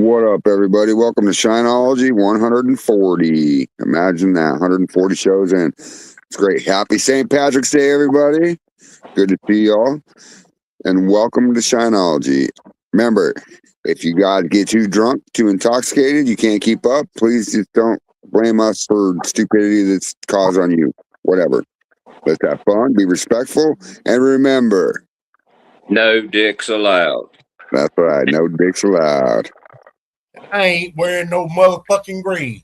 What up, everybody? Welcome to Shineology 140. Imagine that, 140 shows in. It's great. Happy St. Patrick's Day, everybody. Good to see y'all. And welcome to Shineology. Remember, if you guys get too drunk, too intoxicated, you can't keep up, please just don't blame us for stupidity that's caused on you. Whatever. Let's have fun, be respectful, and remember, no dicks allowed. That's right, no dicks allowed. I ain't wearing no motherfucking green.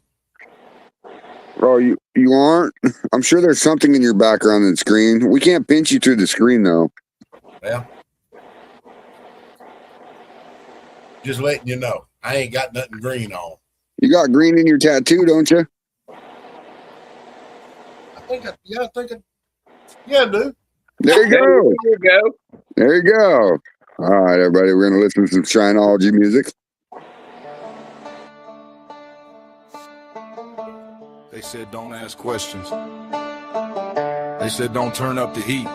Bro, you aren't? I'm sure there's something in your background that's green. We can't pinch you through the screen, though. Well, just letting you know, I ain't got nothing green on. You got green in your tattoo, don't you? Yeah, I do. There you go. There you go. There you go. All right, everybody, we're going to listen to some Shineology music. They said don't ask questions. They said don't turn up the heat.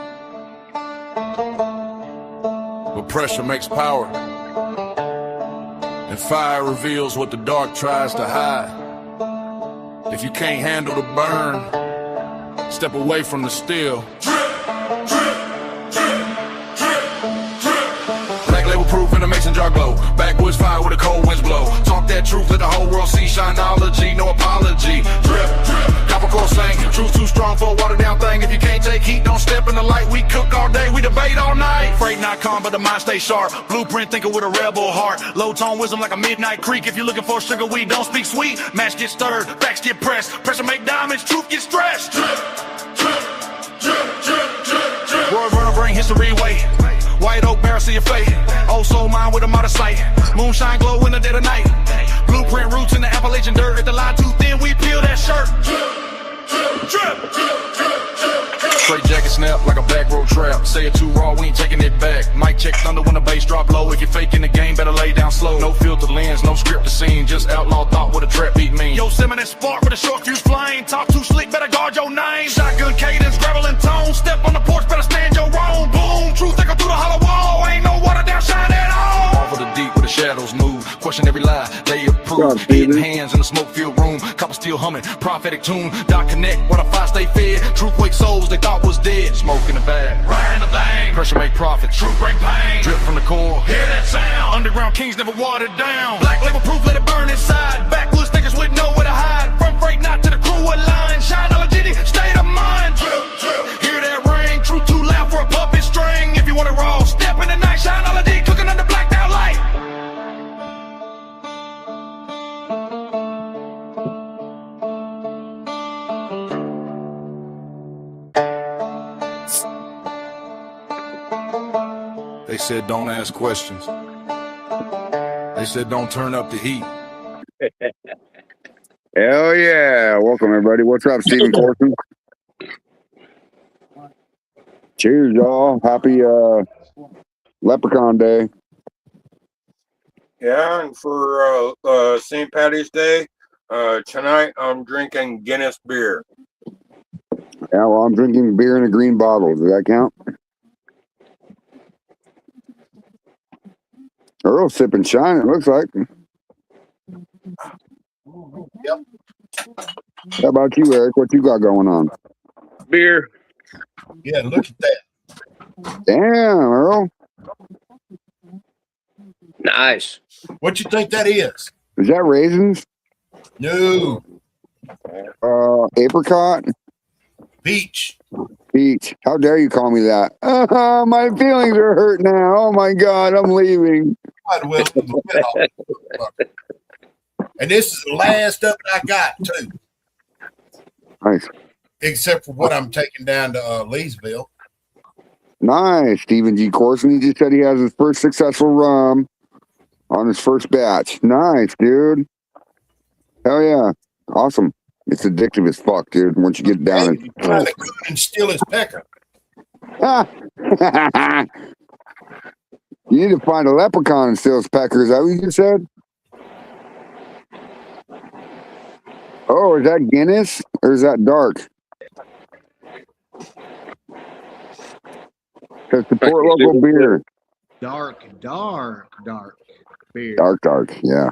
But pressure makes power. And fire reveals what the dark tries to hide. If you can't handle the burn, step away from the steel. Proof in a mason jar glow. Backwoods fire with a cold winds blow. Talk that truth, let the whole world see. Shineology, no apology. Drip, drip, copper core slang. Truth too strong for a watered down thing. If you can't take heat, don't step in the light. We cook all day, we debate all night. Freight not calm, but the mind stay sharp. Blueprint thinker with a rebel heart. Low tone wisdom like a midnight creek. If you're looking for sugar weed, don't speak sweet. Match get stirred, backs get pressed. Pressure make diamonds, truth get stretched. Drip, drip, drip, drip, drip, drip. Word runner bring history way. White oak barrel, see your fate. Old soul mind with a out of sight. Moonshine glow in the dead of night. Blueprint roots in the Appalachian dirt. If the line too thin, we peel that shirt. Drip, drip, drip, drip, drip. Straight jacket snap like a back road trap. Say it too raw, we ain't taking it back. Mic check thunder when the bass drop low. If you're faking the game, better lay down slow. No filter lens, no scripted scene. Just outlaw thought with a trap beat mean. Yosemite spark with a short fuse flame. Talk too slick, better guard your name. Shotgun cadence, gravel and tone. Step on the porch, better stand your own. Boom, truth echo through the hollow wall. Ain't no water down, shine at all. Off of the deep where the shadows move. Question every lie, they approve. Hidden hands in the smoke-filled room. Copper still humming, prophetic tune. Dot connect, while the fire stay fed. Truth wake souls they thought was dead. Smoke in the bag, right in the bang. Pressure make profit, truth bring pain. Drip from the core, hear that sound. Underground kings never watered down. Black label proof, let it burn inside. Backwoods thinkers with nowhere to hide. From freight not to the crew line. Shineology, state of mind. Drip, drip. Hear that ring, truth too loud for a puppet string. If you want it raw, step in the night. Shineology, cooking under blacked out light. They said don't ask questions. They said don't turn up the heat. Hell yeah. Welcome, everybody. What's up, Stephen Corson? Cheers, y'all. Happy Leprechaun Day. Yeah, and for St. Patty's Day, tonight I'm drinking Guinness beer. Yeah, well, I'm drinking beer in a green bottle. Does that count? Earl's sipping shine, it looks like. Yep. How about you, Eric? What you got going on? Beer. Yeah, look at that. Damn, Earl. Nice. What you think that is? Is that raisins? No. Apricot? Peach. Peach. How dare you call me that? My feelings are hurt now. Oh my God, I'm leaving. And this is the last of it I got, too. Nice. Except for what I'm taking down to Leesville. Nice. Stephen G. Corson, he just said he has his first successful rum on his first batch. Nice, dude. Hell yeah. Awesome. It's addictive as fuck, dude. Once you get down Hey, trying to go and steal his pecker. You need to find a leprechaun and steal his pecker. Is that what you just said? Oh, is that Guinness or is that dark? To support local beer. Dark beer. Dark, yeah.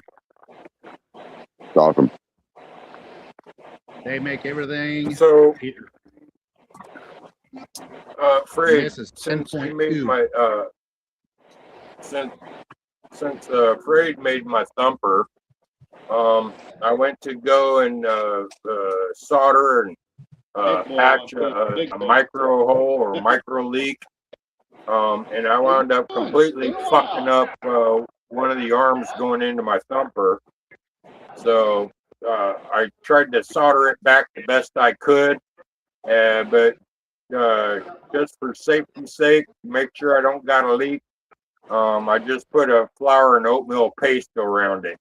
awesome. They make everything. So, here. Fred, This is since you 10.2. made my since Fred made my thumper, I went to go and solder and patch a micro hole or micro leak, and I wound up completely fucking up one of the arms going into my thumper. So I tried to solder it back the best I could, but just for safety's sake, make sure I don't got a leak. I just put a flour and oatmeal paste around it.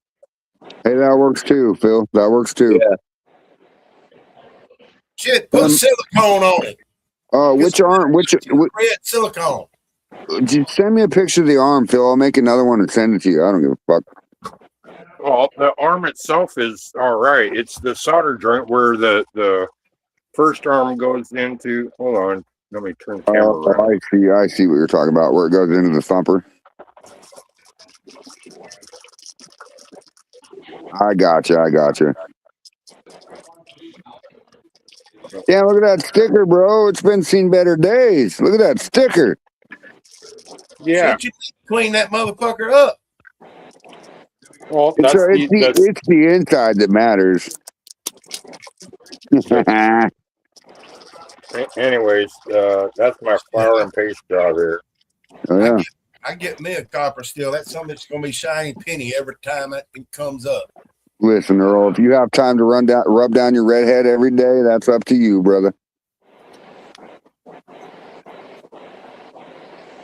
Hey, that works too, Phil. That works too. Yeah. Shit, put silicone on it. Which arm? Which Red silicone. just send me a picture of the arm, Phil. I'll make another one and send it to you. I don't give a fuck. Well, the arm itself is all right. It's the solder joint where the first arm goes into. Hold on, let me turn the camera around. I see what you're talking about, where it goes into the thumper. I gotcha. Yeah, look at that sticker, bro. It's been seen better days. Look at that sticker. Yeah, Shit, you need to clean that motherfucker up. well, It's that's it's the inside that matters. anyways, that's my flour and paste job here. Oh, yeah. I get me a copper steel. That's something that's gonna be shiny penny every time that thing comes up. Listen, Earl, if you have time to rub down your redhead every day, that's up to you, brother.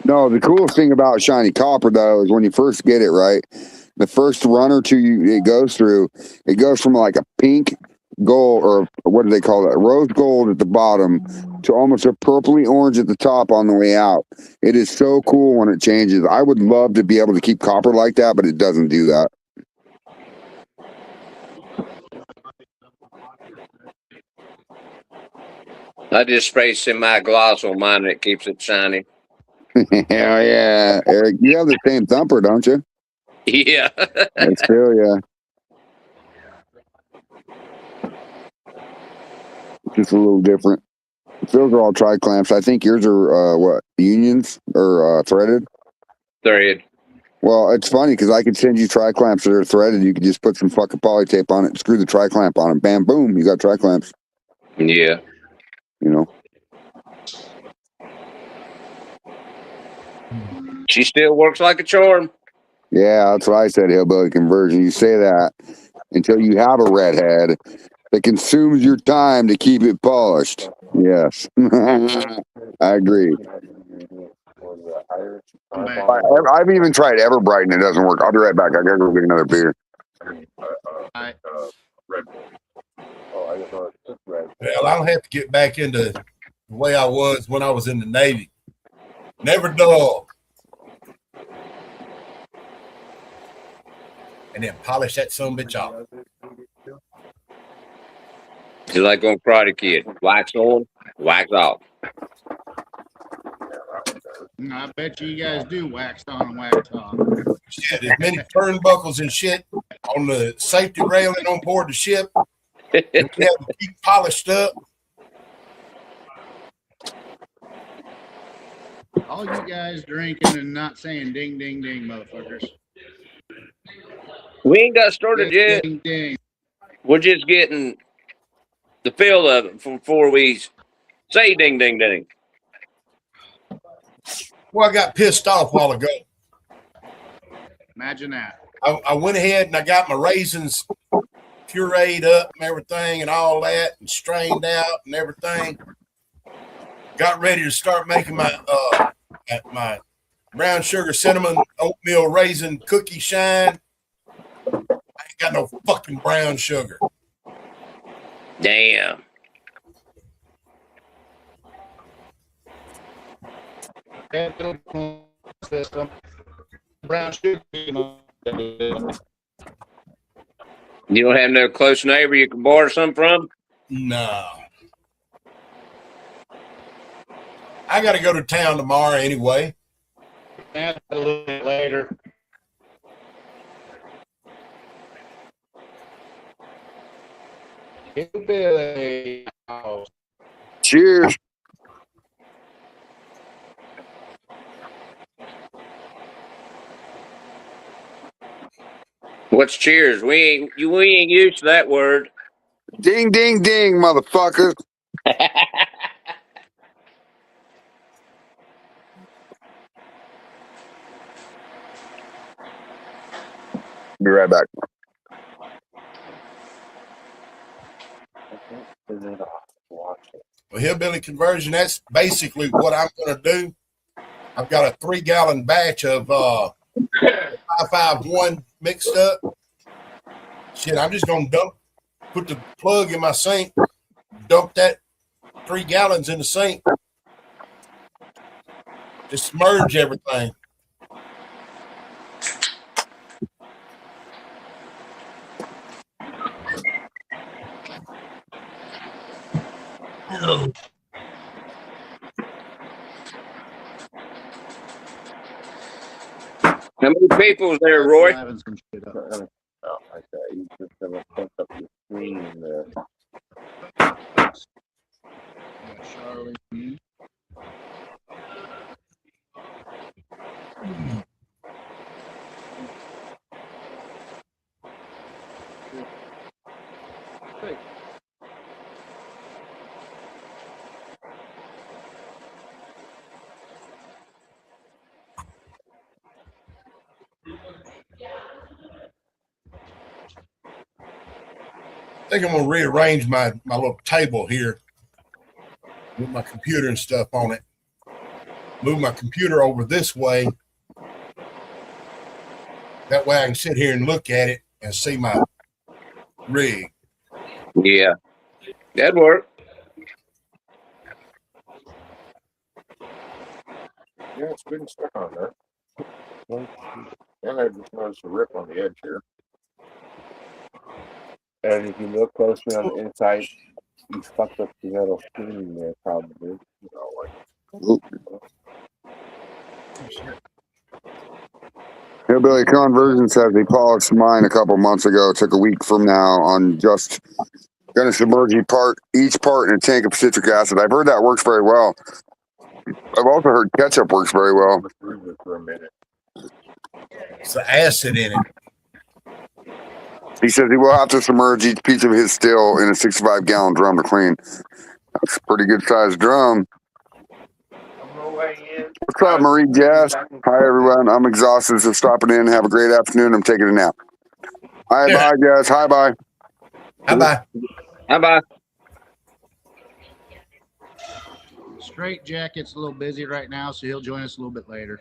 No, the coolest thing about shiny copper, though, is when you first get it, right? The first run or two it goes through, it goes from like a pink gold, or what do they call it? Rose gold at the bottom to almost a purpley orange at the top on the way out. It is so cool when it changes. I would love to be able to keep copper like that, but it doesn't do that. I just spray semi-gloss on mine and it keeps it shiny. Hell yeah. Eric, you have the same thumper, don't you? Yeah. That's still, yeah. Just a little different. Those are all tri-clamps. I think yours are, what, unions or threaded? Thread. Well, it's funny because I could send you tri-clamps that are threaded. You could just put some fucking poly tape on it, screw the tri-clamp on it, bam, boom, you got tri-clamps. Yeah. You know? She still works like a charm. Yeah, that's what I said, hillbilly conversion. You say that until you have a redhead that consumes your time to keep it polished. Yes. I agree. I've even tried Everbright and it doesn't work. I'll be right back. I gotta go get another beer. Well, I'll have to get back into the way I was when I was in the Navy. Never dull. And then polish that son of a bitch off. She's like on Karate Kid. Wax on, wax off. I bet you guys do waxed on and waxed off. Shit, as many turnbuckles and shit on the safety railing on board the ship. And we have to keep polished up. All you guys drinking and not saying ding, ding, ding, motherfuckers. We ain't got started yet. Ding, ding. We're just getting the feel of it before we say ding, ding, ding. Well, I got pissed off a while ago. Imagine that. I went ahead and I got my raisins pureed up and everything and all that and strained out and everything. Got ready to start making my brown sugar cinnamon oatmeal raisin cookie shine. I ain't got no fucking brown sugar. Damn. System. Brown sugar. You don't have no close neighbor you can borrow some from? No. I got to go to town tomorrow anyway. A little bit later. Hillbilly house. Cheers. What's cheers? We ain't used to that word. Ding, ding, ding, motherfucker. Be right back. Well, hillbilly conversion, that's basically what I'm going to do. I've got a 3-gallon batch of 551 mixed up. Shit, I'm just going to put the plug in my sink, dump that 3 gallons in the sink, just submerge everything. How many people is there, Roy? Having some shit up. Oh, like that. You just gonna put up the screen there. Yeah, Charlie. me. I think I'm going to rearrange my little table here with my computer and stuff on it. Move my computer over this way. That way I can sit here and look at it and see my rig. Yeah, that'd work. Yeah, it's good and stuck on there. And I just noticed a rip on the edge here. And if you look closely on the inside, you fucked up the metal screen there, probably. You know, like, Hillbilly Conversion says he polished mine a couple months ago. Took a week from now on just going to submerge each part in a tank of citric acid. I've heard that works very well. I've also heard ketchup works very well. let's leave it for a minute. It's the acid in it. He says he will have to submerge each piece of his still in a 65-gallon drum to clean. That's a pretty good sized drum. What's up, Marie Jazz? Hi, everyone. I'm exhausted, so stopping in. Have a great afternoon. I'm taking a nap. Hi, Yeah. bye, Jazz. Hi, bye. Bye-bye. Bye-bye. Straight Jacket's a little busy right now, so he'll join us a little bit later.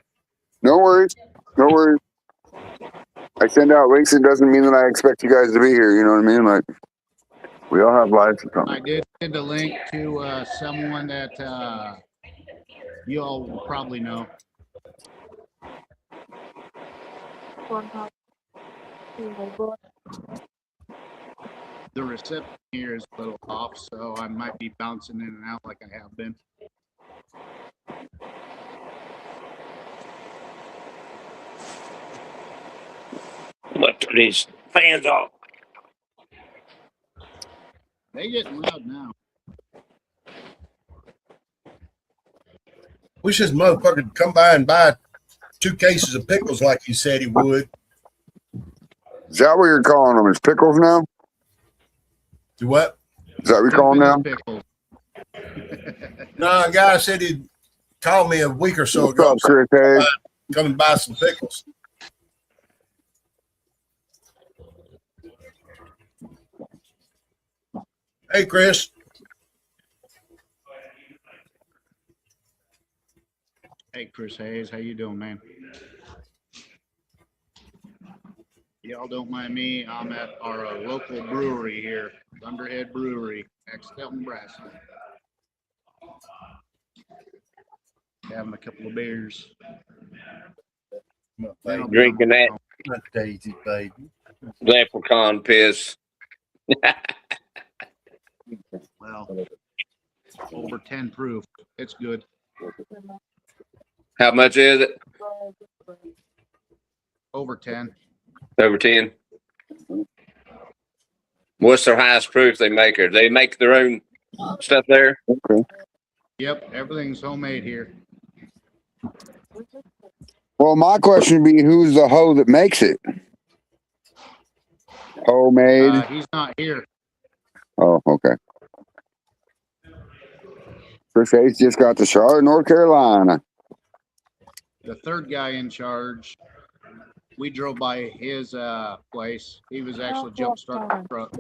No worries. No worries. I send out links. It doesn't mean that I expect you guys to be here. You know what I mean? Like, we all have lives or I something. did send a link to someone that you all will probably know. The reception here is a little off, so I might be bouncing in and out like I have been. Let's turn these fans off. They getting loud now. Wish this motherfucker would come by and buy 2 cases of pickles like he said he would. Is that what you're calling them? Is pickles now? Do what? Is that what you're calling them now? Pickles. No, a guy said he'd call me a week or so What's ago. up, Chris Hayes? Come and buy some pickles. Hey, Chris. Hey, Chris Hayes, how you doing, man? Y'all don't mind me. I'm at our local brewery here, Thunderhead Brewery, Axtell, Nebraska. Having a couple of beers. Drinking that Not Daisy, baby. leprechaun piss. Well, over 10 proof. It's good. How much is it? Over 10. Over 10. What's their highest proof they make? Or they make their own stuff there? Okay. Yep, everything's homemade here. Well, my question would be, who's the hoe that makes it? Homemade. He's not here. Oh, okay. Chris Hayes just got to Charlotte, North Carolina. The third guy in charge, we drove by his place. He was actually jump starting the truck.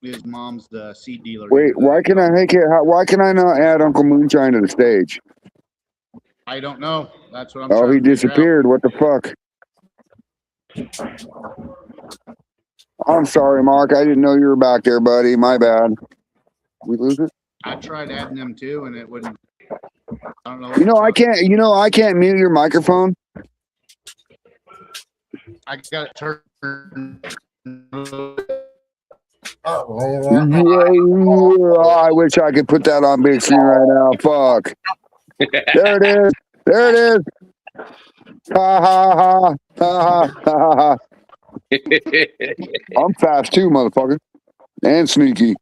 His mom's the seed dealer. Wait, why can I make it? Why can I not add Uncle Moonshine to the stage? I don't know. That's what I'm Oh, trying he to figure disappeared. What the fuck? I'm sorry, Mark. I didn't know you were back there, buddy. My bad. We lose it? out. I tried adding them too, and it wouldn't. I don't know. You know, I can't. You know, I can't mute your microphone. I got it turned. I wish I could put that on big screen right now. Fuck. There it is. There it is. Ha ha ha. Ha ha ha ha. I'm fast too, motherfucker. And sneaky.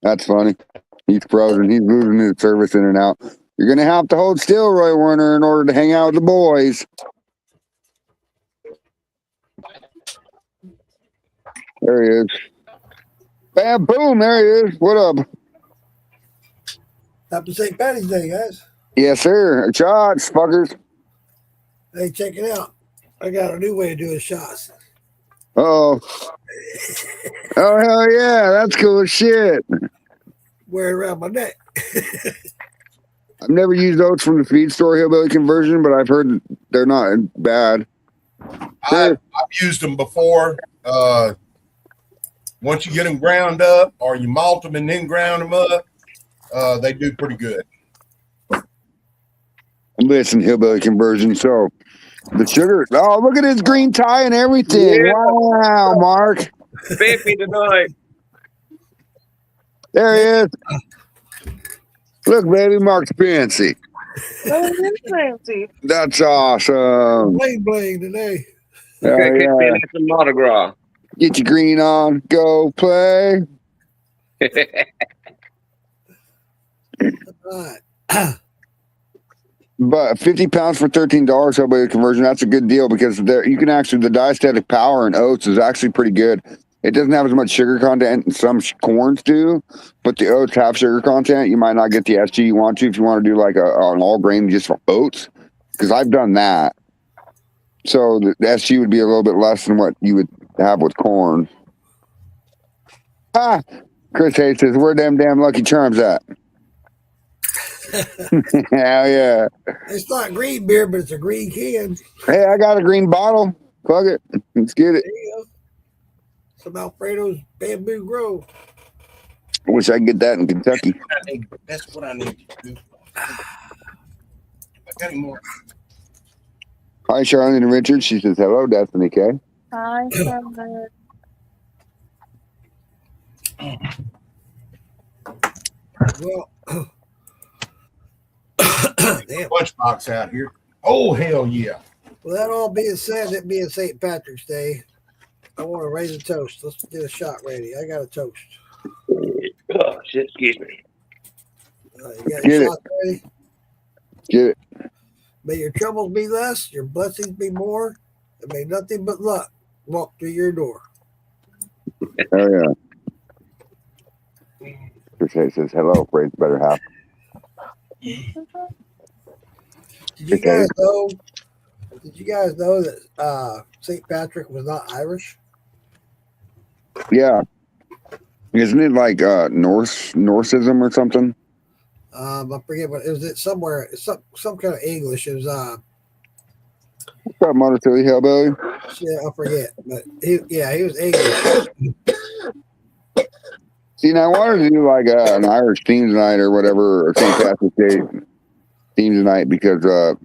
That's funny. He's frozen. He's losing his service in and out. You're going to have to hold still, Roy Warner, in order to hang out with the boys. There he is. Bam, boom, there he is. What up? Happy St. Patty's Day, guys. Yes, sir. Shots, fuckers. Hey, check it out. I got a new way of doing shots. Oh. Oh, hell yeah. That's cool as shit. Wear it around my neck. I've never used oats from the feed store hillbilly conversion, but I've heard they're not bad. I've used them before. Once you get them ground up, or you malt them and then ground them up, they do pretty good. Listen, hillbilly conversion. So the sugar. Oh, look at his green tie and everything. Yeah. Wow, Mark. 50 tonight. There he is. Look, baby, Mark's fancy. Oh, it is fancy. That's awesome. Bling bling today. Hell Okay, keep yeah. me some Mardi Gras. Get your green on. Go play. All right. But 50 pounds for $13 hillbilly conversion, that's a good deal because there you can actually, the diastatic power in oats is actually pretty good. It doesn't have as much sugar content, and some corns do, but the oats have sugar content. You might not get the SG you want to if you want to do like an all grain just for oats, because I've done that. So the SG would be a little bit less than what you would have with corn. Ah, Chris Hayes says, where them damn Lucky Charms at? Hell yeah. It's not green beer, but it's a green can. Hey, I got a green bottle. Fuck it. Let's get it. There you go. Some Alfredo's Bamboo Grove. I wish I could get that in Kentucky. That's what I need to do. I got any more? Hi, Charlene and Richard. She says, hello, Destiny K. Hi, Summer. Well, damn. Lunchbox out here. Oh, hell yeah. Well, that all being said, it being St. Patrick's Day, I want to raise a toast. Let's get a shot ready. I got a toast. Oh, shit, excuse me. You got Get your it. shot ready? Get it. May your troubles be less, your blessings be more, and may nothing but luck walk through your door. Hell yeah. Chris Hayes says, hello, praise the better half. Did you guys know? Did you guys know that St. Patrick was not Irish? Yeah. Isn't it like Norseism or something? I forget what it was. It somewhere. Some kind of English. It was What's up, Motor City Hillbilly? shit, I forget. But he was English. See, now I wanted to do like an Irish theme tonight or whatever, or St. Patrick's Day theme tonight because, but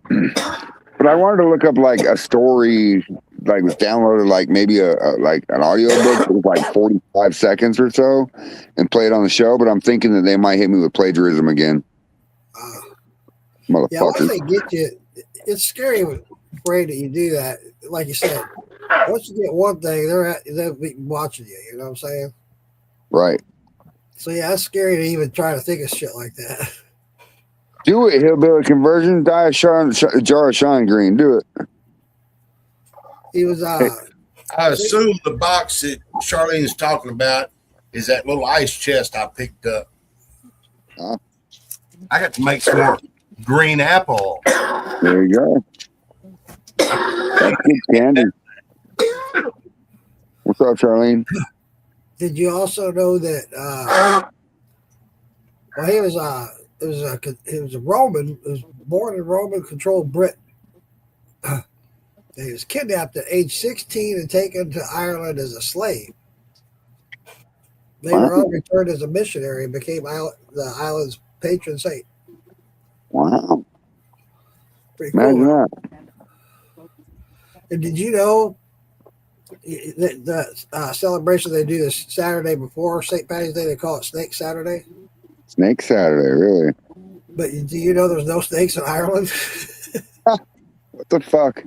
I wanted to look up like a story, like was downloaded like maybe like an audio book that was like 45 seconds or so, and play it on the show. But I'm thinking that they might hit me with plagiarism again. Yeah, once motherfuckers. they get you, it's scary when afraid that you do that. Like you said, once you get one thing, they'll be watching you. You know what I'm saying? Right. So yeah, it's scary to even try to think of shit like that. Do it, hillbilly conversion. Jar of shine green. Do it. He was Hey. I assume the box that Charlene is talking about is that little ice chest I picked up. Huh? I got to make some more green apple. There you go. That's good candy. What's up, Charlene? Did you also know that? Well, he was a Roman. He was born in Roman-controlled Britain. He was kidnapped at age 16 and taken to Ireland as a slave. Later on, returned as a missionary and became the island's patron saint. Wow. Pretty cool. Imagine that. And did you know the celebration they do this Saturday before St. Patty's Day? They call it Snake Saturday. Snake Saturday, really? But do you know there's no snakes in Ireland? What the fuck?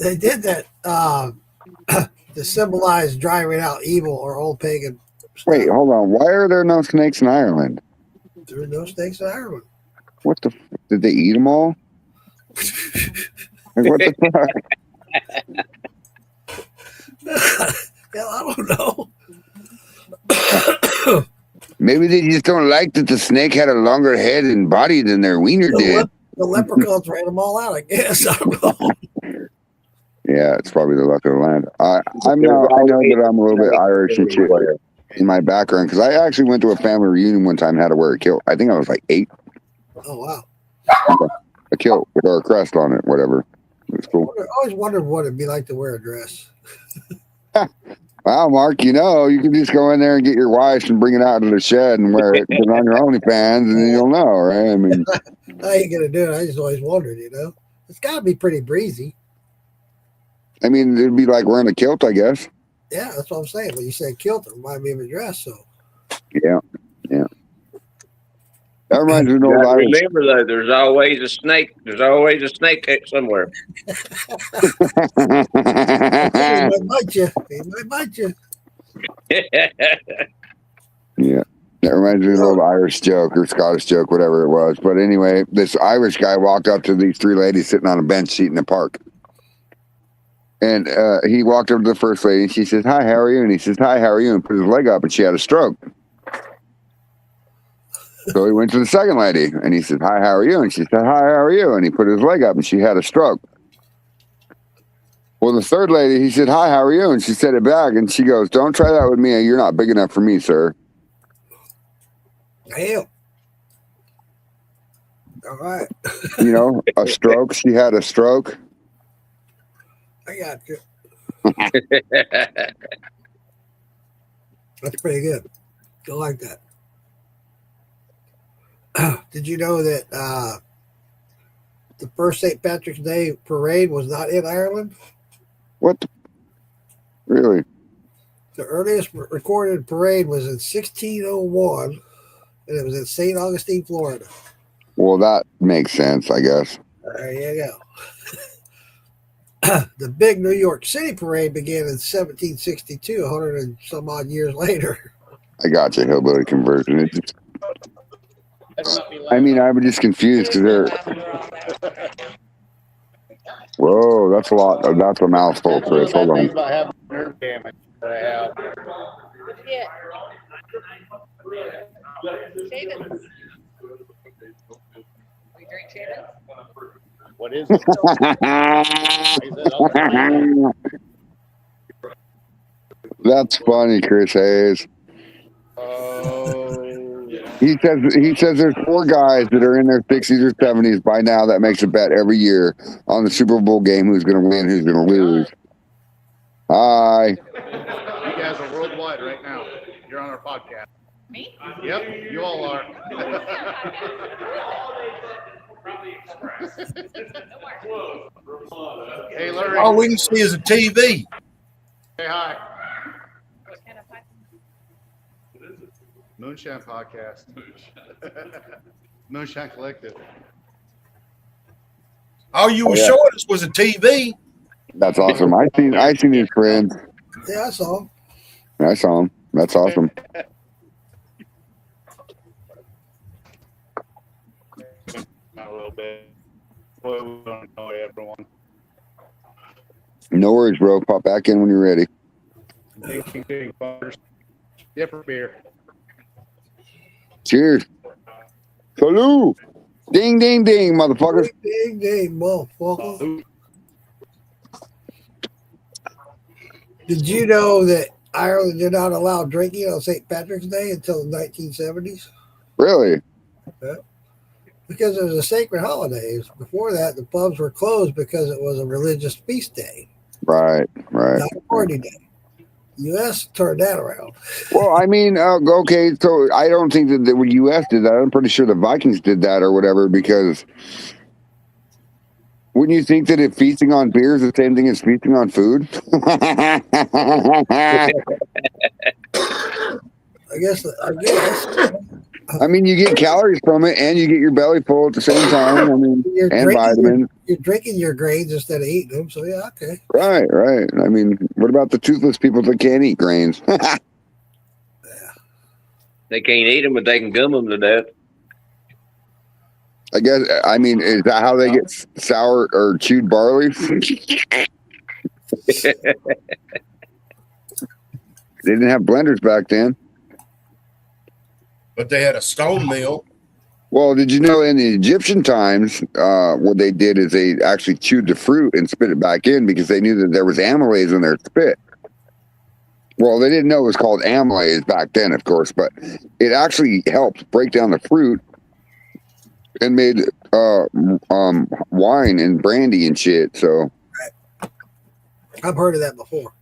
They did that to symbolize driving out evil or old pagan stuff. Wait, hold on. Why are there no snakes in Ireland? There are no snakes in Ireland. What the? Did they eat them all? Like, what the fuck? Hell, I don't know. Maybe they just don't like that the snake had a longer head and body than their wiener did. The leprechauns ran them all out, I guess. I don't know. Yeah, it's probably the luck of the land. I know that I'm a little bit Irish and shit in my background because I actually went to a family reunion one time and had to wear a kilt. I think I was like 8. Oh, wow. A kilt with our crest on it, whatever. It was cool. I always wondered what it'd be like to wear a dress. Wow, Mark, you can just go in there and get your wife and bring it out to the shed and wear it, put it on your OnlyFans, and then you'll know, right? I mean, I ain't going to do it. I just always wondered, It's got to be pretty breezy. it'd be like wearing a kilt, I guess. Yeah, that's what I'm saying. When you said kilt, it reminded me of a dress. So Yeah. That reminds me of an old Irish. Remember though, there's always a snake. There's always a snake somewhere. he might bite you. He might bite you. Yeah. That reminds me of an old Irish joke or Scottish joke, whatever it was. But anyway, this Irish guy walked up to these 3 ladies sitting on a bench seat in the park. And he walked up to the first lady and she says, "Hi, how are you?" And he says, "Hi, how are you?" And put his leg up and she had a stroke. So he went to the second lady and he said, "Hi, how are you?" And she said, "Hi, how are you?" And he put his leg up and she had a stroke. Well, the third lady, he said, "Hi, how are you?" And she said it back and she goes, "Don't try that with me. You're not big enough for me, sir." Damn. All right. A stroke. She had a stroke. I got you. That's pretty good. I like that. Did you know that the first St. Patrick's Day parade was not in Ireland? What? Really? The earliest recorded parade was in 1601, and it was in St. Augustine, Florida. Well, that makes sense, I guess. There you go. The big New York City parade began in 1762, 100 and some odd years later. I got you, hillbilly conversion. It just, I was just confused because they're. Whoa, that's a lot. That's a mouthful, Chris. Hold on. About having nerve damage that I have. Yeah. Shavings. We drink shavings? What is it? That's funny, Chris Hayes. Oh. He says there's 4 guys that are in their 60s or 70s by now that makes a bet every year on the Super Bowl game who's going to win, who's going to lose. Hi. You guys are worldwide right now. You're on our podcast. Me? Yep, you all are. Hey, Larry. All we can see is a TV. Say hi. What kind of podcast? Moonshine Podcast. Moonshine Collective. All you were Yeah. showing us was a TV. That's awesome. I seen his friends. Yeah, I saw him. I saw him. That's awesome. A little bit. Boy, we don't know everyone. No worries, bro. Pop back in when you're ready. Different beer. Cheers. Salute. Ding, ding, ding, motherfuckers. Ding, ding, motherfucker. Did you know that Ireland did not allow drinking on St. Patrick's Day until the 1970s? Really? Because it was a sacred holiday. Before that, the pubs were closed because it was a religious feast day, Right. not a party day. U.S. turned that around. Well, I mean, okay, so I don't think that the U.S. did that. I'm pretty sure the Vikings did that or whatever, because wouldn't you think that if feasting on beer is the same thing as feasting on food? I guess. I mean, you get calories from it, and you get your belly full at the same time. I mean, and vitamins. You're drinking your grains instead of eating them, so yeah, okay. Right. I mean, what about the toothless people that can't eat grains? They can't eat them, but they can gum them to death. I guess. I mean, is that how they get sour or chewed barley? They didn't have blenders back then. But they had a stone mill. Well, did you know in the Egyptian times, what they did is they actually chewed the fruit and spit it back in because they knew that there was amylase in their spit. Well, they didn't know it was called amylase back then, of course, but it actually helped break down the fruit and made wine and brandy and shit. So I've heard of that before.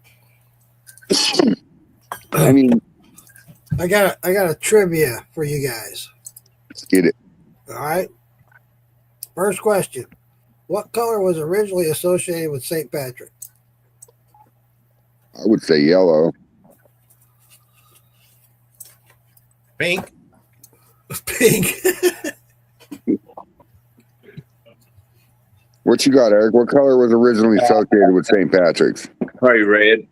I mean, I got a trivia for you guys. let's get it. All right. First question: what color was originally associated with St. Patrick? I would say yellow. Pink. Pink. What you got, Eric? What color was originally associated with St. Patrick's? Probably red.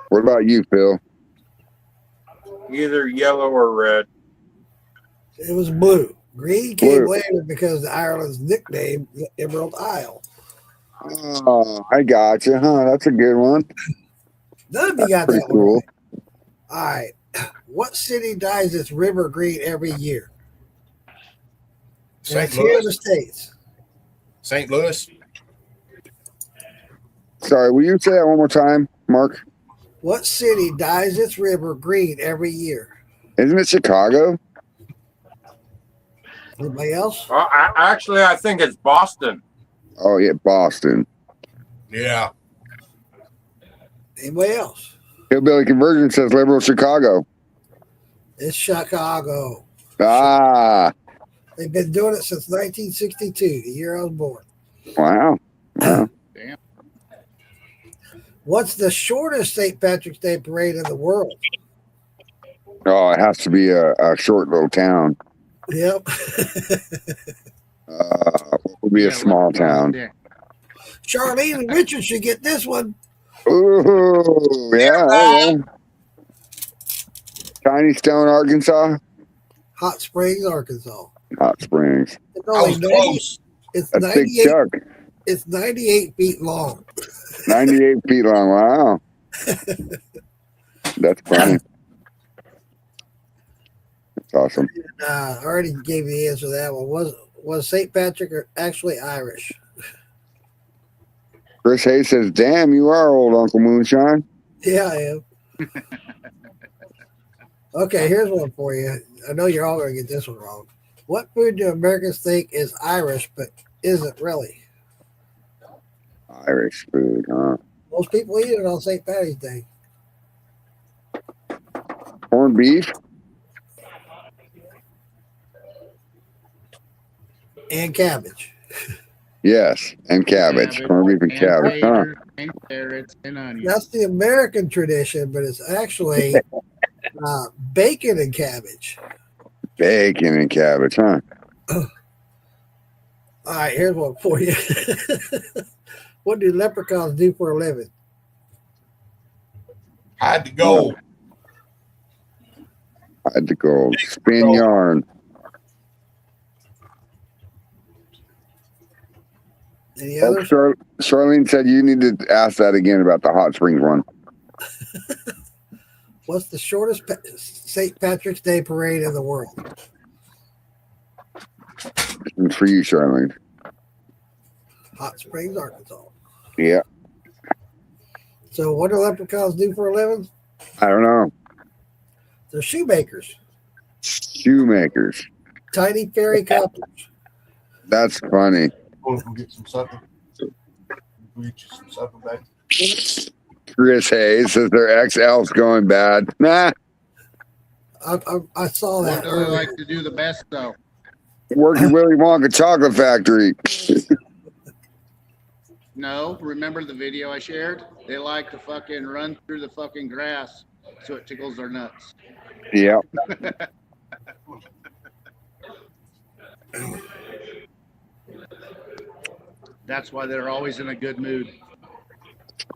What about you, Phil? Either yellow or red. It was blue. Green came Blue. later because of Ireland's nickname, the Emerald Isle. Oh, I got you, huh? That's a good one. None of you got Pretty that one. cool. Right. All right. What city dyes its river green every year? And St. it's here in the Louis. States. St. Louis. Sorry, will you say that one more time, Mark? What city dyes its river green every year? Isn't it Chicago? Anybody else? I think it's Boston. Oh, yeah, Boston. Yeah. Anybody else? Hillbilly Conversion says liberal Chicago. It's Chicago. Ah, They've been doing it since 1962, the year I was born. wow. Wow. What's the shortest St. Patrick's Day parade in the world? Oh, it has to be a short little town. Yep. What would be a small town? Charlene and Richard should get this one. Ooh, yeah. Tiny Stone, Arkansas. Hot Springs, Arkansas. Hot Springs. It's I only was 90, close. it's That's Big 98. Chuck. It's 98 feet long. 98 feet long. Wow. That's funny. That's awesome. I already gave you the answer to that one. Was St. Patrick actually Irish? Chris Hayes says, damn, you are old, Uncle Moonshine. Yeah, I am. Okay, here's one for you. I know you're all going to get this one wrong. What food do Americans think is Irish but isn't really? Irish food, huh? Most people eat it on St. Patty's Day. Corned beef? And cabbage. Yes, and cabbage. Corned beef and cabbage, huh? And carrots and onions. That's the American tradition, but it's actually bacon and cabbage. Bacon and cabbage, huh? All right, here's one for you. What do leprechauns do for a living? Hide the gold. Hide the gold. Spin yarn. Any Oh, others? Charlene said you need to ask that again about the hot springs one. What's the shortest St. Patrick's Day parade in the world? And for you, Charlene. Hot Springs, Arkansas. Yeah. So, what do leprechauns do for a living? I don't know. They're shoemakers, Shoemakers. tiny fairy copters. That's funny. Go get some supper. Go get you some supper, baby. Chris Hayes says their ex-elf's going bad. Nah. I saw What that do they earlier. like to do the best though? Work at Willy Wonka Chocolate Factory. No, remember the video I shared? They like to fucking run through the fucking grass so it tickles their nuts. Yep. That's why they're always in a good mood.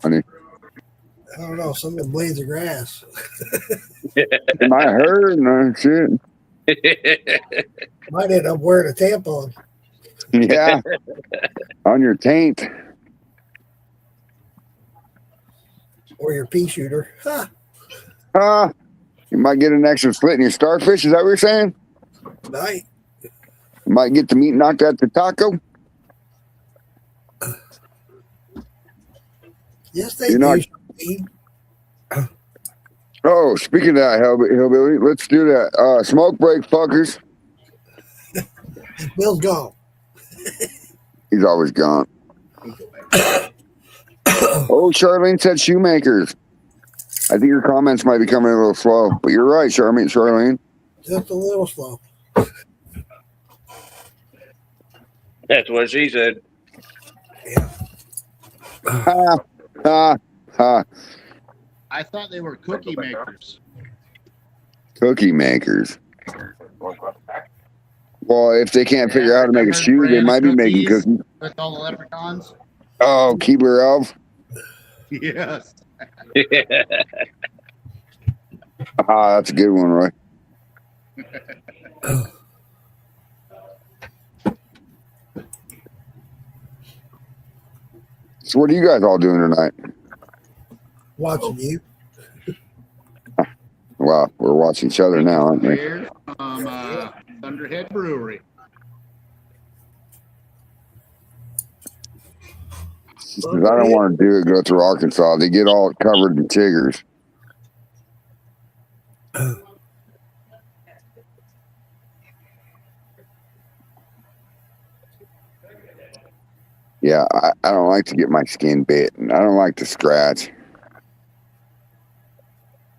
Funny. I don't know. Some of the blades of grass. Am I hurt? No shit. Might end up wearing a tampon. Yeah. On your taint. Or your pea shooter. Ha! You might get an extra slit in your starfish. Is that what you're saying? Night. You might get the meat knocked out the taco. Yes, they You're do. not- Steve. Oh, speaking of that, hillbilly, let's do that. Smoke break, fuckers. Bill's gone. He's always gone. Oh, Charlene said shoemakers. I think your comments might be coming a little slow, but you're right, Charlene. Just a little slow. That's what she said. Ha, ha, ha. I thought they were cookie makers. Cookie makers. Well, if they can't figure out how to make a shoe, they might be making cookies. With all the leprechauns? Oh, Keebler Elf. Yes. Ah, that's a good one, Roy. So what are you guys all doing tonight? Watching you. Well, we're watching each other now, aren't we? Here from Thunderhead Brewery. She says, I don't want to do it, go through Arkansas. They get all covered in chiggers. Yeah, I don't like to get my skin bit, and I don't like to scratch.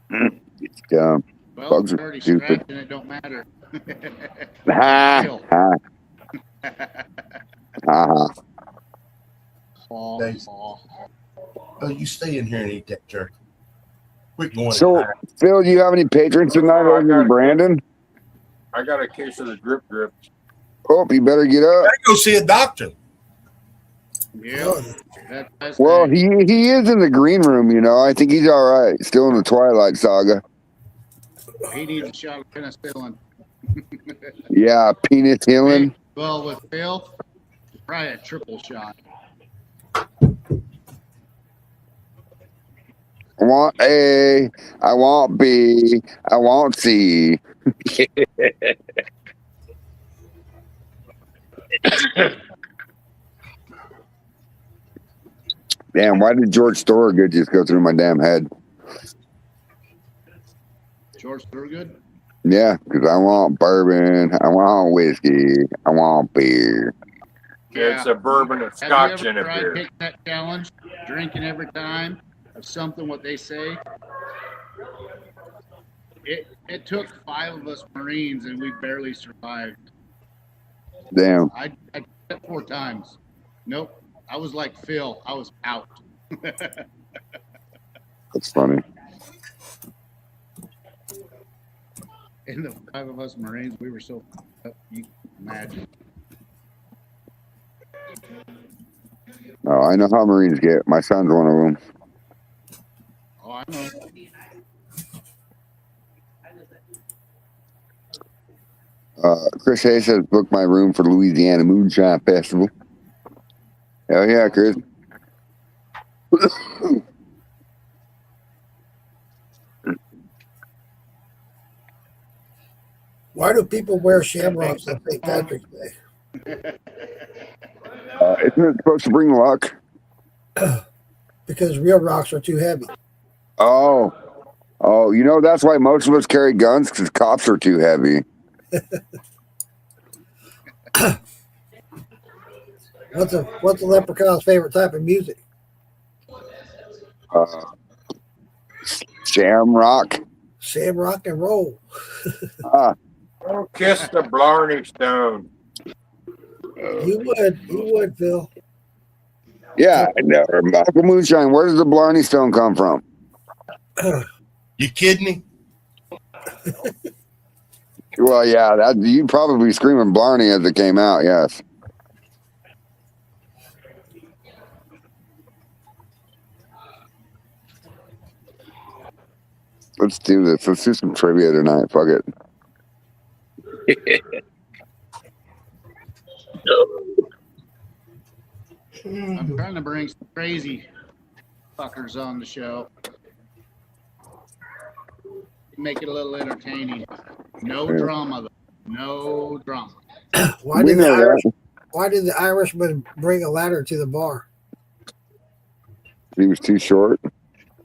It's dumb. Well, Bugs it's are already stupid. scratched and it don't matter. Ha, ha, ha. Aw, Oh, you stay in here and eat that jerky. Quit going. So, Phil, do you have any patrons tonight over in Brandon? I got a case of the drip. Oh, you better get up. Gotta go see a doctor. Yeah. That's Well, nice. he is in the green room, you know. I think he's all right. Still in the Twilight Saga. He needs a shot of penicillin. Yeah, penis healing. Well, with Phil, probably a triple shot. I want A, I want B, I want C. Damn, why did George Thorogood just go through my damn head? George Thorogood? Yeah, because I want bourbon, I want whiskey, I want beer. It's a bourbon and scotch in a tried beer. taking that challenge? Drinking every time of something what they say? It took 5 of us Marines and we barely survived. Damn, I did it 4 times. Nope. I was like Phil. I was out. that's funny. And the 5 of us Marines, we were so up, you can imagine. Oh, I know how Marines get. My son's one of them. Oh, I know. Chris Hayes says, book my room for Louisiana Moonshine Festival. Hell yeah, Chris. Why do people wear shamrocks on St. Patrick's Day? Isn't it supposed to bring luck? Because real rocks are too heavy. Oh, you know, that's why most of us carry guns, because cops are too heavy. What's a leprechaun's favorite type of music? Shamrock. Shamrock and roll. Ah, Oh, kiss the Blarney Stone. You would, Phil. yeah, I know. Michael Moonshine, where does the Blarney Stone come from? You kidding me? Well, yeah, that you probably screaming Blarney as it came out, yes. Let's do this. Let's do some trivia tonight. Fuck it. I'm trying to bring some crazy fuckers on the show. Make it a little entertaining. No drama, though. No drama. Why did the Irishman bring a ladder to the bar? He was too short.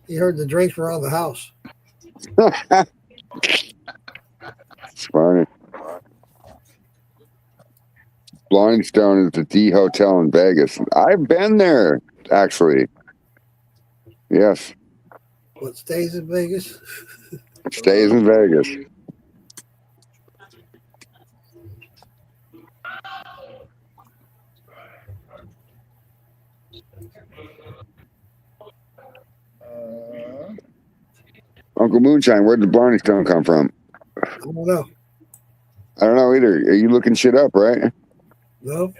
He heard the drinks were on the house. It's funny. Blarney Stone is the D Hotel in Vegas. I've been there, actually. Yes, What stays in Vegas? it stays in Vegas. Uncle Moonshine, where did the Blarney Stone come from? I don't know. I don't know either. Are you looking shit up, right? No.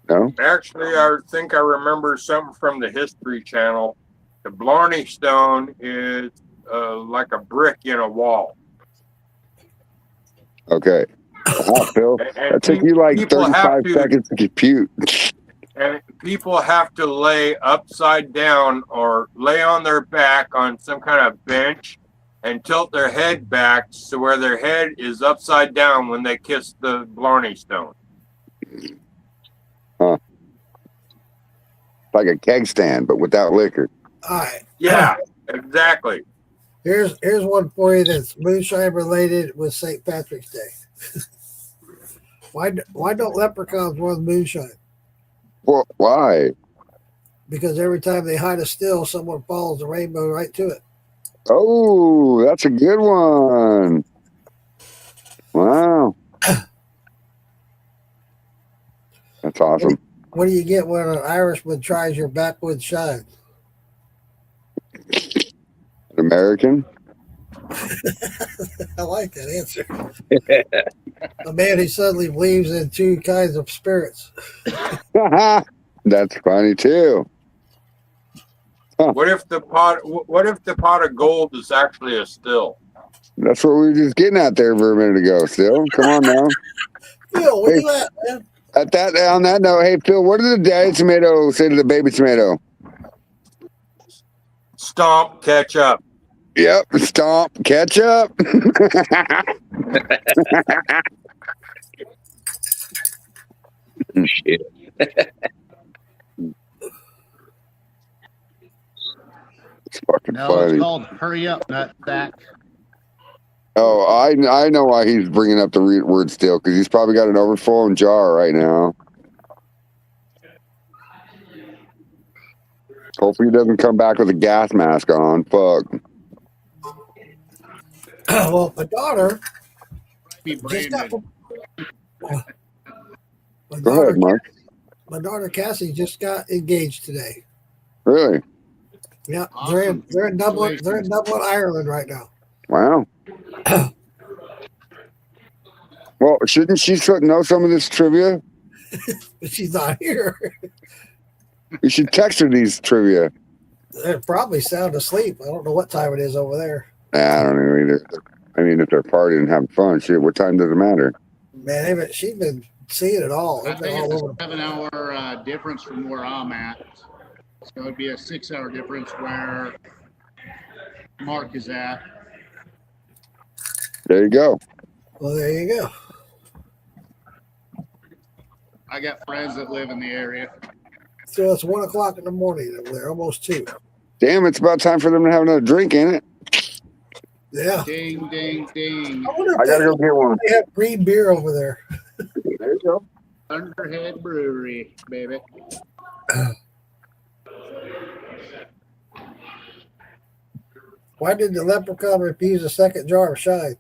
No? Actually, I think I remember something from the History Channel. The Blarney Stone is like a brick in a wall. Okay. Wow, Phil. That took you like people 35 seconds to compute. And people have to lay upside down or lay on their back on some kind of bench and tilt their head back so where their head is upside down when they kiss the Blarney Stone. Huh. Like a keg stand, but without liquor. All right. Yeah, exactly. Here's one for you that's moonshine related with St. Patrick's Day. Why don't leprechauns run moonshine? Well, why? Because every time they hide a still, someone follows the rainbow right to it. Oh, that's a good one. Wow. That's awesome. What do you get when an Irishman tries your backwoods shine? An American? I like that answer. A man who suddenly believes in two kinds of spirits. That's funny too. What if the pot of gold is actually a still? That's what we were just getting at there for a minute ago. Still, come on now. Phil, where Hey. you at, man? On that note, hey Phil, what did the daddy tomato say to the baby tomato? Stomp, catch up. Yep, stomp, catch up. Shit. It's fucking No, funny. it's called hurry up, nutsack. Oh, I know why he's bringing up the word still, because he's probably got an overflowing jar right now. Hopefully he doesn't come back with a gas mask on. Fuck. Well, my daughter Be just got Brandon. Go ahead, Mark. my daughter Cassie just got engaged today. Really? Yeah, Awesome. they're in Dublin. They're in Congratulations. Dublin, Ireland right now. Wow. Well, shouldn't she know some of this trivia? but she's not here. You should text her these trivia. They're probably sound asleep. I don't know what time it is over there. Nah, I don't know either. I mean, if they're partying and having fun, shit, what time does it matter? Man, she's been seeing it all. I They've been think all it's over. a 7-hour difference from where I'm at. So it'd be a 6-hour difference where Mark is at. There you go. Well, there you go. I got friends that live in the area. So it's 1 o'clock in the morning over there, almost 2. Damn, it's about time for them to have another drink, ain't it? Yeah. Ding, ding, ding. I wonder if I gotta go get one. they have green beer over there. There you go. Underhead Brewery, baby. Why did the leprechaun refuse a second jar of shine?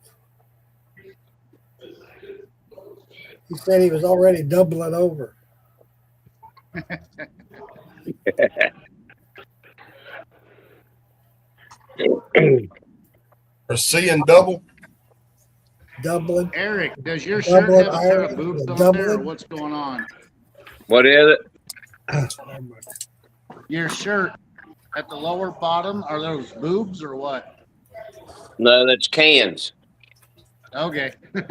He said he was already doubling over. Or seeing double. Doubling. Eric, does your shirt Dublin, have a pair of Ireland, boobs on Dublin. there, or what's going on? What is it? Your shirt at the lower bottom, are those boobs or what? No, that's cans. Okay. 6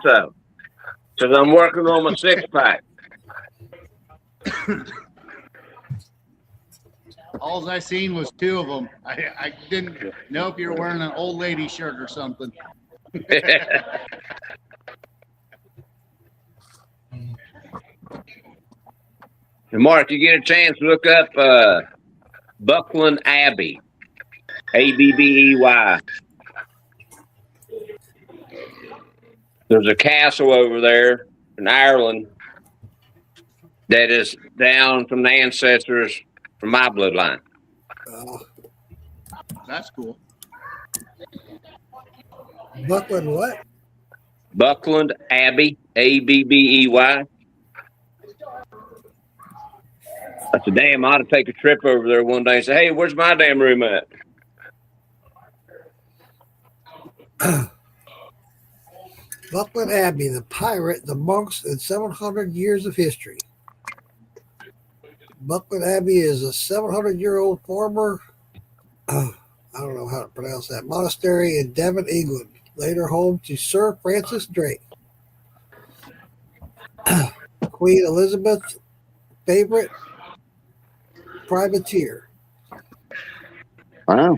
of them. Because I'm working on my 6-pack. All I seen was 2 of them. I didn't know if you were wearing an old lady shirt or something. And Mark, you get a chance, look up Buckland Abbey. Abbey. There's a castle over there in Ireland that is down from the ancestors from my bloodline. That's cool. Buckland what? Buckland Abbey, Abbey. I said, damn, I ought to take a trip over there one day and say, hey, where's my damn room at? Buckland Abbey, the pirate, the monks, and 700 years of history. Buckland Abbey is a 700-year-old former, I don't know how to pronounce that, monastery in Devon, England, later home to Sir Francis Drake. Queen Elizabeth's favorite privateer. Wow.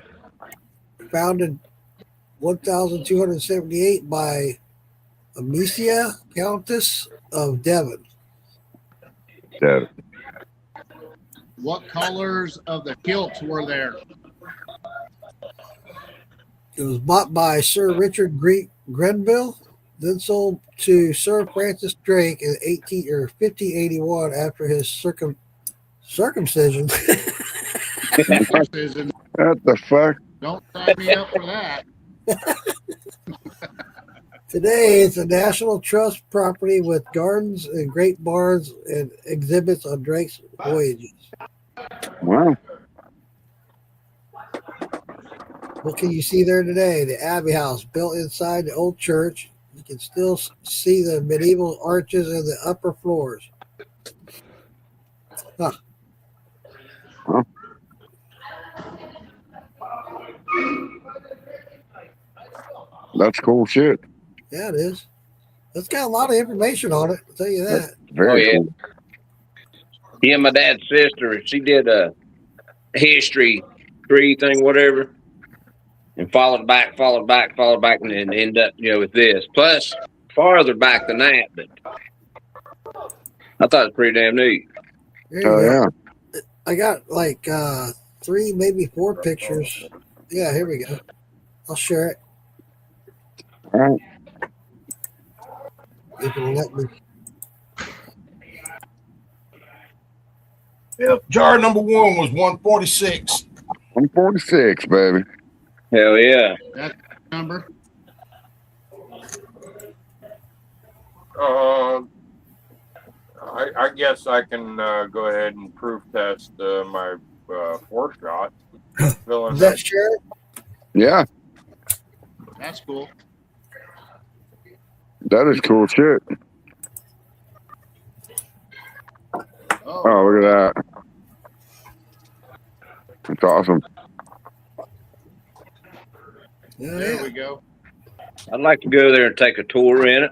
Founded 1278 by Amicia, Countess of Devon. Yeah. What colors of the kilts were there? It was bought by Sir Richard Grenville, then sold to Sir Francis Drake in 1581 after his circumcision. Circumcision. What the fuck? Don't sign me up for that. Today, it's a National Trust property with gardens and great barns and exhibits on Drake's voyages. Wow. What can you see there today? The Abbey House, built inside the old church. You can still see the medieval arches in the upper floors. Huh. Huh. That's cool shit. Yeah, it is. It's got a lot of information on it, I'll tell you that. Very yeah. cool. Yeah, my dad's sister, she did a history tree thing, whatever, and followed back, and then end up, with this. Plus, farther back than that, but I thought it was pretty damn neat. There you Oh, go. yeah. I got like 3, maybe 4 pictures. Yeah, here we go. I'll share it. All right. If it'll let me. Yep. Jar number 1 was 146. 146, baby. Hell yeah. That number. I guess I can go ahead and proof test my 4-shot. Is that shared? Yeah. That's cool. That is cool shit. Oh, look at that. That's awesome. There we go. I'd like to go there and take a tour in it.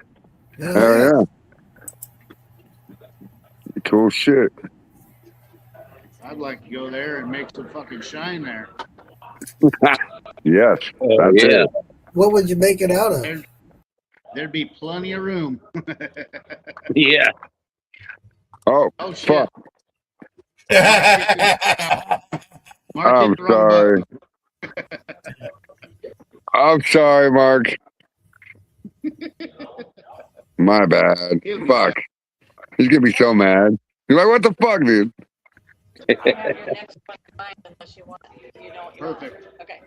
Oh, yeah. Cool shit. I'd like to go there and make some fucking shine there. Yes. Oh, That's yeah. it. What would you make it out of? There'd be plenty of room. Yeah. Oh, Oh shit! fuck. Mark I'm hit the wrong sorry. I'm sorry, Mark. My bad. Fuck. He's gonna be so mad. He's like, what the fuck, dude? You have your next one in mind unless you want, you know what you want. Perfect. Okay.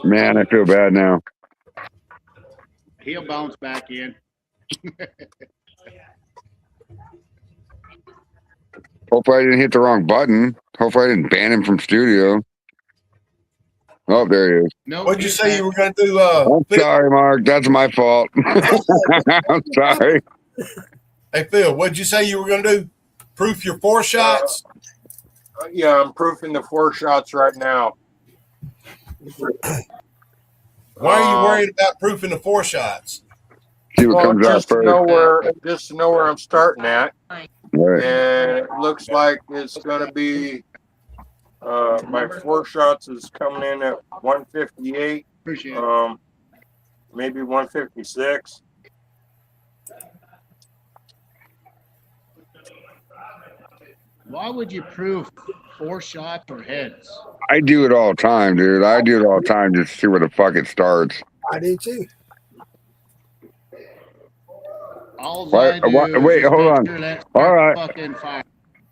Man, I feel bad now. He'll bounce back in. Hopefully I didn't hit the wrong button. Hopefully I didn't ban him from studio. Oh, there he is. No. What'd you say you were going to do? I'm sorry, Mark. That's my fault. I'm sorry. Hey, Phil, what'd you say you were going to do? Proof your 4 shots? Yeah, I'm proofing the 4 shots right now. Why are you worried about proofing the 4 shots? See what comes out just to first. know where I'm starting at. Right. And it looks like it's going to be my 4 shots is coming in at 158. Appreciate it. Maybe 156. Why would you proof 4 shots or heads? I do it all the time, dude. I do it all the time just to see where the fuck it starts. I do too. All I do wait, is hold make on. sure that All right. fucking fire.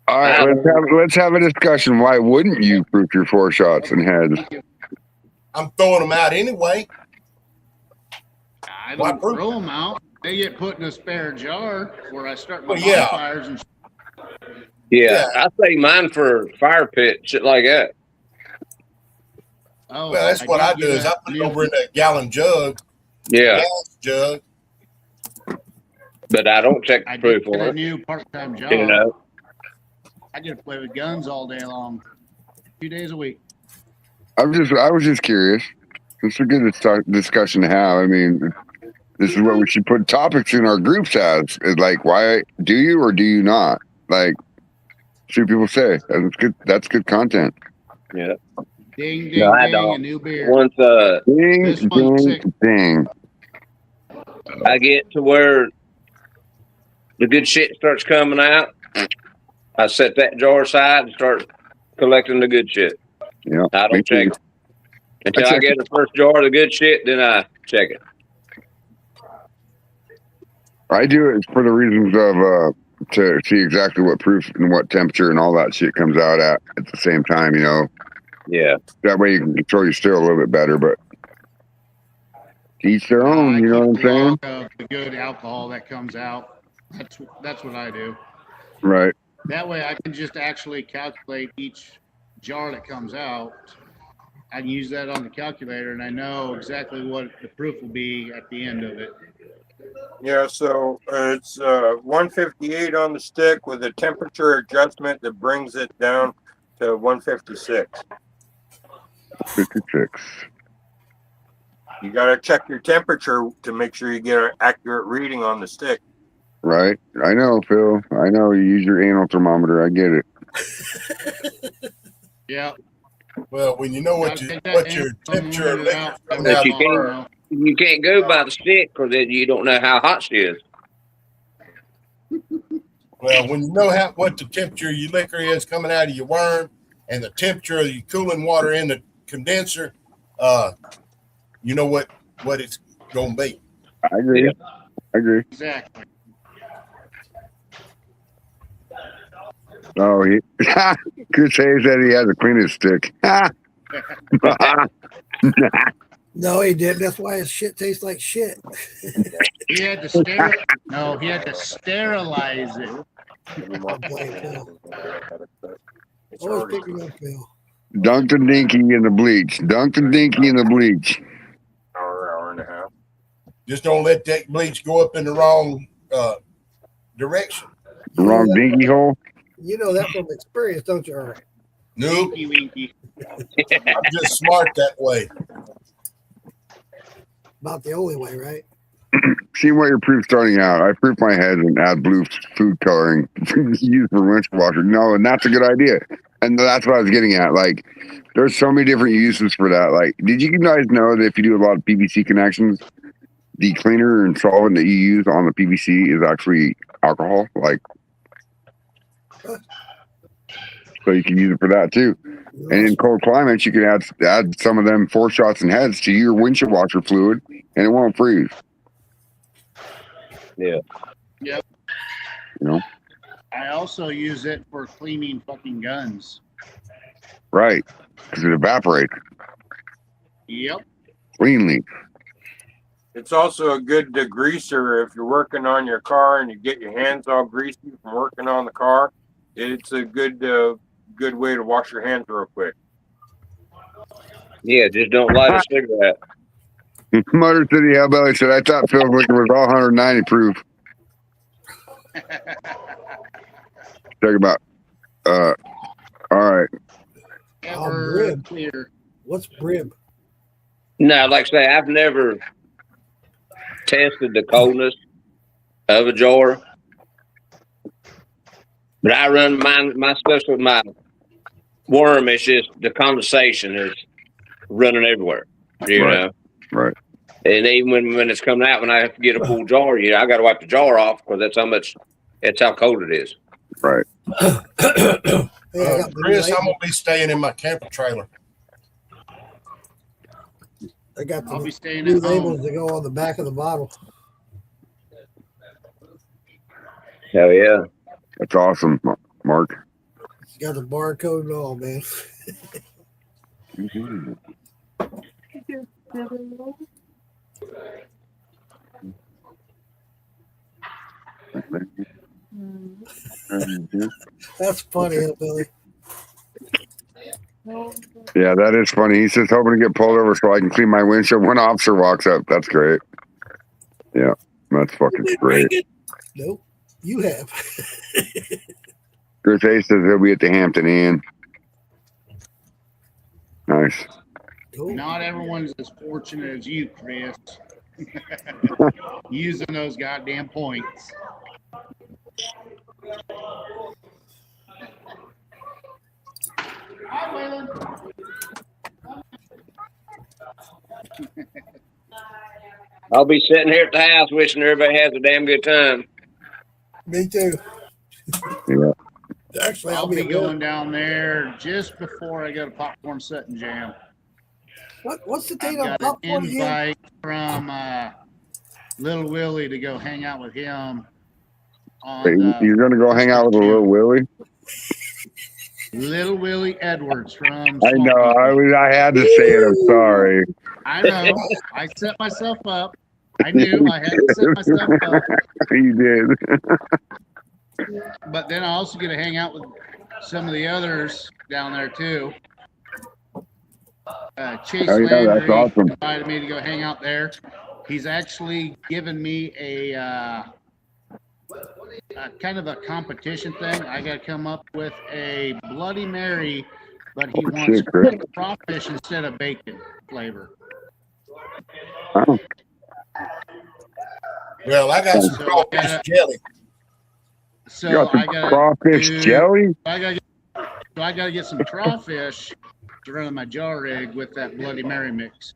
All right, let's have a discussion. Why wouldn't you proof your 4 shots and heads? I'm throwing them out anyway. I Why don't proof? throw them out. They get put in a spare jar where I start my Well, yeah. bonfires and Yeah. I say mine for fire pit, shit like that. oh, Well, that's what I do is I put it over in that gallon jug, Yeah. gas jug. But I don't check I the proof did on a it. new part-time job. You know? I just play with guns all day long, 2 days a week. I was just curious. It's a good discussion to have. I mean, this is what we should put topics in our groups as. Is like, why do you or do you not? Like, see what people say. That's good. That's good content. Yeah. Ding, ding, No, I ding, don't. a new beer. Once Ding, This one's ding, sick. ding. I get to where the good shit starts coming out, I set that jar aside and start collecting the good shit. Yeah, I me don't check too. it. Until I I check get the first jar of the good shit, then I check it. I do it for the reasons of to see exactly what proof and what temperature and all that shit comes out at the same time. You know, Yeah. that way you can control your still a little bit better. But to each their I own. You know what I'm keep a saying? log of the good alcohol that comes out. That's what I do. Right. That way I can just actually calculate each jar that comes out. I can use that on the calculator and I know exactly what the proof will be at the end of it. Yeah, so it's 158 on the stick with a temperature adjustment that brings it down to 156. 56. You got to check your temperature to make sure you get an accurate reading on the stick. Right. I know, Phil. I know you use your anal thermometer. I get it. Yeah. Well, when you know what your temperature of liquor coming But out you on, You can't go by the stick because then you don't know how hot she is. well, when you know what the temperature of your liquor is coming out of your worm and the temperature of your cooling water in the condenser, you know what it's gonna be. I agree. Yeah. I agree. Exactly. Oh, Chris Hayes said he had to clean his stick. No, he didn't. That's why his shit tastes like shit. He had to he had to sterilize it. Blame Phil. Always picking on Phil. Dunk the dinky in the bleach. Dunk the dinky in the bleach. Hour and a half. Just don't let that bleach go up in the wrong direction. The wrong dinky hole. You know that from experience, don't you, Earl? Nope. Winky winky. I'm just smart that way. About the only way, right? See what your proof starting out. I proof my heads and add blue food coloring used for windshield washer. No, and that's a good idea. And that's what I was getting at. Like, there's so many different uses for that. Like, did you guys know that if you do a lot of PVC connections, the cleaner and solvent that you use on the PVC is actually alcohol? Like, so you can use it for that too. And in cold climates, you can add some of them 4-shots and heads to your windshield washer fluid, and it won't freeze. Yeah. Yep. You know, I also use it for cleaning fucking guns. right? Because it evaporates Yep. cleanly. It's also a good degreaser if you're working on your car and you get your hands all greasy from working on the car. It's a good way to wash your hands real quick. Yeah, just don't light a cigarette. Motor City Hellbelly said, I thought Phil's liquor was all 190 proof. Talk about, all right. Ever Brim. clear. What's brim? No, like I say, I've never tested the coldness of a jar, but I run my special with my worm. It's just the condensation is running everywhere. You Right. know. Right. And even when it's coming out, when I have to get a full jar, I got to wipe the jar off because that's how cold it is. Right. Hey, I got the Chris, new I'm gonna be staying in my camper trailer. I got the I'll be staying new at home. labels that go on the back of the bottle. Hell yeah. That's awesome, Mark. It's got the barcode and all, man. That's funny, huh, Billy? Yeah, that is funny. He says, hoping to get pulled over so I can clean my windshield when officer walks up. That's great. Yeah, that's fucking great. Nope, you have. Chris A says he'll be at the Hampton Inn. Nice. Cool. Not everyone's as fortunate as you, Chris. Using those goddamn points. Hi, Waylon. I'll be sitting here at the house wishing everybody has a damn good time. Me too. Yeah. Actually, I'll be going down there just before I go to Popcorn Set and Jam. What's the I've date on got popcorn an again? invite from Little Willie to go hang out with him. You're going to go hang out with a little Willie? Little Willie Edwards from I know. I had to say it. I'm sorry. I know. I set myself up. I knew I had to set myself up. You did. But then I also get to hang out with some of the others down there too. Chase Oh, yeah, that's Landry awesome. invited me to go hang out there. He's actually given me a kind of a competition thing. I got to come up with a Bloody Mary, but he wants crawfish instead of bacon flavor. Oh. Well, I got some So crawfish jelly. You got some crawfish jelly? I got to get some crawfish to run in my jar rig with that Bloody Mary mix.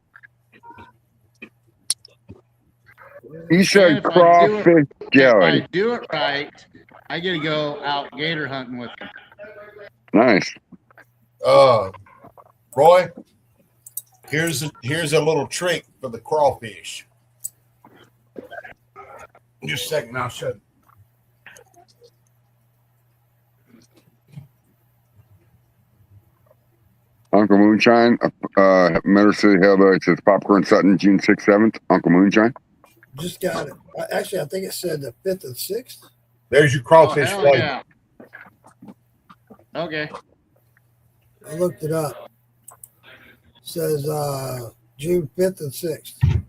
You said crawfish jelly. If I do it right, I get to go out gator hunting with them. Nice. Roy, here's a little trick for the crawfish. Just a second, I'll show you. Uncle Moonshine, Motor City Hellboy says Popcorn Sutton, June 6th, 7th. Uncle Moonshine. Just got it. Actually, I think it said the 5th and 6th. There's your crawfish Oh, flavor. yeah. Okay. I looked it up. Says June 5th and 6th.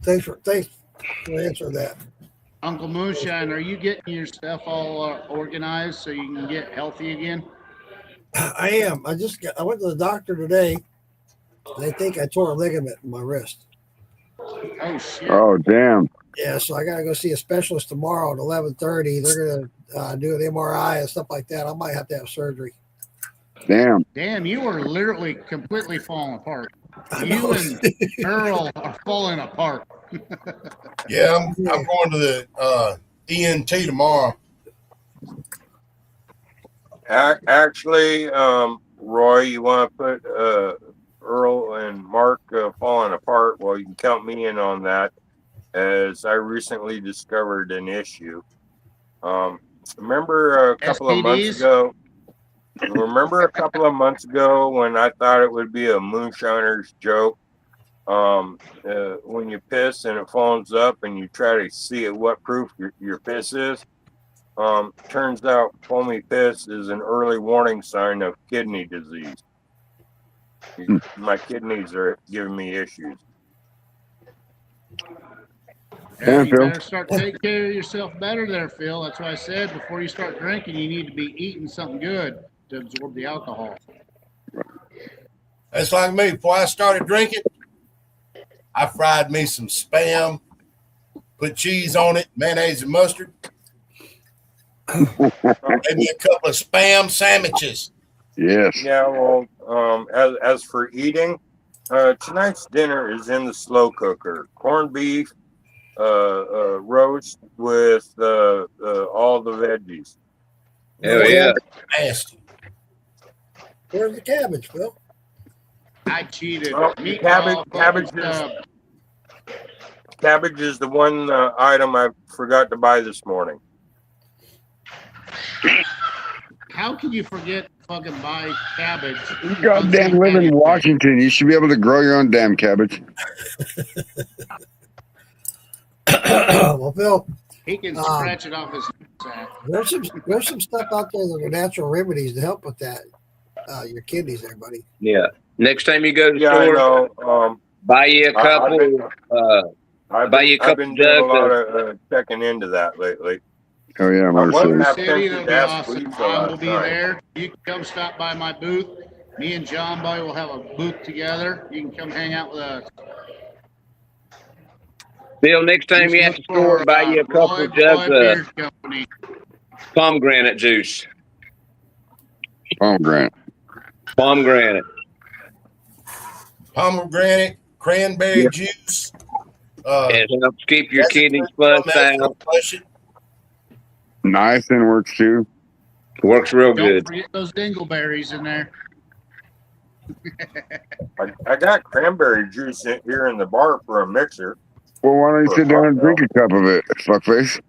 Thanks for answering that. Uncle Moonshine, are you getting your stuff all organized so you can get healthy again? I am. I went to the doctor today. They think I tore a ligament in my wrist. Oh shit! Oh, damn. Yeah, so I got to go see a specialist tomorrow at 11:30. They're gonna do an MRI and stuff like that. I might have to have surgery. Damn. Damn, you are literally completely falling apart. I You know. and Earl are falling apart. Yeah, I'm going to the ENT tomorrow. Actually, Roy, you want to put Earl and Mark falling apart? Well, you can count me in on that, as I recently discovered an issue. Remember a couple of months STDs? ago? Remember a couple of months ago when I thought it would be a moonshiner's joke? When you piss and it foams up and you try to see what proof your piss is. Turns out foamy piss is an early warning sign of kidney disease. My kidneys are giving me issues. Yeah, you Phil. better start taking care of yourself better there, Phil. That's why I said before you start drinking, you need to be eating something good to absorb the alcohol. That's like me. Before I started drinking, I fried me some Spam, put cheese on it, mayonnaise and mustard. Maybe a couple of Spam sandwiches. Yes. Yeah, well, as for eating, tonight's dinner is in the slow cooker. Corned beef, roast with all the veggies. Hell yeah. Nasty. Where's the cabbage, Phil? I cheated. Oh, cabbage is the one item I forgot to buy this morning. How can you forget fucking buy cabbage? You goddamn live in Washington. You should be able to grow your own damn cabbage. Well, Phil, He can scratch it off his sack. there's some stuff out there that are natural remedies to help with that. Your kidneys there, buddy. Yeah. Next time you go to the Yeah, I store, know. buy you a couple. I've Buy you a been couple doing a jugs lot of- of checking into that lately. Oh, yeah, I'm I understood. wasn't that City, tempted that'll to be ask awesome. Lisa I will last be night. there. You can come stop by my booth. Me and John Boy will have a booth together. You can come hang out with us. Bill, next time you at the store, buy you a couple of jugs of Company. pomegranate juice. Pomegranate. Pomegranate. Pomegranate, cranberry juice. It helps keep your that's kidneys good. flushed out. Flush it. Nice and works too. Works real Don't good. forget those dingleberries in there. I got cranberry juice here in the bar for a mixer. Well, why don't you sit down and drink a cup of it, fuckface?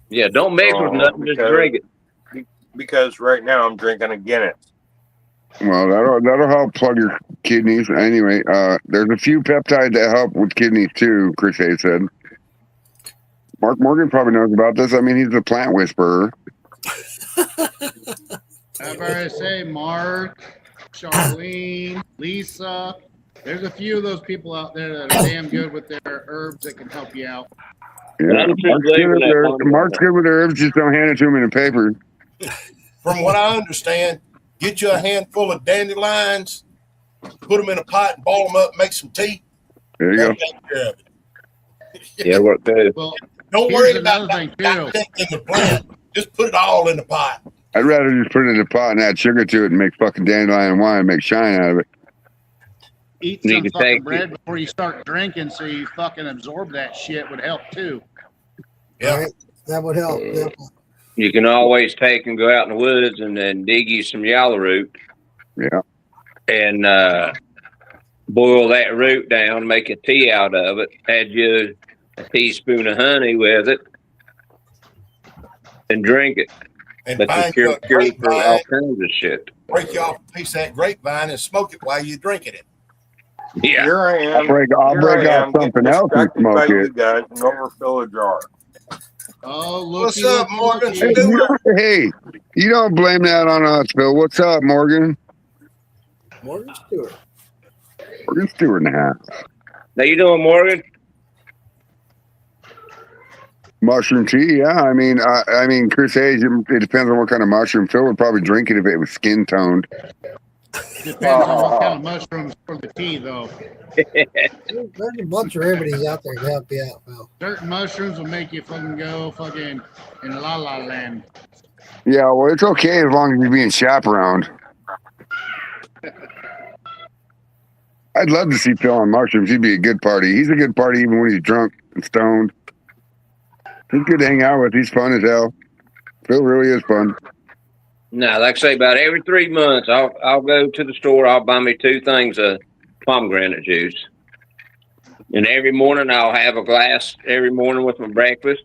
Yeah, don't mix with nothing, just drink it. Because right now I'm drinking a Guinness. Well, that'll help plug your kidneys. Anyway, there's a few peptides that help with kidneys too, Chris Hayes said. Mark Morgan probably knows about this. I mean, he's a plant whisperer. I've already say Mark, Charlene, Lisa. There's a few of those people out there that are damn good with their herbs that can help you out. Yeah, I'm Mark's good with herbs. Just don't hand it to him in a paper. From what I understand, get you a handful of dandelions, put them in a pot and ball them up, make some tea. There you go. Take care of it. Yeah, what good. Well, Don't here's worry about another thing, too. dissecting the plant. Just put it all in the pot. I'd rather just put it in a pot and add sugar to it and make fucking dandelion wine and make shine out of it. eat Need some to fucking take bread before you start drinking so you fucking absorb that shit would help too. Yeah. Right? That would help. Definitely. You can always take and go out in the woods and then dig you some yellow root Yeah. and boil that root down, make a tea out of it, add you a teaspoon of honey with it, and drink it. And But find you you a cure for all grapevine, kinds of shit. break you off a piece of that grapevine and smoke it while you're drinking it. Yeah. Here I am. I'll break Here off I am something getting else and distracted by smoke you it. guys and overfill a jar. Oh, What's looky, up, looky, Morgan looky. Stewart? Hey, you don't blame that on us, Phil. What's up, Morgan? Morgan Stewart. Morgan Stewart and a half. How you doing, Morgan? Mushroom tea, yeah. I mean, Chris Hayes. It depends on what kind of mushroom. Phil would probably drink it if it was skin toned. Depends on what kind of mushrooms for the tea, though. There's a bunch of remedies out there to help you out, Phil. Certain mushrooms will make you fucking go fucking in la la land. Yeah, well, it's okay as long as you're being chaperoned. I'd love to see Phil on mushrooms. He'd be a good party. He's a good party even when he's drunk and stoned. He's good to hang out with. He's fun as hell. Phil really is fun. No, like I say, about every 3 months, I'll go to the store. I'll buy me 2 things of pomegranate juice, and every morning I'll have a glass every morning with my breakfast,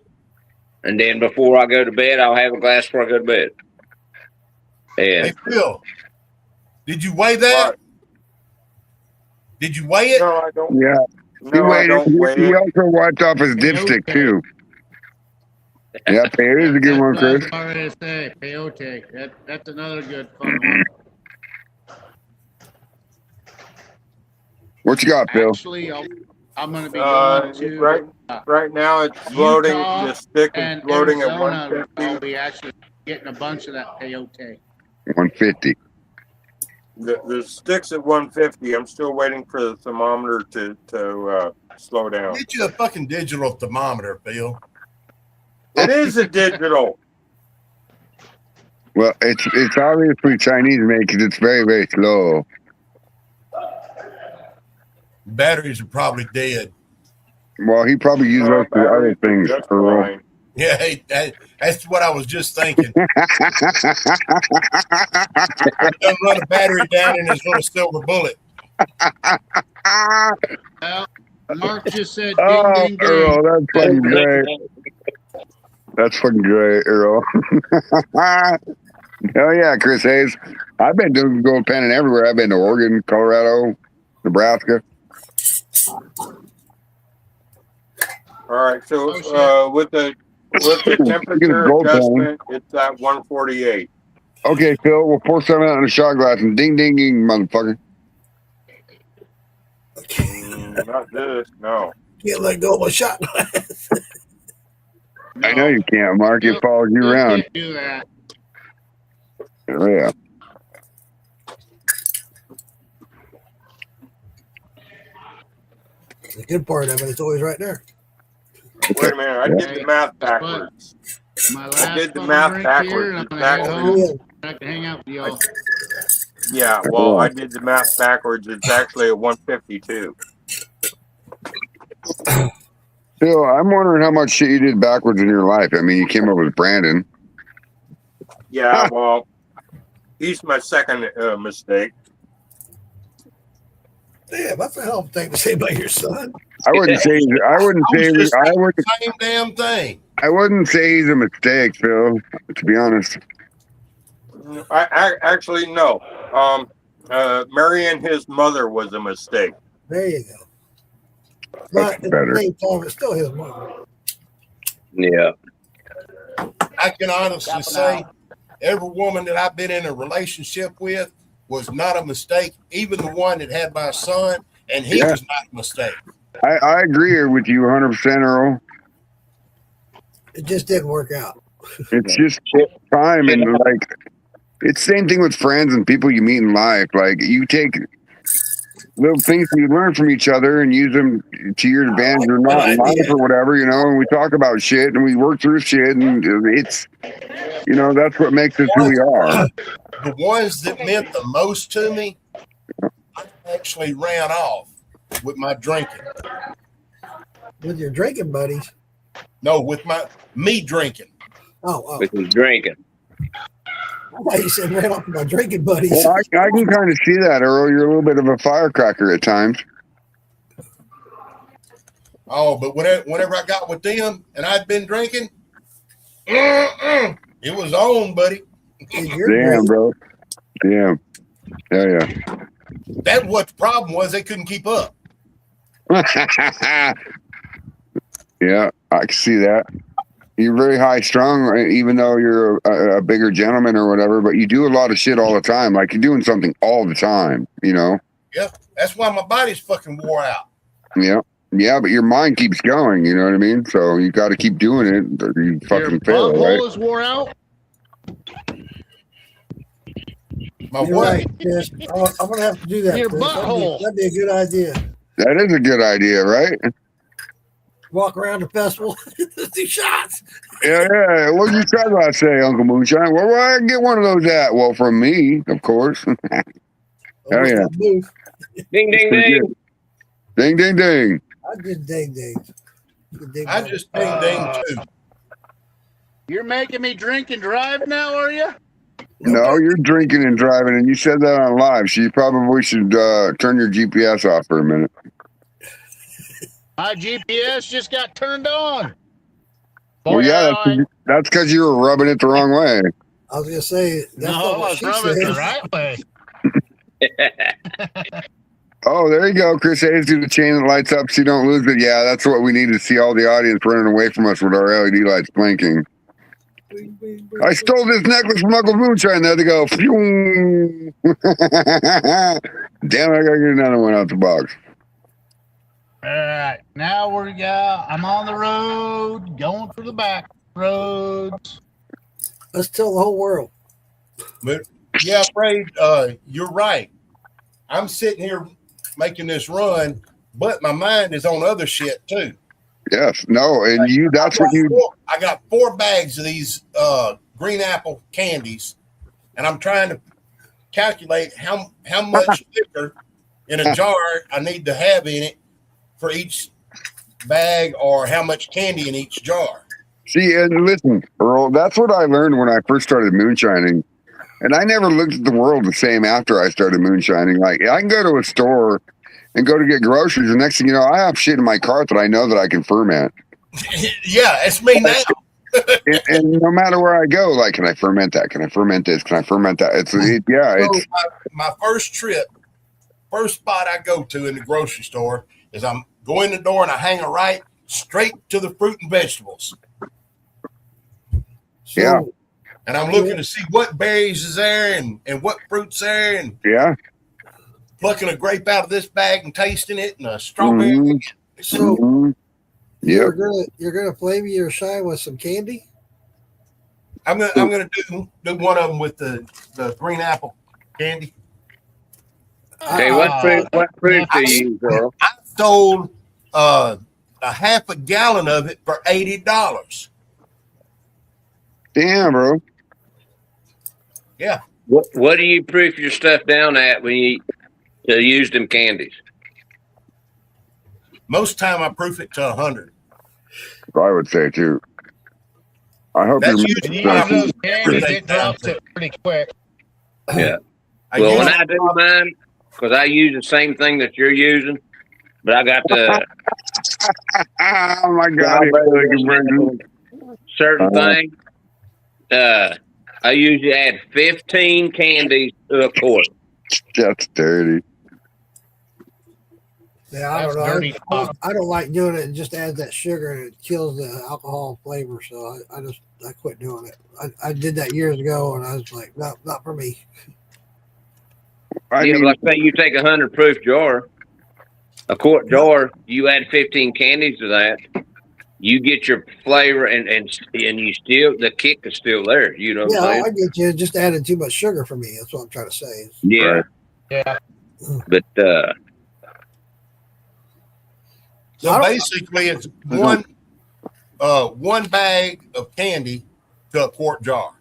and then before I go to bed, I'll have a glass before I go to bed. Hey, And Phil, did you weigh that? Did you weigh it? No, I don't. Yeah. No, I don't weigh He it. also wiped off his dipstick, too. Yeah, peyote is a good one, Chris. That's what I was say, peyote. That's another good fun one. What you got, Phil? Actually, I'm going to be going to Right now, it's floating. Utah The stick is and floating at Arizona. I'll 150. be actually getting a bunch of that peyote. 150. The stick's at 150. I'm still waiting for the thermometer to slow down. Get you a fucking digital thermometer, Phil. It is a digital. Well, it's obviously Chinese made because it's very, very slow. Batteries are probably dead. Well, he probably used those for other things. That's Earl. fine. Yeah, hey, that's what I was just thinking. Done run a battery down in his little silver bullet. Well, Mark just said ding, Oh, ding, ding. Earl, that's fucking great. That's fucking great, Earl. Hell yeah, Chris Hayes. I've been doing gold panning everywhere. I've been to Oregon, Colorado, Nebraska. All right. So with the Get a temperature gold adjustment, it's at 148. Okay, Phil, we'll pour some out in a shot glass and ding, ding, ding, motherfucker. Not this. No. Can't let go of a shot glass. I know you can't, Mark. It follows you around. Can't do that. Oh, yeah. The good part of it is always right there. Wait a minute. I did the math backwards. My last did the fucking math drink backwards. here, and I'm It's gonna head actually- home. I can hang out with y'all. Yeah. Well, I did the math backwards. It's actually at 152. Phil, I'm wondering how much shit you did backwards in your life. I mean, you came up with Brandon. Yeah. Well, he's my second mistake. Damn, that's a hell of a thing to say about your son. I wouldn't say he's Same damn thing. I wouldn't say he's a mistake, Phil, to be honest. I actually no. Marrying his mother was a mistake. There you go. That's But at better. the same time, it's still his mother. yeah, I can honestly say every woman that I've been in a relationship with was not a mistake. Even the one that had my son, and he was not a mistake. I agree with you 100%, Earl. It just didn't work out. It's just time, and like it's the same thing with friends and people you meet in life. Like you take little things you learn from each other and use them to your advantage or not in life or whatever, you know. And we talk about shit and we work through shit, and it's, you know, that's what makes us who we are. The ones that meant the most to me, I actually ran off with my drinking. With your drinking buddies. No, with me drinking. Oh. with his drinking. I thought you said ran off with my drinking buddies. Well, I can kind of see that, Earl. You're a little bit of a firecracker at times. Oh, but whenever I got with them and I'd been drinking, it was on, buddy. Damn, bro. Damn. Hell yeah. That's what the problem was. They couldn't keep up. Yeah, I can see that. You're very high strung, even though you're a bigger gentleman or whatever. But you do a lot of shit all the time. Like you're doing something all the time. You know. Yeah, that's why my body's fucking wore out. Yeah. Yeah, but your mind keeps going. You know what I mean? So you got to keep doing it, or you fucking fail, right? Butthole is wore out. My You're what? right, Chris. I'm gonna have to do that. Your Chris. butthole. That'd be a good idea. That is a good idea, right? Walk around the festival, 2 shots. Yeah. What did you try to say, Uncle Moonshine? Where I get one of those at? Well, from me, of course. Over yeah. that booth. Ding, ding, ding. Ding, ding, ding. I did ding ding. I just ding ding too. You're making me drink and drive now, are you? No, you're drinking and driving, and you said that on live, so you probably should turn your GPS off for a minute. My GPS just got turned on. Well, yeah, that's because you were rubbing it the wrong way. I was gonna say that's No, not I what was she rubbing it said. the right way. Oh, there you go. Chris Hayes, do the chain that lights up so you don't lose it. Yeah, that's what we need to see all the audience running away from us with our LED lights blinking. I stole this necklace from Uncle Moonshine. There they go. Phew. Damn, I gotta get another one out the box. All right, now I'm on the road, going for the back roads. Let's tell the whole world. But yeah, Fred, you're right. I'm sitting here making this run, but my mind is on other shit too. Yes, no, and that's what you. I got 4 bags of these green apple candies, and I'm trying to calculate how much liquor in a jar I need to have in it for each bag, or how much candy in each jar. See, and listen, Earl, that's what I learned when I first started moonshining. And I never looked at the world the same after I started moonshining. Like, I can go to a store and go to get groceries, and next thing you know, I have shit in my cart that I know that I can ferment. Yeah, it's me now. and no matter where I go, like, can I ferment that? Can I ferment this? Can I ferment that? So my first spot I go to in the grocery store is I'm go in the door and I hang a right straight to the fruit and vegetables. So, yeah. And I'm looking to see what berries is there and what fruit's there, and yeah, plucking a grape out of this bag and tasting it, and a strawberry. Mm-hmm. So Mm-hmm. you're gonna flavor your shine with some candy? I'm gonna do one of them with the green apple candy. Hey, what fruit do you use, Earl? I sold a half a gallon of it for $80. Damn, bro. Yeah. What do you proof your stuff down at when you use them candies? Most time I proof it to 100. I would say too. I hope That's you're usually When you what use I those candies, it drops it pretty quick. Yeah. I Well, when usually- I do mine, because I use the same thing that you're using, but I got the oh my God. certain thing. I usually add 15 candies to a quart. That's dirty. Yeah, I That's don't know. dirty talk. I don't like doing it. It just adds that sugar and it kills the alcohol flavor. So I quit doing it. I did that years ago, and I was like, not for me. I Yeah, mean, like say you take 100 proof jar, a quart jar, you add 15 candies to that, you get your flavor and you still, the kick is still there. You know what Yeah, I'm saying? I get you. It just added too much sugar for me. That's what I'm trying to say. Yeah. Right. Yeah. But So I don't- basically, it's one bag of candy to a quart jar.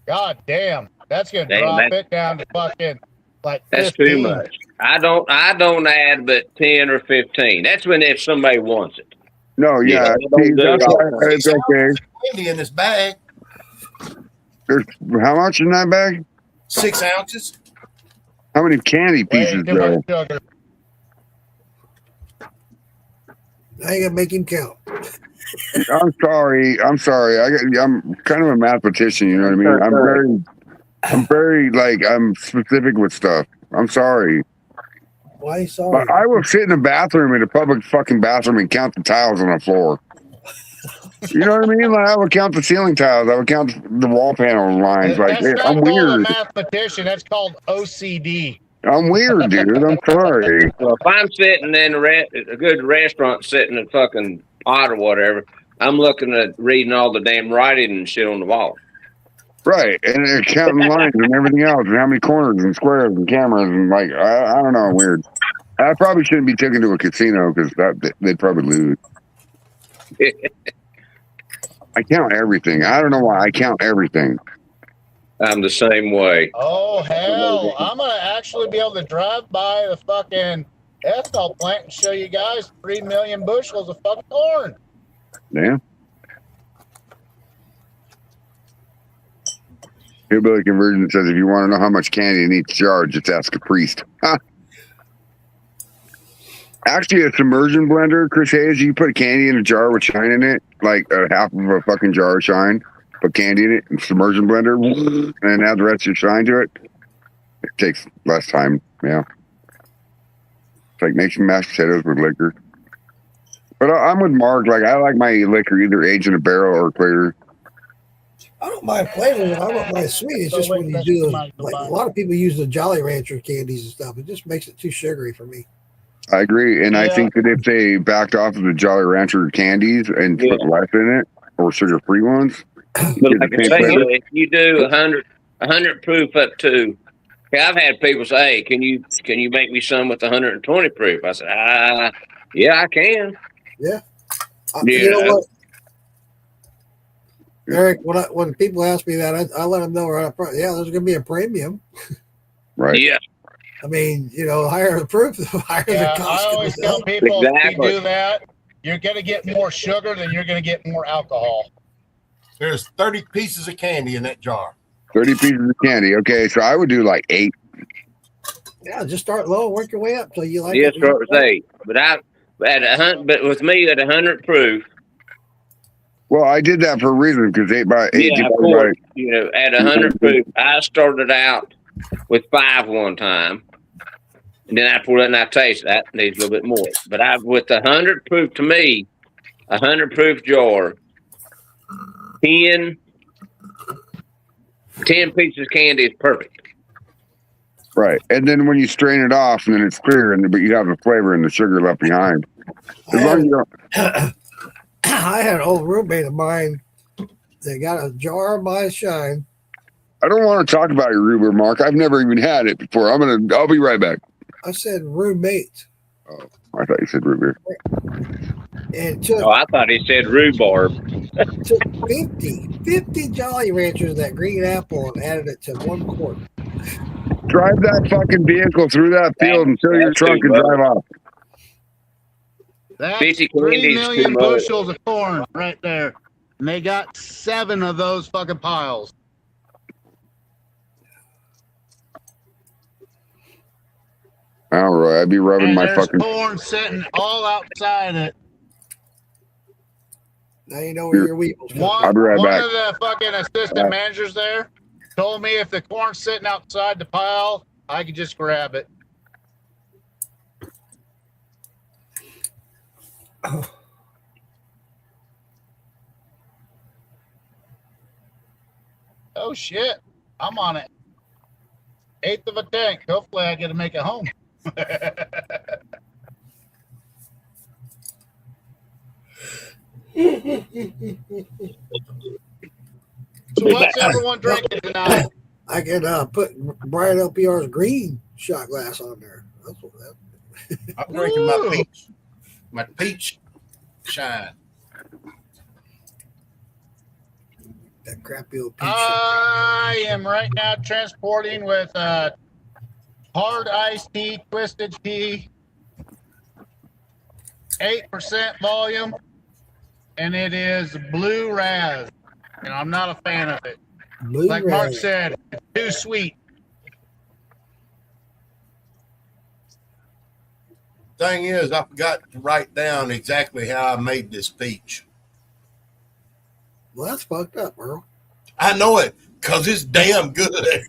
God damn. That's going to Damn, drop that- it down to fucking like that's 15. too much. I don't add but 10 or 15. That's when if somebody wants it. no, yeah. Yeah, See, don't do that's it why all. it's okay. Candy in this bag, There's how much in that bag? 6 ounces. How many candy Way pieces too much though? sugar. I ain't gonna make him count. I'm sorry. I'm kind of a mathematician. You know what I mean? I'm very like I'm specific with stuff. I'm sorry, Why sorry? but I will sit in a bathroom in a public fucking bathroom and count the tiles on the floor. You know what I mean? Like, I would count the ceiling tiles. I would count the wall panel lines. Like, That's hey, not I'm called a weird. mathematician. That's called OCD. I'm weird, dude. I'm sorry. Well, if I'm sitting in a good restaurant, sitting in a fucking pot or whatever, I'm looking at reading all the damn writing and shit on the wall. Right. And they're counting lines and everything else, and how many corners and squares and cameras. And, like, I don't know. I'm weird. I probably shouldn't be taken to a casino because they'd probably lose. I count everything. I don't know why. I count everything. I'm the same way. Oh, hell. I'm going to actually be able to drive by the fucking ethanol plant and show you guys 3 million bushels of fucking corn. Yeah. Hillbilly Conversion says if you want to know how much candy in each jar, just ask a priest. Actually, a submersion blender, Chris Hayes, you put candy in a jar with shine in it, like half of a fucking jar of shine, put candy in it, and submersion blender, and add the rest of your shine to it. It takes less time, yeah. It's like make some mashed potatoes with liquor. But I'm with Mark. Like, I like my liquor either aged in a barrel or clear. I don't mind flavoring it. I don't mind sweet. It's just when you do, like a lot of people use the Jolly Rancher candies and stuff. It just makes it too sugary for me. I agree, and I Yeah. think that if they backed off of the Jolly Rancher candies and put less in it, or sugar-free ones, But like I say, if you do 100 proof up to, I've had people say, hey, can you make me some with 120 proof? I said, yeah, I can. Yeah. Yeah. You know what, Eric? When people ask me that, I let them know right up front. Yeah, there's going to be a premium. right? Yeah. I mean, you know, higher the proof, the higher Yeah, the I cost. always tell people Exactly. if you do that, you're going to get more sugar than you're going to get more alcohol. There's 30 pieces of candy in that jar. 30 pieces of candy. Okay, so I would do like 8. Yeah, just start low and work your way up till you like Yes, it. start with 8. But but with me at 100 proof, Well, I did that for a reason because 8 by 8. yeah, of course, you know, at 100 proof, I started out with 5 one time. And then I poured it and I tasted that needs a little bit more. But with the 100 proof, to me, 100 proof jar, 10 pieces of candy is perfect. Right, and then when you strain it off, and then it's clear, but you have the flavor and the sugar left behind. As long as you don't, I had an old roommate of mine that got a jar of my shine. I don't want to talk about your rhubarb, Mark. I've never even had it before. I'll be right back. I said roommate. Oh, I thought you said rhubarb. And took, Oh, I thought he said rhubarb. took 50 Jolly Ranchers, that green apple, and added it to 1 quart. Drive that fucking vehicle through that field and fill your That's trunk too and much. drive off. That's 50 3 candies million too much. bushels of corn right there. And they got 7 of those fucking piles. All right, I'd be rubbing And my there's fucking. corn sitting all outside it. Now you know where your wheels go. I'll be right one back. of the fucking assistant managers there told me if the corn's sitting outside the pile, I could just grab it. Oh shit, I'm on it. 1/8 of a tank. Hopefully I get to make it home. So what's everyone drinking tonight? I can put Brian LPR's green shot glass on there. That's what that. I'm drinking my peach shine. That crappy old peach. I am right now transporting with hard iced tea, twisted tea, 8% volume, and it is blue raz. And I'm not a fan of it. Blue Like Mark raz. said, it's too sweet. Thing is, I forgot to write down exactly how I made this peach. Well, that's fucked up, Earl. I know it because it's damn good.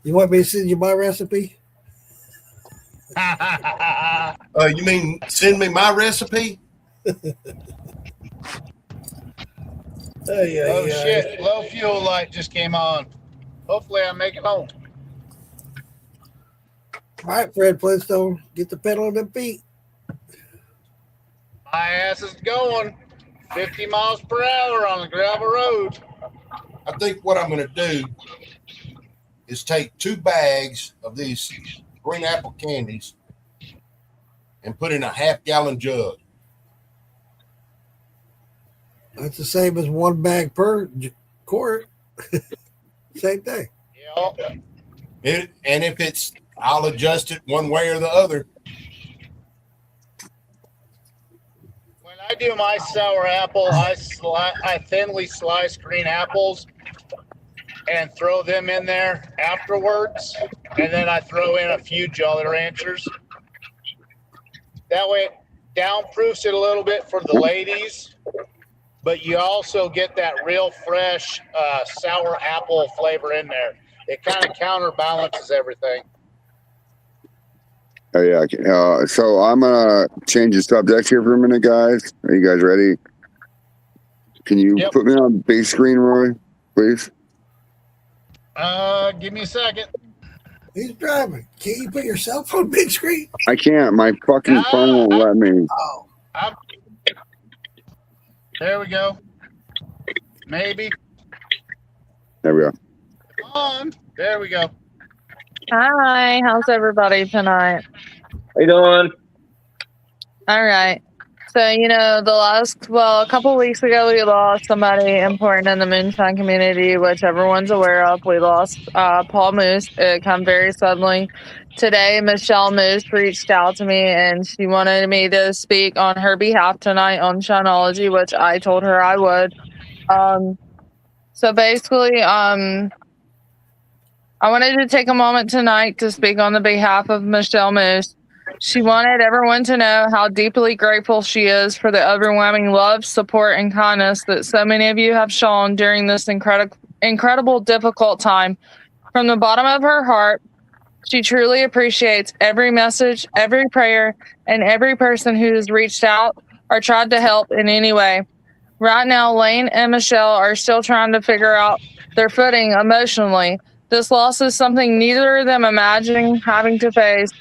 You want me to send you my recipe? You mean send me my recipe? Oh shit, low fuel light just came on. Hopefully I make it home. All right, Fred Flintstone, get the pedal on them feet. My ass is going 50 miles per hour on the gravel road. I think what I'm going to do is take 2 bags of these green apple candies and put in a half-gallon jug. That's the same as 1 bag per quart. Same thing. Yeah. And if it's, I'll adjust it one way or the other. When I do my sour apple, I thinly slice green apples and throw them in there afterwards. And then I throw in a few Jolly Ranchers. That way it downproofs it a little bit for the ladies, but you also get that real fresh sour apple flavor in there. It kind of counterbalances everything. Oh yeah. So I'm gonna change the subject here for a minute, guys. Are you guys ready? Can you put me on big screen, Roy, please? Give me a second. He's driving. Can't you put yourself on big screen? I can't. My fucking phone won't let me. Oh. There we go. Maybe. There we go. Come on. There we go. Hi, how's everybody tonight? How you doing? All right. So, a couple weeks ago, we lost somebody important in the moonshine community, which everyone's aware of. We lost Paul Moose. It came very suddenly. Today, Michelle Moose reached out to me, and she wanted me to speak on her behalf tonight on Shineology, which I told her I would. So basically, I wanted to take a moment tonight to speak on the behalf of Michelle Moose. She wanted everyone to know how deeply grateful she is for the overwhelming love, support, and kindness that so many of you have shown during this incredible, difficult time. From the bottom of her heart, she truly appreciates every message, every prayer, and every person who has reached out or tried to help in any way. Right now, Lane and Michelle are still trying to figure out their footing emotionally. This loss is something neither of them imagining having to face,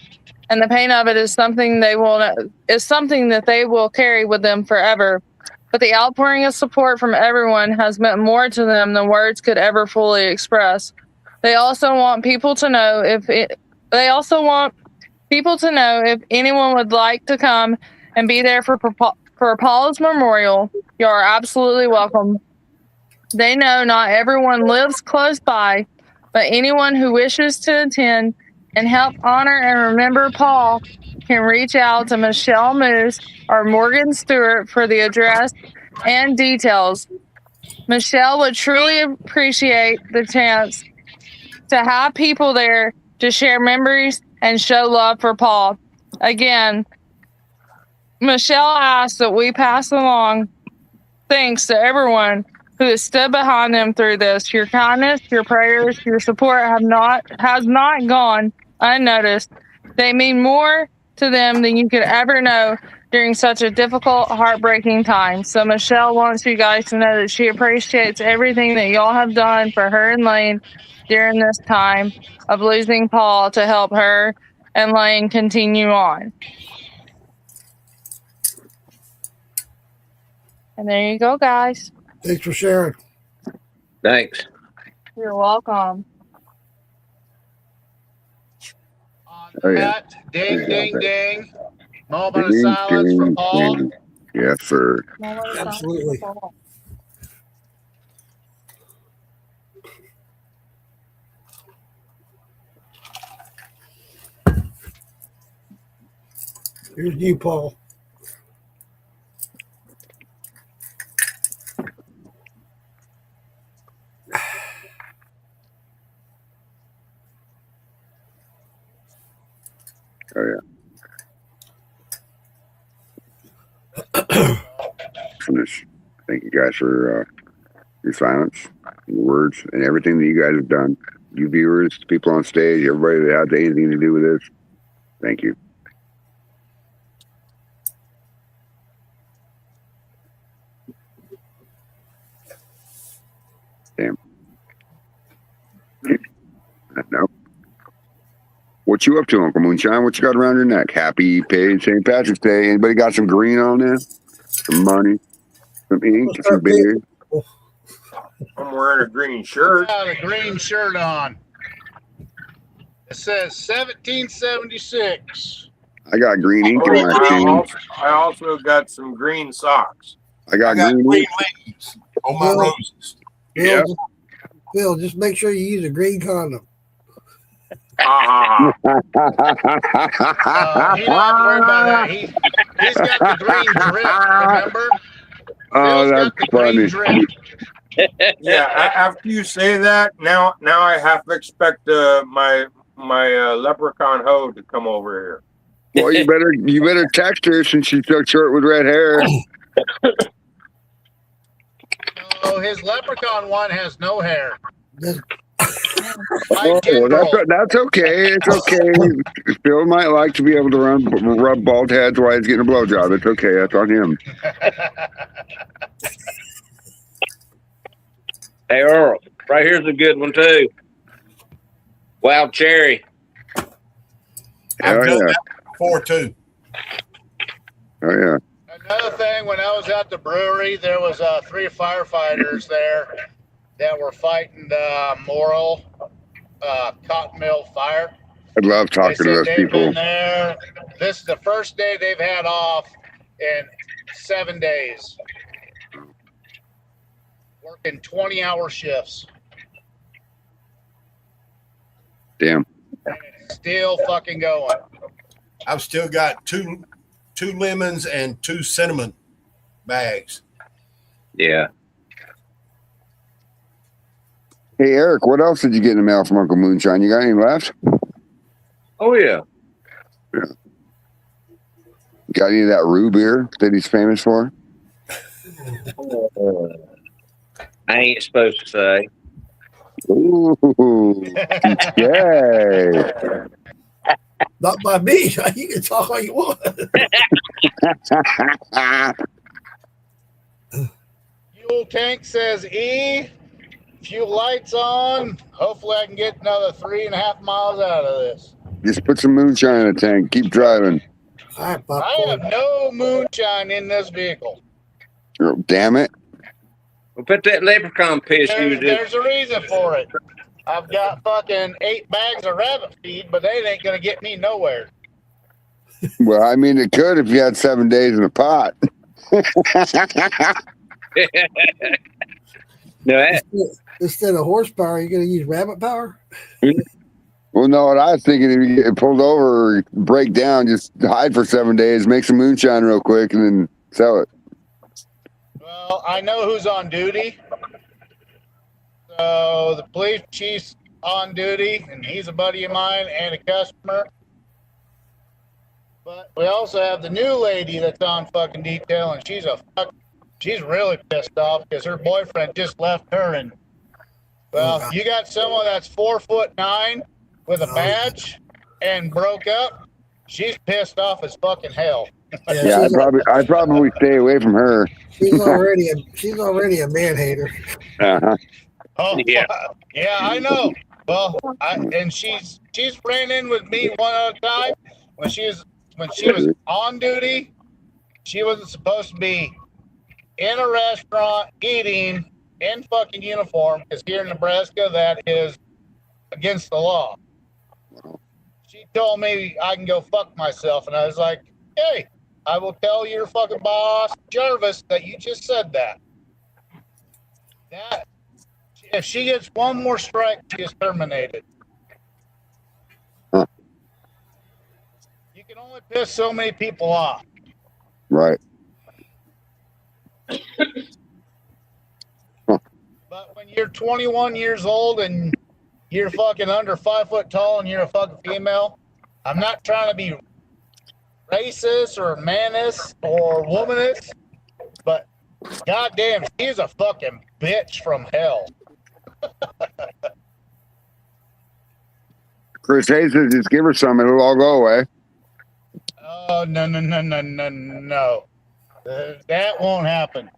and the pain of it is something that they will carry with them forever. But the outpouring of support from everyone has meant more to them than words could ever fully express. They also want people to know if anyone would like to come and be there for Paul's memorial. You are absolutely welcome. They know not everyone lives close by, but anyone who wishes to attend and help honor and remember Paul can reach out to Michelle Moose or Morgan Stewart for the address and details. Michelle would truly appreciate the chance to have people there to share memories and show love for Paul. Again, Michelle asks that we pass along thanks to everyone who has stood behind them through this. Your kindness, your prayers, your support has not gone unnoticed. They mean more to them than you could ever know during such a difficult, heartbreaking time. So Michelle wants you guys to know that she appreciates everything that y'all have done for her and Lane during this time of losing Paul to help her and Lane continue on. And there you go, guys. Thanks for sharing. Thanks. You're welcome. Oh, yeah. That, ding, ding, ding. Moment of silence for Paul. Yes, sir. Absolutely. Here's you, Paul. Oh yeah. Finish. Thank you guys for your silence, your words, and everything that you guys have done. You viewers, people on stage, everybody that has anything to do with this. Thank you. What you up to, Uncle Moonshine? What you got around your neck? Happy paid St. Patrick's Day. Anybody got some green on there? Some money? Some ink? Some beer? I'm wearing a green shirt. Got a green shirt on. It says 1776. I got green ink in my shoes. I also got some green socks. I got green green ink. leaves on my Well, roses. Yeah. Bill, just make sure you use a green condom. He don't have to worry about that. He's got the green drip, remember? Oh, Phil's that's got the green funny. drip. Yeah, after you say that, now I have to expect my leprechaun hoe to come over here. Well, you better text her since she's so short with red hair. No, his leprechaun one has no hair. Just- Oh, that's okay. It's okay. Phil might like to be able to rub bald heads while he's getting a blowjob. It's okay. That's on him. Hey, Earl, right here's a good one, too. Wild cherry. I've Oh, done yeah. that before too. Oh, yeah. Another thing, when I was at the brewery, there was 3 firefighters there that were fighting the Morrill cotton mill fire. I'd love They talking to said those they've people. been there. This is the first day they've had off in 7 days. Working 20-hour shifts. Damn. And it's still fucking going. I've still got two lemons and 2 cinnamon bags. Yeah. Hey, Eric, what else did you get in the mail from Uncle Moonshine? You got any left? Oh, yeah. Got any of that root beer that he's famous for? I ain't supposed to say. Ooh, yay. Not by me. You can talk all you want. Fuel tank says E. Few lights on. Hopefully I can get another 3.5 miles out of this. Just put some moonshine in the tank. Keep driving. All right, I popcorn. have no moonshine in this vehicle. Oh, damn it. Well, put that leprechaun piss you did. There's a reason for it. I've got fucking 8 bags of rabbit feed, but they ain't gonna get me nowhere. Well, I mean, it could if you had 7 days in a pot. No, that, Instead of horsepower, you're going to use rabbit power? Well, no, what I was thinking, if you get pulled over or break down, just hide for 7 days, make some moonshine real quick, and then sell it. Well, I know who's on duty. So the police chief's on duty, and he's a buddy of mine and a customer. But we also have the new lady that's on fucking detail, and she's really pissed off because her boyfriend just left her. And well, you got someone that's 4'9" with a badge and broke up. She's pissed off as fucking hell. Yeah, I'd probably stay away from her. She's already a man hater. Uh-huh. Oh Yeah. yeah, I know. Well, and she's ran in with me one at a time when she was on duty. She wasn't supposed to be in a restaurant eating in fucking uniform because here in Nebraska that is against the law. She told me I can go fuck myself, and I was like, hey, I will tell your fucking boss Jarvis that you just said that. That if she gets one more strike, she is terminated. Huh. You can only piss so many people off. Right. But when you're 21 years old and you're fucking under 5 foot tall and you're a fucking female, I'm not trying to be racist or manist or womanist, but goddamn, she's a fucking bitch from hell. Chris Hayes says just give her some, it'll all go away. Oh, no. That won't happen.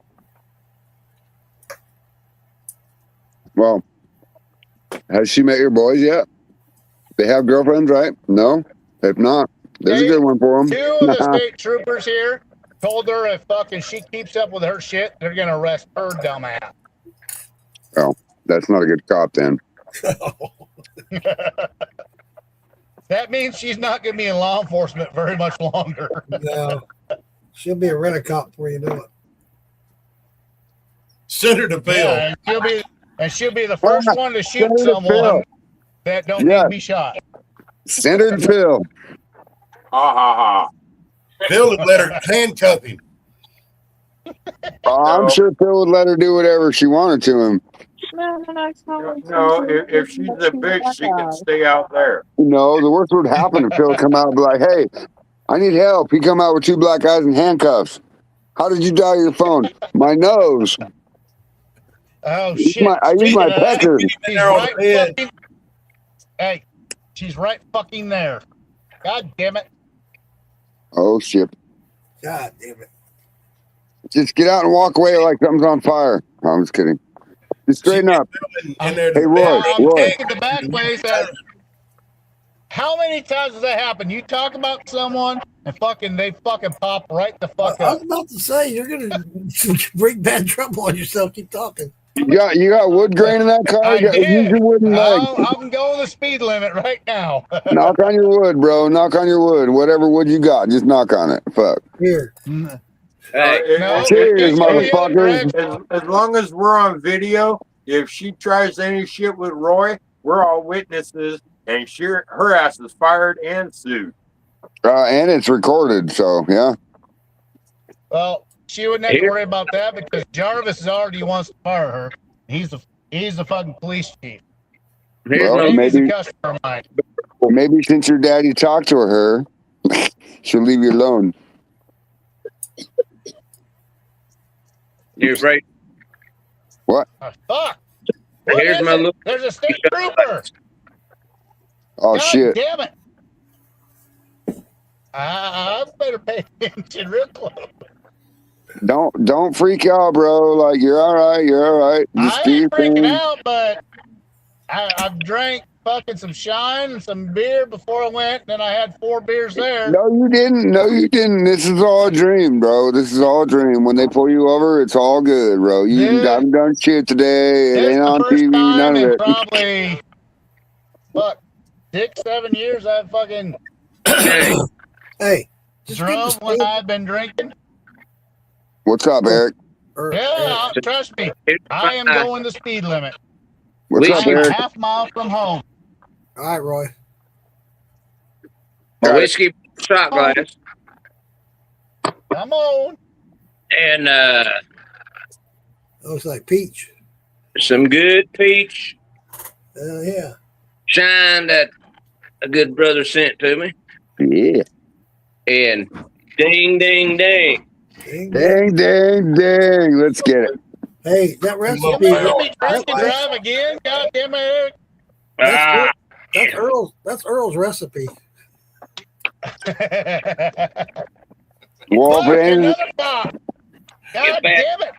Well, has she met your boys yet? They have girlfriends, right? No? If not, there's a good one for them. Two of the state troopers here told her if fucking she keeps up with her shit, they're gonna arrest her dumbass. Oh, that's not a good cop then. That means she's not gonna be in law enforcement very much longer. No. She'll be a rent-a-cop before you know it. Send her to Bill. Yeah, and she'll be the first one to shoot Send her to someone Phil. that don't Yeah. need to be shot. Send her to Phil. Ha ha ha. Bill would let her handcuff him. I'm sure Phil would let her do whatever she wanted to him. No, if she's a bitch, she can stay out there. No, the worst would happen if Phil would come out and be like, hey, I need help. He come out with two black guys in handcuffs. How did you dial your phone? My nose. Oh shit! I use my pecker. She's right fucking, hey, she's right fucking there. God damn it! Oh, shit. God damn it. Just get out and walk away like something's on fire. No, I'm just kidding. Just straighten up. In there Hey, Roy. I'm Roy. taking the back ways out. How many times has that happened? You talk about someone and they fucking pop right the fuck I up. was about to say, you're going to bring bad trouble on yourself. Keep talking. You got wood grain in that car? I You got, did. use your wooden leg. I'm going the speed limit right now. Knock on your wood, bro. Knock on your wood. Whatever wood you got, just knock on it. Fuck. Here. Hey, No, Cheers, it's- motherfuckers. As long as we're on video, if she tries any shit with Roy, we're all witnesses, and her ass is fired and sued. And it's recorded, so yeah. Well, she wouldn't have to worry about that because Jarvis already wants to fire her. He's the fucking police chief. Well, He's a maybe, customer of mine. maybe since your daddy talked to her, she'll leave you alone. you're afraid. Oh, fuck. What Here's is my it? little. There's a state trooper. Oh, God shit. damn it. I better pay attention real close. Don't freak out, bro. Like, you're all right. You're all right. Just I do your ain't freaking thing. out, but I've drank fucking some shine and some beer before I went, and then I had 4 beers there. No, you didn't. No, you didn't. This is all a dream, bro. This is all a dream. When they pull you over, it's all good, bro. You Dude, haven't done shit today. It This is ain't the on first TV. time None of in it. probably, 6-7 years I've fucking Hey. Just get the drunk when speed- I've been drinking. What's up, Eric? Yeah, trust me. I am going the speed limit. What's We up, I am a Eric? half mile from home. All right, Roy. A whiskey shot glass Come on. and Looks like peach. some good peach Yeah. shine that a good brother sent to me. Yeah. And ding, ding, ding. Dang, dang, dang. Let's get it. Hey, that You recipe. making me drink and drive again? God damn it, Ah, That's Earl's recipe. Eric. Well, Fuck, if it ain't, another pop. God damn it.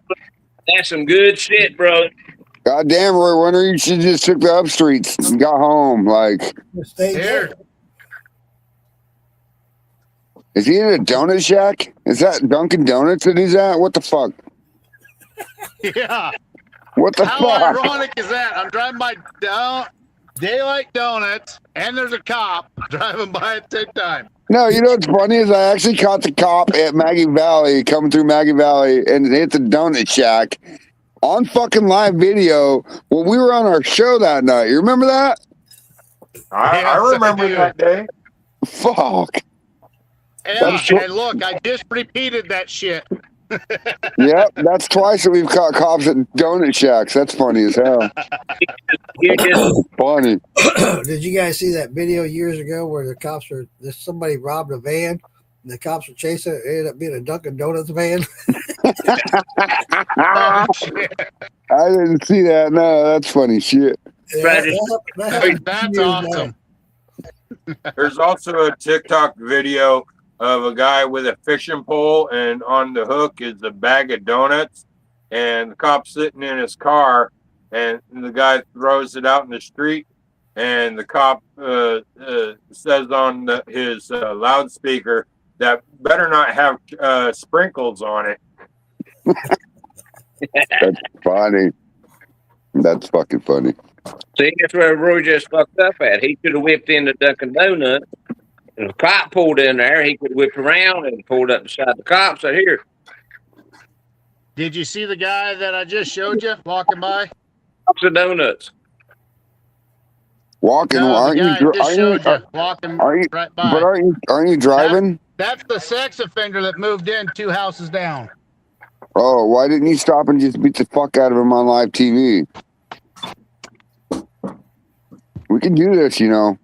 that's some good shit, bro. goddamn, Roy, wonder you should just took the up streets and got home. Like, Stay Here. there. is he in a donut shack? Is that Dunkin' Donuts that he's at? What the fuck? Yeah. What the How fuck? ironic is that? I'm driving by Daylight Donuts, and there's a cop driving by at the same time. No, you know what's funny is I actually caught the cop at Maggie Valley, coming through Maggie Valley, and hit the donut shack on fucking live video when we were on our show that night. You remember that? I Yes, I remember do. that day. Fuck. Yeah, That's and look, I just repeated that shit. Yep, that's twice that we've caught cops at donut shacks. That's funny as hell. You just Funny. Did you guys see that video years ago where the cops were somebody robbed a van and the cops were chasing it? It ended up being a Dunkin' Donuts van. Oh, shit. I didn't see that. No, that's funny shit. Yeah, Right. that happened That's years awesome. There's also a TikTok video of a guy with a fishing pole, and on the hook is a bag of donuts, and the cop's sitting in his car, and the guy throws it out in the street, and the cop says on his loudspeaker that better not have sprinkles on it. That's funny. That's fucking funny. See, that's where Roy just fucked up at. He could have whipped into Dunkin' Donuts, and the cop pulled in there. He could have whipped around and pulled up beside the cop. Said, "Here, Did you see the guy that I just showed you walking by? box of donuts." Walking, No, the aren't guy I you? just showed you walking Are you? right by. But aren't you driving? That's the sex offender that moved in 2 houses down. Oh, why didn't you stop and just beat the fuck out of him on live TV? We can do this, you know.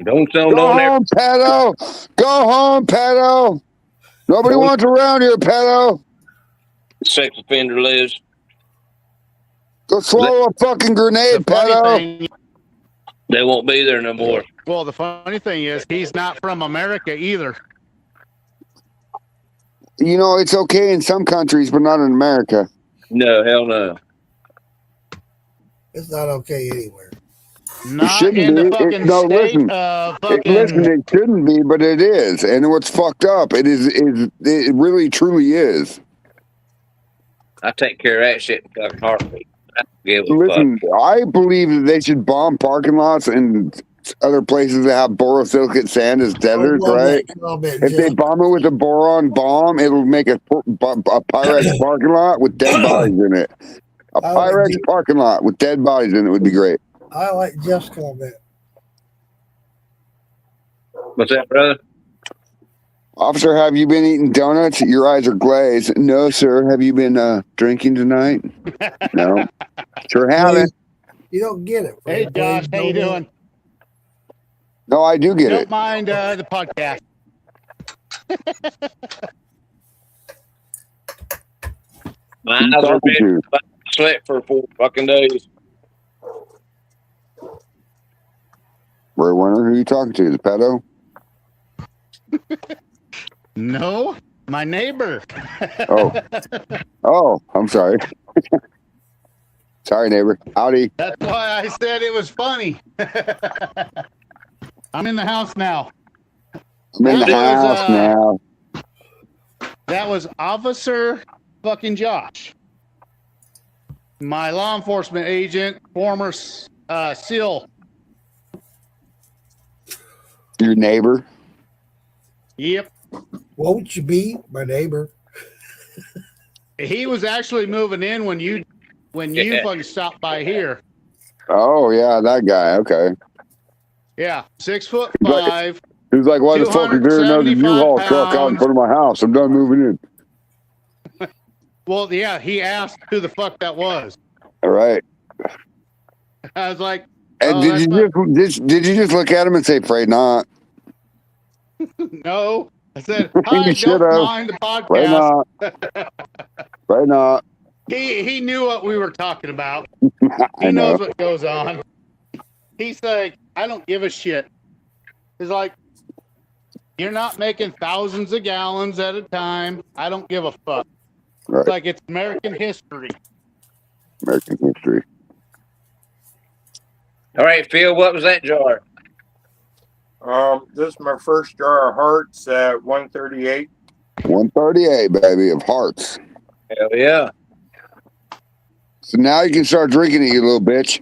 Don't Go home, pedo. Go home, pedo. Nobody wants around here, pedo. Sex offender list. Go swallow a fucking grenade, pedo. They won't be there no more. Well, the funny thing is, he's not from America either. You know, it's okay in some countries, but not in America. No, hell no. It's not okay anywhere. Not in the fucking state of fucking. Listen, it shouldn't be, but it is. And what's fucked up, it really truly is. I take care of that shit in fucking heartbeat. Listen, I believe that they should bomb parking lots and other places that have borosilicate sand as deserts, right? If they bomb it with a boron bomb, it'll make a Pyrex parking lot with dead bodies in it. A Pyrex parking lot with dead bodies in it would be great. I like Jeff's comment. What's that, brother? Officer, have you been eating donuts? Your eyes are glazed. No, sir. Have you been drinking tonight? No. Sure haven't. You don't get it. Hey, Josh, how you doing? No, I do get Don't it. mind the podcast. My eyes are red. I slept for 4 fucking days. Roy Warner, who are you talking to? The pedo? No, my neighbor. Oh, I'm sorry. Sorry, neighbor. Howdy. That's why I said it was funny. I'm in the house now. I'm in the house now. That was Officer fucking Josh, my law enforcement agent, former SEAL. Your neighbor? Yep. Won't you be my neighbor? He was actually moving in when you fucking stopped by here. Oh, yeah, that guy. Okay. Yeah, 6'5". He was like, why the fuck is there another U-Haul truck out in front of my house? I'm done moving in. Well, yeah, he asked who the fuck that was. All right. I was like, and did you just look at him and say, "Afraid not"? No. I said, "Hi, don't mind the podcast." Right not. Right not. He knew what we were talking about. He knows what goes on. He's like, I don't give a shit. He's like, you're not making thousands of gallons at a time. I don't give a fuck. Right. It's like it's American history. American history. All right, Phil, what was that jar? This is my first jar of hearts at 138. 138, baby, of hearts. Hell yeah. So now you can start drinking it, you little bitch.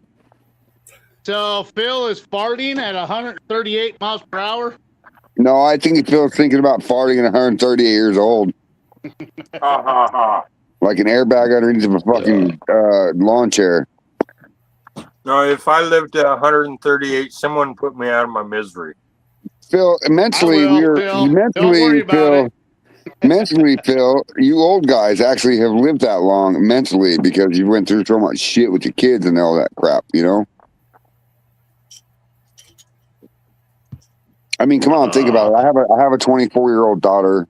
So Phil is farting at 138 miles per hour? No, I think Phil's thinking about farting at 138 years old. Ha ha ha. Like an airbag underneath of a fucking lawn chair. No, if I lived at 138, someone put me out of my misery. Phil, mentally, Phil, you old guys actually have lived that long mentally because you went through so much shit with your kids and all that crap, you know? I mean, come on, think about it. I have a 24-year-old daughter,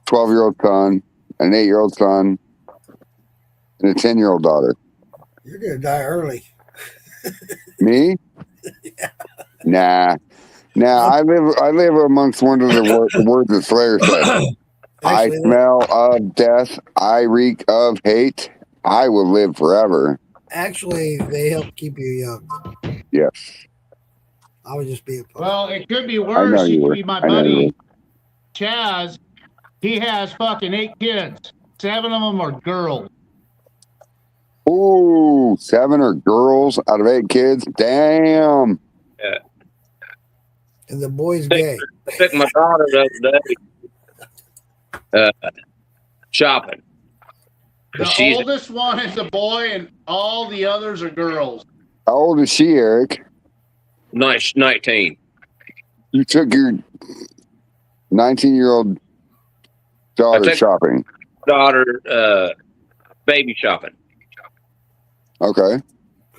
12-year-old son, an 8-year-old son, and a 10-year-old daughter. You're gonna die early. Me? Yeah. Nah, I live amongst one of the words that Slayer said. I smell of death. I reek of hate. I will live forever. Actually, they help keep you young. Yes. I was just being funny. Well, it could be I know worse. you You could were. be my I know you buddy Chaz. He has fucking 8 kids. 7 of them are girls. Ooh, 7 are girls out of 8 kids. Damn. And the boy's gay. I took my daughter the other day shopping. The oldest one is a boy, and all the others are girls. How old is she, Eric? 19. You took your 19-year-old daughter shopping. Daughter baby shopping. Okay.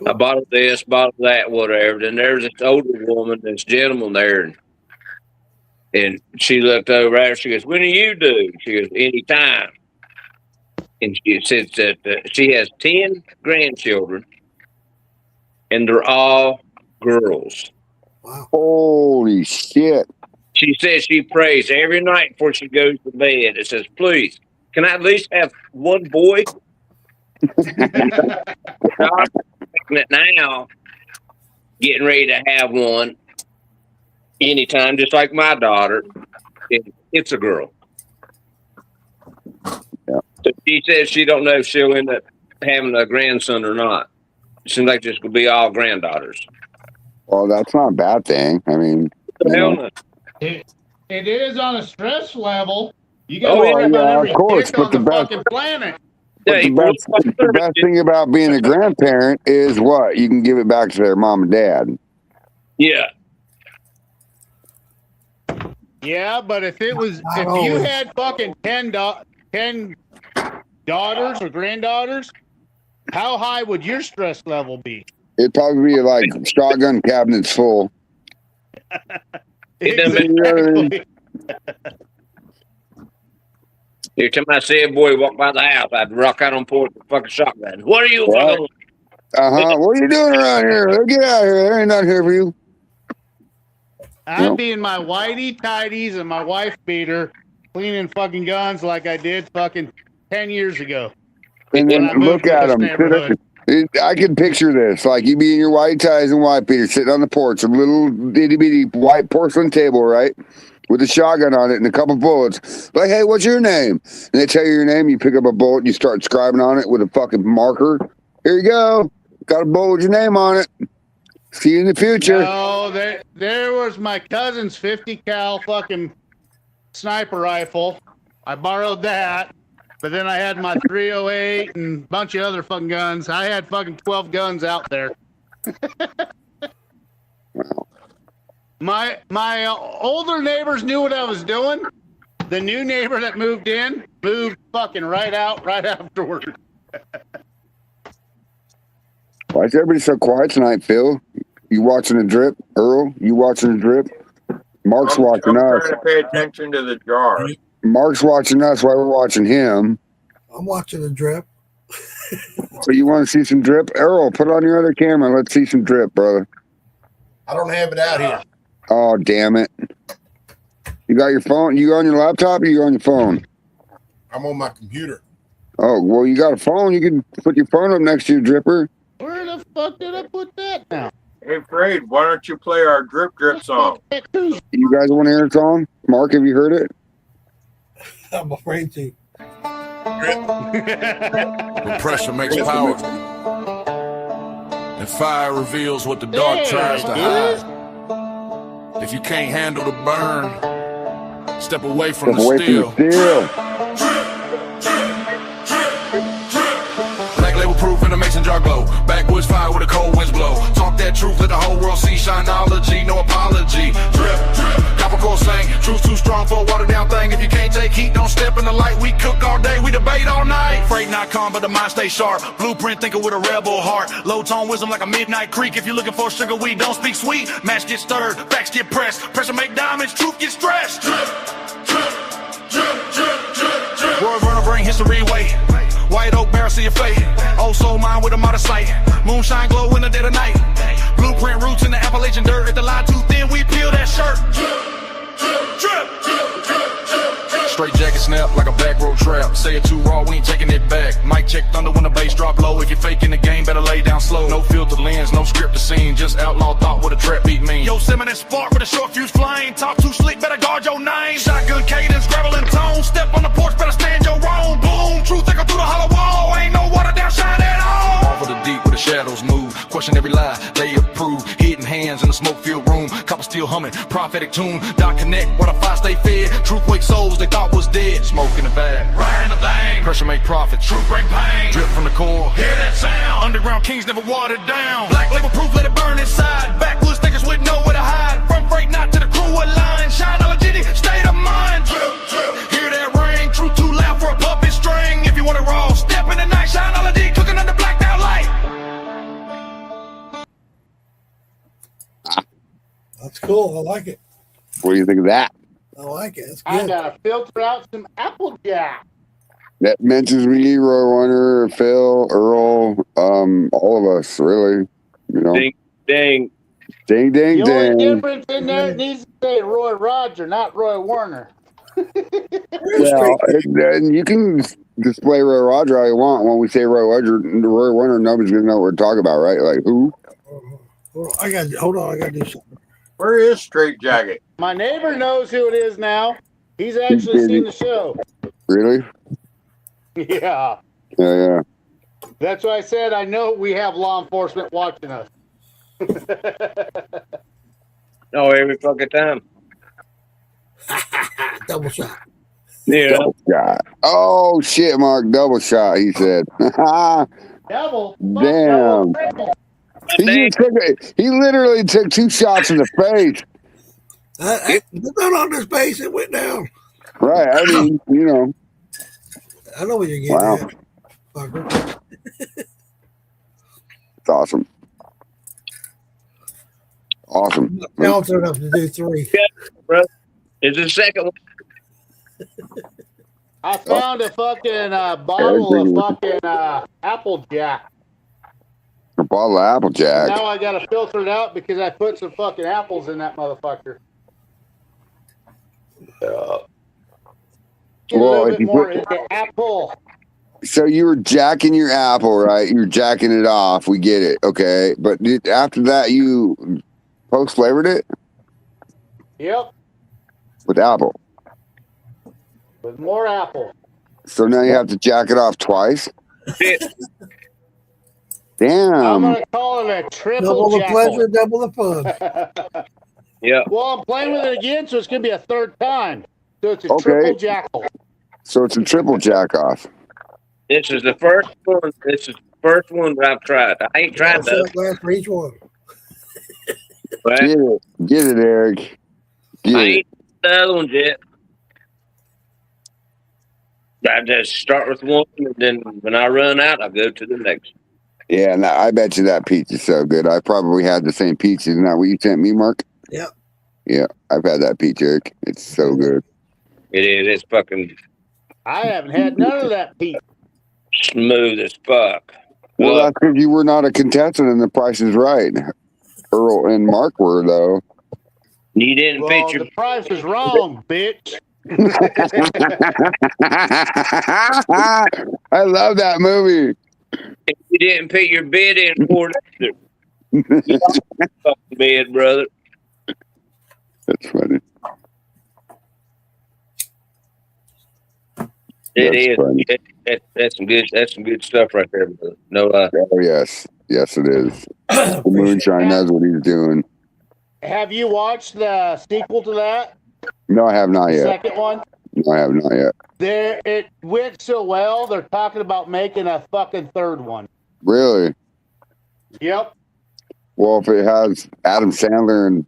I bought this, bought that, whatever. Then there's this older woman, this gentleman there, and she looked over at her. She goes, "When do you do?" She goes, "Anytime." And she says that she has 10 grandchildren, and they're all girls. Wow. Holy shit. She says she prays every night before she goes to bed. It says, "Please, can I at least have one boy?" Now, getting ready to have one anytime, just like my daughter. It's a girl. Yeah. So she says she don't know if she'll end up having a grandson or not. It seems like this could be all granddaughters. Well, that's not a bad thing. I mean, It is on a stress level. You got to Oh, worry about yeah, every of course, dick on but the the best- fucking planet. but the best thing about being a grandparent is what? You can give it back to their mom and dad. Yeah. Yeah, but if you had fucking 10 daughters or granddaughters, how high would your stress level be? It'd probably be like shotgun cabinets full. Exactly. Every time I see a boy walk by the house, I'd rock out on porch with a fucking shotgun. What are you Right. doing? What are you doing around here? Get out of here. There ain't nothing here for you. I'd be in my whitey tidies and my wife beater cleaning fucking guns like I did fucking 10 years ago. And When I then moved look to at this them. neighborhood. I can picture this. Like you be in your white ties and white beater sitting on the porch, a little itty bitty white porcelain table, right? With a shotgun on it and a couple bullets. Like, hey, what's your name? And they tell you your name. You pick up a bullet and you start scribing on it with a fucking marker. Here you go. Got a bullet with your name on it. See you in the future. No, there was my cousin's 50 cal fucking sniper rifle. I borrowed that, but then I had my 308 and a bunch of other fucking guns. I had fucking 12 guns out there. My older neighbors knew what I was doing. The new neighbor that moved in moved fucking right out right afterward. Why is everybody so quiet tonight, Phil? You watching the drip? Earl, you watching the drip? Mark's watching I'm us. trying to pay attention to the jar. Mark's watching us while we're watching him. I'm watching the drip. So you want to see some drip? Earl, put on your other camera. Let's see some drip, brother. I don't have it out here. Oh, damn it. You got your phone? You on your laptop or you on your phone? I'm on my computer. Oh, well, you got a phone. You can put your phone up next to your dripper. Where the fuck did I put that now? Hey, Fred, why don't you play our drip song? You guys want to hear a song? Mark, have you heard it? I'm afraid to. When pressure makes power, and fire reveals what the dark tries to hide. If you can't handle the burn, step away from the steel. Black label proof in a mason jar glow. Backwoods fire with a cold winds blow. Talk that truth, let the whole world see. Shineology, no apology. Drip, drip, copper core slang. Truth too strong for a watered down thing. If you can't take heat, don't step in the light. We cook all day, we debate all night. Freight not calm, but the mind stay sharp. Blueprint thinker with a rebel heart. Low tone wisdom like a midnight creek. If you're looking for sugar, we don't speak sweet. Match get stirred, backs get pressed. Pressure make diamonds, truth get stressed. Drip, drip, drip, drip, drip, drip. Word runner bring history way. White oak barrel, see your fate. Old soul mine with a modest sight. Moonshine glow in the dead of night. Blueprint roots in the Appalachian dirt. If the line too thin, we peel that shirt. Straight jacket snap like a back road trap. Say it too raw, we ain't taking it back. Mic check thunder when the bass drop low. If you're faking the game, better lay down. go. No filter lens, no scripted scene, just outlaw thought what a trap beat mean. Yosemite spark with a short fuse flame. Talk too slick, better guard your name. Shotgun cadence, gravel and tone. Step on the porch, better stand your own. Boom, truth echo through the hollow wall. Ain't no water down, shine at all. Off of the deep where the shadows move. Question every lie, they approve. Hidden hands in the smoke-filled room. Copper still humming, prophetic tune. Dot connect, where the fire stay fed. Truth wake souls they thought was dead. Smoke in the bag, riding the thing. Pressure make profits, truth bring pain. Drip from the core, hear that sound. Underground kings never watered down. Black label proof, let it burn inside. Backwoods thinkers with nowhere to hide. From freight not to the crew aligned. Shineology, state of mind. Drip, drip, hear that ring. Truth too loud for a puppet string. If you want it raw, step in the night. Shineology, cooking under blacked out light. That's cool. I like it. What do you think of that? I like it. It's I good. gotta filter out some Applejack. That mentions me, Roy Warner, Phil, Earl, all of us, really. You know, Ding, ding. ding, The only ding. difference in there, it needs to say Roy Roger, not Roy Warner. Well, and you can display Roy Roger all you want. When we say Roy Warner, nobody's gonna know what we're talking about, right? Like who? Hold on. I got to do something. Where is Straight Jacket? My neighbor knows who it is now. He's actually seen the show. Really? Yeah. Yeah. That's why I said I know we have law enforcement watching us. Oh, every fucking time. Double shot. Yeah. Double shot. Oh shit, Mark, double shot. He said. Double? Damn. He literally took 2 shots in the face. Not on this base. It went down. Right. I mean, you know. I know what you're getting Wow. at. Fucker. It's awesome. Awesome. Talented enough to do 3. It's the second one. I found a fucking bottle of fucking Applejack. A bottle of Applejack. Now I gotta filter it out because I put some fucking apples in that motherfucker. Get a Well, little if bit you more put- into apple. So you were jacking your apple, right? You're jacking it off. We get it. Okay. But after that, you post-flavored it Yep, with apple. with more apple. So now you have to jack it off twice? Shit. I'm Damn. gonna call it a triple Double the jackal. pleasure, double the fun. Yeah. Well, I'm playing with it again, so it's gonna be a third time. So it's a Okay. triple jackal. So it's a triple jack off. This is the first one. This is the first one that I've tried. I ain't tried Set that. glass for each one. But Get it. Get it, Eric. Get I it. ain't the other ones yet. I just start with one, and then when I run out, I go to the next. Yeah, and I bet you that pizza's so good. I probably had the same pizza. Isn't that what you sent me, Mark? Yep. Yeah, I've had that pizza, Eric. It's so good. It is. It's fucking I haven't had none of that Pete. smooth as fuck. Well, Look, that's because you were not a contestant and the Price is Right. Earl and Mark were, though. you didn't Well, fit your. the price is wrong, bitch. I love that movie. You didn't put your bid in for it. You lost your fucking bid, brother. That's funny. It That's is. funny. That's some good. That's some good stuff right there, brother. No lie. Oh, yes. Yes, it is. The Moonshine knows what he's doing. Have you watched the sequel to that? No, I have not The yet. second one? No, I have not yet. There, it went so well, they're talking about making a fucking third one. Really? Yep. Well, if it has Adam Sandler and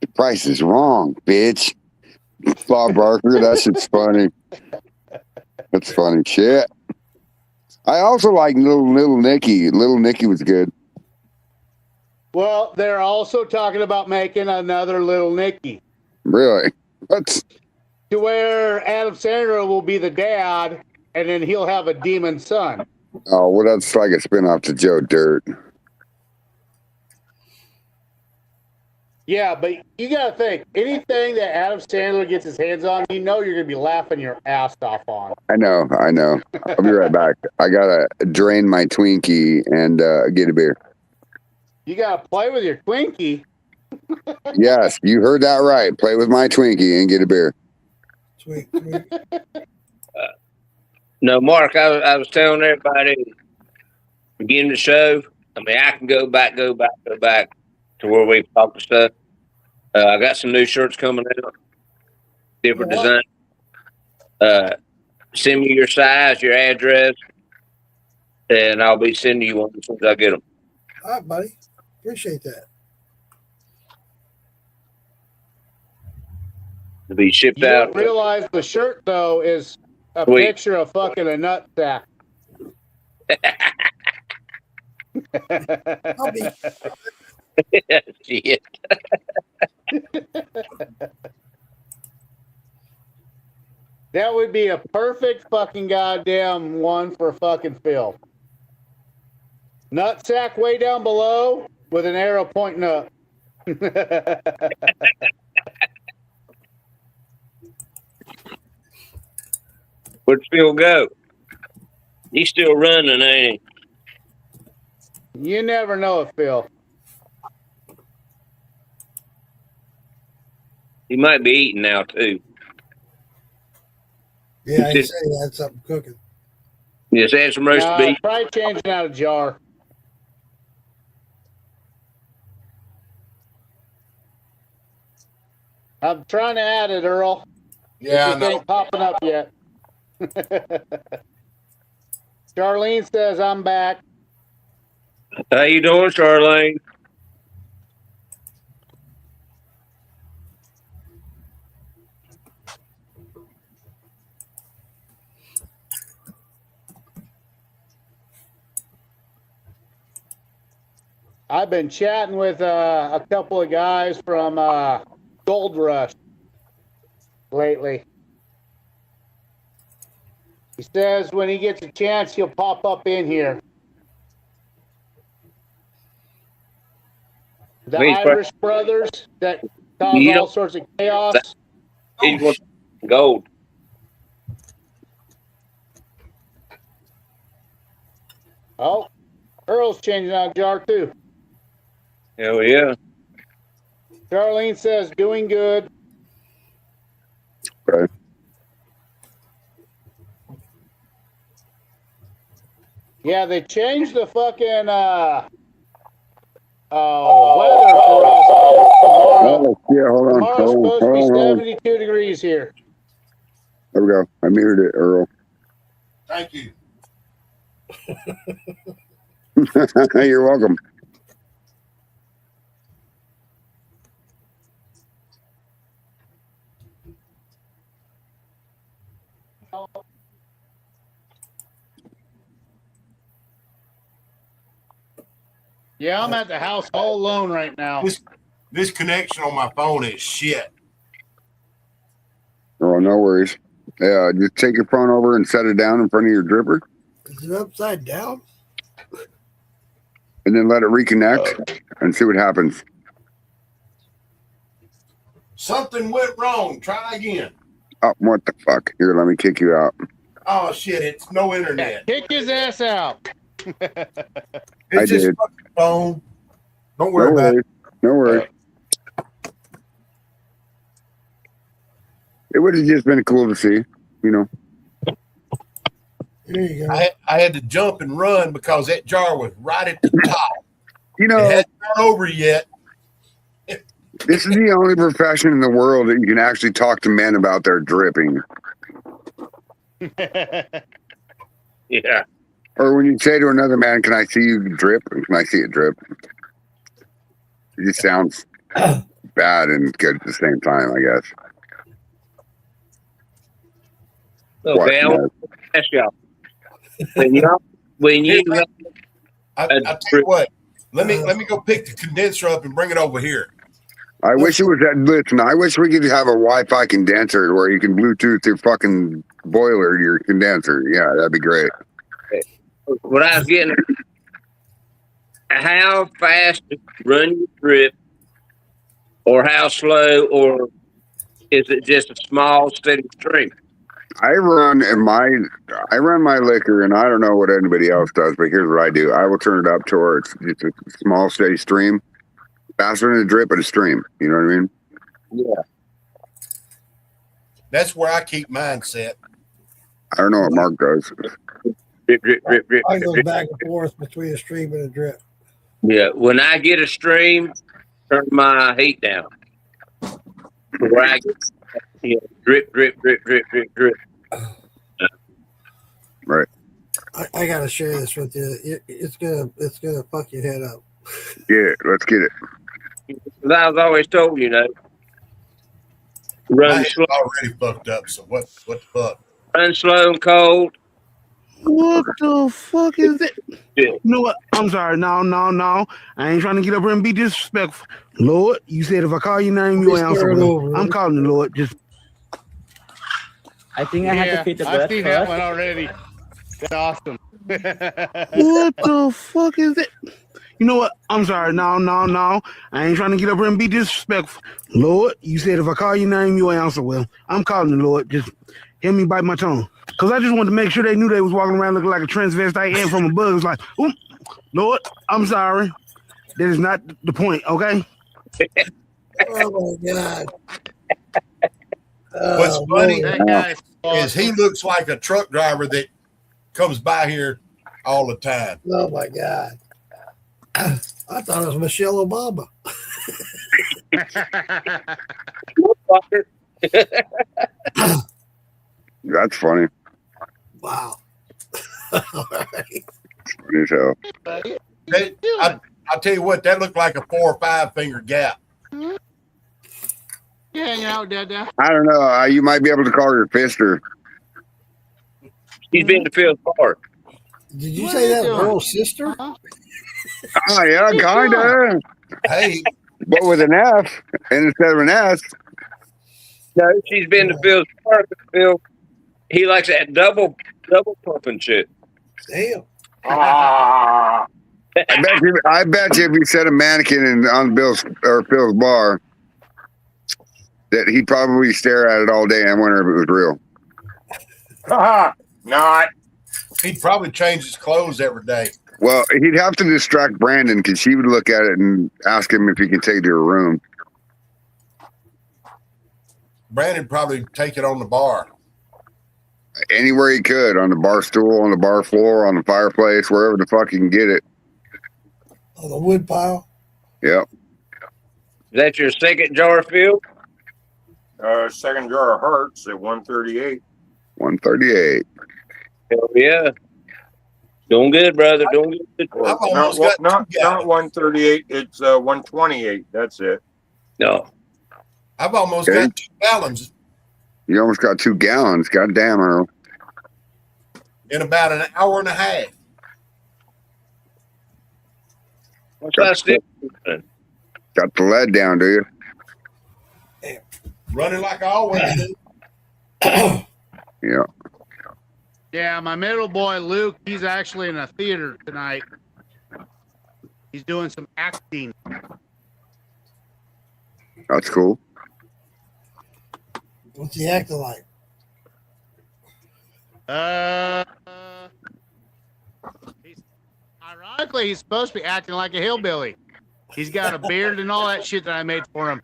The Price is Wrong, bitch. Bob Barker, that shit's funny. That's funny shit. I also like Little Nicky. Little Nicky was good. Well, they're also talking about making another Little Nicky, Really? What? to where Adam Sandler will be the dad, and then he'll have a demon son. Oh, well, that's like a spinoff to Joe Dirt. Yeah, but you got to think anything that Adam Sandler gets his hands on, you know you're going to be laughing your ass off on. I know. I'll be right back. I gotta drain my Twinkie and get a beer. You got to play with your Twinkie. Yes, you heard that right. Play with my Twinkie and get a beer. Sweet. No, Mark, I was telling everybody beginning the show. I mean, I can go back to where we talked to stuff. I got some new shirts coming out, different design. Send me your size, your address, and I'll be sending you one as soon as I get them. All right, buddy. Appreciate that. To be shipped You out. don't realize the shirt, though, is a Sweet. picture of fucking a nut sack. I'll be Shit. That would be a perfect fucking goddamn one for fucking Phil. Nut sack way down below with an arrow pointing up. Where'd Phil go? He's still running, ain't You never know it, Phil. he? He might be eating now too. Yeah, he said he had something cooking. Yes, add some roast beef. Try changing out a jar. I'm trying to add it, Earl. Yeah, I It know. ain't popping up yet. Charlene says I'm back. How you doing, Charlene? I've been chatting with a couple of guys from Gold Rush lately. He says when he gets a chance, he'll pop up in here. The Irish brothers that cause all sorts of chaos. He wants gold. Oh, Earl's changing out a jar too. Hell yeah. Charlene says doing good. Okay. Yeah, they changed the fucking weather for us tomorrow. Oh, yeah, hold on. Tomorrow's supposed to be 72 degrees here. There we go. I muted it, Earl. Thank you. You're welcome. Yeah, I'm at the house all alone right now. This connection on my phone is shit. Oh, no worries. Yeah, just take your phone over and set it down in front of your dripper, Is it upside down? and then let it reconnect and see what happens. Something went wrong. Try again. Oh, what the fuck? Here, let me kick you out. Oh shit! It's no internet. Kick his ass out. It's just did. fucking phone. Don't No worry about it. worries. No worries. It would have just been cool to see, you know. There you go. I had to jump and run because that jar was right at the top. You It know, hadn't gone over yet. this is the only profession in the world that you can actually talk to men about their dripping. Yeah. Or when you say to another man, "Can I see you drip?" Can I see it drip? It just sounds bad and good at the same time, I guess. Okay, I What, want to ask y'all. When you I tell you what. Let me go pick the condenser up and bring it over here. I wish it was that. Listen, I wish we could have a Wi-Fi condenser where you can Bluetooth your fucking boiler to your condenser. Yeah, that'd be great. what I was getting, how fast to run your drip or how slow, or is it just a small, steady stream? I run my liquor, and I don't know what anybody else does, but here's what I do. I will turn it up to where it's just a small, steady stream, faster than a drip, but a stream. You know what I mean? Yeah. That's where I keep mine set. I don't know what Mark does. Drip, drip, drip, drip, I drip, go drip. back and forth between a stream and a drip. Yeah. When I get a stream, turn my heat down. Where I get, drip, drip, drip, drip, drip, drip. Right. I gotta share this with you. It's gonna fuck your head up. Yeah, let's get it. As I was always told, My run head's slow, already fucked up. So what the fuck? run slow and cold. What the fuck is that? Yeah. You know what? I'm sorry. No. I ain't trying to get up here and be disrespectful. Lord, you said if I call your name, you Just answer. start Well, over. I'm calling you, Lord. Just I think I had to feed the bird I've seen that first. one already. That's awesome. what the fuck is that? You know what? I'm sorry. No. I ain't trying to get up here and be disrespectful. Lord, you said if I call your name, you answer. Well, I'm calling you, Lord. Just hear me bite my tongue. Because I just wanted to make sure they knew they was walking around looking like a transvestite and from a bug. It's like, oop, Lord, I'm sorry. That is not the point, okay? Oh my god. What's Oh, funny Lord. That guy's is he looks like a truck driver that comes by here all the time. Oh my god. I thought it was Michelle Obama. That's funny. Wow. All right. Funny as hell. I'll tell you what, that looked like a 4 or 5 finger gap. You hanging out, Dad? I don't know. You might be able to call her fister. He's been to Phil's Park. Did you What say are you that doing? girl's sister? Oh, yeah, kind of. Hey, But with an F instead of an S. No, she's been to Phil's Park. Phil, he likes that double pumping shit. Damn. Ah. I bet you if you set a mannequin on Bill's or Phil's bar, that he'd probably stare at it all day and wonder if it was real. Not. he'd probably change his clothes every day. Well, he'd have to distract Brandon because she would look at it and ask him if he can take it to her room. Brandon probably take it on the bar. Anywhere he could, on the bar stool, on the bar floor, on the fireplace, wherever the fuck he can get it. On the wood pile. Yep. Is that your second jar, Phil? Second jar of Hearts at 138. 138. Hell yeah. Doing good, brother. Doing good. I've almost got Not 2 gallons. 138. It's 128. That's it. No. I've almost Okay. got 2 gallons You almost got 2 gallons. God damn, Earl. in about an hour and a half. What's that still? Got the lead down, do you? Running like I always do. Yeah. Yeah, my middle boy Luke, he's actually in a theater tonight. He's doing some acting. That's cool. What's he acting like? Ironically, he's supposed to be acting like a hillbilly. He's got a beard and all that shit that I made for him.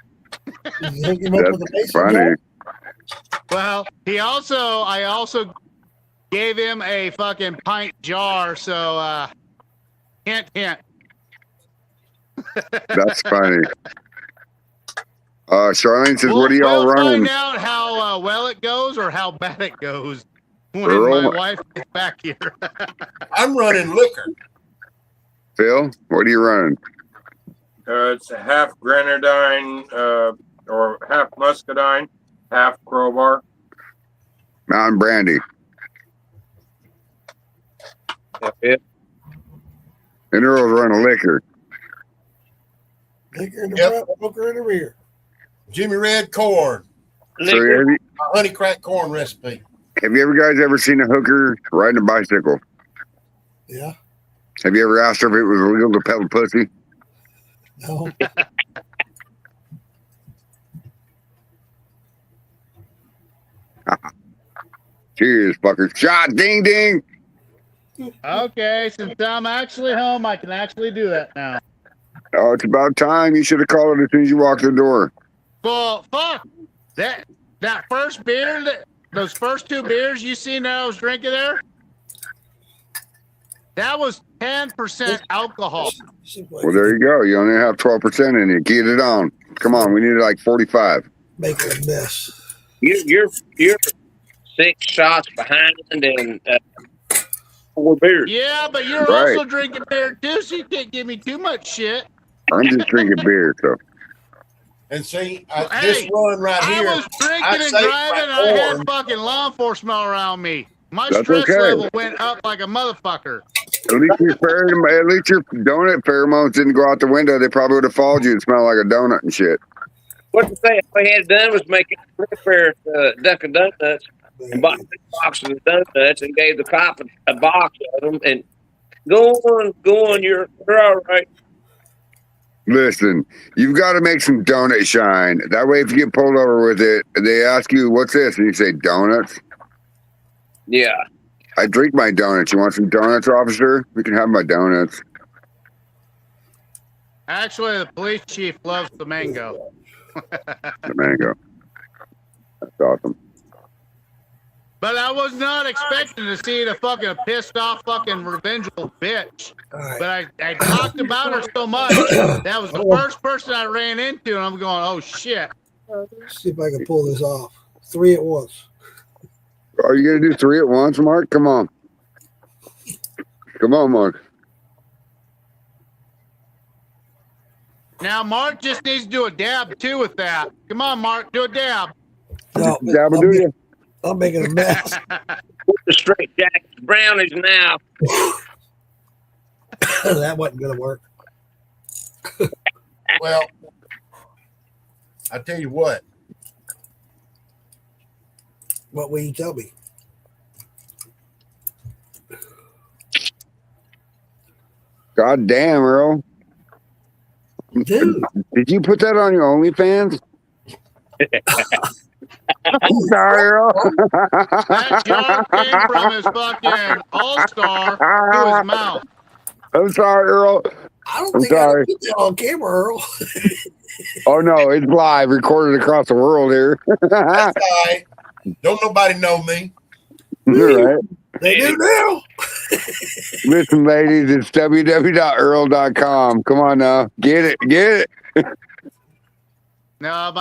Did you hook him up with a That's mason funny. jar? Well, I also gave him a fucking pint jar, so hint. That's funny. Charlene says, what are y'all we'll running? find out how well it goes or how bad it goes when Earl? my wife gets back here. I'm running liquor. Phil, what are you running? It's a half grenadine or half muscadine, half crowbar. Mountain Brandy. Yeah. And Earl's running liquor. Liquor in the Yep. front, poker in the rear. Jimmy Red corn, So have honey crack corn recipe. you guys ever seen a hooker riding a bicycle? Yeah. Have you ever asked her if it was illegal to pedal pussy? No. Cheers, fucker. Shot, ding, ding. Okay, since I'm actually home, I can actually do that now. Oh, it's about time. You should have called it as soon as you walked the door. Well, fuck that first beer, those first 2 beers you seen that I was drinking there, that was 10% alcohol. Well, there you go. You only have 12% in it. Get it on. Come on, we need like 45. Making a mess. You're 6 shots behind and 4 beers. Yeah, but you're Right. also drinking beer too, so you can't give me too much shit. I'm just drinking beer, so. And see, Hey, this run right I here, was drinking I and saved driving, and my I had corn. fucking law enforcement around me. My That's stress okay. level went up like a motherfucker. At least your donut pheromones didn't go out the window. They probably would have followed you and smelled like a donut and shit. What to say? All he had done was make a fair Dunkin' Donuts and bought 6 boxes of donuts and gave the cop a box of them and go on, you're all right. Listen, you've got to make some donut shine. That way, if you get pulled over with it, they ask you, what's this? And you say, donuts. Yeah. I drink my donuts. You want some donuts, officer? We can have my donuts. Actually, the police chief loves the mango. The mango. That's awesome. But I was not expecting to see the fucking pissed off fucking revengeful bitch. Right. But I talked about her so much. That was the first person I ran into, and I'm going, oh shit. Let's see if I can pull this off. 3 at once. Are you going to do 3 at once, Mark? Come on. Come on, Mark. Now, Mark just needs to do a dab too with that. Come on, Mark, do a dab. No, Dab will do you. I'm making a mess. The straight jacket's brownish now. That wasn't going to work. Well, I tell you what, What will you tell me? God damn, Earl. Dude. Did you put that on your OnlyFans? I'm sorry, Earl. That joke came from his fucking all-star to his mouth. I'm sorry, Earl. I don't I'm think I sorry. put that on camera, Earl. Oh, no, it's live, recorded across the world here. that's all right. Don't nobody know me. You're right. They do now. Listen, ladies, it's www.earl.com. Come on now. Get it. Get it. No,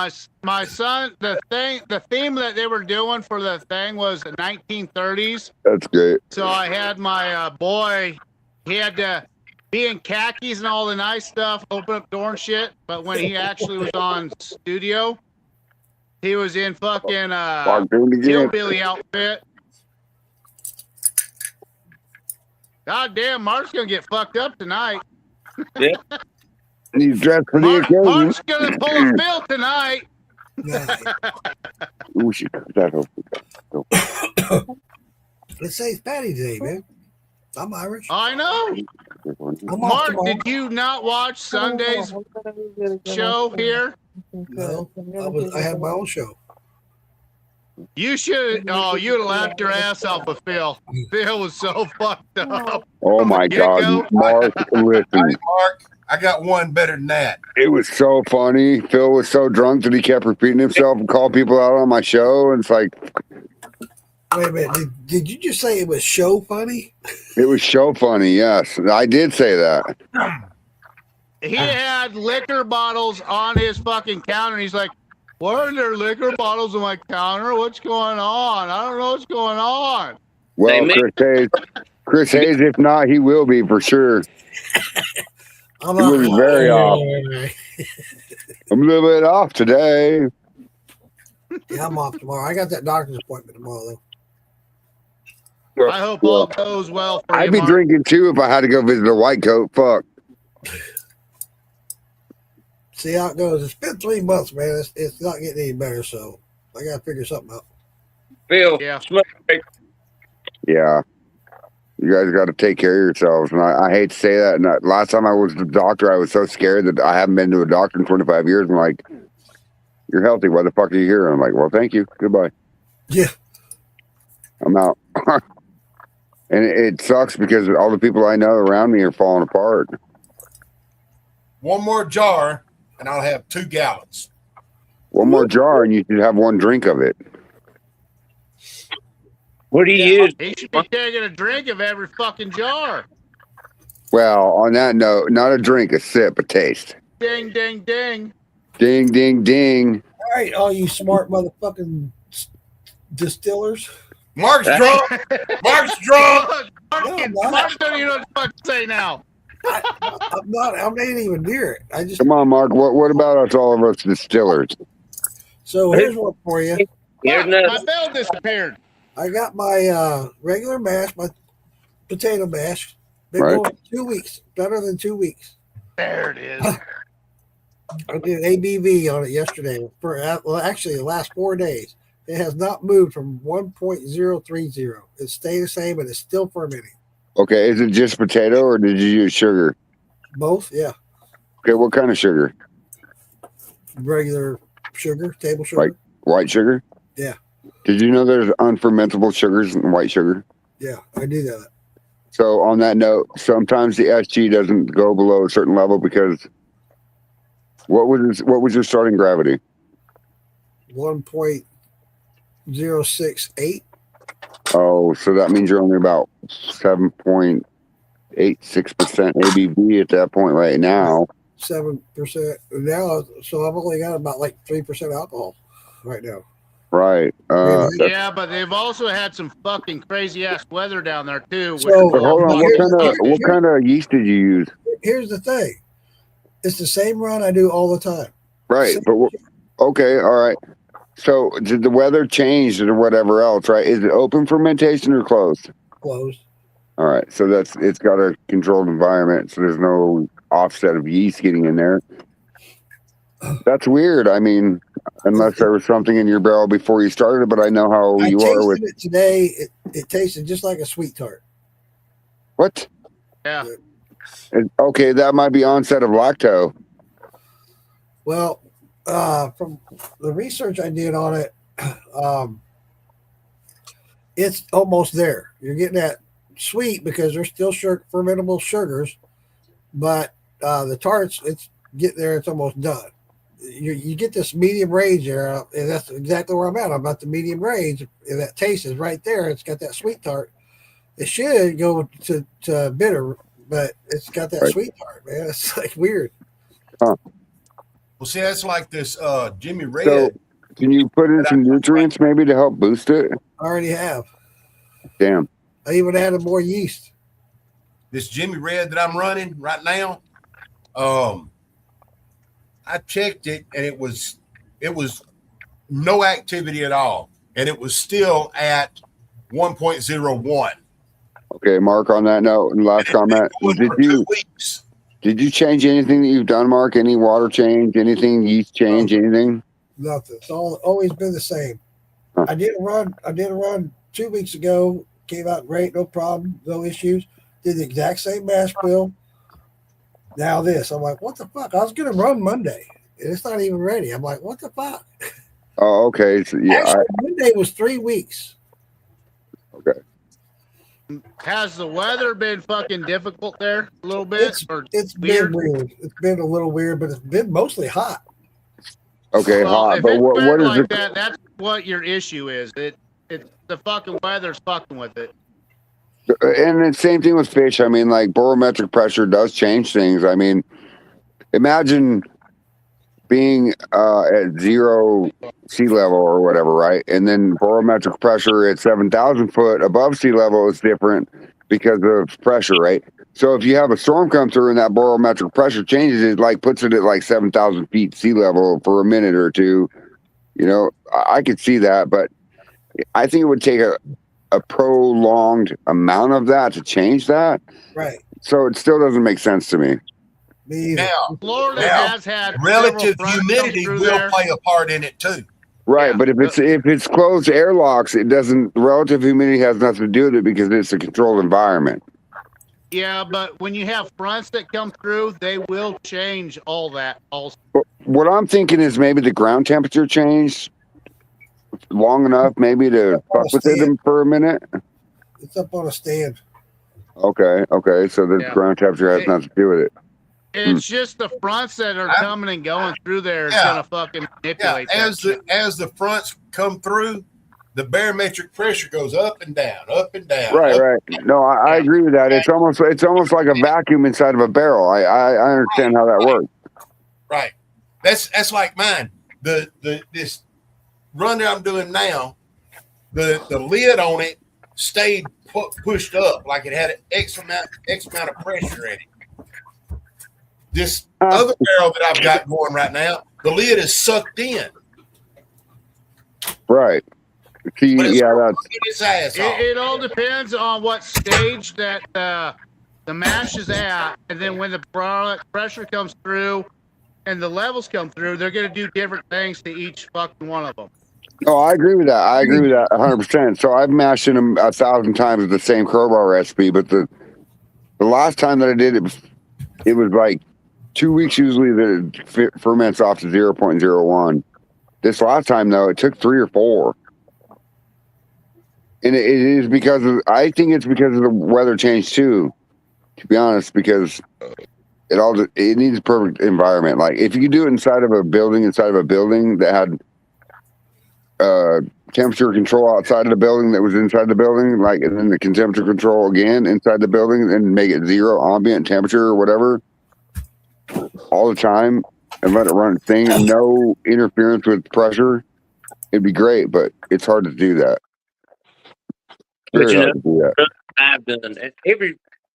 my son, the theme that they were doing for the thing was the 1930s. That's great. So I had my boy, he had to be in khakis and all the nice stuff, open up door and shit. But when he actually was on studio, he was in fucking Mark, do it again. hillbilly outfit. God damn, Mark's gonna get fucked up tonight. Yeah. He's dressed for the occasion. Mark's gonna pull a Phil tonight. We should cut that off. Let's say it's Patty Day, man. I'm Irish. I know. I'm off Mark, tomorrow. did you not watch Sunday's show here? No, I had my own show. You should. Oh, you'd have laughed your ass off with Phil. Phil was so fucked up. Oh my God, Mark! Listen, Mark, I got one better than that. it was so funny. Phil was so drunk that he kept repeating himself and called people out on my show. And it's like, Wait a minute. Did you just say it was show funny? it was so funny. Yes, I did say that. He had liquor bottles on his fucking counter. And he's like, "Why are there liquor bottles on my counter? What's going on? I don't know what's going on." Well, They Chris Hayes, if not, he will be for sure. I'm He will be very off. I'm a little bit off today. Yeah, I'm off tomorrow. I got that doctor's appointment tomorrow, I hope all goes well for you, I'd be Mark. drinking too if I had to go visit a white coat. Fuck. though. See how it goes. It's been 3 months, man. It's not getting any better, so I got to figure something out. Phil, Yeah. smoke break. Yeah. You guys got to take care of yourselves. And I hate to say that. And last time I was the doctor, I was so scared that I haven't been to a doctor in 25 years. I'm like, you're healthy. Why the fuck are you here? And I'm like, well, thank you. Goodbye. Yeah. I'm out. And it sucks because all the people I know around me are falling apart. One more jar, and I'll have 2 gallons. One more jar, and you should have 1 drink of it. What do you use? He should be taking a drink of every fucking jar. Well, on that note, not a drink, a sip, a taste. Ding, ding, ding. Ding, ding, ding. All right, all you smart motherfucking distillers. Mark's drunk. Mark's drunk. Mark don't even know what the fuck to say now. I'm not. I'm not even near it. I just. Come on, Mark. What about us, all of us distillers? So here's one for you. Fuck, my bell disappeared. I got my regular mash, my potato mash. Been Right. going 2 weeks. Better than 2 weeks. There it is. I did ABV on it yesterday. Well, actually, the last 4 days. It has not moved from 1.030. It stayed the same, and it's still fermenting. Okay, is it just potato, or did you use sugar? Both, yeah. Okay, what kind of sugar? Regular sugar, table sugar. Like white sugar? Yeah. Did you know there's unfermentable sugars in white sugar? Yeah, I do that. So on that note, sometimes the SG doesn't go below a certain level because what was your starting gravity? 1.068. Oh, so that means you're only about 7.86% ABV at that point right now. 7% now, so I've only got about like 3% alcohol right now. Right. Yeah, but they've also had some fucking crazy ass weather down there too. So, But hold on, what kind of yeast did you use? Here's the thing. It's the same run I do all the time. Right, Same but okay, all right. So did the weather change or whatever else, right? Is it open fermentation or closed? closed. All right, so it's got a controlled environment, so there's no offset of yeast getting in there. That's weird. I mean, unless there was something in your barrel before you started, but I know how I you are with tasted it today. It tasted just like a sweet tart. what? Yeah. Okay, that might be onset of lacto. Well, from the research I did on it, it's almost there. You're getting that sweet because they're still fermentable sugars, but the tarts, it's getting there. It's almost done. You get this medium range there, and that's exactly where I'm at. I'm at the medium range, and that taste is right there. It's got that sweet tart. It should go to bitter, but it's got that Right. sweet tart, man. It's like weird. Well, see, that's like this Jimmy Red. So can you put in some nutrients maybe to help boost it? I already have. Damn. I even added more yeast. This Jimmy Red that I'm running right now, I checked it and it was no activity at all, and it was still at 1.01. Okay, Mark, on that note, and last comment, did you change anything that you've done, Mark? Any water change, anything, yeast change, anything? Nothing. It's always been the same. Huh. I did a run 2 weeks ago. Came out great, no problem, no issues. Did the exact same mash bill. Now this, I'm like, what the fuck? I was gonna run Monday, and it's not even ready. I'm like, what the fuck? Oh, okay. So, yeah. Actually, Monday was 3 weeks. Okay. Has the weather been fucking difficult there a little bit? It's been weird. It's been a little weird, but it's been mostly hot. Okay, Well, hot. if But it's what been is like it? that, that's what your issue is. It's the fucking weather's fucking with it. And the same thing with fish. I mean, like barometric pressure does change things. I mean, imagine being at 0 sea level or whatever, right? And then barometric pressure at 7,000 foot above sea level is different because of pressure, right? So if you have a storm come through and that barometric pressure changes, it like puts it at like 7,000 feet sea level for a minute or two. You know, I could see that, but I think it would take a prolonged amount of that to change that. Right. So it still doesn't make sense to me. Now, Florida has had relative several fronts humidity come will through there. play a part in it too. Right, Yeah. but if it's closed airlocks, it doesn't. Relative humidity has nothing to do with it because it's a controlled environment. Yeah, but when you have fronts that come through, they will change all that also. What I'm thinking is maybe the ground temperature changed long enough maybe to fuck with it for a minute? It's up on a stand. Okay. So the Yeah. ground temperature has nothing to do with it. It's just the fronts that are coming and going through there is gonna fucking manipulate. As the fronts come through, the barometric pressure goes up and down, up and down. Right. No, I agree with that. It's almost like a vacuum inside of a barrel. I understand how that works. Right. That's like mine. This run that I'm doing now, the lid on it stayed pushed up like it had an X amount of pressure in it. This other barrel that I've got going right now, the lid is sucked in. Right. See, It all depends on what stage that the mash is at, and then when the pressure comes through and the levels come through, they're going to do different things to each fucking one of them. Oh, I agree with that. 100%. So I've mashed in them 1,000 times with the same crowbar recipe, but the last time that I did it was like 2 weeks usually that it ferments off to 0.01. This last time though, it took 3 or 4. And it is because I think it's because of the weather change too, to be honest, because it needs a perfect environment. Like if you do it inside of a building that had temperature control outside of the building that was inside the building, like, and then the temperature control again inside the building and make it 0 ambient temperature or whatever all the time and let it run its thing and no interference with pressure, it'd be great, but it's hard to do that. But I've done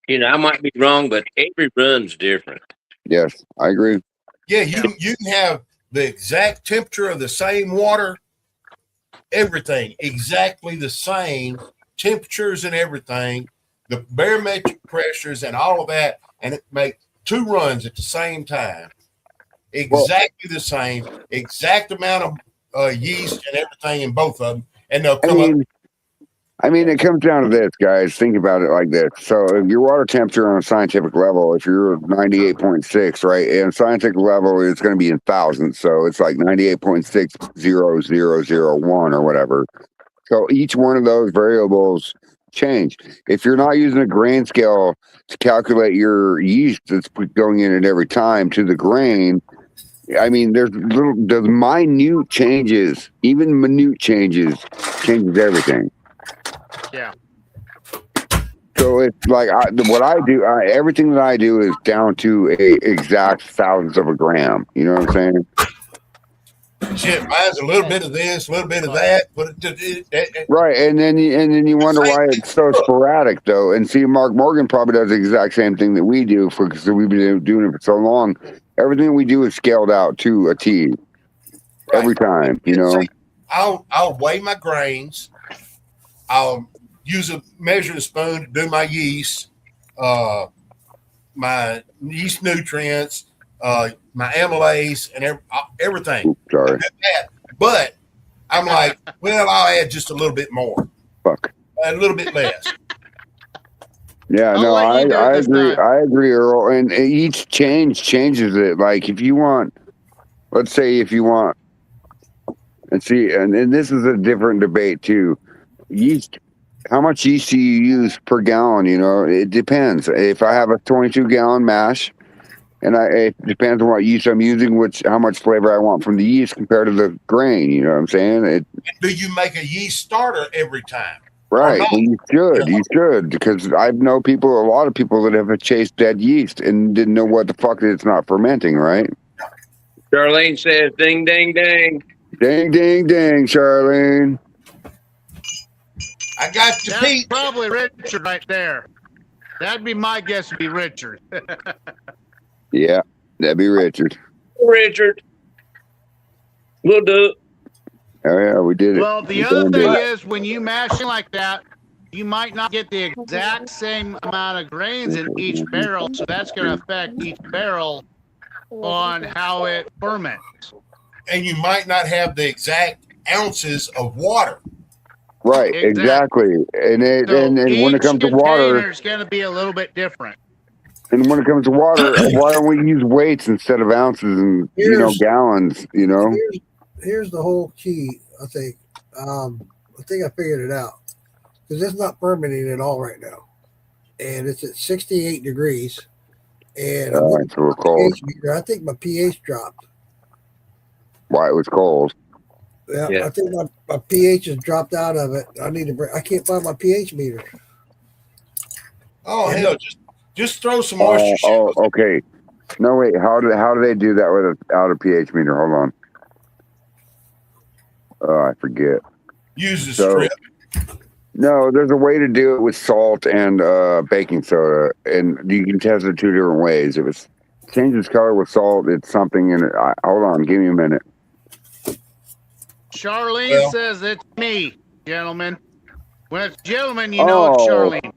I might be wrong, but every run's different. Yes, I agree. Yeah, you can have the exact temperature of the same water, everything exactly the same temperatures and everything, the barometric pressures and all of that, and it make 2 runs at the same time, exactly the same, exact amount of yeast and everything in both of them, and they'll come up. I mean, it comes down to this, guys. Think about it like this. So if your water temperature on a scientific level, if you're 98.6, right, and scientific level is going to be in thousands. So it's like 98.60001 or whatever. So each one of those variables change. If you're not using a grain scale to calculate your yeast that's going in at every time to the grain, I mean, there's minute changes, even minute changes everything. Yeah. So it's like what I do. Everything that I do is down to a exact thousandth of a gram. You know what I'm saying? Shit, mine's a little bit of this, a little bit of that, but right. And then you wonder why it's so sporadic, though. And see, Mark Morgan probably does the exact same thing that we do because we've been doing it for so long. Everything we do is scaled out to a T every time. You know, I'll weigh my grains. I'll use a measuring spoon to do my yeast, my yeast nutrients, my amylase, and everything. Oops, sorry. But I'm like, well, I'll add just a little bit more. Fuck. A little bit less. Yeah, no, I agree. I agree, Earl. And each changes it. Like if you want, let's say if you want, and see, and this is a different debate too. Yeast, how much yeast do you use per gallon? You know, it depends. If I have a 22-gallon mash, and it depends on what yeast I'm using, how much flavor I want from the yeast compared to the grain. You know what I'm saying? Do you make a yeast starter every time? Right. Well, you should, because I know a lot of people that have chased dead yeast and didn't know what the fuck it's not fermenting, right? Charlene says, ding, ding, ding. Ding, ding, ding, Charlene. I got to Pete. Probably Richard right there. That'd be my guess. Would be Richard. Yeah, that'd be Richard. Richard, we'll do it. Oh yeah, we did it. Well, the other thing is, when you mash it like that, you might not get the exact same amount of grains in each barrel, so that's going to affect each barrel on how it ferments. And you might not have the exact ounces of water. Right, exactly. And when it comes to water, it's going to be a little bit different. And when it comes to water, why don't we use weights instead of ounces and gallons? You know, here's the whole key. I think I think I figured it out because it's not fermenting at all right now, and it's at 68 degrees. And I'm looking So we're at the cold. pH meter. I think my pH dropped. Why it was cold. Yeah, Yeah. I think my pH has dropped out of it. I need to bring. I can't find my pH meter. Oh And hell, just throw some oyster shells. Okay. No, wait. How do they do that without a pH meter? Hold on. Oh, I forget. Use the So- strip. No, there's a way to do it with salt and baking soda, and you can test it two different ways. If it changes color with salt, it's something in it. Hold on, give me a minute. Charlene Well- says it's me, gentlemen. When it's gentlemen, you know it's Oh. Charlene.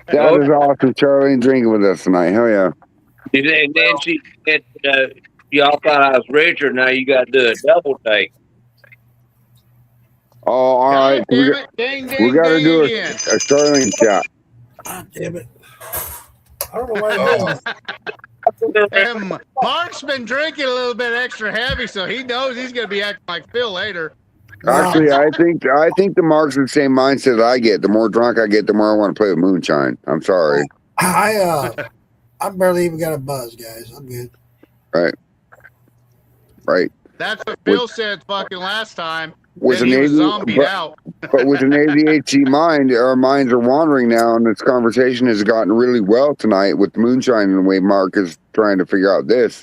That is awesome. Charlene drinking with us tonight. Hell yeah. And then she said, y'all thought I was richer. Now you got to do a double take. Oh, all right. God damn it. Ding, ding, We got to ding do again. a Charlene shot. God damn it! I don't know why I did this. And Mark's been drinking a little bit extra heavy, so he knows he's going to be acting like Phil later. Actually, I think the Mark's the same mindset I get. The more drunk I get, the more I want to play with moonshine. I'm sorry. I barely even got a buzz, guys. I'm good. Right. That's what Phil said fucking last time. With Then an he was AD zombied out. but with an ADHD mind, our minds are wandering now, and this conversation has gotten really well tonight with moonshine and the way Mark is trying to figure out this.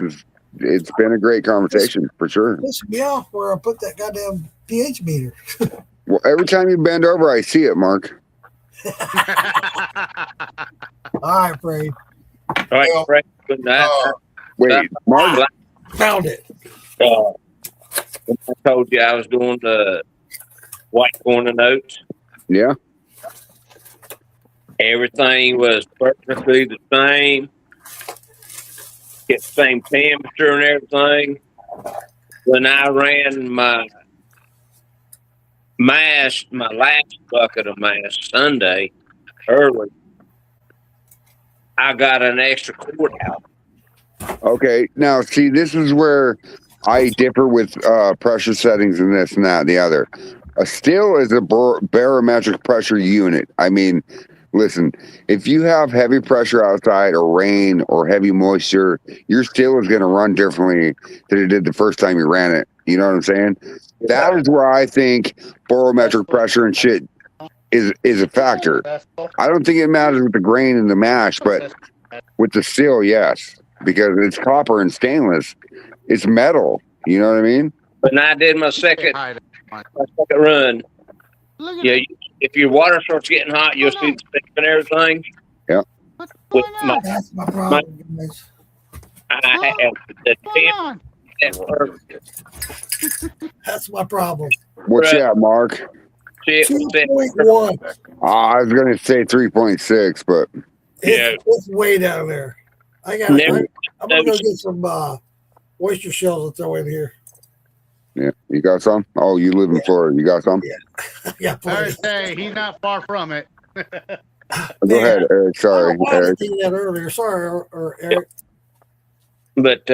It's been a great conversation for sure. Piss me off where I put that goddamn pH meter. Well, every time you bend over, I see it, Mark. All right, Fred. All right, Well, Frank, good night. Wait, Mark. Found it. I told you I was doing the white corn and oats. Yeah. Everything was perfectly the same. Get the same temperature and everything. When I ran my mash, my last bucket of mash Sunday early, I got an extra quart out. Okay. Now, see, this is where I differ with pressure settings and this and that and the other. A still is a barometric pressure unit. I mean, listen, if you have heavy pressure outside or rain or heavy moisture, your still is going to run differently than it did the first time you ran it. You know what I'm saying? That is where I think barometric pressure and shit is a factor. I don't think it matters with the grain and the mash, but with the still, yes, because it's copper and stainless. It's metal. You know what I mean? When I did my second run, Look at yeah, him. if your water starts getting hot, you'll see the stick and everything. What's With going my, on? That's my problem, guys. I have the What's going temp on? that That's my problem. What's Right. that, Mark? shit was set. 2.1. I was going to say 3.6, but It's way down there. I'm gonna go get some oyster shells to throw in here. yeah, you got some? Oh, you live in Florida. You got some? Yeah, I plenty. say he's not far from it. Go ahead, Eric. Sorry, I don't know why I Eric. didn't think of that earlier. Sorry, or Eric. But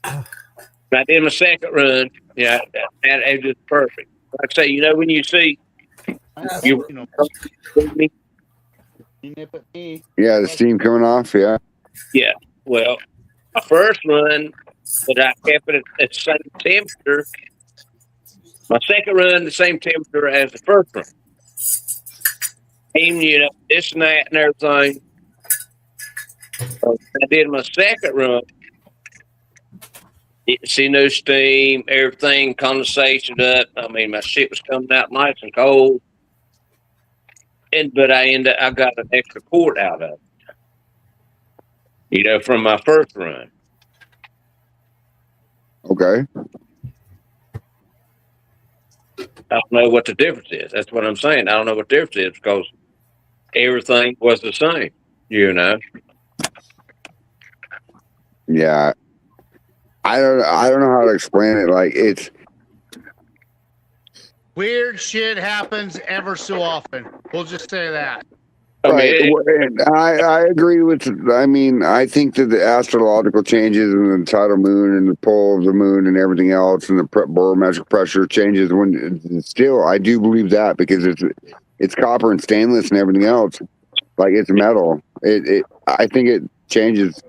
when I did my second run, yeah, it was just perfect. Like I say, you know, when you see you, You know, you nip at me. Yeah, the steam coming off. Yeah. well, my first run, but I kept it at the same temperature. My second run, the same temperature as the first run. And, you know, this and that and everything. I did my second run. Didn't see no steam, everything condensation up. I mean, my shit was coming out nice and cold. But I got an extra quart out of it. You know, from my first run. Okay. I don't know what the difference is. That's what I'm saying. I don't know what the difference is because everything was the same, you know. Yeah. I don't know how to explain it. Like it's Weird shit happens ever so often. We'll just say that. Right. And I agree with, I mean, I think that the astrological changes and the tidal moon and the pull of the moon and everything else and the barometric pressure changes when still, I do believe that because it's copper and stainless and everything else. Like it's metal. I think it changes.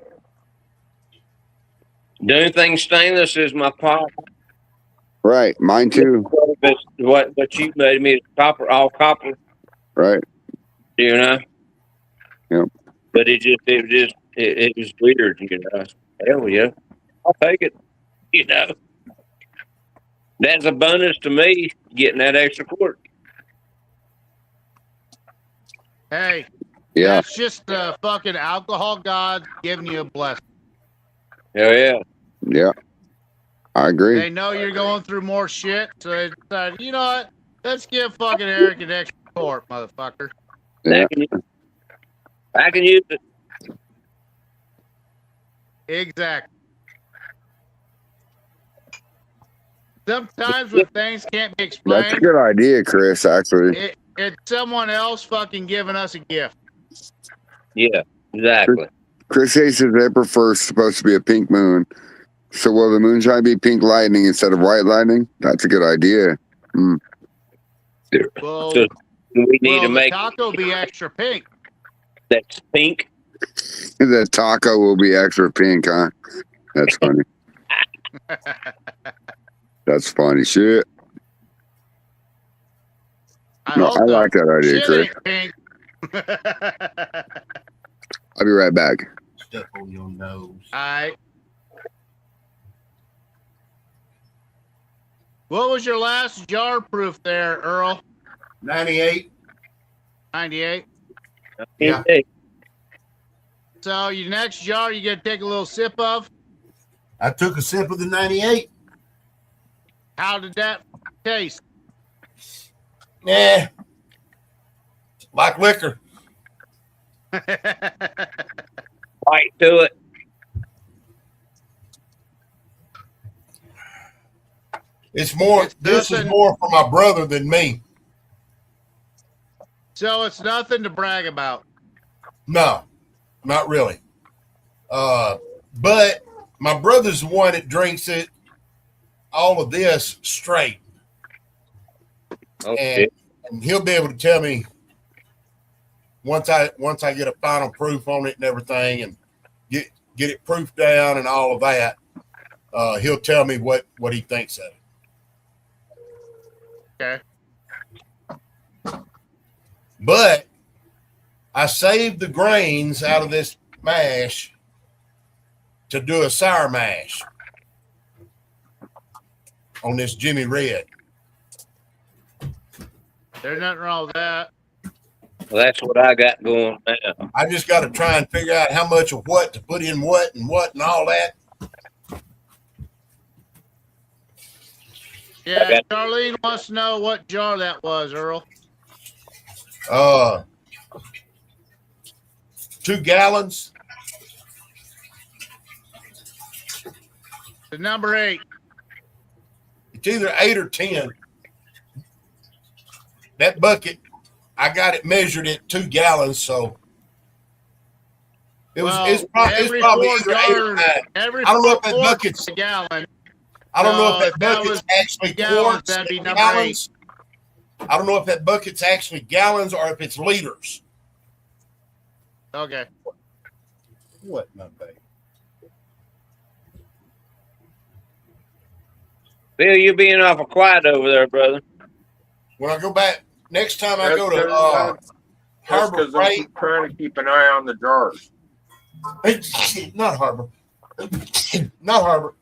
The only thing stainless is my pot. Right. Mine too. What you made me is copper, all copper. Right. You know? Yep. But it was weird, you know. Hell yeah. I'll take it. You know. That's a bonus to me, getting that extra quart. Hey, Yeah. that's just the fucking alcohol god giving you a blessing. Hell yeah. Yeah. I agree. They know you're going through more shit, so they decided, you know what? Let's give fucking Eric an extra quart, motherfucker. Yeah. I can use it. Exactly. Sometimes when things can't be That's a explained, good idea, Chris, actually. it's someone else fucking giving us a gift. Yeah, exactly. Chris A says April 1st is supposed to be a pink moon. So will the moonshine be pink lightning instead of white lightning? That's a good idea. Mm. Well, So we need will to the make taco be extra pink? that's pink. The taco will be extra pink, huh? That's funny. That's funny shit. No, I like that idea, Chris. Pink. I'll be right back. Stuff on your nose. All right. What was your last jar proof there, Earl? 98. 98. Yeah. So your next jar you gonna take a little sip of? I took a sip of the 98. How did that taste? Yeah. Like liquor. Bite to it. It's more. This is more for my brother than me. So it's nothing to brag about. No, not really. But my brother's the one that drinks it. All of this straight, Okay. and he'll be able to tell me once I get a final proof on it and everything, and get it proofed down and all of that. He'll tell me what he thinks of it. Okay. But I saved the grains out of this mash to do a sour mash on this Jimmy Red. There's nothing wrong with that. Well, that's what I got going now. I just got to try and figure out how much of what to put in what and all that. Yeah, Charlene wants to know what jar that was, Earl. 2 gallons. The number 8. It's either 8 or 10. That bucket, I got it measured at 2 gallons, so it's probably either 8 or 9. I don't know if that bucket's a gallon. I don't know if that bucket's actually quarts. That'd be number gallons. 8. I don't know if that bucket's actually gallons or if it's liters. Okay. What, my baby? Bill, you being awful quiet over there, brother. When I go back next time, I go to Harbor Freight. I'm trying to keep an eye on the jars. Not Harbor. Not Harbor.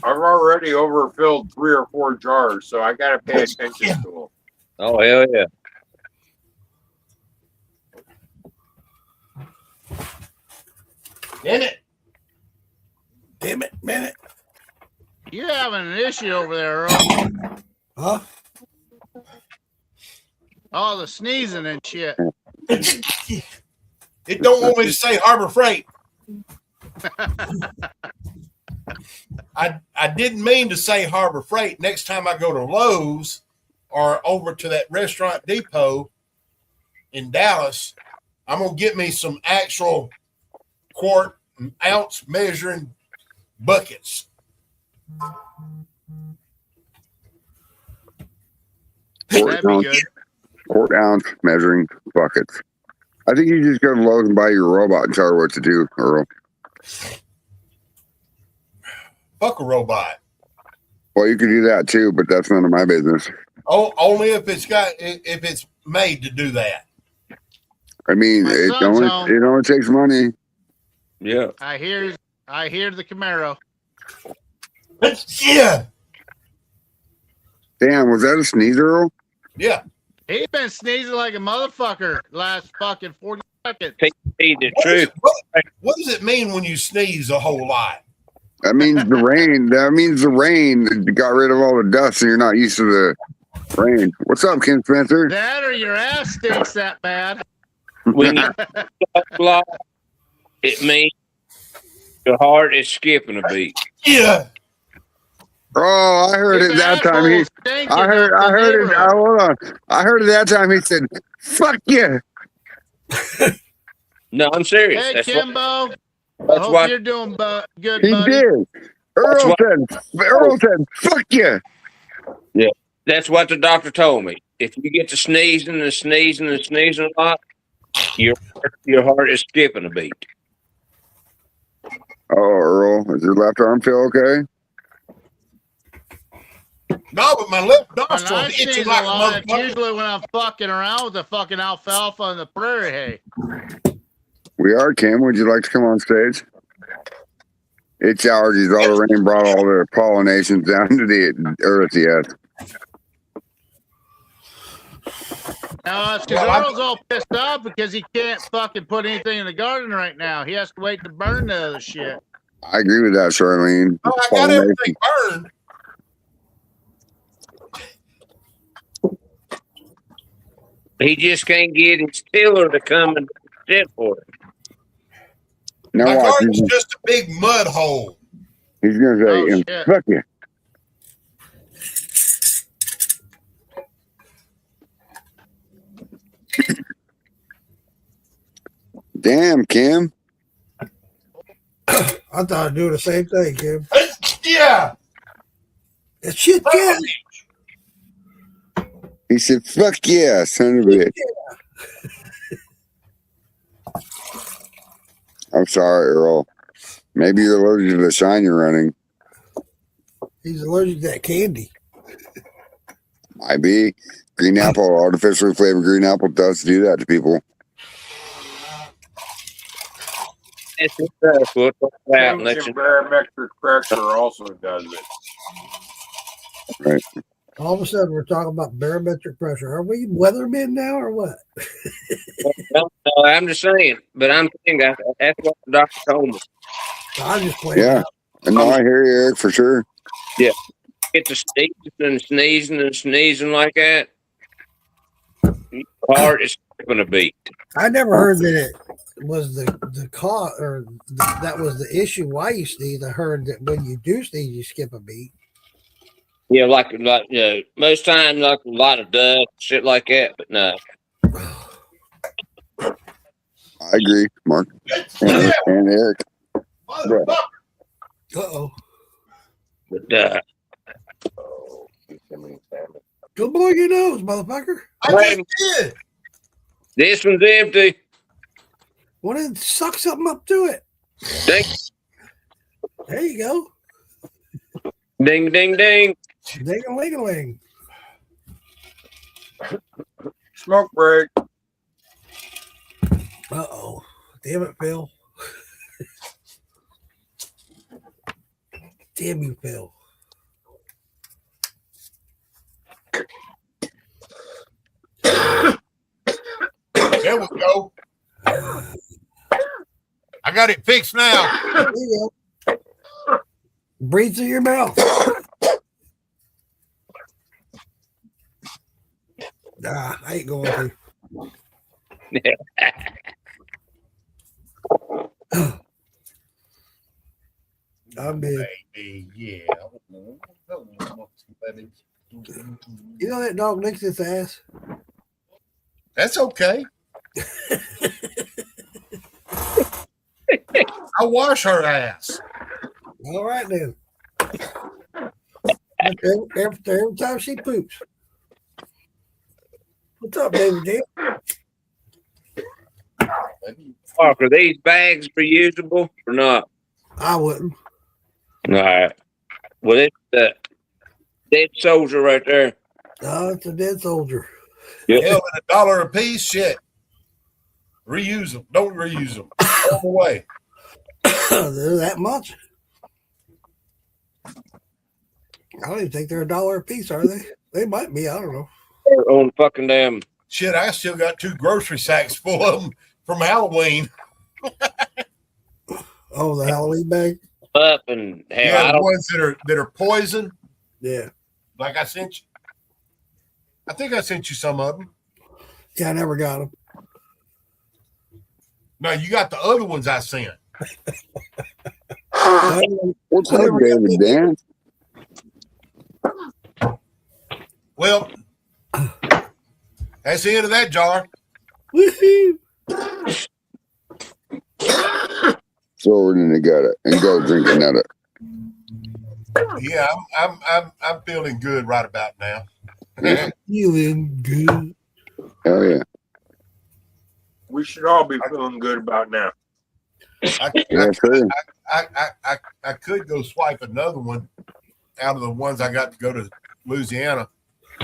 I've already overfilled 3 or 4 jars, so I got to pay attention to them. Oh, hell yeah. Damn it, man. You're having an issue over there, Earl. Huh? All the sneezing and shit. It don't want me to say Harbor Freight. I didn't mean to say Harbor Freight. Next time I go to Lowe's or over to that restaurant depot in Dallas, I'm gonna get me some actual quart and ounce measuring buckets. That'd be good. Quart ounce measuring buckets. I think you just go to Lowe's and buy your robot and tell her what to do, Earl. Fuck a robot. Well, you could do that too, but that's none of my business. Oh, only if it's made to do that. I mean, My it son's only home. takes money. Yeah. I hear the Camaro. Yeah. Damn, was that a sneeze, Earl? Yeah. He's been sneezing like a motherfucker last fucking 40 seconds. Tell you the truth. What does it mean when you sneeze a whole lot? That means the rain. That means the rain got rid of all the dust, and you're not used to the rain. What's up, Ken Spencer? That or your ass stinks that bad. When you lot, it means your heart is skipping a beat. Yeah. Oh, I heard His it that time. asshole stinking I up heard the it. neighborhood. Hold on. I heard it that time. He said, "Fuck you." No, I'm serious. Hey, That's Kimbo. I that's hope why you're doing good, He buddy. did. Earl said, "Fuck you." that's what the doctor told me. If you get to sneezing and sneezing and sneezing a lot, your heart is skipping a beat. Oh, Earl, is your left arm feel okay? No, but my left When nostril I itching sneeze a like a lot, it's motherfucker. usually when I'm fucking around with the fucking alfalfa and the prairie hay. We are, Kim. Would you like to come on stage? It's allergies. All the rain brought all the pollinations down to the earth. Yes. No, it's because Well, Earl's all pissed off because he can't fucking put anything in the garden right now. He has to wait to burn the other shit. I agree with that, Charlene. Oh, I got everything burned. He just can't get his tiller to come and sit for him. Now My watch. garden's just a big mud hole. He's gonna say, Oh, shit. "Fuck you." Damn, Kim. I thought I'd do the same thing, Kim. Yeah. It's shit, Kim. He said, "Fuck yeah, son of a bitch." I'm sorry, Earl. Maybe you're allergic to the shine you're running. He's allergic to that candy. Might be. Green apple, artificially flavored green apple does do that to people. It's just, we'll talk about and let Change you in barometric pressure also does it. Right. All of a sudden, we're talking about barometric pressure. Are we weathermen now or what? No, I'm just saying, but I'm saying that's what the doctor told me. I'm just playing. Yeah. And no, I hear you, Eric, for sure. Get to sneezing and sneezing like that, your heart is skipping a beat. I never heard that it was the cause or that was the issue why you sneeze. I heard that when you do sneeze, you skip a beat. Yeah, like most times, like a lot of dust, shit like that. But no, I agree, Mark. And Eric. Motherfucker. Uh-oh. but Go blow your nose, motherfucker. I just did. this one's empty. Well, then suck something up to it. Ding, There you go. ding, ding, ding. Ding-a-ling-a-ling. Smoke break. Uh-oh. Damn it, Phil. Damn you, Phil. There we go. I got it fixed now. There you go. Breathe through your mouth. Nah, I ain't going to. I'm dead. Baby, yeah. You know that dog licks its ass? That's okay. I wash her ass. All right then. Every time she poops. What's up, David J? Mark, are these bags reusable or not? I wouldn't. All right. Well, it's the dead soldier right there. Oh, it's a dead soldier. Yep. Hell, at $1 a piece, shit. Reuse them. Don't reuse them. Throw them away. They're that much. I don't even think they're $1 a piece, are they? They might be. I don't know. They're on fucking damn. Shit, I still got 2 grocery sacks full of them from Halloween. Oh, the Halloween bag? Up and hell, Yeah, I the don't. ones that are poison. Yeah. Like I sent you. I think I sent you some of them. Yeah, I never got them. No, you got the other ones I sent. What's up, David Dan? Well, that's the end of that jar. Woohoo! Throw it in the gutter and go drink another. Yeah, I'm feeling good right about now. Feeling good. Hell yeah. We should all be feeling good about now. I could go swipe another one out of the ones I got to go to Louisiana.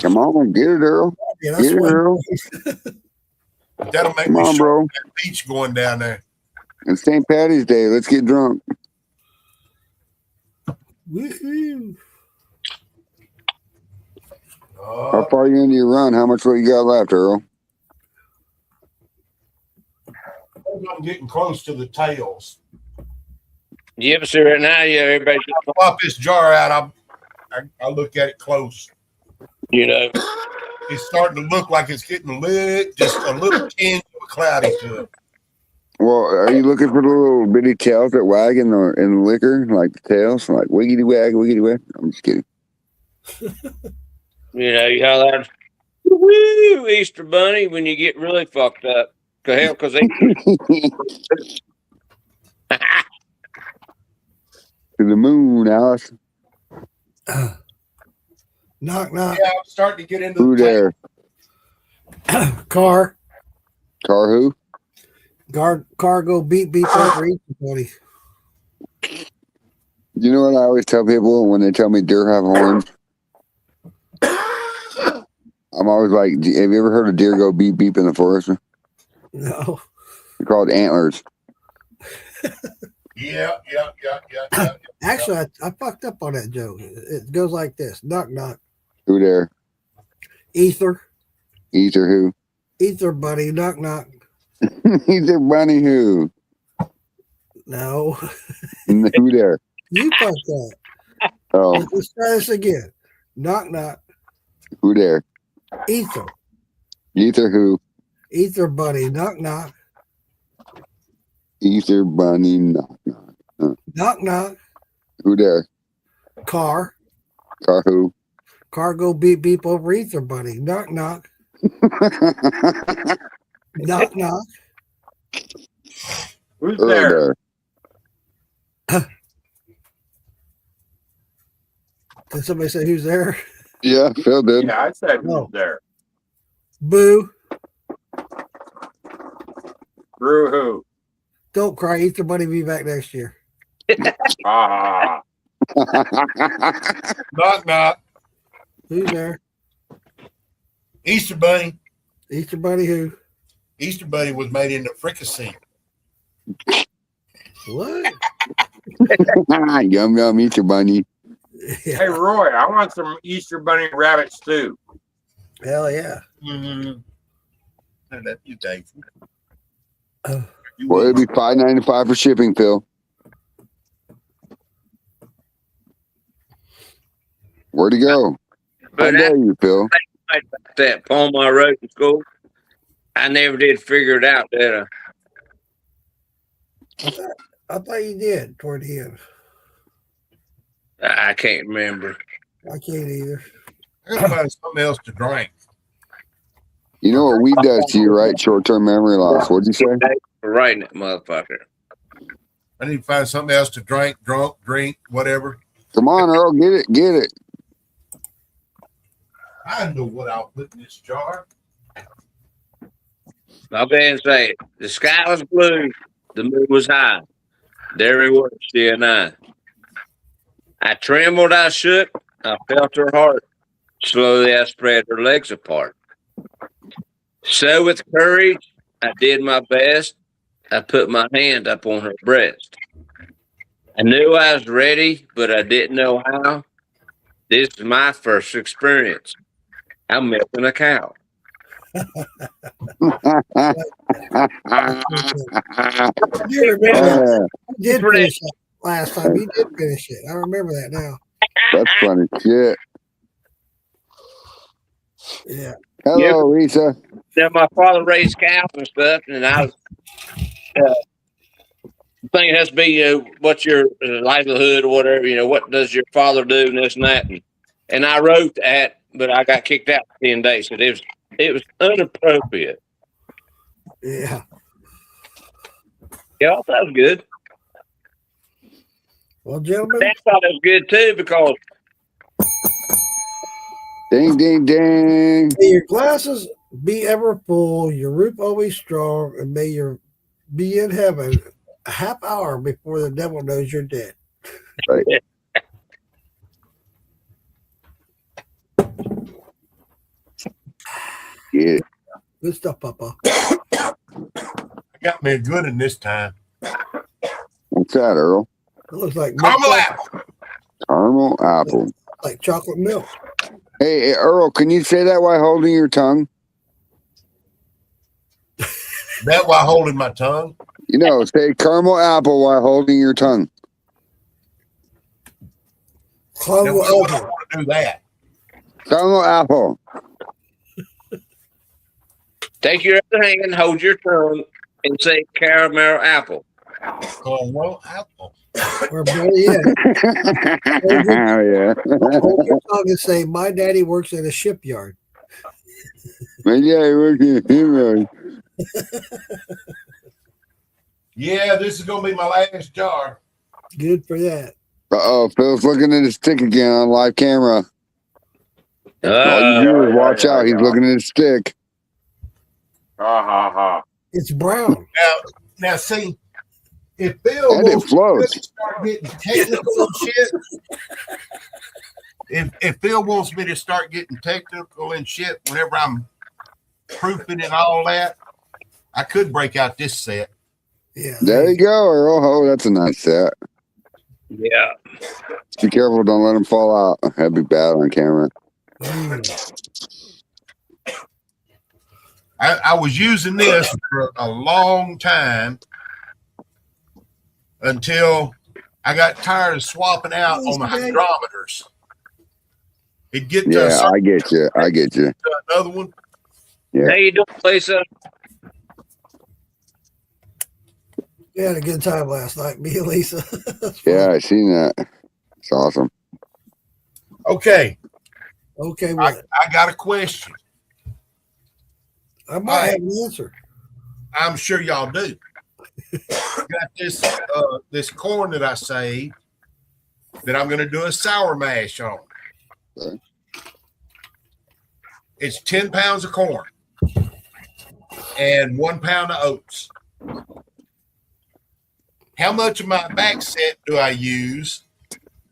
Come on, get it, Earl. Yeah, Get it, Earl. That'll make Come me on, sure bro. that beach going down there. It's St. Patty's Day. Let's get drunk. Woohoo! How far are you into your run? How much what you got left, Earl? I'm getting close to the tails. You ever see right now? Yeah, everybody. I'll pop this jar out. I'll look at it close. You know, It's starting to look like it's getting lit, just a little tinge of cloudy to it. Well, are you looking for the little bitty tails that wag in the liquor, like the tails, like wiggity wag, wiggity wag? I'm just kidding. you know, you holler out, "Woo, Easter Bunny!" when you get really fucked up. Cause hell, cause they. To the moon, Alice. Knock, knock. Yeah, I'm starting to get into Who the there? Car. Car who? Car go beep beep over each buddy. You know what I always tell people when they tell me deer have horns? I'm always like, have you ever heard a deer go beep beep in the forest? No. They're called antlers. Yeah. Actually, I fucked up on that joke. It goes like this. Knock, knock. Who there? Ether. Ether who? Ether, buddy. Knock, knock. Ether bunny who? No. Who there? You fucked that. Oh, Let's try this again. Knock, knock. who there? Ether. Ether who? Ether, buddy. Knock, knock. Ether bunny knock knock. Knock, knock. Who there? Car. Car who? Car go beep beep over ether, buddy. Knock, knock. Knock, knock. Who's Earl there? there. Did somebody say who's there? Yeah, Phil did. Yeah, I said who's No. there. Boo. Brew who? Don't cry. Ether, buddy. Be back next year. Ah. Knock, knock. Who's there? Easter Bunny. Easter buddy who? Easter Bunny was made into fricassee. What? Yum yum, Easter bunny. Hey, Roy, I want some Easter Bunny rabbit stew. Hell yeah. Mm-hmm. You Dave. Well, it'll be $5.95 for shipping, Phil. Where'd he go? How But dare you, Phil? that poem I wrote in school, I never did figure it out, did I? I thought you did toward the end. I can't remember. I can't either. I gotta find something else to drink. You know what weed does to you, right? Short-term memory loss. What'd you say? For writing that motherfucker. I need to find something else to drink, whatever. Come on, Earl, get it. I know what I'll put in this jar. I'll go ahead and say it. The sky was blue, the moon was high. There we were, she and I. I trembled, I shook, I felt her heart. Slowly I spread her legs apart. So with courage, I did my best. I put my hand up on her breast. I knew I was ready, but I didn't know how. This is my first experience. I'm milking a cow. I do remember that. You did finish it last time. You did finish it. I remember that now. That's funny shit. Yeah. Hello, Lisa. Now, my father raised cows and stuff, and I was thinking it has to be, what's your livelihood or whatever, what does your father do and this and that. And I wrote that, but I got kicked out for 10 days. So it was inappropriate. Yeah. Yeah, that was good. Well, gentlemen. That thought it was good too because. Ding, ding, ding. May your glasses be ever full, your roof always strong, and may you be in heaven a half hour before the devil knows you're dead. Right. Yeah. Good stuff, Papa. I got me a good one this time. What's that, Earl? It looks like Caramel apple. Caramel apple. Like chocolate milk. Hey, Earl, can you say that while holding your tongue? That while holding my tongue? Say caramel apple while holding your tongue. Caramel I don't apple. want to do that. Caramel apple. Take your other hand, hold your tongue, and say caramel apple. Caramel apple. Or better yet, Yeah. hold your tongue and say, my daddy works at a shipyard. Yeah, this is going to be my last jar. Good for that. Uh-oh, Phil's looking at his stick again on live camera. All you do is watch out. He's looking at his stick. Ha ha ha. It's brown. Now see, if Bill And it wants floats. to start getting technical and shit, if Bill wants me to start getting technical and shit whenever I'm proofing and all that, I could break out this set. Yeah. There you go, Earl. Oh, that's a nice set. Yeah. Be careful. Don't let him fall out. That'd be bad on camera. I was using this for a long time until I got tired of swapping out on the hydrometers. It get to Yeah, I get you. another one. Yeah. How you doing, Lisa? We had a good time last night, me and Lisa. Yeah, I seen that. It's awesome. Okay, Okay, I got a question. I might have an answer. I'm sure y'all do. Got this corn that I saved that I'm going to do a sour mash on. Okay. It's 10 pounds of corn and 1 pound of oats. How much of my back set do I use,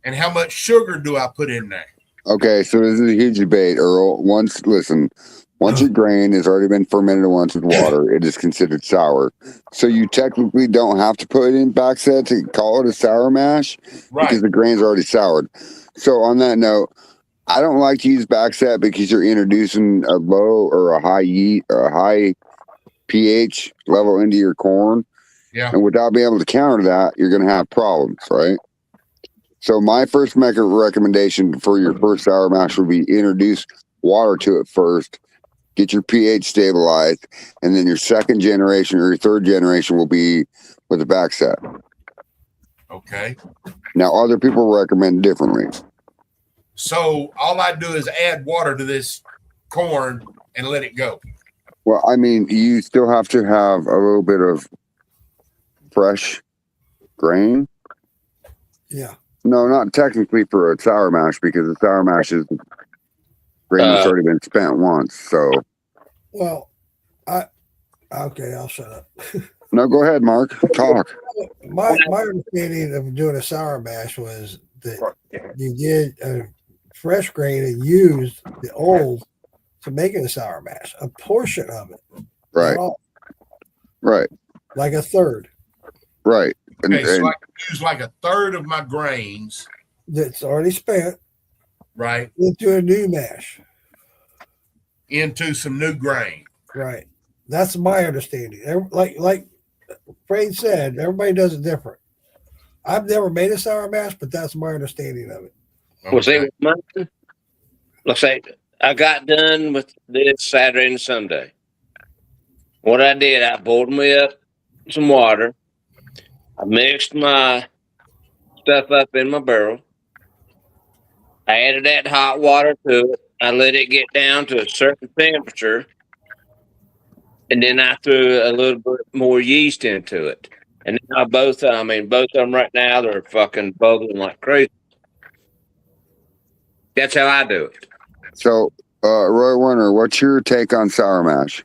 and how much sugar do I put in there? Okay, so this is a huge debate, Earl. Once your grain has already been fermented once with water, it is considered sour. So you technically don't have to put it in back set to call it a sour mash because the grain's already soured. So on that note, I don't like to use back set because you're introducing a low or a high heat or a high pH level into your corn. Yeah. And without being able to counter that, you're going to have problems, right? So my first recommendation for your first sour mash would be introduce water to it first, get your pH stabilized, and then your second generation or your third generation will be with a back set. Okay. Now, other people recommend differently. So all I do is add water to this corn and let it go. Well, I mean, you still have to have a little bit of fresh Grain? Yeah. No, not technically for a sour mash because the sour mash is grain that's already been spent once. So, Well, okay, I'll shut up. no, go ahead, Mark. Talk. My understanding of doing a sour mash was that you did a fresh grain and used the old to make it a sour mash, a portion of it, Right. not all, Right. like a third Right. Okay, so I can use like a third of my grains, that's already spent right, into a new mash. into some new grain. Right. That's my understanding. Like Fraid said, everybody does it different. I've never made a sour mash, but that's my understanding of it. Well, see, let's say I got done with this Saturday and Sunday. What I did, I boiled me up some water. I mixed my stuff up in my barrel. I added that hot water to it. I let it get down to a certain temperature. And then I threw a little bit more yeast into it. And now both of them right now, they're fucking bubbling like crazy. That's how I do it. So, Roy Warner, what's your take on sour mash?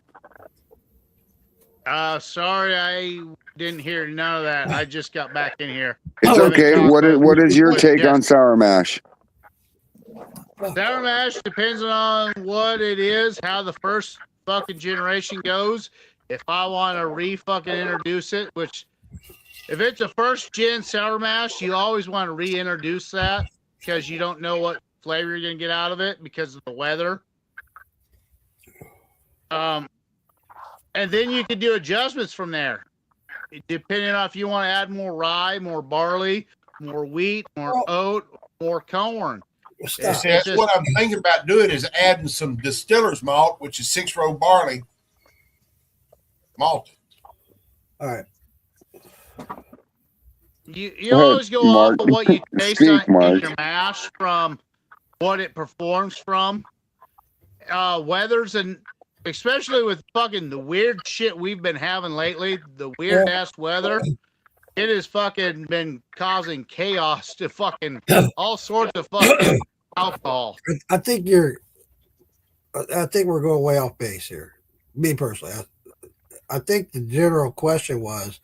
Sorry, I didn't hear none of that. I just got back in here. It's okay. What is your take on sour mash? Sour mash depends on what it is, how the first fucking generation goes. If I want to re-fucking introduce it, which if it's a first gen sour mash, you always want to reintroduce that because you don't know what flavor you're gonna get out of it because of the weather. And then you can do adjustments from there, depending on if you want to add more rye, more barley, more wheat, more oat, more corn. See, that's what I'm thinking about doing is adding some distiller's malt, which is 6-row barley malt. All right. You always go off of what you taste in your mash from what it performs from. Weathers and especially with fucking the weird shit we've been having lately, the weird ass weather, it has fucking been causing chaos to fucking all sorts of fucking alcohol. I think we're going way off base here. Me personally, I think the general question was,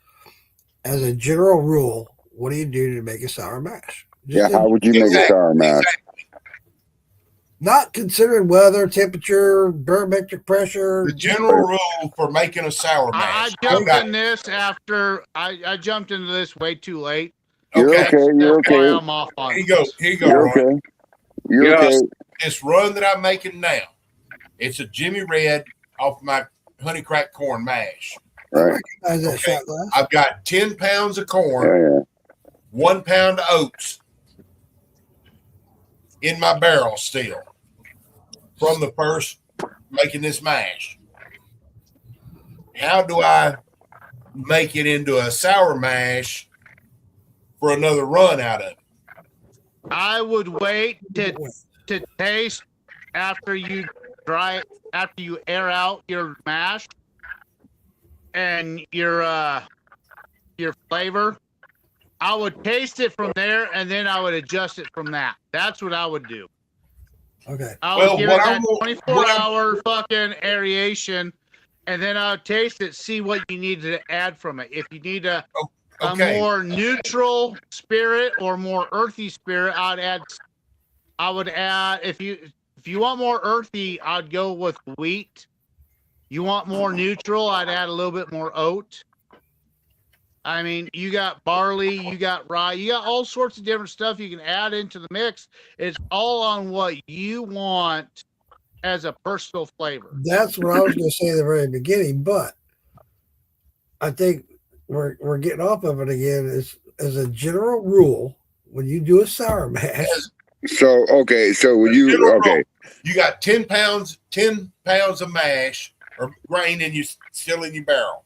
as a general rule, what do you do to make a sour mash? How would you make a sour mash? Not considering weather, temperature, barometric pressure. The general rule for making a sour mash. I jumped in this after I jumped into this way too late. You're okay. You're That's why okay. I'm off on Here you go, You're Roy. okay. You're okay. This run that I'm making now, it's a Jimmy Red off my honey crack corn mash. Right. Okay. I've got 10 pounds of corn, 1 pound of oats in my barrel still from the first making this mash. How do I make it into a sour mash for another run out of it? I would wait to taste after you air out your mash and your flavor. I would taste it from there and then I would adjust it from that. That's what I would do. Okay. I would give it that 24-hour fucking aeration, and then I would taste it, see what you need to add from it. If you need a more neutral spirit or more earthy spirit, I would add if you want more earthy, I'd go with wheat. You want more neutral, I'd add a little bit more oat. I mean, you got barley, you got rye, you got all sorts of different stuff you can add into the mix. It's all on what you want as a personal flavor. That's what I was going to say at the very beginning, but I think we're getting off of it again. As a general rule, when you do a sour mash. So you got 10 pounds of mash or grain still in your barrel.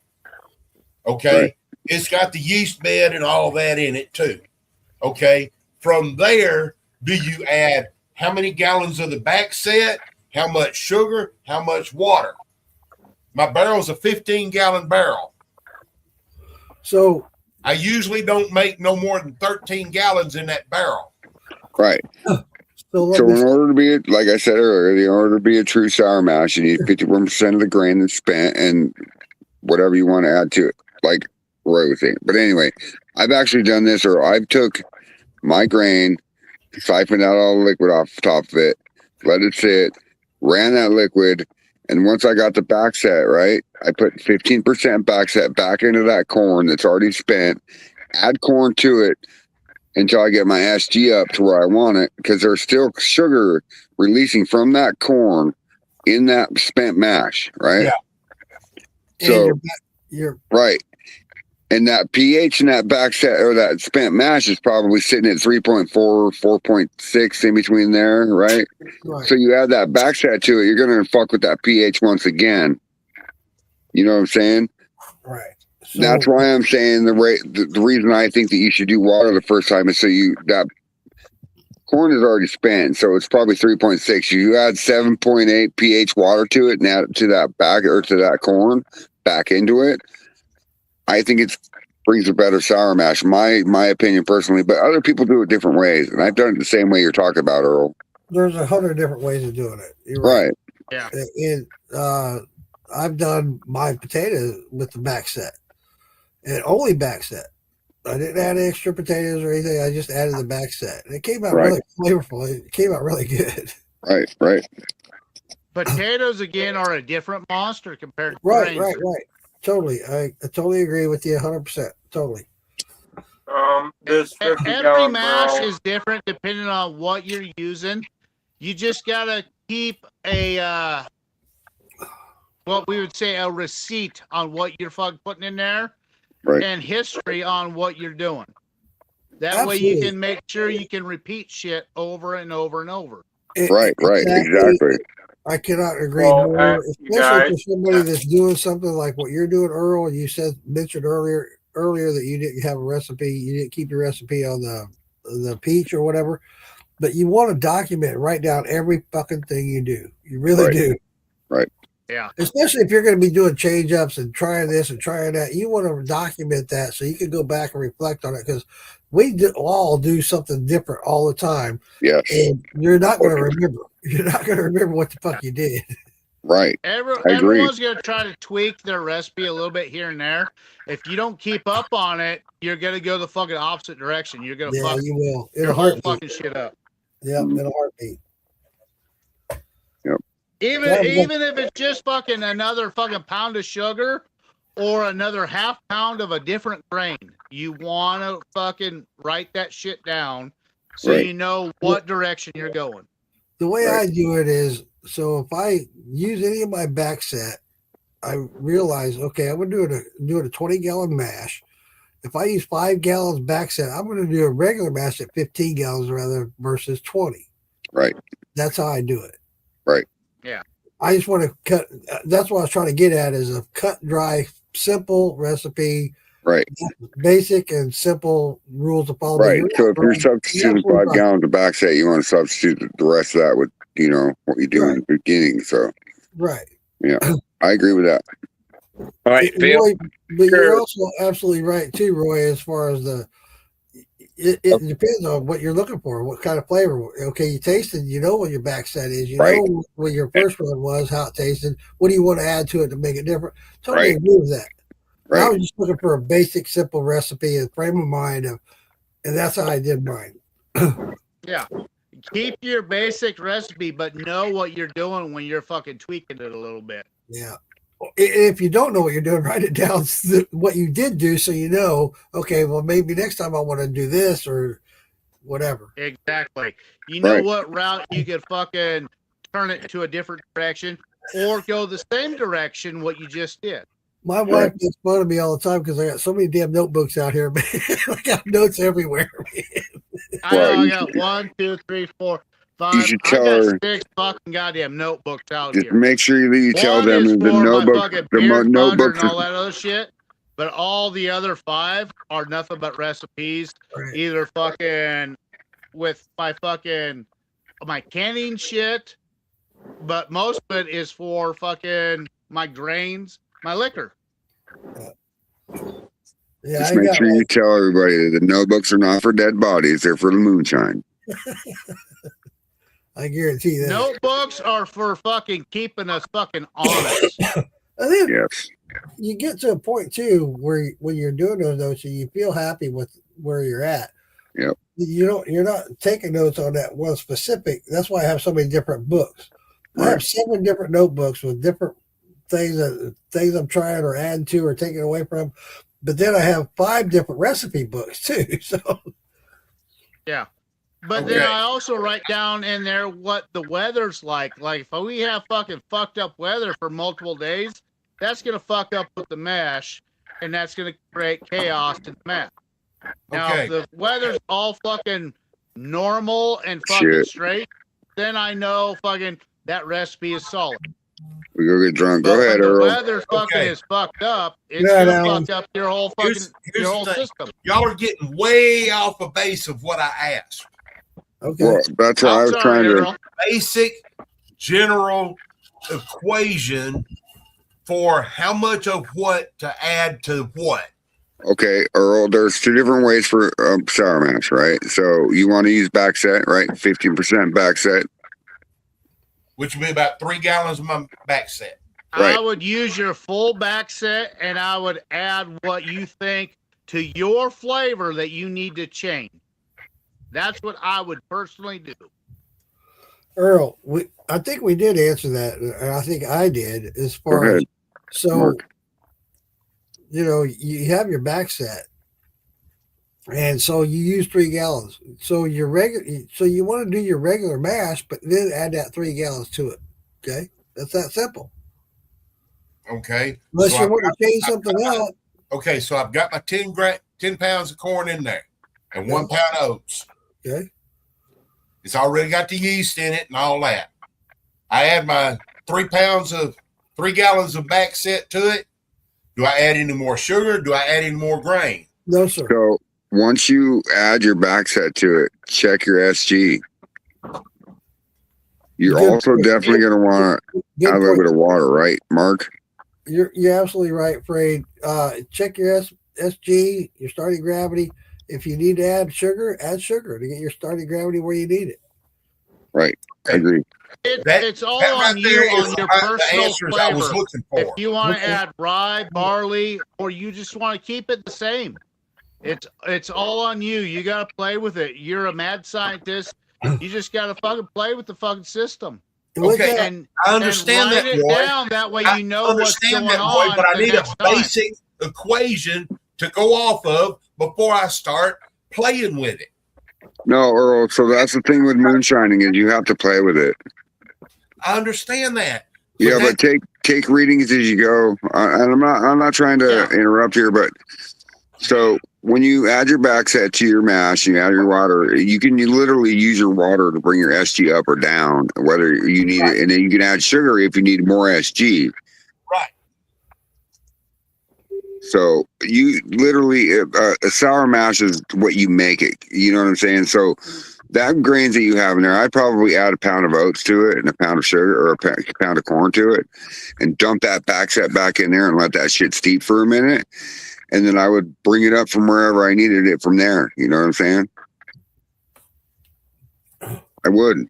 Okay. Right. It's got the yeast bed and all that in it too. Okay. From there, do you add how many gallons of the back set, how much sugar, how much water? My barrel's a 15-gallon barrel. So I usually don't make no more than 13 gallons in that barrel. Right. So in order to be, like I said earlier, in order to be a true sour mash, you need 51% of the grain that's spent and whatever you want to add to it, like Roy was saying. But anyway, I've actually done this, or I've took my grain, siphoned out all the liquid off the top of it, let it sit, ran that liquid, and once I got the back set, right, I put 15% back set back into that corn that's already spent, add corn to it until I get my SG up to where I want it, because there's still sugar releasing from that corn in that spent mash, right? Yeah. So, you're right. And that pH in that back set or that spent mash is probably sitting at 3.4, 4.6 in between there, right? Right. So you add that back set to it, you're going to fuck with that pH once again. You know what I'm saying? Right. So, that's why I'm saying the reason I think that you should do water the first time is so that corn is already spent, so it's probably 3.6. You add 7.8 pH water to it and add it to that back or to that corn back into it. I think it brings a better sour mash, my opinion personally, but other people do it different ways, and I've done it the same way you're talking about, Earl. There's 100 different ways of doing it. You're right. Yeah. And I've done my potatoes with the back set, and only back set. I didn't add extra potatoes or anything. I just added the back set, and it came out really flavorful. It came out really good. Right. Potatoes again are a different monster compared to Right. grains. Totally. I totally agree with you 100%. Totally. This 50 Every mash is different depending on what you're using. You just gotta keep a what we would say a receipt on what you're fucking putting in there, and history on what you're doing. That way you can make sure you can repeat shit over and over and over. Right, exactly. I cannot agree more, especially for somebody that's doing something like what you're doing, Earl. You mentioned earlier that you didn't have a recipe, you didn't keep your recipe on the peach or whatever, but you want to document, write down every fucking thing you do. You really do. Right. Yeah. Especially if you're going to be doing change ups and trying this and trying that, you want to document that so you can go back and reflect on it, because we all do something different all the time. Yes. And you're not going to remember. You're not going to remember what the fuck you did. Right. Everyone's going to try to tweak their recipe a little bit here and there. If you don't keep up on it, you're going to go the fucking opposite direction. You're going to fuck you will. your whole fucking shit up. Yep, in a heartbeat. Yep. Even if it's just fucking another fucking pound of sugar or another half pound of a different grain, you want to fucking write that shit down so you know what direction you're going. The way I do it is, so if I use any of my back set, I realize, okay, I'm going to do a 20-gallon mash. If I use 5 gallons back set, I'm going to do a regular mash at 15 gallons rather versus 20. Right. That's how I do it. Right. Yeah. I just want to cut. That's what I was trying to get at, is a cut, dry, simple recipe. Right. Basic and simple rules to follow. Right. So if you're substituting 5 gallons of back set, you want to substitute the rest of that with, what you do in the beginning. So. Right. Yeah. I agree with that. All right, Phil. Roy, but you're also absolutely right too, Roy, as far as it depends on what you're looking for, what kind of flavor. Okay, you tasted, what your back set is, know what your first one was, how it tasted. What do you want to add to it to make it different? Totally agree with that. Right. I was just looking for a basic, simple recipe and frame of mind and that's how I did mine. Yeah. Keep your basic recipe, but know what you're doing when you're fucking tweaking it a little bit. Yeah. If you don't know what you're doing, write it down, what you did do, so you know, okay, well, maybe next time I want to do this or whatever. Exactly. You know what route you could fucking turn it to a different direction or go the same direction what you just did. My wife makes fun of me all the time because I got so many damn notebooks out here, man. I got notes everywhere, man. I got 1, 2, 3, 4, 5. You should tell her 6 fucking goddamn notebooks out just here. Make sure that you tell them the notebook, notebooks, and all that other shit. But all the other 5 are nothing but recipes. Right. Either fucking with my canning shit, but most of it is for fucking my grains, my liquor. Yeah, Just I make got sure you like, tell everybody that the notebooks are not for dead bodies; they're for the moonshine. I guarantee that. Notebooks are for fucking keeping us fucking honest. I think Yes. you get to a point too where when you're doing those notes, you feel happy with where you're at. Yep. You're not taking notes on that one specific. That's why I have so many different books. I have 7 different notebooks with different things I'm trying or adding to or taking away from. But then I have 5 different recipe books too. So Yeah. But then I also write down in there what the weather's like. Like if we have fucking fucked up weather for multiple days, that's gonna fuck up with the mesh, and that's gonna create chaos in the mesh. Now, if the weather's all fucking normal and fucking straight, then I know fucking that recipe is solid. We go get drunk. But Go ahead, when the Earl. weather fucking is fucked up, it's Yeah, gonna Alan. fuck up your whole fucking your whole system. Y'all are getting way off the base of what I asked. okay. Well, that's what I was trying to. Basic general equation for how much of what to add to what. Okay, Earl, there's 2 different ways for sour mash, right? So you want to use back set, right? 15% back set. Which would be about 3 gallons of my back set. I would use your full back set, and I would add what you think to your flavor that you need to change. That's what I would personally do. Earl, I think we did answer that, and I think I did as far as Mark. you have your back set, and so you use 3 gallons. So you want to do your regular mash, but then add that 3 gallons to it. Okay, that's that simple. Okay. Unless So you want to change something up. Okay, so I've got my 10 pounds of corn in there and 1 pound of oats. Okay. It's already got the yeast in it and all that. I add my 3 gallons of back set to it. Do I add any more sugar? Do I add any more grain? No, sir. So once you add your back set to it, check your SG. You're also definitely going to want to add a little bit of water, right, Mark? You're absolutely right, Fred. Check your SG, your starting gravity. If you need to add sugar to get your starting gravity where you need it. Right. I agree. It's all on you on your personal flavor. If you want to add rye, barley, or you just want to keep it the same, it's all on you. You got to play with it. You're a mad scientist. You just got to fucking play with the fucking system. Okay, and I understand and write that, it Roy. down. That way you know what's going Roy, on. but I need a next time. basic equation to go off of before I start playing with it. No, Earl. So that's the thing with moonshining is you have to play with it. I understand that. Yeah, but take readings as you go. And I'm not trying to interrupt here, but so when you add your back set to your mash, you add your water. You literally use your water to bring your SG up or down, whether you need it, and then you can add sugar if you need more SG. Right. So you literally a sour mash is what you make it. You know what I'm saying? So that grains that you have in there, I'd probably add a pound of oats to it and a pound of sugar or a pound of corn to it, and dump that back set back in there and let that shit steep for a minute. And then I would bring it up from wherever I needed it from there. You know what I'm saying? I would.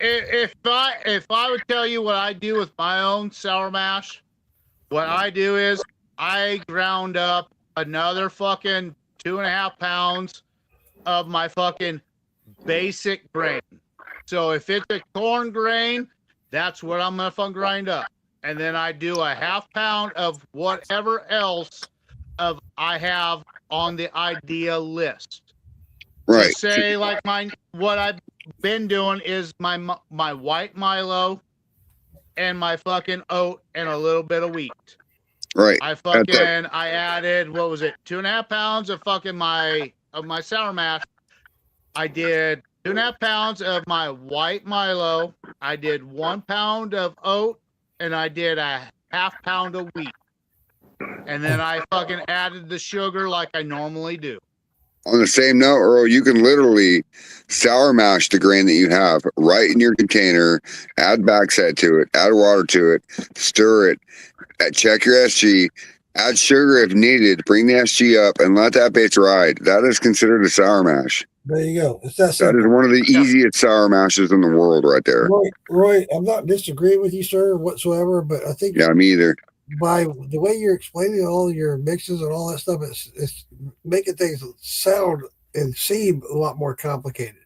If I would tell you what I do with my own sour mash, what I do is I ground up another fucking 2.5 pounds of my fucking basic grain. So if it's a corn grain, that's what I'm gonna fucking grind up. And then I do a 1/2 pound of whatever else I have on the idea list. Right. So say like what I've been doing is my white Milo and my fucking oat and a little bit of wheat. Right. I added, what was it, 2.5 pounds of fucking my sour mash. I did 2.5 pounds of my white Milo. I did 1 pound of oat, and I did a 1/2 pound of wheat. And then I fucking added the sugar like I normally do. On the same note, Earl, you can literally sour mash the grain that you have right in your container, add back set to it, add water to it, stir it, check your SG, Add sugar if needed. Bring the SG up and let that bitch ride. That is considered a sour mash. There you go. It's that That simple. is one of the easiest sour mashes in the world right there. Roy, I'm not disagreeing with you, sir, whatsoever, but I think Yeah, me either. by the way you're explaining all your mixes and all that stuff, it's making things sound and seem a lot more complicated.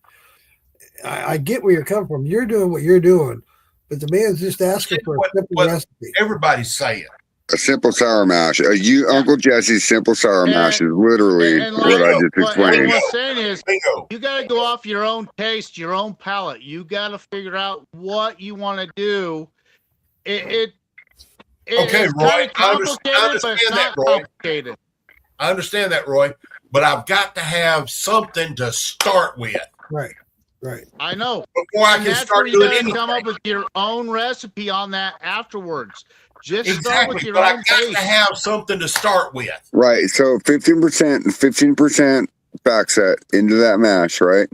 I get where you're coming from. You're doing what you're doing, but the man's just asking for a simple recipe. Everybody's saying. A simple sour mash. Uncle Jesse's simple sour mash is literally what I just explained. What I'm saying is, you got to go off your own taste, your own palate. You got to figure out what you want to do. It's Okay, Roy, I understand that, Roy. I understand that, Roy, but I've got to have something to start with. Right. I know. Before I can start doing anything. Come up with your own recipe on that afterwards. Just Exactly, start with your but own I've got taste. to have something to start with. Right. So 15% back set into that mash, right?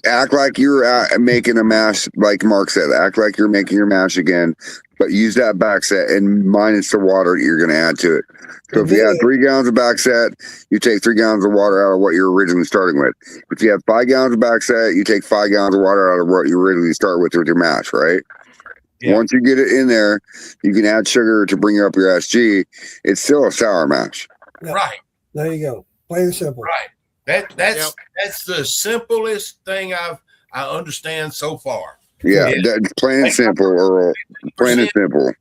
Act like you're making a mash, like Mark said. Act like you're making your mash again, but use that back set and minus the water that you're going to add to it. So if you had 3 gallons of back set, you take 3 gallons of water out of what you're originally starting with. If you have 5 gallons of back set, you take 5 gallons of water out of what you originally start with your mash, right? Yeah. Once you get it in there, you can add sugar to bring up your SG. It's still a sour mash. Yeah. Right. There you go. Plain and simple. Right. That's the simplest thing I understand so far. Yeah, that's plain and simple, Earl. Plain and simple.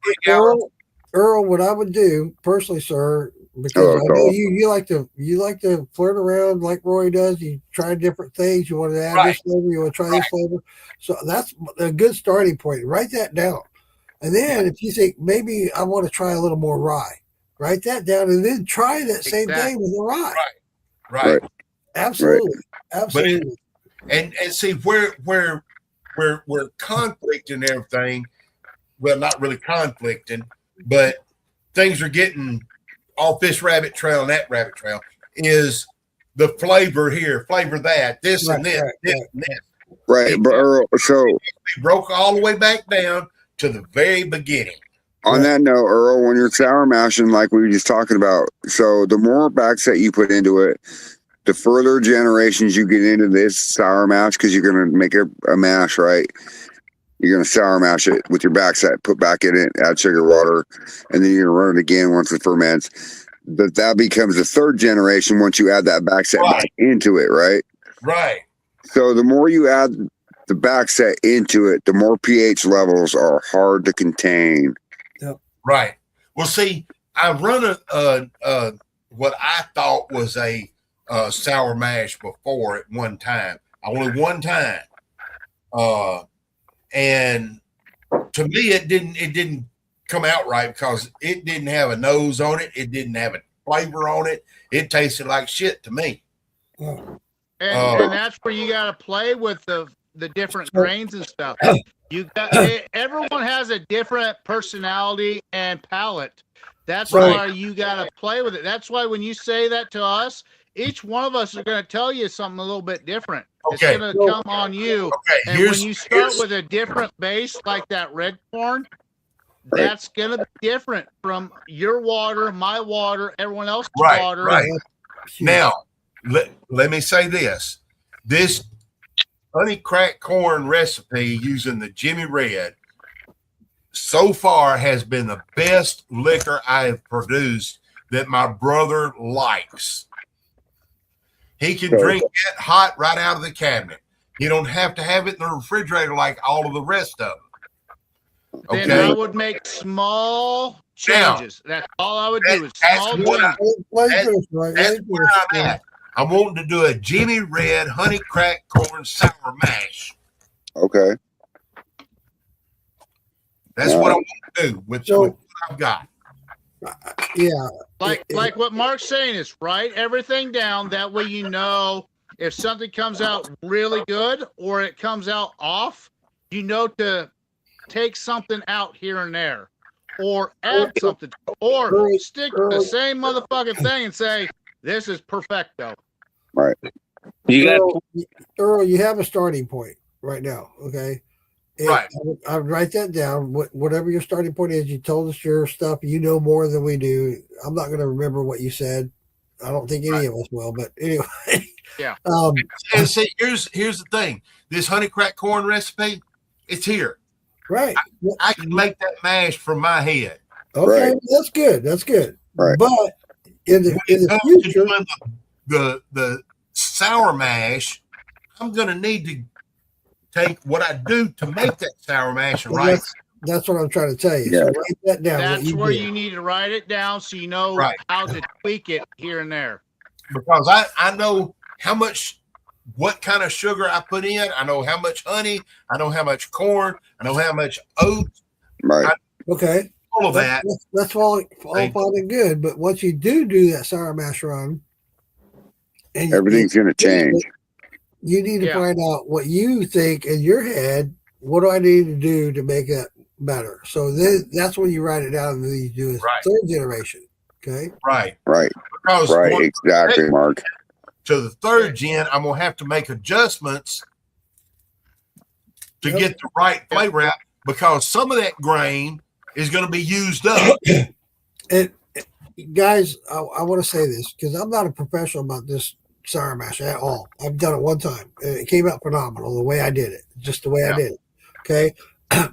Earl, what I would do personally, sir, because I know you like to flirt around like Roy does. You try different things. You want to add this flavor. You want to try this flavor. So that's a good starting point. Write that down, and then if you think maybe I want to try a little more rye, write that down, and then try that same thing with the rye. Right. Absolutely. Absolutely. And see where conflicting and everything. Well, not really conflicting, but things are getting off this rabbit trail and that rabbit trail is the flavor here, flavor that, this and this, this and this. Right, but Earl, so we broke all the way back down to the very beginning. On that note, Earl, when you're sour mashing, like we were just talking about, so the more back set you put into it, the further generations you get into this sour mash, because you're going to make a mash, right? You're going to sour mash it with your back set, put back in it, add sugar water, and then you're going to run it again once it ferments. But that becomes the third generation once you add that back set back into it, right? Right. So the more you add the back set into it, the more pH levels are hard to contain. Yep. Right. Well, see, I run a what I thought was a sour mash before at one time. Only one time. And to me, it didn't come out right because it didn't have a nose on it. It didn't have a flavor on it. It tasted like shit to me. And that's where you got to play with the different grains and stuff. You got everyone has a different personality and palate. That's why you got to play with it. That's why when you say that to us, each one of us are going to tell you something a little bit different. Okay. It's going to come on you. Okay. And when you start with a different base like that red corn, that's going to be different from your water, my water, everyone else's water. Right. Now, let me say this. This honey cracked corn recipe using the Jimmy Red so far has been the best liquor I have produced that my brother likes. He can drink it hot right out of the cabinet. You don't have to have it in the refrigerator like all of the rest of them. Okay. Then I would make small changes. That's all I would do. That's where I'm at. I'm wanting to do a Jimmy Red honey cracked corn sour mash. Okay. That's what I want to do with what I've got. Yeah. Like what Mark's saying is write everything down. That way you know if something comes out really good or it comes out off, you know to take something out here and there. Or add something. Or stick the same motherfucking thing and say, this is perfecto. Right. Earl, you have a starting point right now, okay? Right. I would write that down. Whatever your starting point is, you told us your stuff. You know more than we do. I'm not going to remember what you said. I don't think any of us will. But anyway, Yeah. And see, here's the thing. This honey crack corn recipe, it's here. Right. I can make that mash from my head. Okay, Right. that's good. That's good. Right. But in the When future, doing the sour mash, I'm going to need to take what I do to make that sour mash and write. That's what I'm trying to tell you. So write that down. That's where you need to write it down so you know how to tweak it here and there. Because I know what kind of sugar I put in. I know how much honey. I know how much corn. I know how much oats. Right. Okay. All of that. That's all fine and good. But once you do that sour mash run, and everything's going to change. You need to find out what you think in your head. What do I need to do to make it better? So then that's when you write it down and then you do a third generation. Okay. Right. Right. Because Exactly, Mark. To the third gen, I'm gonna have to make adjustments to get the right flavor out because some of that grain is going to be used up. And guys, I want to say this because I'm not a professional about this sour mash at all. I've done it one time and it came out phenomenal the way I did it, just the way I did it. Okay.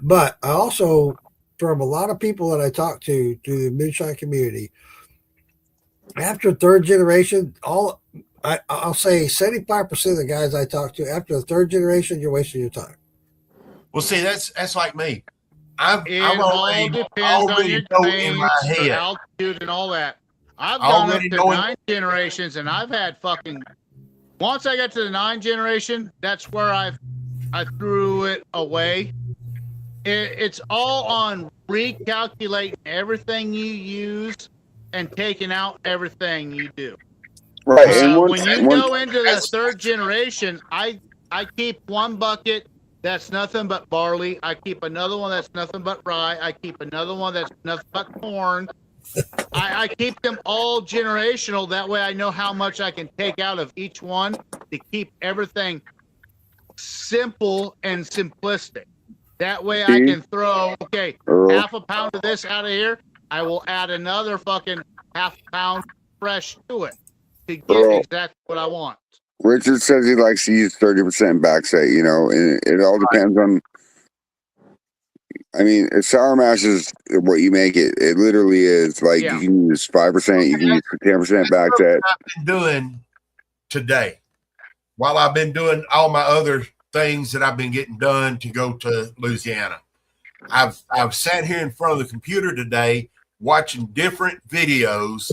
But I also, from a lot of people that I talk to the moonshine community, after third generation, I'll say 75% of the guys I talk to after the third generation, you're wasting your time. Well, see, that's like me. It all depends on your grains, your altitude, and all that. I've gone up to 9 generations, and I've had fucking. Once I got to the 9 generation, that's where I threw it away. It's all on recalculating everything you use and taking out everything you do. Right. When you go into the third generation, I keep one bucket that's nothing but barley. I keep another one that's nothing but rye. I keep another one that's nothing but corn. I keep them all generational. That way I know how much I can take out of each one to keep everything simple and simplistic. That way I can throw, half a pound of this out of here. I will add another fucking half pound fresh to it to get exactly what I want. Richard says he likes to use 30% backset, and it all depends on. I mean, if sour mash is what you make it, it literally is like you can use 5%, you can use 10% backset. I've been doing today, while I've been doing all my other things that I've been getting done to go to Louisiana, I've sat here in front of the computer today watching different videos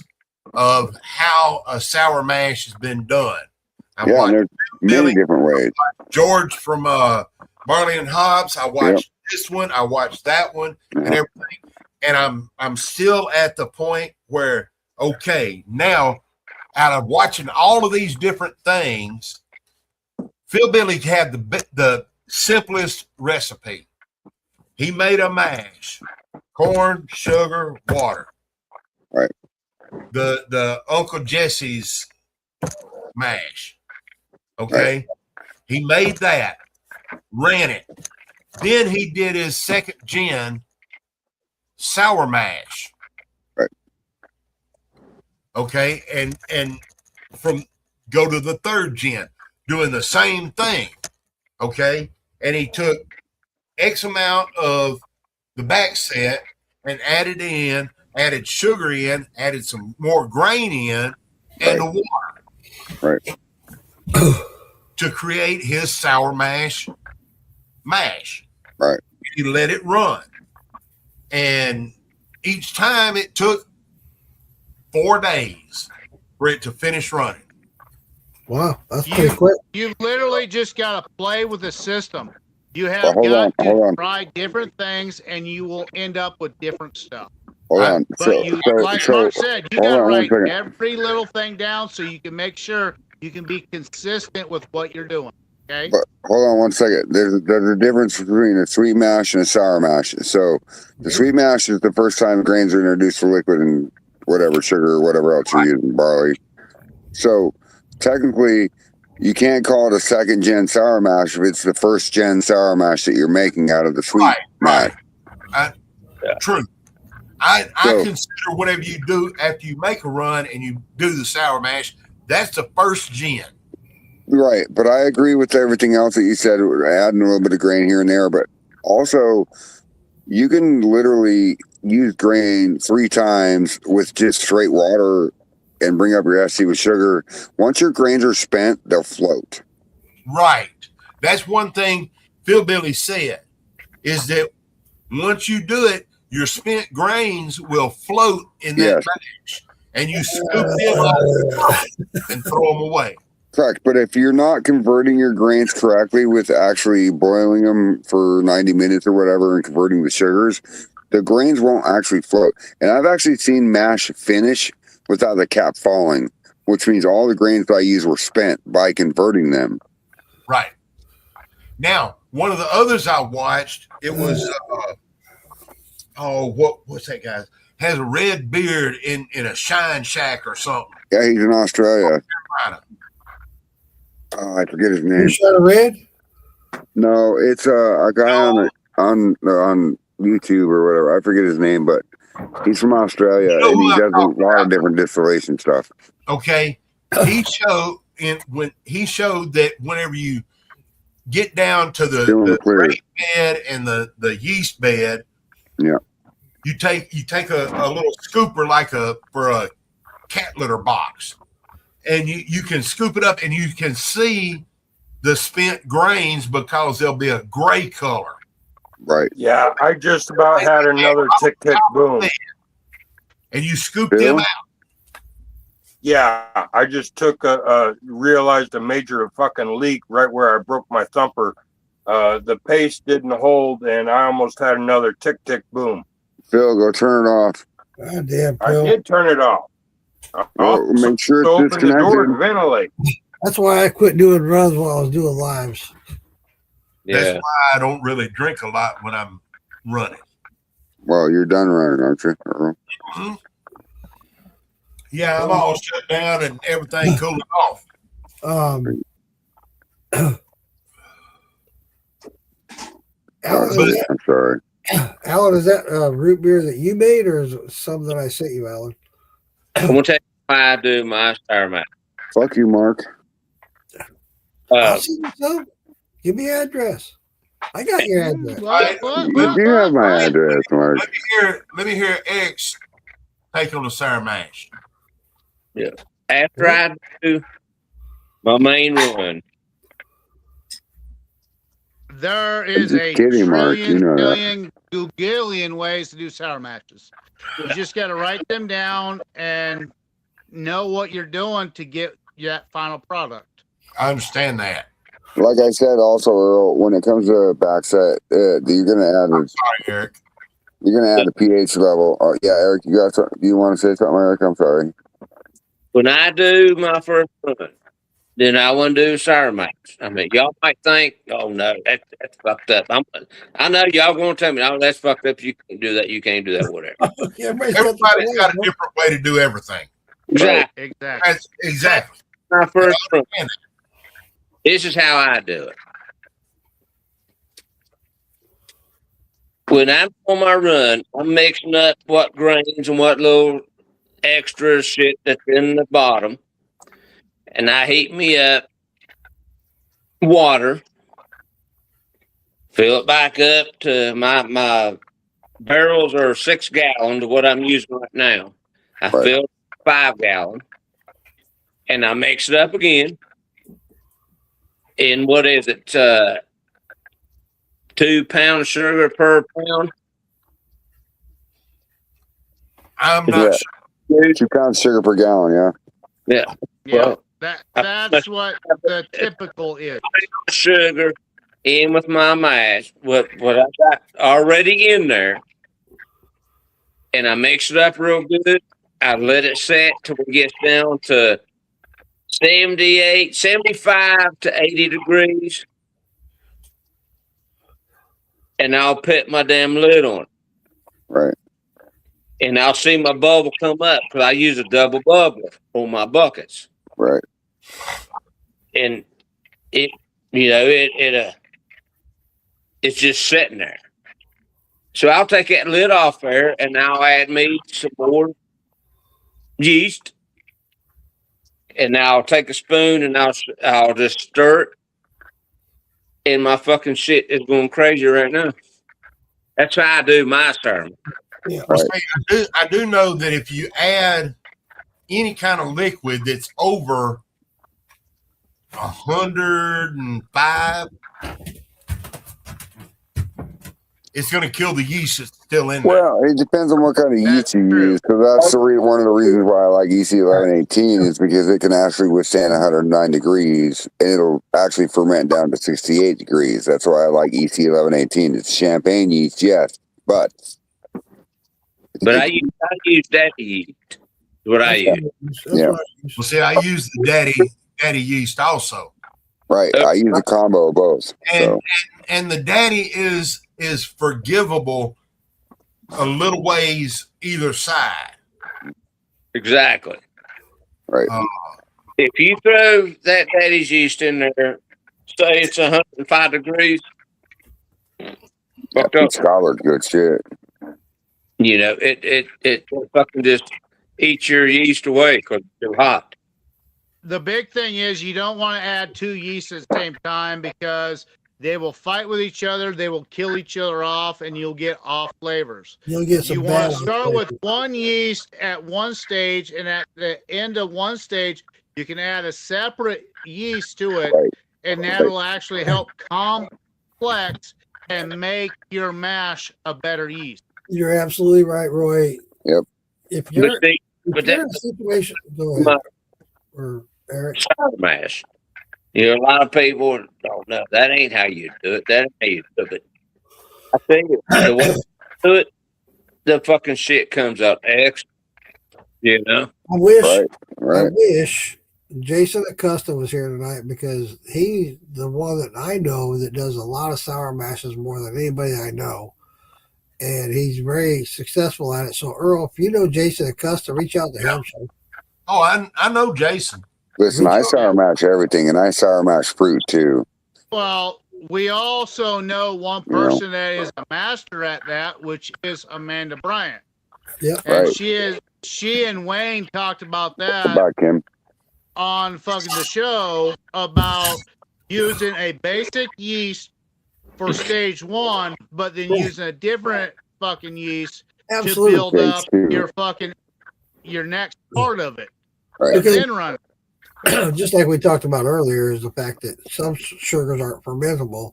of how a sour mash has been done. There's many different ways. George from Barley and Hobbs. I watched this one. I watched that one and everything. And I'm still at the point where, now out of watching all of these different things, Phil Billy had the simplest recipe. He made a mash, corn, sugar, water. Right. The Uncle Jesse's mash. Okay. Right. He made that, ran it. Then he did his second gen sour mash. Right. Okay. And go to the third gen, doing the same thing. Okay. And he took X amount of the back set and added sugar in, added some more grain in, and the water. Right. To create his sour mash. Right. He let it run. And each time it took 4 days for it to finish running. Wow, that's pretty quick. You literally just got to play with the system. You have got to try different things, and you will end up with different stuff. Hold on. But like Mark said, you got to write every little thing down so you can make sure you can be consistent with what you're doing. Okay. But hold on one second. There's a difference between a sweet mash and a sour mash. So the sweet mash is the first time grains are introduced to liquid and whatever sugar or whatever else you're using, barley. So technically, You can't call it a second gen sour mash if it's the first gen sour mash that you're making out of the sweet mash. True. I consider whatever you do after you make a run and you do the sour mash, that's the first gen. Right, but I agree with everything else that you said, adding a little bit of grain here and there, but also you can literally use grain 3 times with just straight water and bring up your SC with sugar. Once your grains are spent, they'll float. Right. That's one thing Phil Billy said, is that once you do it, your spent grains will float in that mash, and you scoop them up and throw them away. Correct, but if you're not converting your grains correctly with actually boiling them for 90 minutes or whatever and converting the sugars, the grains won't actually float. And I've actually seen mash finish without the cap falling, which means all the grains that I used were spent by converting them. Right. Now, one of the others I watched, it was what's that guy? Has a red beard in a Shine Shack or something. Yeah, he's in Australia. I forget his name. Shot of red? No, it's a guy on YouTube or whatever. I forget his name, but he's from Australia and he does a lot of different distillation stuff. Okay, he showed that whenever you get down to the grain bed and the yeast bed, yeah, you take a little scooper for a cat litter box, and you can scoop it up and you can see the spent grains because there'll be a gray color. Right. Yeah, I just about had another tick tick boom. And you scoop them out. Yeah, I just took realized a major fucking leak right where I broke my thumper. The paste didn't hold, and I almost had another tick tick boom. Phil, go turn it off. God damn, Phil. I did turn it off. Make sure it's open disconnected. the door and ventilate. That's why I quit doing runs while I was doing lives. That's why I don't really drink a lot when I'm running. Well, you're done running, aren't you, Earl? Mm-hmm. Yeah, I'm all shut down and everything cooling off. Alan, I'm sorry. Alan, is that root beer that you made, or is it some that I sent you, Alan? I'm gonna tell you why I do my sour mash. Fuck you, Mark. I'll send you some. Give me your address. I got your address. You do have my address, Mark. Let me hear Eric's take on the sour mash. Yeah. After I do my main run, there is a kidding, Mark. You know billion, googillion ways to do sour matches. You just got to write them down and know what you're doing to get that final product. I understand that. Like I said, also, Earl, when it comes to backset, you're gonna add. I'm sorry, Eric. You're gonna add the pH level. Yeah, Eric, you got something? Do you want to say something, Eric? I'm sorry. when I do my first run, then I want to do sour mash. I mean, y'all might think, oh no, that's fucked up. I know y'all going to tell me, oh, that's fucked up. You can't do that. You can't do that. Whatever. Everybody's got a different way to do everything. Exactly. Exactly. My first run. This is how I do it. When I'm on my run, I'm mixing up what grains and what little extra shit that's in the bottom. And I heat me up water, fill it back up to my barrels are 6 gallons of what I'm using right now. I fill 5 gallon and I mix it up again. And what is it? 2 pounds sugar per pound. I'm not sure. 2 pounds sugar per gallon, yeah. Yeah. Well, that's what the typical is. Sugar in with my mash, what I got already in there, and I mix it up real good. I let it set till it gets down to 75 to 80 degrees. And I'll put my damn lid on it. Right. And I'll see my bubble come up because I use a double bubbler on my buckets. Right. and it, it's just sitting there. So I'll take that lid off there, and I'll add me some more yeast, and now I'll take a spoon and I'll just stir it, and my fucking shit is going crazy right now. That's how I do my sermon. Yeah. Well, see, I do know that if you add any kind of liquid that's over 105, it's going to kill the yeast that's still in there. Well, it depends on what kind of yeast you use, because that's one of the reasons why I like EC 1118 is because it can actually withstand 109 degrees, and it'll actually ferment down to 68 degrees. That's why I like EC 1118. It's champagne yeast, yes, but I use that yeast. What I use. Yeah. Well, see, I use the daddy yeast also. Right. I use a combo of both. And the daddy is forgivable a little ways either side. Exactly. Right. If you throw that daddy's yeast in there, say it's 105 degrees. Scholar's good shit. It fucking just eats your yeast away because it's too hot. The big thing is you don't want to add two yeasts at the same time because they will fight with each other, they will kill each other off, and you'll get off flavors. You'll get some. You want to start with one yeast at one stage, and at the end of one stage, you can add a separate yeast to it, and that'll actually help complex and make your mash a better yeast. You're absolutely right, Roy. Yep. If you're in a situation, go ahead. Or Eric. Sour mash. A lot of people don't know. That ain't how you do it. That ain't how you do it. I tell you, the way you do it, the fucking shit comes out extra. I wish Jason Acosta was here tonight because he's the one that I know that does a lot of sour mashes more than anybody I know. And he's very successful at it. So, Earl, if you know Jason Acosta, reach out to him. Oh, I know Jason. Listen, I sour mash everything, and I sour mash fruit too. Well, we also know one person that is a master at that, which is Amanda Bryant. Yep. And she and Wayne talked about that on fucking the show about using a basic yeast for stage one, but then using a different fucking yeast to build up your next part of it. Right. Then run it. Just like we talked about earlier, is the fact that some sugars aren't fermentable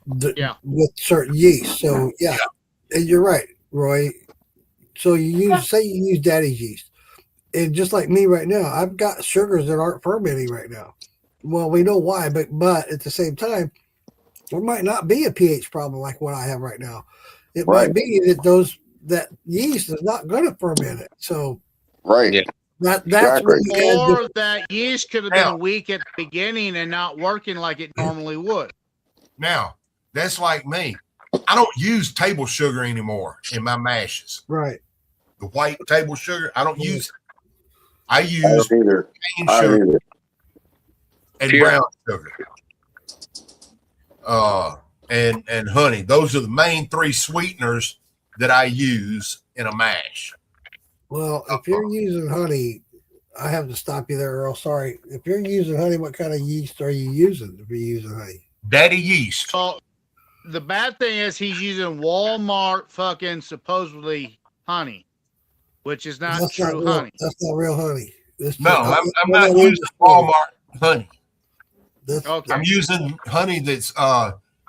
with certain yeast. So and you're right, Roy. So you use daddy's yeast, and just like me right now, I've got sugars that aren't fermenting right now. Well, we know why, but at the same time, there might not be a pH problem like what I have right now. It might be that yeast is not going to ferment it. So that's or that yeast could have been weak at the beginning and not working like it normally would. Now, that's like me. I don't use table sugar anymore in my mashes. Right. The white table sugar, I don't use it. I use cane sugar and brown sugar. And honey. Those are the main three sweeteners that I use in a mash. Well, if you're using honey, I have to stop you there, Earl. Sorry. If you're using honey, what kind of yeast are you using if you're using honey? Daddy yeast. Well, the bad thing is he's using Walmart fucking supposedly honey, which is not true honey. That's not real honey. I'm not using Walmart honey. Okay. I'm using honey that's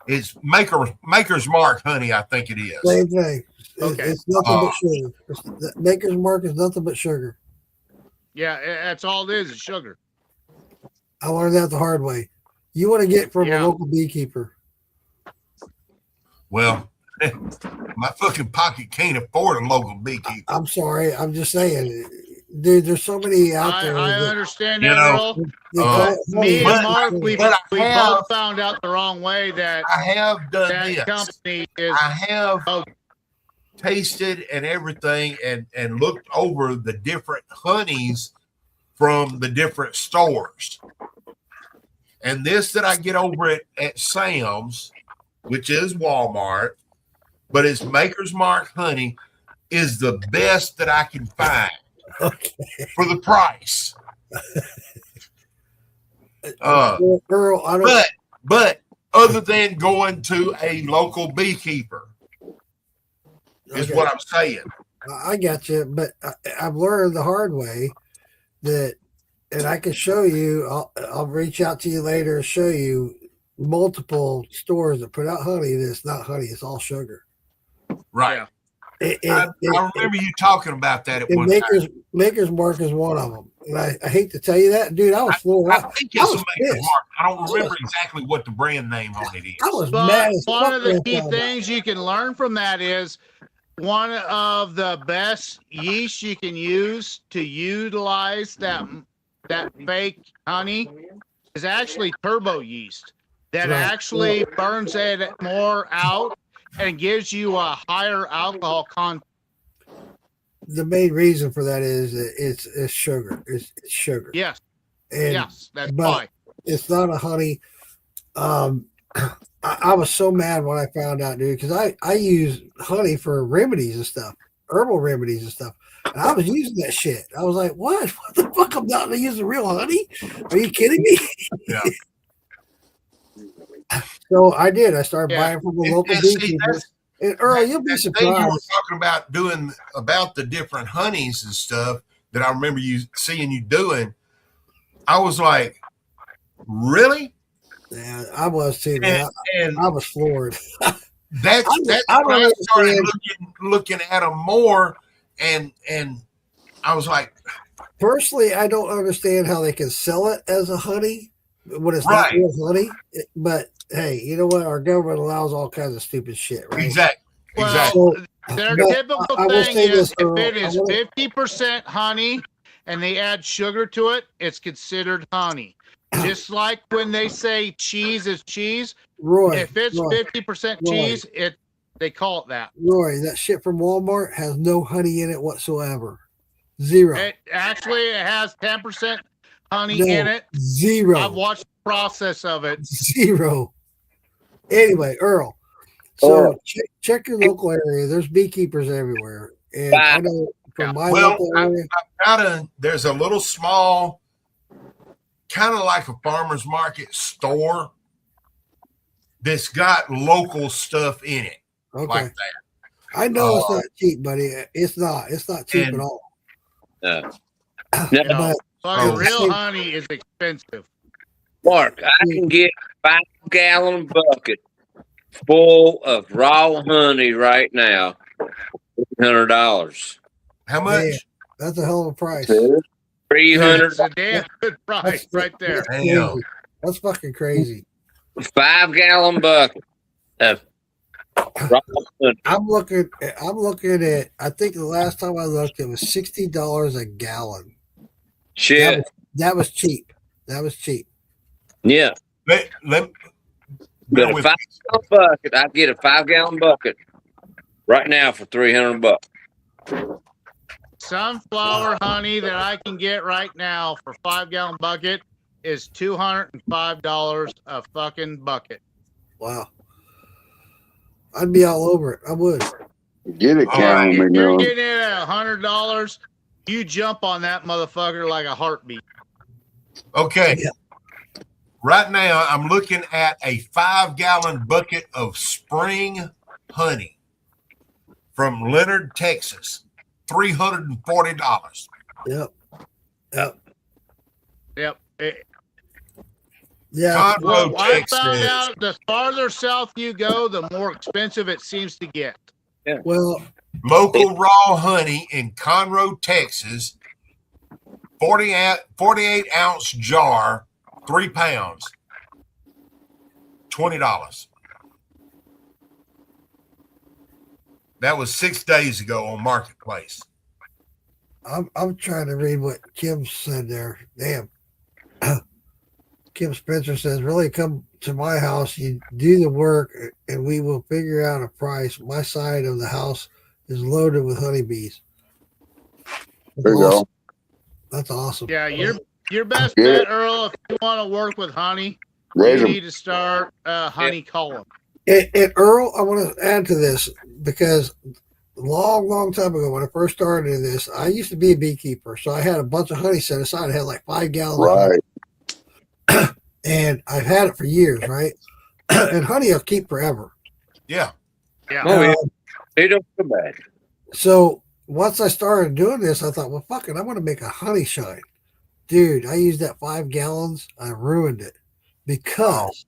it's Maker's Mark honey, I think it is. Same thing. It's nothing but sugar. Maker's Mark is nothing but sugar. Yeah, that's all it is sugar. I learned that the hard way. You want to get from a local beekeeper. Well, my fucking pocket can't afford a local beekeeper. I'm sorry. I'm just saying. Dude, there's so many out there. I understand that, Earl. Me and Mark, we both found out the wrong way that I have done that this. company is. I have tasted and everything and looked over the different honeys from the different stores. And this that I get over at Sam's, which is Walmart, but it's Maker's Mark honey, is the best that I can find for the price. Earl, I don't. But other than going to a local beekeeper, is what I'm saying. I got you, but I've learned the hard way that, and I can show you. I'll reach out to you later and show you multiple stores that put out honey that's not honey; it's all sugar. Right. I remember you talking about that at one time. Maker's Mark is one of them, and I hate to tell you that, dude. I was floored. I think it's a Maker's Mark. I don't remember exactly what the brand name on it is. I was mad as one of the fuck key with things you can learn from that is one of the best yeast you can use to utilize that fake honey is actually turbo yeast that actually burns it more out and gives you a higher alcohol content. The main reason for that is that it's sugar. It's sugar. Yes. And, yes, that's why. It's not a honey. I was so mad when I found out, dude, because I use honey for remedies and stuff, herbal remedies and stuff. And I was using that shit. I was like, what? What the fuck? I'm not going to use the real honey? Are you kidding me? Yeah. So I did. I started buying from the local beekeepers. And Earl, you'll be surprised. You were talking about doing about the different honeys and stuff that I remember seeing you doing. I was like, really? Yeah, I was too, man. I was floored. That's when I started looking at them more, and I was like, personally, I don't understand how they can sell it as a honey when it's not real honey. But hey, you know what? Our government allows all kinds of stupid shit, right? Exactly. Well, their typical thing is if it is 50% honey and they add sugar to it, it's considered honey. Just like when they say cheese is cheese, Roy, if it's 50% cheese, they call it that. Roy, that shit from Walmart has no honey in it whatsoever. Zero. It has 10% honey in it. Zero. I've watched the process of it. Zero. Anyway, Earl. So check your local area. There's beekeepers everywhere, and I know from my local area, there's a little small, kind of like a farmer's market store that's got local stuff in it, like that. I know it's not cheap, buddy. It's not. It's not cheap at all. But real honey is expensive. Mark, I can get a 5-gallon bucket full of raw honey right now. $300. How much? Man, that's a hell of a price. $300. That's a damn good price right there. That's fucking crazy. 5-gallon bucket of raw honey. I'm looking at. I think the last time I looked, it was $60 a gallon. Shit. That was cheap. That was cheap. Yeah. But a 5-gallon bucket. I get a 5-gallon bucket right now for $300. Sunflower honey that I can get right now for 5-gallon bucket is $205 a fucking bucket. Wow. I'd be all over it. I would. Get it, Karen. If you're getting it at $100, you jump on that motherfucker like a heartbeat. Okay. Yeah. Right now, I'm looking at a 5-gallon bucket of spring honey from Leonard, Texas. $340. Yep. Yeah. Well, I found out the farther south you go, the more expensive it seems to get. Yeah. Well, local raw honey in Conroe, Texas, 48-ounce jar, 3 pounds, $20. That was 6 days ago on Marketplace. I'm trying to read what Kim said there. Damn. Kim Spencer says, really come to my house. You do the work and we will figure out a price. My side of the house is loaded with honeybees. There you go. That's awesome. Yeah, your best bet, Earl, if you want to work with honey, Raise you 'em. need to start a honey column. And Earl, I want to add to this because long time ago when I first started in this, I used to be a beekeeper, so I had a bunch of honey set aside. I had like 5 gallons of honey. Right. And I've had it for years, right? And honey will keep forever. Yeah. Yeah. Oh, yeah. They don't feel bad. So once I started doing this, I thought, well, fuck it, I'm going to make a honey shine. Dude, I used that 5 gallons. I ruined it because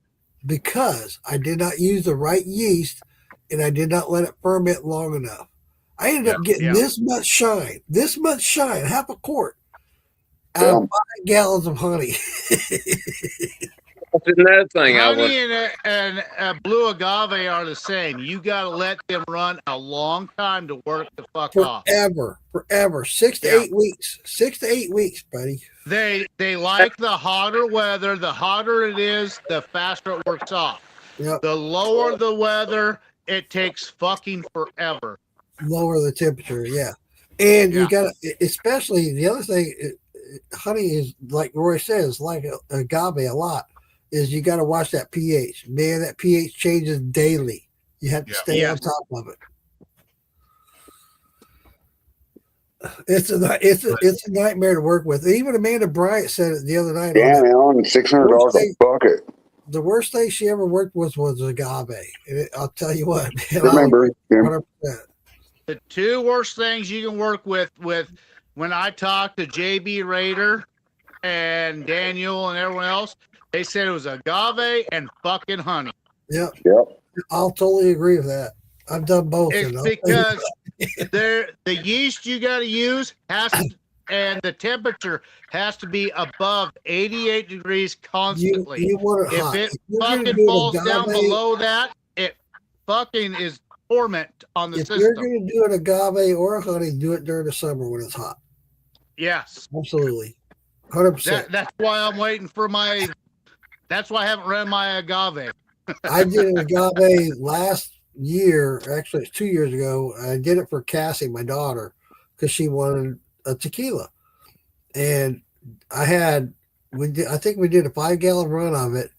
I did not use the right yeast and I did not let it ferment long enough. I ended up getting this much shine, half a quart out of 5 gallons of honey. That's another thing Honey and blue agave are the same. You got to let them run a long time to work the fuck off. Forever. 6 to 8 weeks. 6 to 8 weeks, buddy. They like the hotter weather. The hotter it is, the faster it works off. Yep. The lower the weather, it takes fucking forever. Lower the temperature, yeah. And you got to, especially the other thing, honey is like Roy says, like agave a lot, is you got to watch that pH. Man, that pH changes daily. You have to stay on top of it. It's a nightmare to work with. Even Amanda Bryant said it the other night. Damn, Alan, $600 a bucket. The worst thing she ever worked with was agave. And I'll tell you what, man. Remember, 100%. The two worst things you can work with when I talked to JB Raider and Daniel and everyone else, they said it was agave and fucking honey. Yep. Yep. I'll totally agree with that. I've done both. It's because the yeast you got to use and the temperature has to be above 88 degrees constantly. You want it if hot. it If fucking falls down below that, it fucking is torment on the system. If you're going to do an agave or a honey, do it during the summer when it's hot. Yes. Absolutely. 100%. That's why I'm waiting for that's why I haven't read my agave. I did an agave last year. Actually, it's 2 years ago. I did it for Cassie, my daughter, because she wanted a tequila. And I think we did a 5 gallon run of it.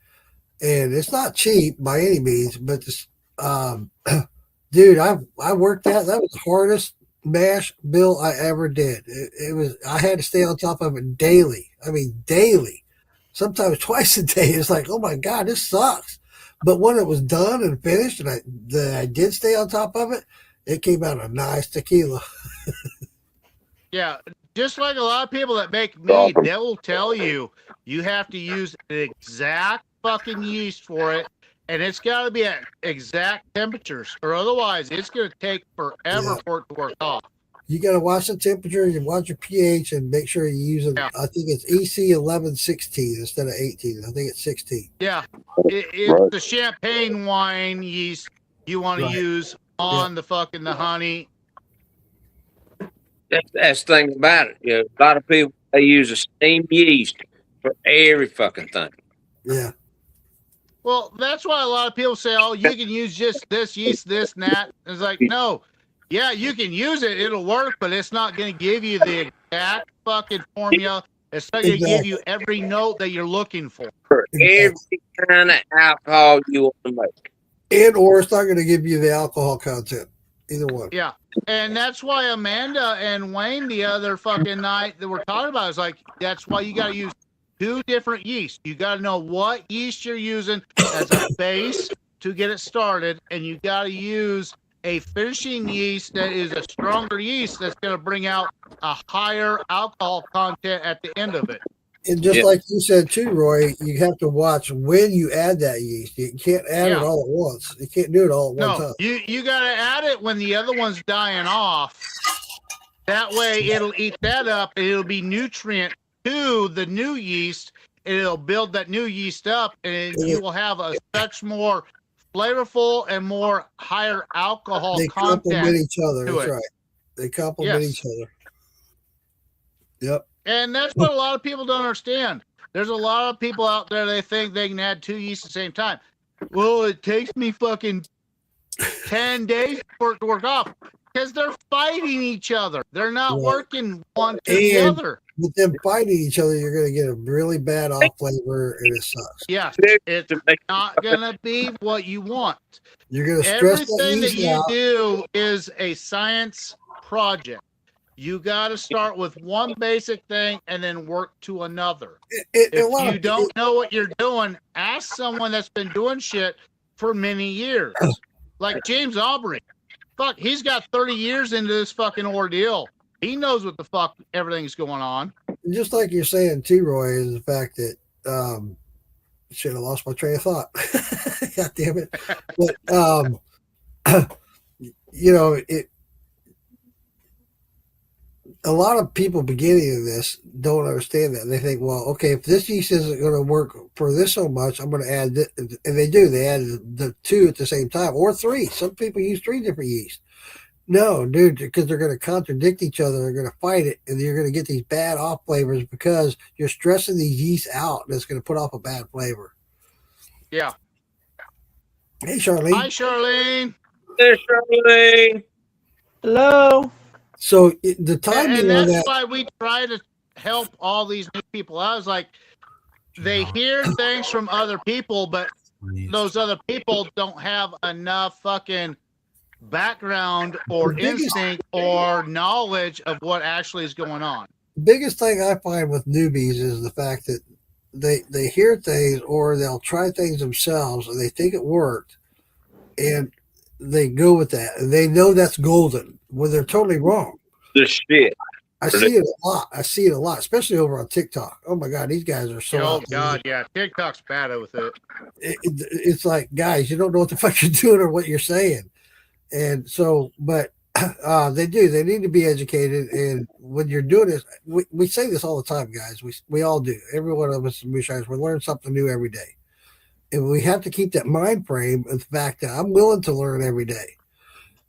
And it's not cheap by any means, but this, dude, I worked that. That was the hardest mash bill I ever did. It was, I had to stay on top of it daily. I mean, daily, sometimes twice a day. It's like, oh my God, this sucks. But when it was done and finished and I did stay on top of it, it came out a nice tequila. Yeah. Just like a lot of people that make mead, they will tell you have to use an exact fucking yeast for it. And it's got to be at exact temperatures, or otherwise it's going to take forever for it to work off. You got to watch the temperature, you watch your pH, and make sure you're using, I think it's EC 1116 instead of 18. I think it's 16. Yeah. It's the champagne wine yeast you want to use on the honey. That's the thing about it. You know, a lot of people, they use the same yeast for every fucking thing. Yeah. Well, that's why a lot of people say, oh, you can use just this yeast, this, and that. It's like, no. Yeah, you can use it. It'll work, but it's not going to give you the exact fucking formula. It's not going to give you every note that you're looking for. For every kind of alcohol you want to make. And or it's not going to give you the alcohol content. Either one. Yeah. And that's why Amanda and Wayne the other fucking night that we're talking about is like, that's why you got to use 2 different yeasts. You got to know what yeast you're using as a base to get it started, and you got to use a finishing yeast that is a stronger yeast that's going to bring out a higher alcohol content at the end of it. And just like you said too, Roy, you have to watch when you add that yeast. You can't add it all at once. You can't do it all at one time. You got to add it when the other one's dying off. That way it'll eat that up, and it'll be nutrient to the new yeast, and it'll build that new yeast up, and you will have a much more flavorful and more higher alcohol They content. complement each other. That's it. right. They complement each other. Yep. And that's what a lot of people don't understand. There's a lot of people out there, they think they can add 2 yeasts at the same time. Well, it takes me fucking 10 days for it to work off. Because they're fighting each other. They're not working one to the other. with them fighting each other, you're going to get a really bad off flavor, and it sucks. Yes, it's not going to be what you want. You're going to stress Everything that yeast you out. do is a science project. You got to start with one basic thing and then work to another. If you don't know what you're doing, ask someone that's been doing shit for many years. Like James Aubrey. Fuck, he's got 30 years into this fucking ordeal. He knows what the fuck everything's going on. Just like you're saying too, Roy, is the fact that shit, I lost my train of thought. God damn it. But you know, a lot of people beginning of this don't understand that. They think, well, okay, if this yeast isn't going to work for this so much, I'm going to add this. And they do. They add the 2 at the same time, or 3. Some people use 3 different yeast. No, dude, because they're going to contradict each other. They're going to fight it, and you're going to get these bad off flavors because you're stressing these yeasts out, and it's going to put off a bad flavor. Yeah. Hey, Charlene. Hi, Charlene. There's Charlene. Hello. So the timing and on that's that. why we try to help all these new people. I was like, they hear things from other people, but those other people don't have enough fucking background or instinct or knowledge of what actually is going on. The biggest thing I find with newbies is the fact that they hear things or they'll try things themselves and they think it worked and they go with that and they know that's golden when they're totally wrong. The shit. I see it a lot. I see it a lot, especially over on TikTok. Oh my God, these guys are so. Oh God, yeah, TikTok's bad with it. It's like, guys, you don't know what the fuck you're doing or what you're saying, and so, but they do. They need to be educated, and when you're doing this, we say this all the time, guys. We all do. Every one of us moonshiners, we learn something new every day, and we have to keep that mind frame of the fact that I'm willing to learn every day.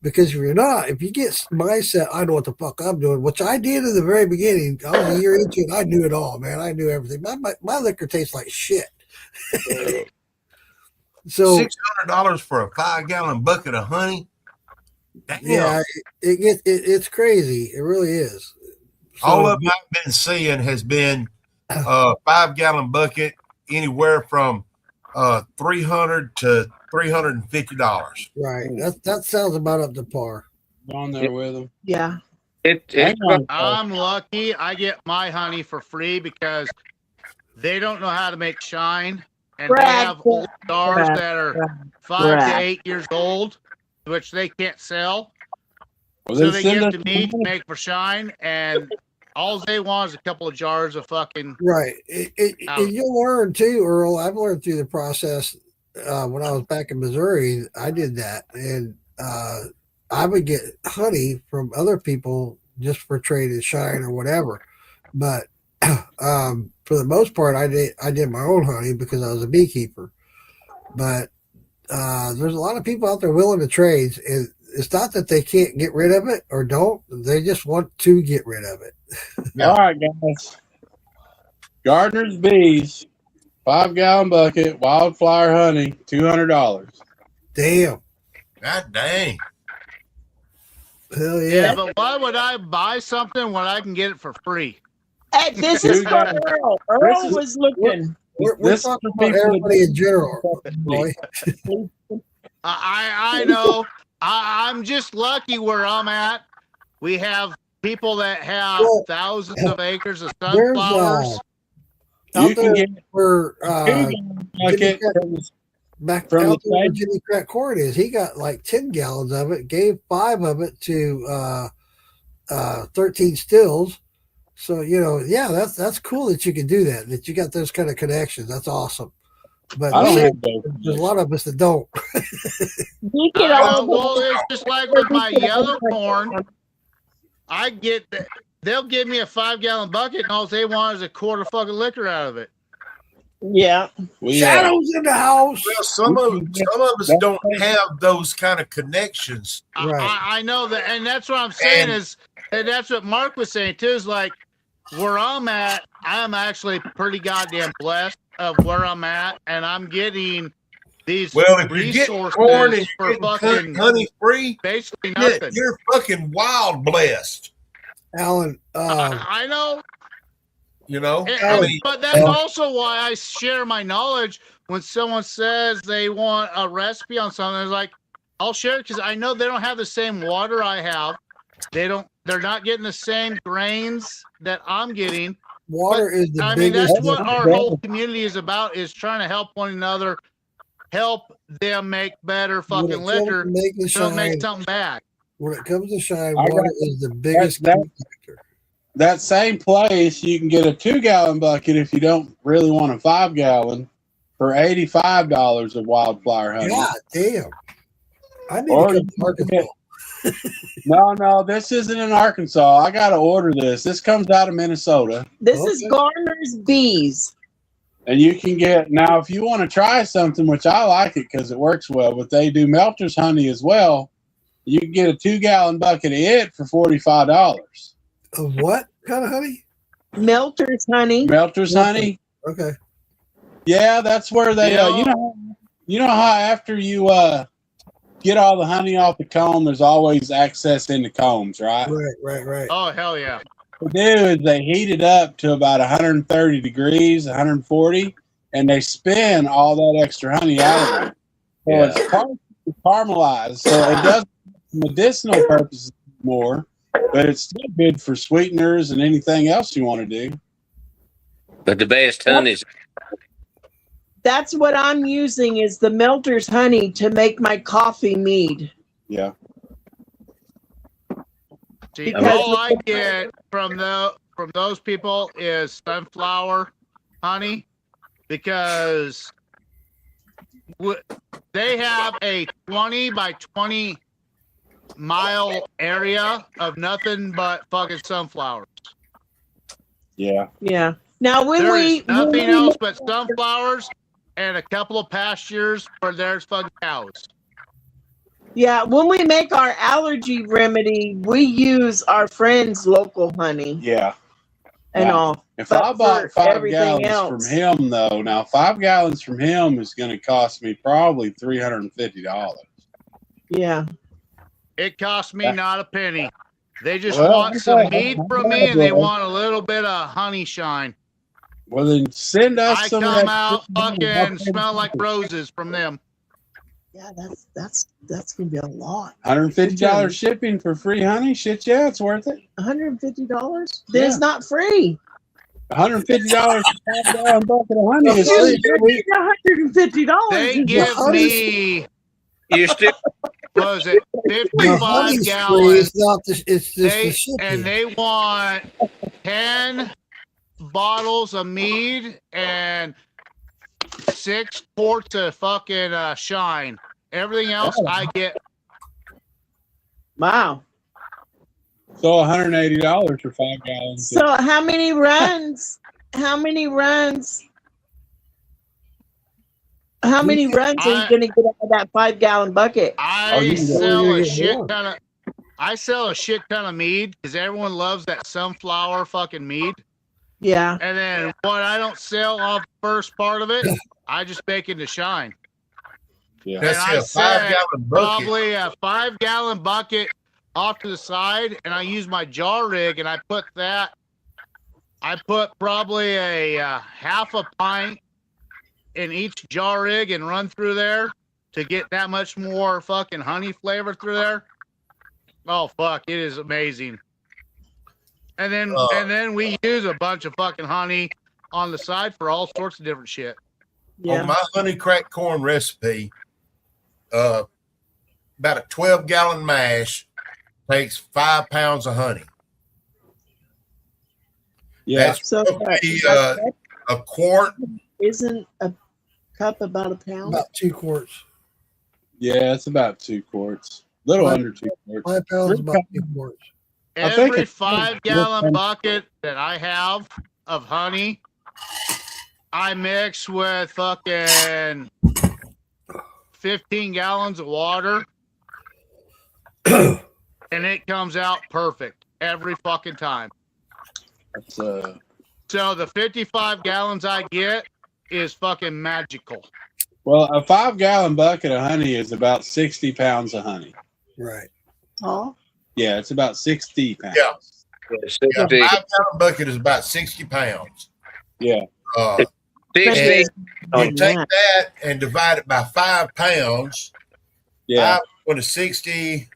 Because if you're not, if you get mindset, I know what the fuck I'm doing, which I did in the very beginning. I was a year into it. I knew it all, man. I knew everything. My liquor tastes like shit. So $600 for a 5-gallon bucket of honey. Damn. Yeah, it's crazy. It really is. So, all of them I've been seeing has been a 5-gallon bucket, anywhere from $300 to $350. Right. That sounds about up to par. On there with them. Yeah. I'm lucky. I get my honey for free because they don't know how to make shine, and they have old jars that are 5 to 8 years old, which they can't sell. Well, so they give to me to make for shine, and all they want is a couple of jars of fucking. Right. And you'll learn too, Earl. I've learned through the process. When I was back in Missouri, I did that, and I would get honey from other people just for trade and shine or whatever. But for the most part, I did my own honey because I was a beekeeper. But there's a lot of people out there willing to trade, and it's not that they can't get rid of it or don't; they just want to get rid of it. All right, guys. Gardner's Bees. 5-gallon bucket, wildflower honey, $200. Damn. God dang. Hell yeah. Yeah, but why would I buy something when I can get it for free? Hey, This is for Earl. Earl was looking. We're talking about everybody in general, Roy. I know. I'm just lucky where I'm at. We have people that have thousands of acres of sunflowers. Out there where back out there where Jimmy Crack Corn is, he got like 10 gallons of it, gave 5 of it to 13 stills. So, yeah, that's cool that you can do that you got those kind of connections. That's awesome. But there's a lot of us that don't. Well, it's just like with my yellow corn. They'll give me a 5-gallon bucket, and all they want is a quart of fucking liquor out of it. Yeah. Shadows in the house. Well, some of us don't have those kind of connections. I know that, and that's what I'm saying and that's what Mark was saying too. Is like where I'm at, I'm actually pretty goddamn blessed of where I'm at, and I'm getting these resources corn and for fucking honey free, basically nothing. You're fucking wild blessed. Alan, I know. You know, but that's also why I share my knowledge. When someone says they want a recipe on something, it's like I'll share it because I know they don't have the same water I have. They're not getting the same grains that I'm getting. Water is the biggest. That's what our whole community is about: is trying to help one another, help them make better fucking liquor, don't make something bad. When it comes to shine, water is the biggest factor. That same place, you can get a 2-gallon bucket if you don't really want a 5-gallon for $85 of wildflower honey. God damn! I need to come to Arkansas. No, this isn't in Arkansas. I got to order this. This comes out of Minnesota. This is Garner's Bees. And you can get, now if you want to try something, which I like it because it works well, but they do Melter's honey as well. You can get a 2-gallon bucket of it for $45. Of what kind of honey? Melter's honey. Melter's honey. Okay. Yeah, that's where they, you know how after you get all the honey off the comb, there's always access in the combs, right? Right. Oh, hell yeah. What they do is they heat it up to about 130 degrees, 140, and they spin all that extra honey out of it. So it's caramelized, so it does medicinal purposes more, but it's still good for sweeteners and anything else you want to do. But the best honey is... That's what I'm using is the Melter's honey to make my coffee mead. Yeah. See, all I get from those people is sunflower honey because they have a 20 by 20 mile area of nothing but fucking sunflowers. Yeah. Yeah. Now there's nothing else but sunflowers and a couple of pastures where there's fucking cows. Yeah, when we make our allergy remedy, we use our friend's local honey. Yeah. And all. If I bought 5 gallons from him, though, now 5 gallons from him is going to cost me probably $350. Yeah. It cost me not a penny. They just want some mead from me and they want a little bit of honey shine. Well, then send us some of that. I come out fucking smell like roses from them. Yeah, that's gonna be a lot. $150 shipping for free honey? Shit, yeah, it's worth it. $150? Then it's not free. $150 for 5-gallon bucket of honey is free. $150. They give me. You still. Was it 55 gallons? It's the shipping. And they want 10 bottles of mead and 6 quarts of fucking shine. Everything else I get. Wow. So $180 for 5 gallons. So how many runs? How many runs are you going to get out of that 5-gallon bucket? I sell a shit ton of mead because everyone loves that sunflower fucking mead. Yeah. And then what I don't sell off the first part of it, I just bake into shine. Yeah. And That's I a 5-gallon bucket. probably a 5-gallon bucket off to the side, and I use my jar rig, and I put probably a half a pint in each jar rig and run through there to get that much more fucking honey flavor through there. Oh fuck, it is amazing. And then we use a bunch of fucking honey on the side for all sorts of different shit. On my honey cracked corn recipe, about a 12-gallon mash takes 5 pounds of honey. Yeah. That's probably, a quart. Isn't a cup about a pound? About 2 quarts. Yeah, it's about 2 quarts. A little under 2 quarts. 5 pounds, about 2 quarts. Every 5-gallon bucket that I have of honey, I mix with fucking 15 gallons of water, and it comes out perfect every fucking time. That's So the 55 gallons I get is fucking magical. well, a 5-gallon bucket of honey is about 60 pounds of honey. Right. Oh. Yeah, it's about 60 pounds. Yeah. Yeah, 60. 5 gallon bucket is about 60 pounds. Yeah. 60. You take that and divide it by 5 pounds. Yeah. 5 to 60,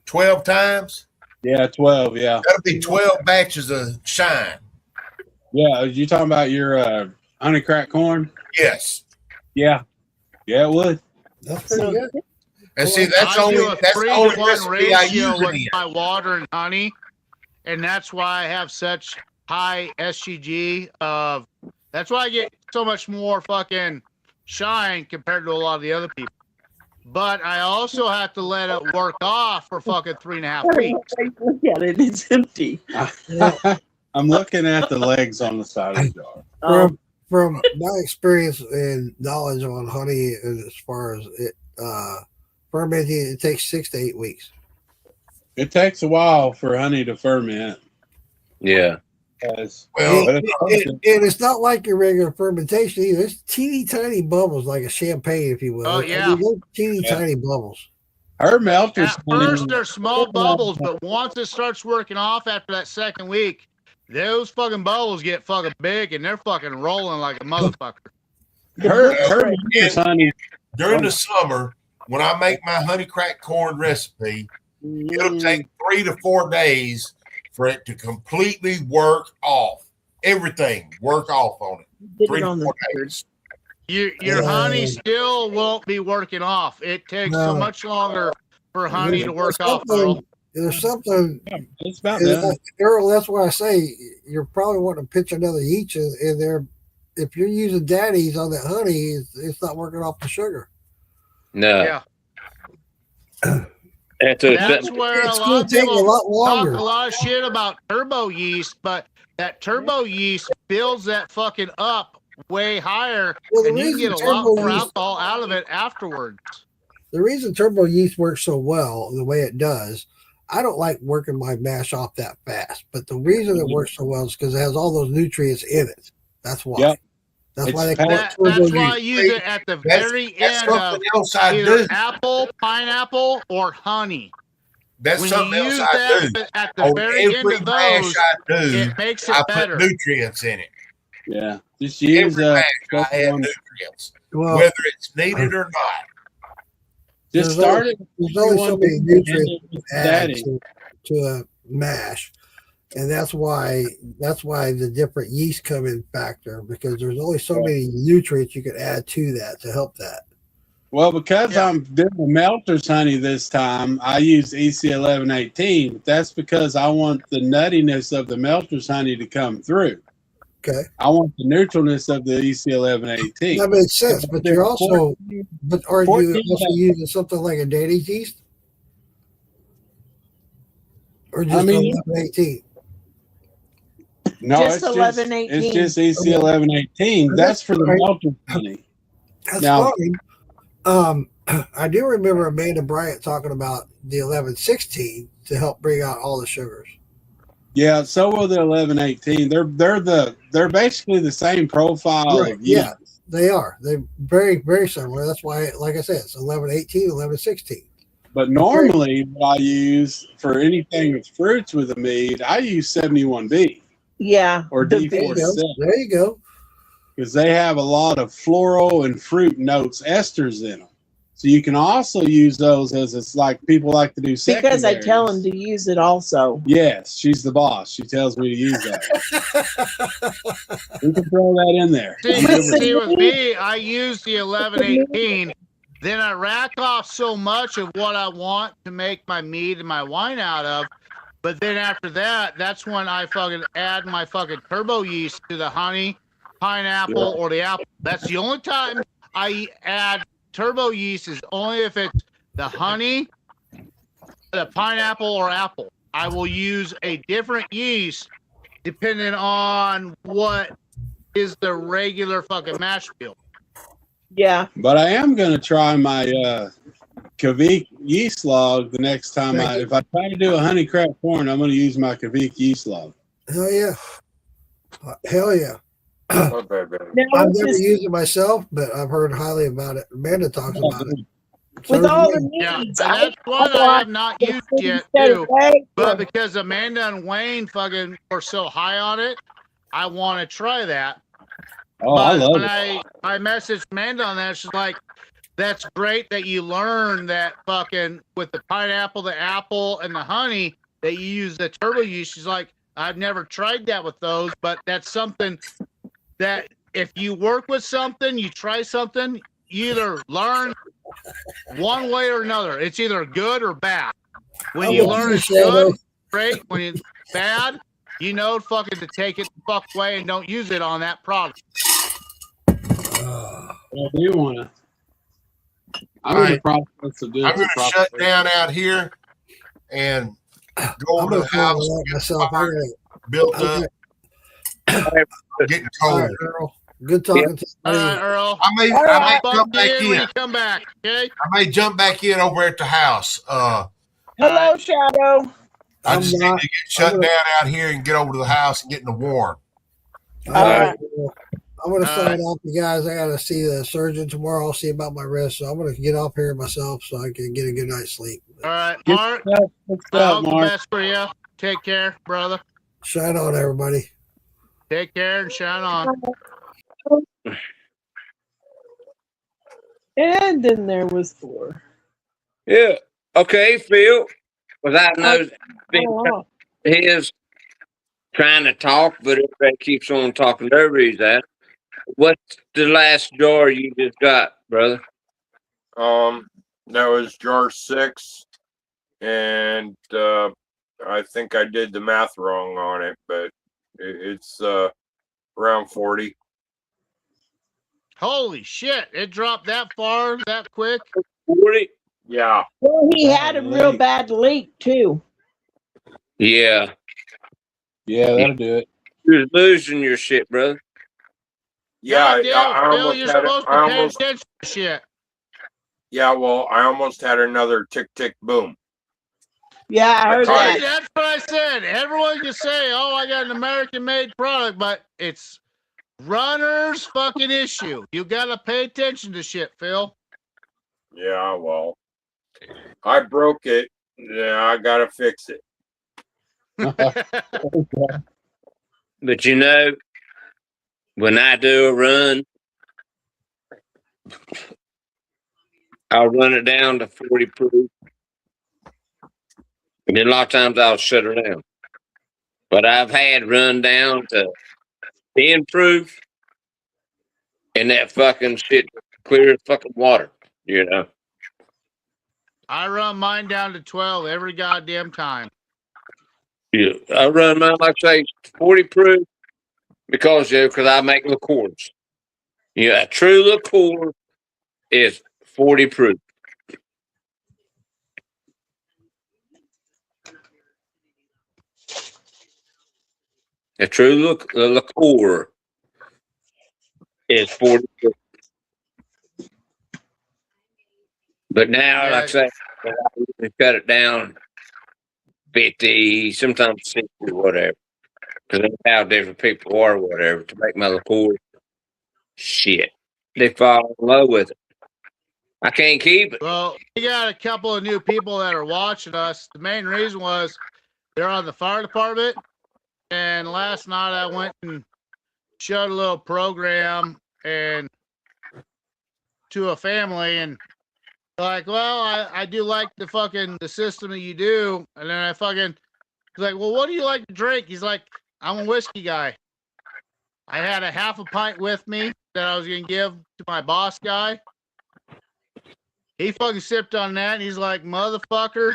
12 times. Yeah, 12. Yeah. That'll be 12 batches of shine. Yeah. Are you talking about your honey crack corn? Yes. Yeah. Yeah, it would. That's pretty good. And see, that's I only do a that's the only 3-to-1 recipe I ratio use it with in. my water and honey, and that's why I have such high SGG. That's why I get so much more fucking shine compared to a lot of the other people. But I also have to let it work off for fucking 3.5 weeks. Look at it; it's empty. I'm looking at the legs on the side of the jar. From my experience and knowledge on honey, as far as it fermenting, it takes 6 to 8 weeks. It takes a while for honey to ferment. Yeah. Well, and it's not like your regular fermentation either. It's teeny tiny bubbles, like a champagne, if you will. Oh, yeah. they're teeny tiny bubbles. Her melters. At first, they're small bubbles, but once it starts working off after that second week, those fucking bubbles get fucking big and they're fucking rolling like a motherfucker. Her honey. During the summer, when I make my honey crack corn recipe, it'll take 3 to 4 days for it to completely work off. Everything work off on it. 3 to 4 days. Your honey still won't be working off. It takes so much longer for honey to work off, Earl. There's something. It's about that. Earl, that's why I say you're probably wanting to pitch another each in there. If you're using daddies on that honey, it's not working off the sugar. No. Yeah. That's where a It's lot gonna of take people a lot talk longer. a lot of shit about turbo yeast, but that turbo yeast builds that fucking up way higher, Well, the and you can get a reason lot turbo more yeast- alcohol out of it afterwards. The reason turbo yeast works so well the way it does, I don't like working my mash off that fast. But the reason it works so well is because it has all those nutrients in it. That's why. Yep. That's It's why they call it That's turbo why I yeast. use it at the very That's end of something else I either do. apple, pineapple, or honey. That's When something you else use I that do. at the On very end every of mash those, I do, it makes it I better. put nutrients in it. Yeah. Just use Every mash I add nutrients, Well, whether it's needed or not. Just start it. There's only so many nutrients you can add Daddy. to a mash, and that's why the different yeast come in factor, because there's only so many nutrients you can add to that to help that. Well, because I'm doing the melters honey this time, I use EC 1118. That's because I want the nuttiness of the melters honey to come through. Okay. I want the neutralness of the EC 1118. That makes sense, but you're also, but are you 14 also using something like a daddy's yeast, or just I mean, 1118? No, Just it's just 1118. It's just EC 1118. That's for the Right. melters honey. That's Now- fine. I do remember Amanda Bryant talking about the 1116 to help bring out all the sugars. Yeah, so will the 1118. They're basically the same profile Right, of yeast. yeah, they are. They're very, very similar. That's why, like I said, it's 1118, 1116. But normally, what I use for anything with fruits with a mead, I use 71B Yeah. or There you go. D47 There you go. because they have a lot of floral and fruit notes, esters in them. So you can also use those as it's like people like to do Because I secondaries. tell them to use it also. Yes, she's the boss. She tells me to use that. We can throw that in there. See, with me, I use the 1118. Then I rack off so much of what I want to make my mead and my wine out of. But then after that, that's when I fucking add my fucking turbo yeast to the honey, pineapple, or the apple. That's the only time I add turbo yeast, is only if it's the honey, the pineapple, or apple. I will use a different yeast depending on what is the regular fucking mash bill. Yeah. But I am going to try my Kavik yeast log the next time. If I try to do a honey crack corn, I'm going to use my Kavik yeast log. Hell yeah. Hell yeah. Okay, baby. I've never used it myself, but I've heard highly about it. Amanda talks about it. with all the Yeah, needs. and that's one I have not used yet too. But because Amanda and Wayne fucking were so high on it, I want to try that. Oh, I But love when it. I messaged Amanda on that, she's like, "That's great that you learn that fucking with the pineapple, the apple, and the honey that you use the turbo use." She's like, "I've never tried that with those, but that's something that if you work with something, you try something, you either learn one way or another. It's either good or bad. When you learn it's good, great. When it's bad, you know fucking to take it the fuck away and don't use it on that product." I do want to. I'm All in the right. process of doing I'm going some to shut down out here and go over to the house and get the fire built up. Getting All cold. right, Earl. Good talking to you. Earl. I may jump back when in. you come back, okay? I may jump back in over at the house. Hello, Shadow. I just need to get shut down out here and get over to the house and get in the warm. All right. I'm going to sign off, you guys. I got to see the surgeon tomorrow. I'll see about my wrist. So I'm going to get off here myself so I can get a good night's sleep. All right, Mark. I hope the best for you. Take care, brother. Shine on, everybody. Take care and shine on. And then there was Thor. Yeah. Okay, Phil. Without no, he is trying to talk, but everybody keeps on talking over his ass. What's the last jar you just got, brother? That was jar 6, and I think I did the math wrong on it, but it's around 40. Holy shit! It dropped that far, that quick. 40. Yeah. Well, he had a real bad leak too. Yeah. Yeah, that'll do it. You're losing your shit, brother. Yeah, Phil, almost you're had it. supposed to pay attention to shit. Yeah, well, I almost had another tick, tick, boom. Yeah, I heard that. That's what I said. Everyone can say, "Oh, I got an American-made product," but it's runner's fucking issue. You gotta pay attention to shit, Phil. Yeah, well, I broke it. Yeah, I gotta fix it. But you know, when I do a run, I'll run it down to 40 proof. And then a lot of times I'll shut her down. But I've had run down to 10 proof, and that fucking shit clear as fucking water, you know. I run mine down to 12 every goddamn time. Yeah, I run mine, like I say, 40 proof because I make liqueurs. Yeah, a true liqueur is 40 proof. A true liqueur is 40 proof. But now, like I say, I usually cut it down 50, sometimes 60 or whatever. Because that's how different people are or whatever to make my liqueur. Shit. They fall in love with it. I can't keep it. Well, we got a couple of new people that are watching us. The main reason was they're on the fire department. And last night I went and showed a little program and to a family and like, well, I do like the system that you do. And then I fucking was like, well, what do you like to drink? He's like, I'm a whiskey guy. I had a half a pint with me that I was going to give to my boss guy. He fucking sipped on that and he's like, motherfucker,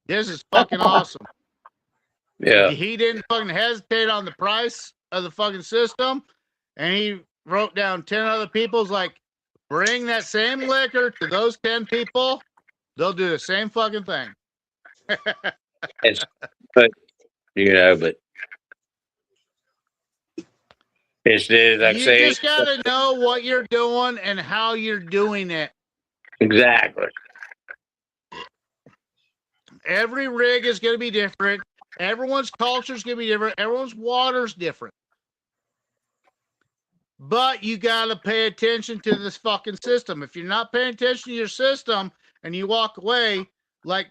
this is fucking awesome. Yeah. He didn't fucking hesitate on the price of the fucking system. And he wrote down 10 other people's like, bring that same liquor to those 10 people. They'll do the same fucking thing. But it's like you say, just got to know what you're doing and how you're doing it. Exactly. Every rig is going to be different. Everyone's culture is going to be different. Everyone's water's different. But you got to pay attention to this fucking system. If you're not paying attention to your system and you walk away, like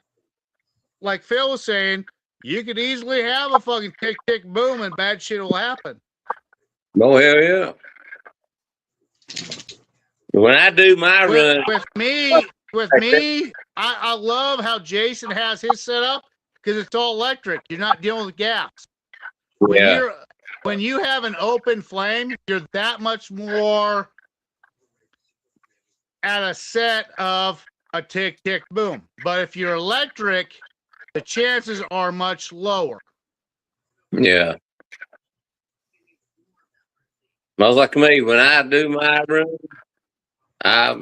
Phil was saying, you could easily have a fucking tick, tick, boom, and bad shit will happen. Oh, hell yeah. When I do my run. With me, I love how Jason has his setup because it's all electric. You're not dealing with gas. When you have an open flame, you're that much more at a set of a tick, tick, boom. But if you're electric, the chances are much lower. Yeah. Well, like me, when I do my run, I'm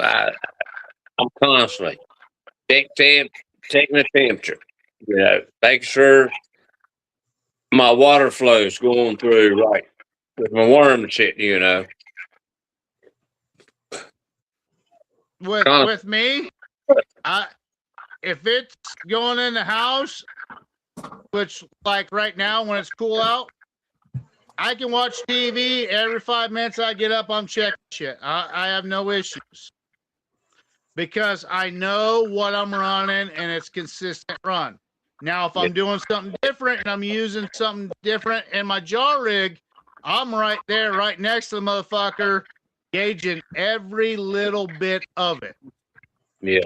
constantly taking the temperature, making sure my water flow is going through right with my worm and shit, With me, if it's going in the house, which like right now when it's cool out, I can watch TV every 5 minutes. I get up, I'm checking shit. I have no issues because I know what I'm running and it's consistent run. Now, if I'm doing something different and I'm using something different in my jar rig, I'm right there, right next to the motherfucker, gauging every little bit of it. Yeah.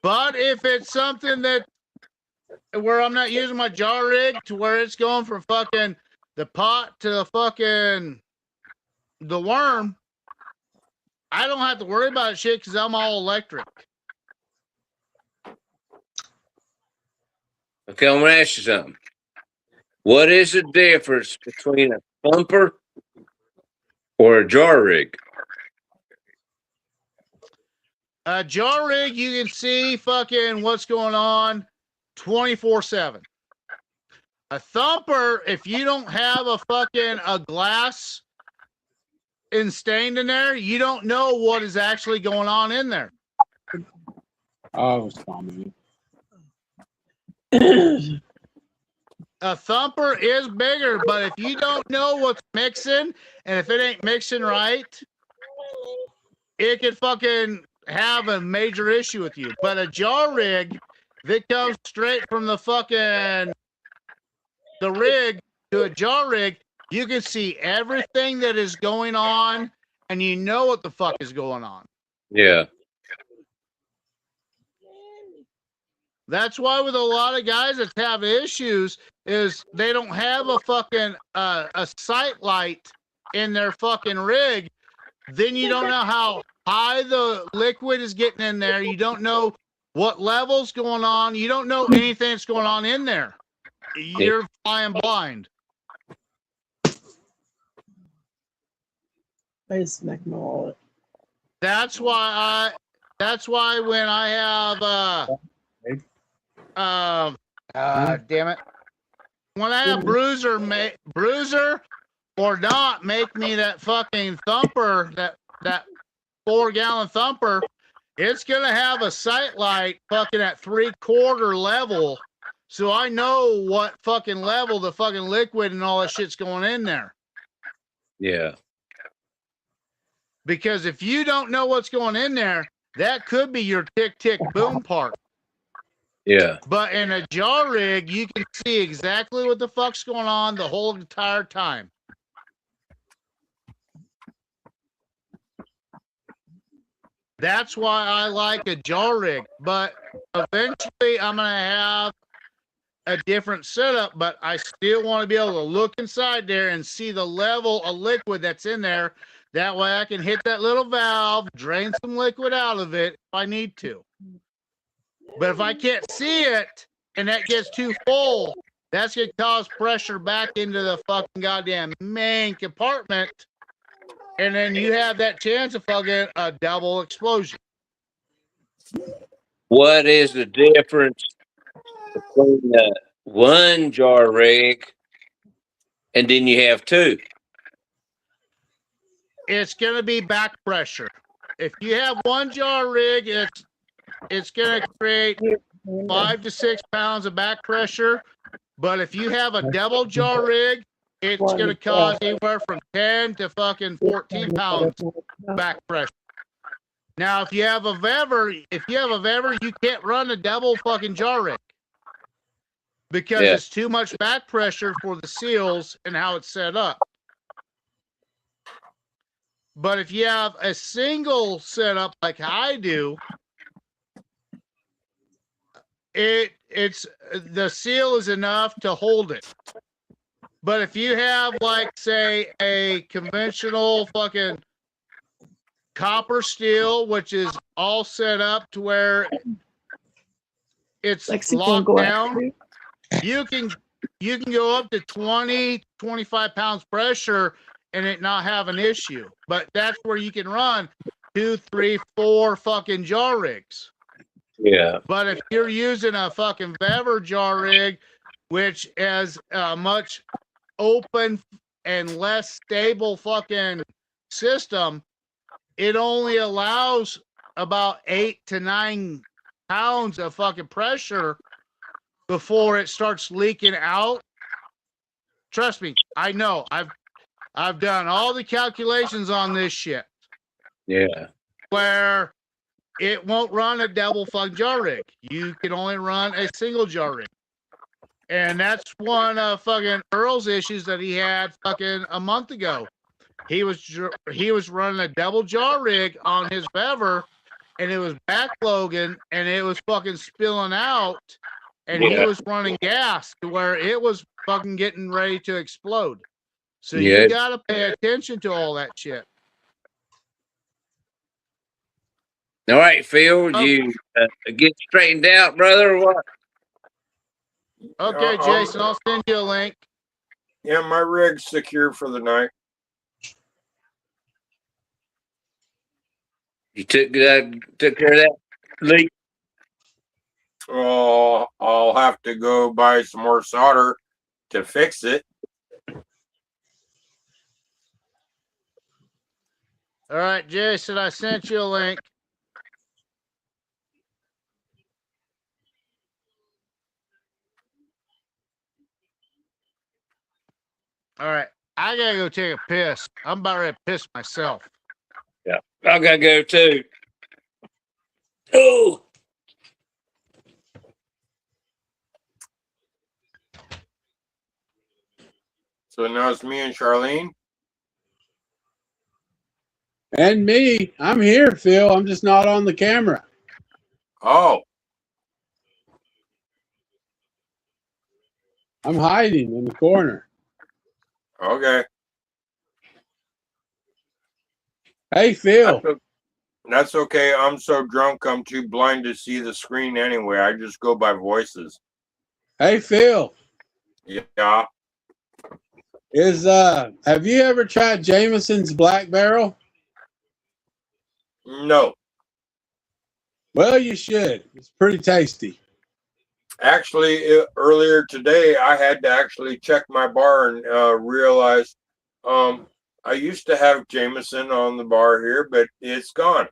But if it's something that where I'm not using my jar rig to where it's going from fucking the pot to the fucking the worm, I don't have to worry about shit because I'm all electric. Okay, I'm gonna ask you something. What is the difference between a thumper or a jar rig? A jar rig, you can see fucking what's going on 24/7. A thumper, if you don't have a glass stained in there, you don't know what is actually going on in there. Oh, it's fine. A thumper is bigger, but if you don't know what's mixing, and if it ain't mixing right, it could fucking have a major issue with you. But a jar rig that comes straight from the rig to a jar rig, you can see everything that is going on and you know what the fuck is going on. Yeah. That's why with a lot of guys that have issues is they don't have a fucking a sight light in their fucking rig. Then you don't know how high the liquid is getting in there. You don't know what level's going on. You don't know anything that's going on in there. You're flying blind. I just smacked my wallet. That's why when I have damn it. When I have Bruiser or not make me that fucking thumper, that 4-gallon thumper, it's gonna have a sight light fucking at 3/4 level. So I know what fucking level the fucking liquid and all that shit's going in there. Yeah. Because if you don't know what's going in there, that could be your tick, tick, boom part. Yeah. But in a jar rig, you can see exactly what the fuck's going on the whole entire time. That's why I like a jar rig. But eventually I'm going to have a different setup, but I still want to be able to look inside there and see the level of liquid that's in there. That way I can hit that little valve, drain some liquid out of it if I need to. But if I can't see it and that gets too full, that's going to cause pressure back into the fucking goddamn main compartment. And then you have that chance of fucking a double explosion. What is the difference between one jar rig and then you have two? It's going to be back pressure. If you have one jar rig, it's going to create 5 to 6 pounds of back pressure. But if you have a double jar rig, it's going to cause anywhere from 10 to fucking 14 pounds back pressure. Now, if you have a Vever, you can't run a double fucking jaw rig because it's too much back pressure for the seals and how it's set up. But if you have a single setup like I do, it's the seal is enough to hold it. But if you have, like, say, a conventional fucking copper steel, which is all set up to where it's locked down, you can go up to 20, 25 pounds pressure and it not have an issue. But that's where you can run 2, 3, 4 fucking jaw rigs. Yeah. But if you're using a fucking Vever jaw rig, which is a much open and less stable fucking system, it only allows about 8 to 9 pounds of fucking pressure before it starts leaking out. Trust me, I know. I've done all the calculations on this shit. Yeah. Where it won't run a double fucking jaw rig. You can only run a single jaw rig. And that's one of fucking Earl's issues that he had fucking a month ago. He was running a double jaw rig on his Vever, and it was backlogging, and it was fucking spilling out, and he was running gas to where it was fucking getting ready to explode. So you gotta pay attention to all that shit. All right, Phil, you get straightened out, brother, or what? Okay, Jason, I'll send you a link. Yeah, my rig's secure for the night. You took care of that leak? Oh, I'll have to go buy some more solder to fix it. All right, Jason, I sent you a link. All right, I gotta go take a piss. I'm about ready to piss myself. Yeah, I gotta go too. Oh. So now it's me and Charlene. And me. I'm here, Phil. I'm just not on the camera. Oh. I'm hiding in the corner. Okay. Hey, Phil. That's okay. I'm so drunk, I'm too blind to see the screen anyway. I just go by voices. Hey, Phil. Yeah. Have you ever tried Jameson's Black Barrel? No. Well, you should. It's pretty tasty. Actually, earlier today, I had to actually check my bar and realize I used to have Jameson on the bar here, but it's gone.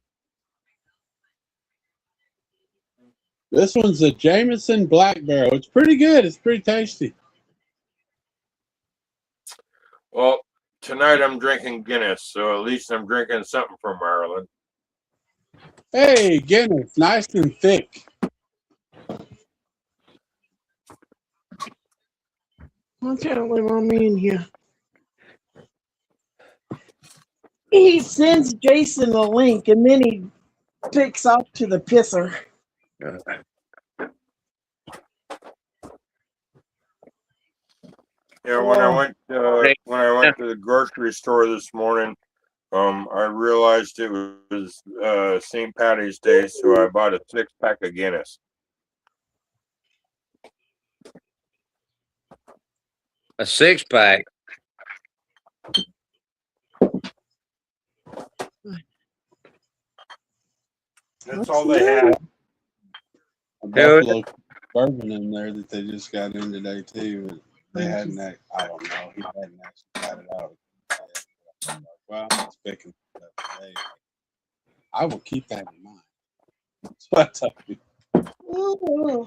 This one's a Jameson Black Barrel. It's pretty good. It's pretty tasty. Well, tonight I'm drinking Guinness, so at least I'm drinking something from Ireland. Hey, Guinness, nice and thick. Okay, let me in here. He sends Jason a link, and then he picks off to the pisser. Yeah, when I went to the grocery store this morning, I realized it was St. Patty's Day, so I bought a 6-pack of Guinness. A 6-pack. That's all they had. A Buffalo bourbon in there that they just got in today too. They hadn't. I don't know. He hadn't actually got it out. Well, I'm expecting that today. I will keep that in mind. That's what I told you.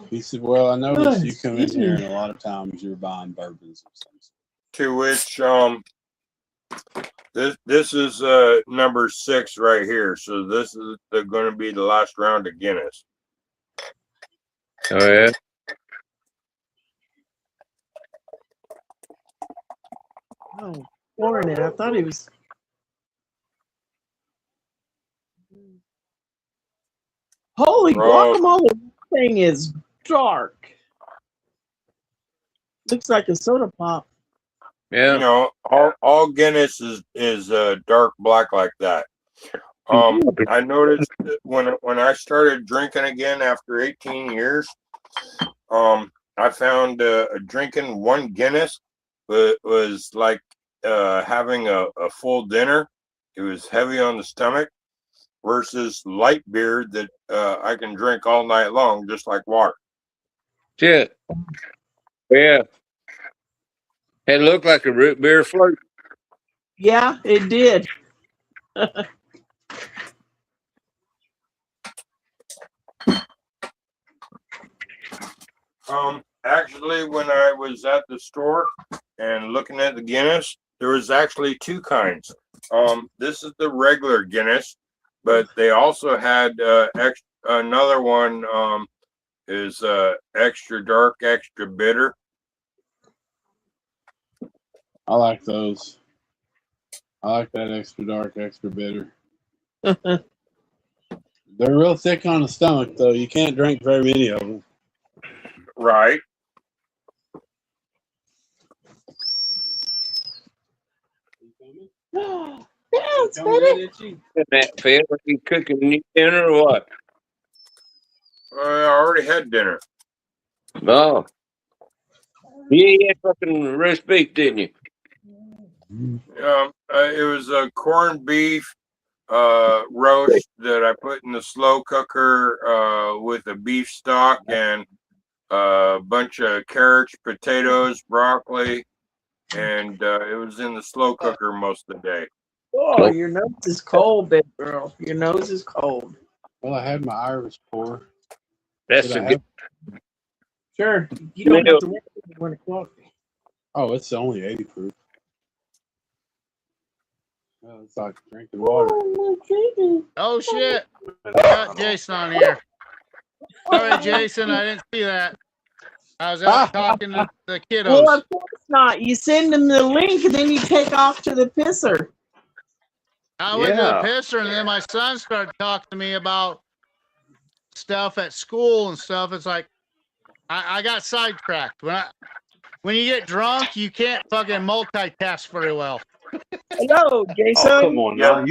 He said, "Well, I noticed you come in here, and a lot of times you're buying bourbons or something." to which this is number 6 right here. So this is going to be the last round of Guinness. Oh yeah. Oh, pouring it. I thought he was. Holy guacamole! This thing is dark. Looks like a soda pop. Yeah. You know, all Guinness is dark black like that. I noticed that when I started drinking again after 18 years, I found drinking one Guinness was like having a full dinner. It was heavy on the stomach versus light beer that I can drink all night long, just like water. Shit. Yeah. It looked like a root beer float. Yeah, it did. Actually, when I was at the store and looking at the Guinness, there was actually 2 kinds. This is the regular Guinness, but they also had another one is extra dark, extra bitter. I like those. I like that extra dark, extra bitter. They're real thick on the stomach, though. You can't drink very many of them. Right. Yes, baby. That Phil, are you cooking dinner or what? I already had dinner. No. You had fucking roast beef, didn't you? It was a corned beef roast that I put in the slow cooker with a beef stock and a bunch of carrots, potatoes, broccoli, and it was in the slow cooker most of the day. Oh, your nose is cold, big girl. Your nose is cold. Well, I had my Irish pour. That's a good. Sure. You don't have to wait till 1 o'clock. Oh, it's only 80 proof. Well, it's like drinking water. Oh shit! Got Jason on here. Sorry, Jason, I didn't see that. I was out talking to the kiddos. Well, of course not. You send them the link and then you take off to the pisser. I went to the pisser, and then my son started talking to me about stuff at school and stuff. It's like I got sidetracked. When you get drunk, you can't fucking multitask very well. Hello, Jason. Oh, come on now.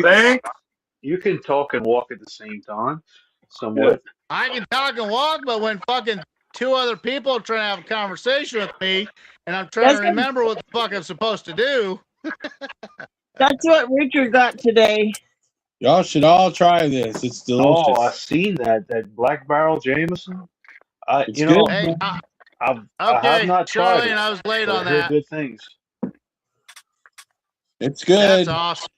You can talk and walk at the same time, somewhat. I can talk and walk, but when fucking 2 other people are trying to have a conversation with me, and I'm trying to remember what the fuck I'm supposed to do. That's what Richard got today. Y'all should all try this. It's delicious. Oh, I've seen that Black Barrel Jameson. It's good. Hey, I okay, have not tried Charlie, it. I was late but on I heard that. good things. It's good. That's awesome.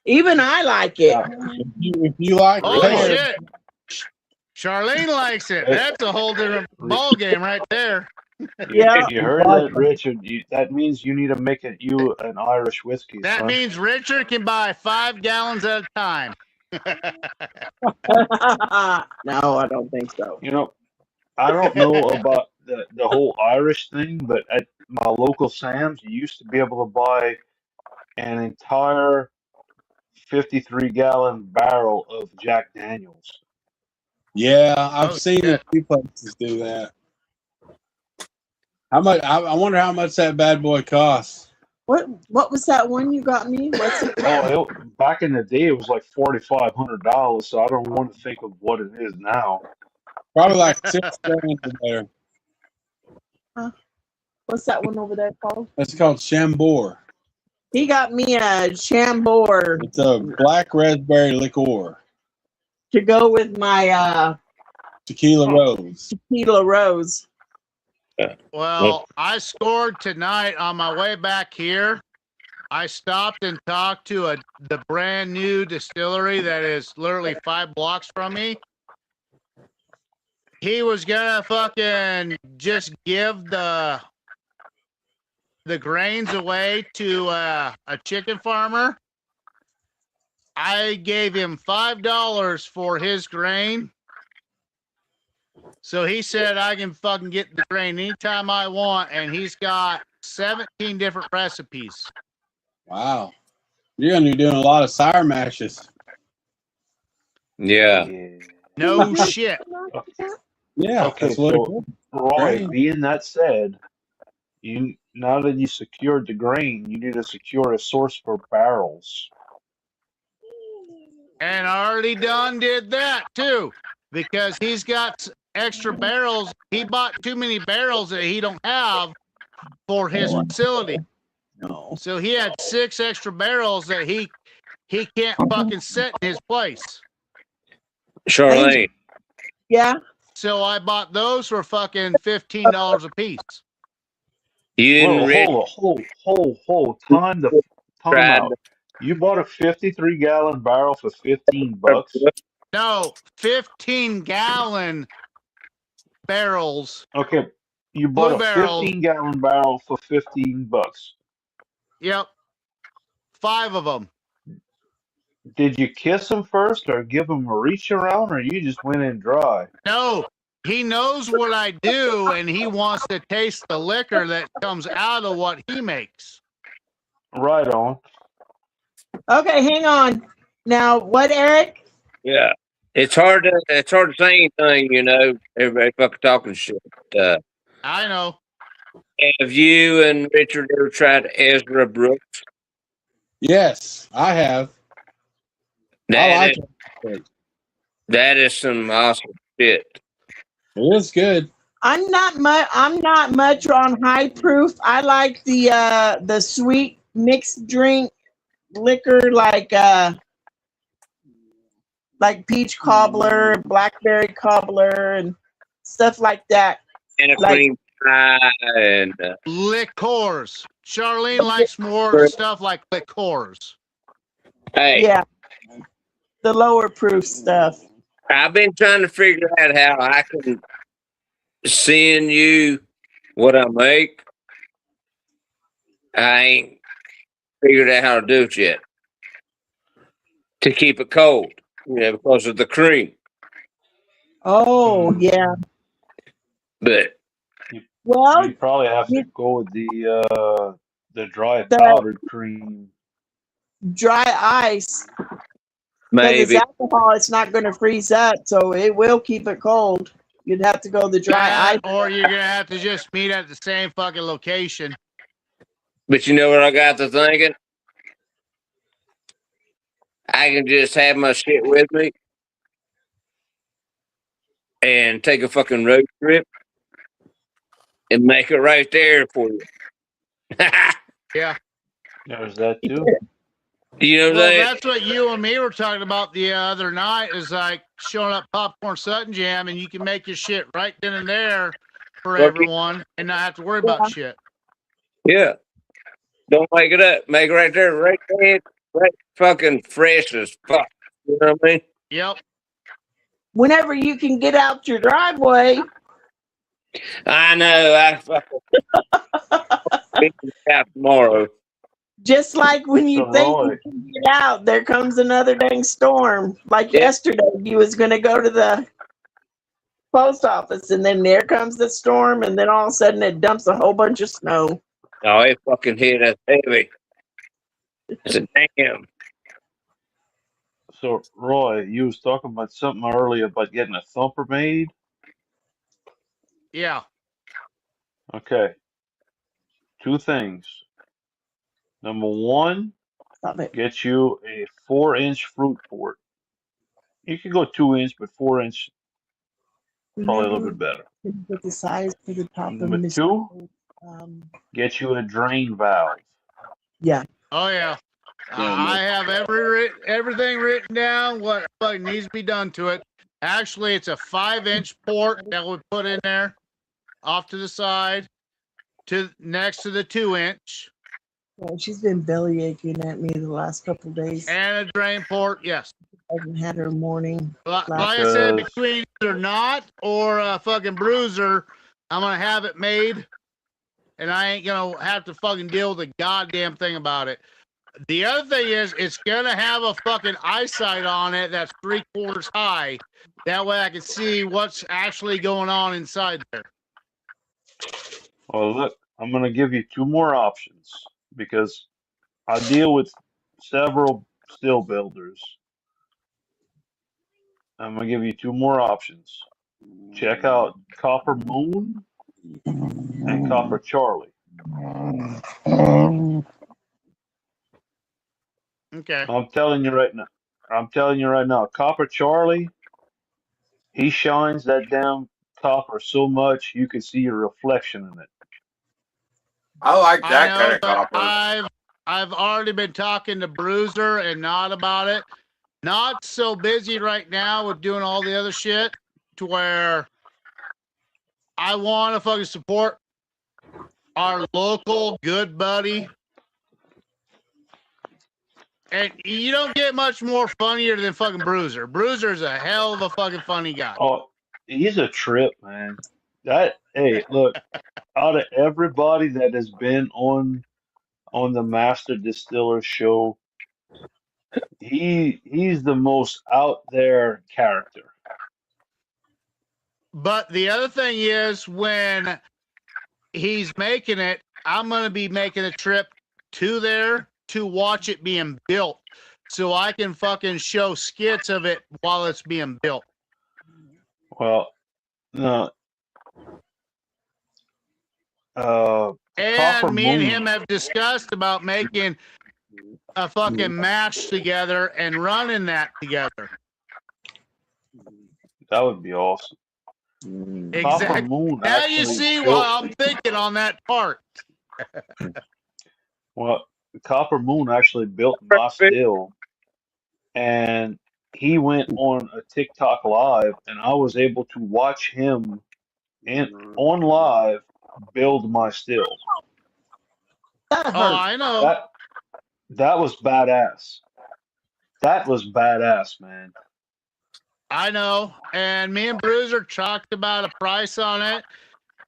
Even I like it. If you like Holy it. shit. Charlene likes it. That's a whole different ball game right there. Yeah. You heard that, Richard? That means you need to make you an Irish whiskey. That son. means Richard can buy 5 gallons at a time. No, I don't think so. You know, I don't know about the whole Irish thing, but at my local Sam's, you used to be able to buy an entire 53-gallon barrel of Jack Daniels. Yeah, I've seen a few places do that. How much? I wonder how much that bad boy costs. What was that one you got me? What's it? Oh, back in the day, it was like $4,500. So I don't want to think of what it is now. Probably like $6 grand there. Huh? What's that one over there called? That's called Chambord. He got me a Chambord. It's a black raspberry liqueur. To go with my Tequila Rose. Tequila Rose. Well, I scored tonight on my way back here. I stopped and talked to the brand new distillery that is literally 5 blocks from me. He was gonna fucking just give the the grains away to a chicken farmer. I gave him $5 for his grain. So he said I can fucking get the grain anytime I want, and he's got 17 different recipes. Wow. You're going to be doing a lot of sour mashes. Yeah. No shit. Yeah, Okay, that's what so Roy, being that said, you now that you secured the grain, you need to secure a source for barrels. And I already did that too, because he's got extra barrels. He bought too many barrels that he don't have for his facility. No. So he had 6 extra barrels that he can't fucking set in his place. Charlene. Yeah. So I bought those for fucking $15 a piece. You didn't Hold. Time out. You bought a 53-gallon barrel for $15. No, 15-gallon barrels. Okay, you bought Blue a barrels. 15-gallon barrel for $15. Yep. 5 of them. Did you kiss him first, or give him a reach around, or you just went in dry? No, he knows what I do, and he wants to taste the liquor that comes out of what he makes. Right on. Okay, hang on. Now, what, Eric? Yeah. It's hard to say anything, you know. Everybody fucking talking shit. I know. Have you and Richard ever tried Ezra Brooks? Yes, I have. I like it. That is some awesome shit. It is good. I'm not much on high proof. I like the sweet mixed drink liquor like peach cobbler, blackberry cobbler, and stuff like that. And a cream pie and liqueurs. Charlene likes more stuff like liqueurs. Hey. Yeah. The lower proof stuff. I've been trying to figure out how I can send you what I make. I ain't figured out how to do it yet. To keep it cold, you know, because of the cream. Oh, yeah. But well, you probably have to go with the dry powdered cream. Dry ice. Maybe. Because it's alcohol, it's not going to freeze up, so it will keep it cold. You'd have to go the dry ice. Or you're going to have to just meet at the same fucking location. But you know what I got to thinking? I can just have my shit with me and take a fucking road trip and make it right there for you. Yeah. There's that too. You know well, that? That's what you and me were talking about the other night, is like showing up Popcorn Sutton Jam, and you can make your shit right then and there for everyone and not have to worry about shit. Yeah. Don't make it up. Make it right there, right there, right fucking fresh as fuck. You know what I mean? Yep. Whenever you can get out your driveway. I know. I fucking out tomorrow. Just like when you think you can get out, there comes another dang storm. Like yesterday, you was going to go to the post office, and then there comes the storm, and then all of a sudden it dumps a whole bunch of snow. Oh, it fucking hit us heavy. It's a damn. So, Roy, you was talking about something earlier about getting a thumper made. Yeah. Okay. 2 things. Number 1, get you a 4-inch fruit port. You can go 2-inch, but 4-inch probably a little bit better. Get the size for the top Number of the 2, get you a drain valve. Yeah. Oh yeah. I have everything written down what needs to be done to it. Actually, it's a 5-inch port that we put in there, off to the side, next to the 2-inch. Yeah, she's been belly aching at me the last couple of days. And a drain port, yes. I haven't had her morning. Like I said, between either knot or a fucking bruiser, I'm gonna have it made, and I ain't gonna have to fucking deal with a goddamn thing about it. The other thing is, it's gonna have a fucking eyesight on it that's 3/4 high. That way I can see what's actually going on inside there. Well, look, I'm going to give you two more options because I deal with several still builders. I'm going to give you two more options. Check out Copper Moon and Copper Charlie. Okay. I'm telling you right now. Copper Charlie, he shines that damn copper so much you can see your reflection in it. I like I that know, kind of but copper. I've already been talking to Bruiser and Not about it. Not so busy right now with doing all the other shit to where I want to fucking support our local good buddy. And you don't get much more funnier than fucking Bruiser. Bruiser's a hell of a fucking funny guy. Oh, he's a trip, man. Hey, look, out of everybody that has been on the Master Distiller show, he's the most out there character. But the other thing is, when he's making it, I'm going to be making a trip to there to watch it being built, so I can fucking show skits of it while it's being built. Well, no. And me and him have discussed about making a fucking match together and running that together. That would be awesome. Copper Exactly. Moon Now you actually see built. what I'm thinking on that part. Well, Copper Moon actually built my still, and he went on a TikTok live, and I was able to watch him on live build my still. Oh, I know. That was badass. That was badass, man. I know. And me and Bruiser talked about a price on it,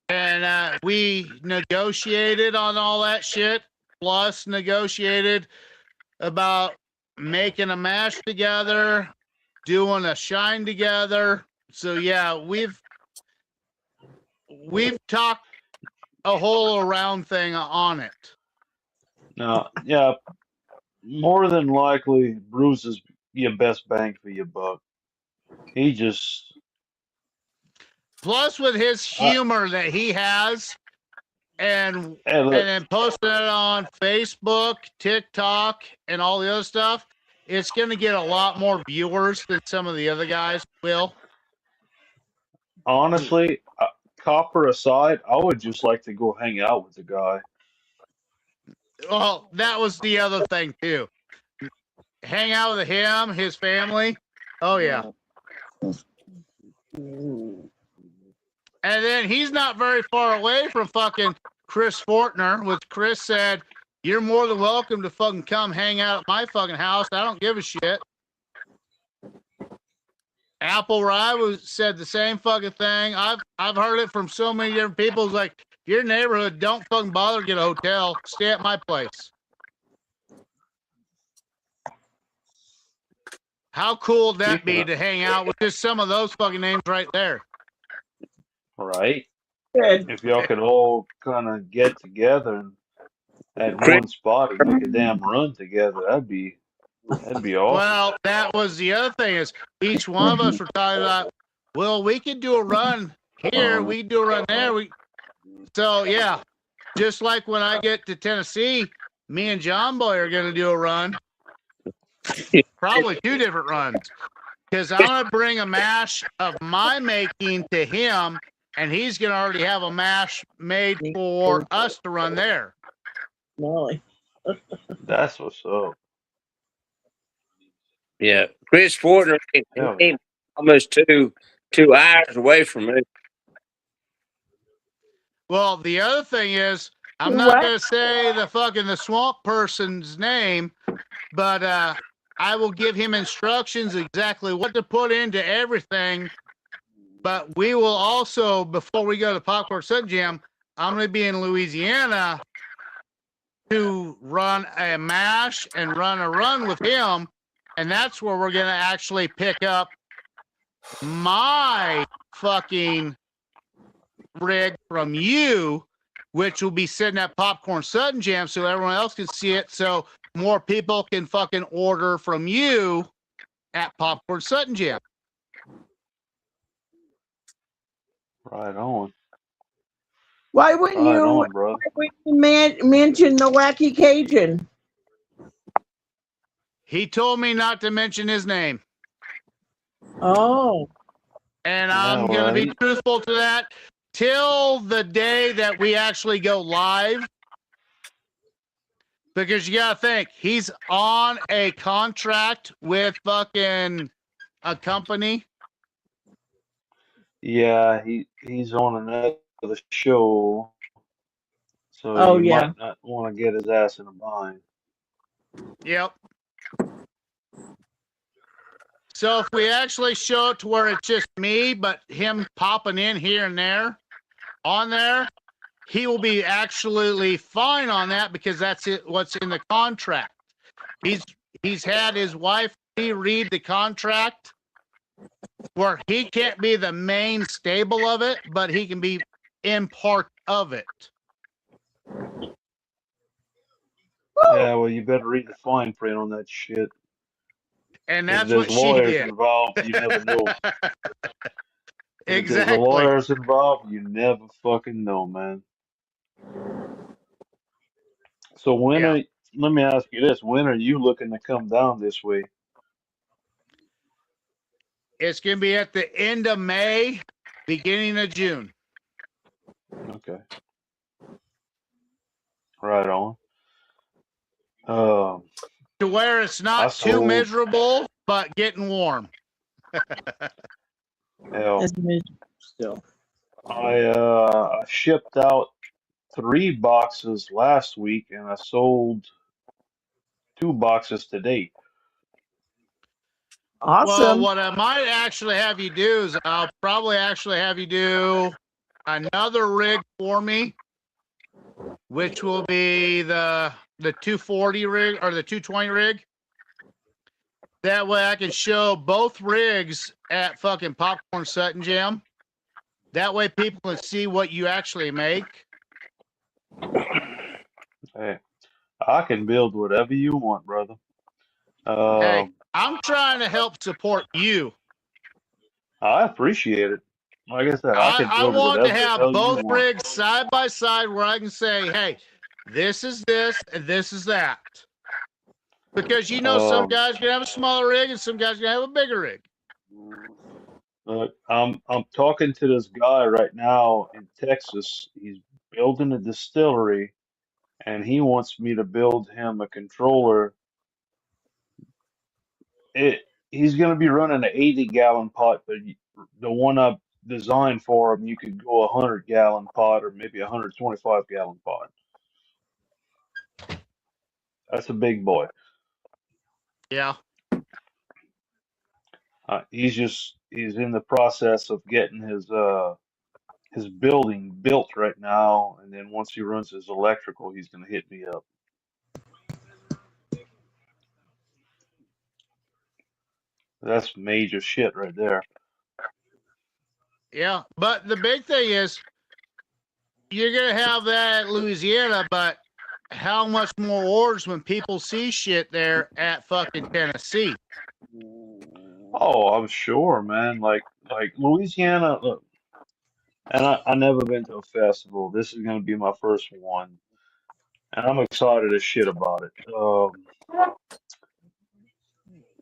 and we negotiated on all that shit, plus negotiated about making a mash together, doing a shine together. So yeah, we've talked a whole around thing on it. Now, yeah, more than likely, Bruce is your best bang for your buck. He just plus with his humor that he has, and look, then posting it on Facebook, TikTok, and all the other stuff, it's going to get a lot more viewers than some of the other guys will. Honestly, Copper aside, I would just like to go hang out with the guy. Well, that was the other thing too. Hang out with him, his family. Oh yeah. And then he's not very far away from fucking Chris Fortner, which Chris said, "You're more than welcome to fucking come hang out at my fucking house. I don't give a shit." Apple Rye said the same fucking thing. I've heard it from so many different people. It's like, your neighborhood, don't fucking bother to get a hotel. Stay at my place. How cool would that be to hang out with just some of those fucking names right there? Right? If y'all could all kind of get together at one spot and make a damn run together, that'd be awesome. Well, that was the other thing is each one of us were talking about, well, we could do a run here, we could do a run there. So yeah, just like when I get to Tennessee, me and John Boy are going to do a run. Probably 2 different runs. Because I'm going to bring a mash of my making to him, and he's going to already have a mash made for us to run there. That's what's up. Yeah, Chris Fortner came almost two hours away from me. Well, the other thing is, I'm not going to say the swamp person's name, but I will give him instructions exactly what to put into everything. But we will also, before we go to Popcorn Sun Jam, I'm going to be in Louisiana to run a mash and run a run with him. And that's where we're going to actually pick up my fucking rig from you, which will be sitting at Popcorn Sudden Jam so everyone else can see it. So more people can fucking order from you at Popcorn Sudden Jam. Right on. Why wouldn't Right you, on, brother. mention the Wacky Cajun? He told me not to mention his name. Oh. And Yeah, I'm going well, to be truthful to that till the day that we actually go live. Because you got to think, he's on a contract with fucking a company. yeah, he's on another show, so Oh, you yeah. might not want to get his ass in a bind. Yep. So if we actually show it to where it's just me, but him popping in here and there, on there, he will be absolutely fine on that because that's it. What's in the contract? He's had his wife read the contract where he can't be the main stable of it, but he can be in part of it. Yeah, well, you better read the fine print on that shit. And If that's there's what she lawyers did. involved, you never know. If there's Exactly. lawyers involved, you never fucking know, man. So let me ask you this: when are you looking to come down this way? It's going to be at the end of May, beginning of June. Okay. Right on. Um, To where it's I not too sold. miserable, but getting warm. Hell, It's miserable still. I shipped out 3 boxes last week, and I sold 2 boxes today. Well, Awesome. what I might actually have you do is I'll probably actually have you do another rig for me, which will be the 240 rig or the 220 rig. That way I can show both rigs at fucking Popcorn Sutton Jam. That way people can see what you actually make. Hey, I can build whatever you want, brother. Hey, I'm trying to help support you. I appreciate it. Like I said, I can I build want whatever to the have hell you both want. rigs side by side where I can say, hey, this is this and this is that. Because you know some guys can have a smaller rig and some guys can have a bigger rig. Look, I'm talking to this guy right now in Texas. He's building a distillery, and he wants me to build him a controller. He's going to be running an 80-gallon pot, but the one I designed for him, you could go 100-gallon pot or maybe 125-gallon pot. That's a big boy. Yeah. He's in the process of getting his building built right now, and then once he runs his electrical, he's gonna hit me up. That's major shit right there. Yeah, but the big thing is you're gonna have that at Louisiana, but how much more orders when people see shit there at fucking Tennessee? Oh, I'm sure, man. Like Louisiana, look, and I never been to a festival. This is gonna be my first one, and I'm excited as shit about it.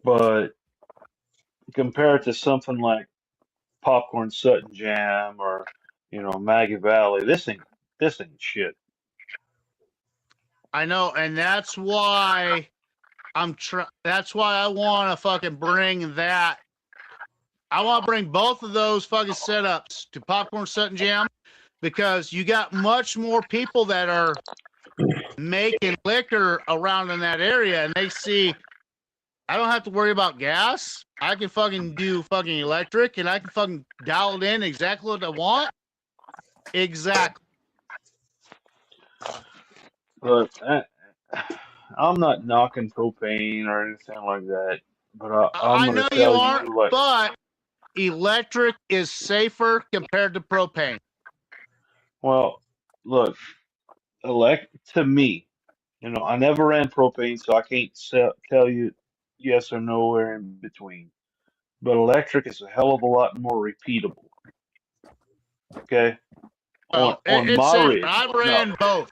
But compared to something like Popcorn Sutton Jam or Maggie Valley, this ain't shit. I know, and that's why that's why I want to fucking bring that. I want to bring both of those fucking setups to Popcorn Sutton Jam because you got much more people that are making liquor around in that area, and they see I don't have to worry about gas. I can fucking do fucking electric, and I can fucking dial it in exactly what I want. Exactly. Look, I'm not knocking propane or anything like that, but I'm I gonna know you tell aren't, you, like, but electric is safer compared to propane. well, look, to me, I never ran propane, so I can't tell you yes or no or in between. But electric is a hell of a lot more repeatable. Okay, Well, on it's my safer. rig, I've no, ran both.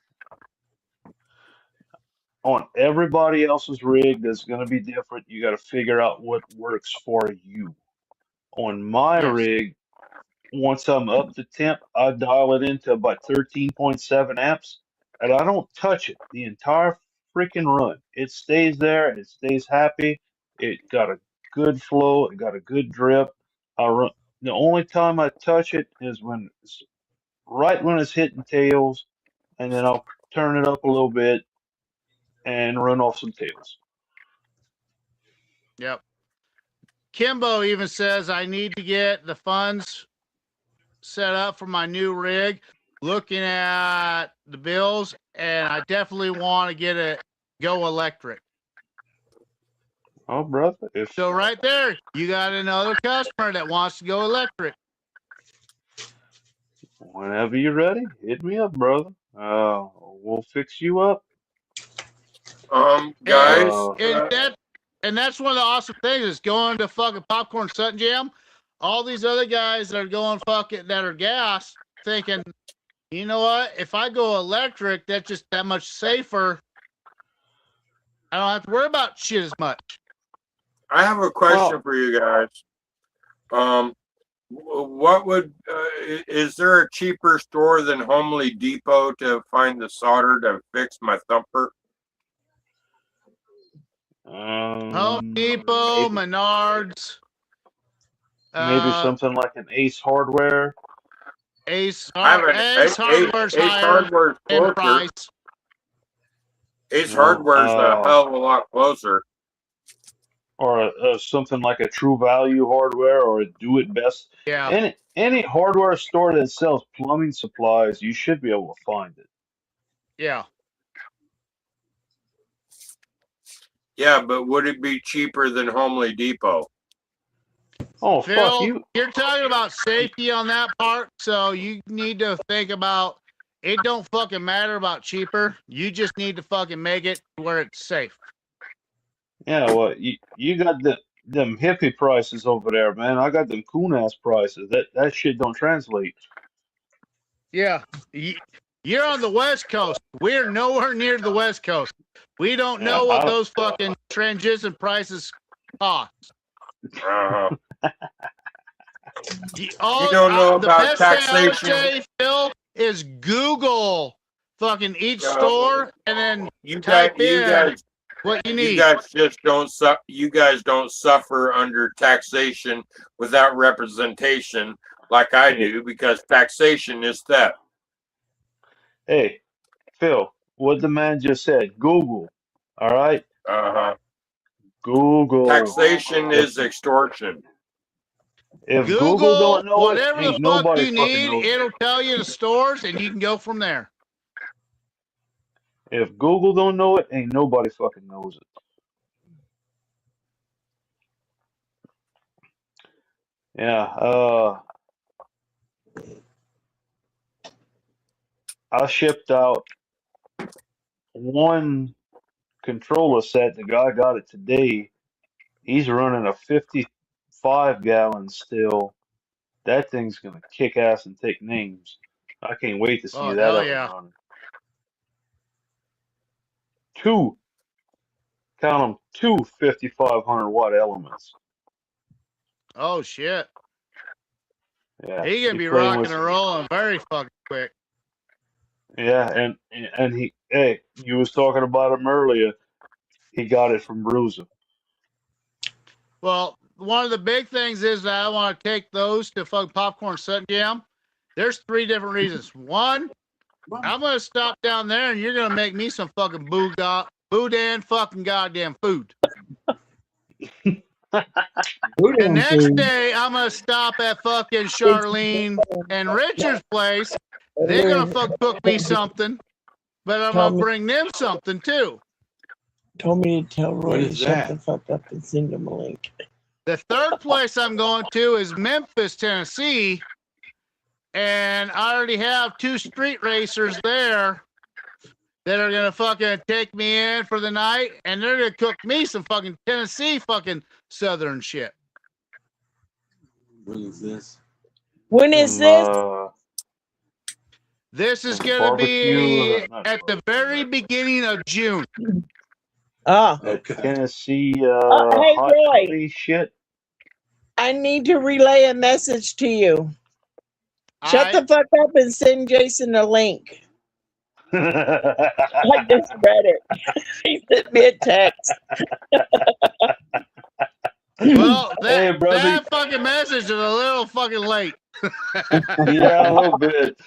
on everybody else's rig, that's gonna be different. You got to figure out what works for you. On my Yes. rig, once I'm up to temp, I dial it into about 13.7 amps, and I don't touch it the entire freaking run. It stays there. It stays happy. It got a good flow. It got a good drip. I run. The only time I touch it is right when it's hitting tails, and then I'll turn it up a little bit and run off some tails. Yep. Kimbo even says I need to get the funds set up for my new rig. Looking at the bills, and I definitely want to get it go electric. Oh, brother. So right there, you got another customer that wants to go electric. Whenever you're ready, hit me up, brother. We'll fix you up. Guys, And that's one of the awesome things is going to fucking Popcorn Sutton Jam. All these other guys that are going fucking that are gas, thinking, you know what? If I go electric, that's just that much safer. I don't have to worry about shit as much. I have a question for you guys. What would is there a cheaper store than Homely Depot to find the solder to fix my thumper? Home Depot, Menards. Maybe something like an Ace Hardware. Ace Hardware's higher in price. Ace Hardware's a hell of a lot closer. Or something like a True Value Hardware or a Do It Best. Yeah. Any hardware store that sells plumbing supplies, you should be able to find it. Yeah. Yeah, but would it be cheaper than Homely Depot? Oh, Phil, fuck you. You're talking about safety on that part, so you need to think about it. Don't fucking matter about cheaper. You just need to fucking make it where it's safe. Yeah, well, you got them hippie prices over there, man. I got them coon ass prices. That shit don't translate. Yeah. You're on the West Coast. We're nowhere near the West Coast. We don't know what those fucking transition prices cost. You don't know about taxation. The best thing I would say, Phil, is Google fucking each store and then type in what you need. You guys just don't. You guys don't suffer under taxation without representation like I do, because taxation is theft. Hey, Phil, what the man just said. Google. All right. Google. Taxation is extortion. If Google don't know whatever it, the ain't fuck nobody you fucking need, knows it'll tell you the stores, and you can go from there. If Google don't know it, ain't nobody fucking knows it. Yeah. I shipped out one controller set. The guy got it today. He's running a 55-gallon still. That thing's gonna kick ass and take names. I can't wait to see that up and running. Count them, two 5,500 watt elements. Oh shit. Yeah. He gonna be rocking and rolling very fucking quick. Yeah, and he, hey, you was talking about him earlier. He got it from Bruiser. Well, one of the big things is that I want to take those to fucking Popcorn Sutton Jam. There's 3 different reasons. One, I'm gonna stop down there and you're gonna make me some fucking boudin fucking goddamn food. The next day, I'm gonna stop at fucking Charlene and Richard's place. They're gonna fuck cook me something. But I'm going to bring them something, too. Told me to tell Roy to is shut that? the fuck up and send him a link. The third place I'm going to is Memphis, Tennessee. And I already have 2 street racers there that are going to fucking take me in for the night. And they're going to cook me some fucking Tennessee fucking Southern shit. When is this? When is this? This is going to barbecue, be at the very beginning of June. Oh. Tennessee Hey, hot Roy. toddy shit. I need to relay a message to you. Shut the fuck up and send Jason a link. I just read it. He sent me a text. Well, Hey, brother. that fucking message is a little fucking late. Yeah, a little bit.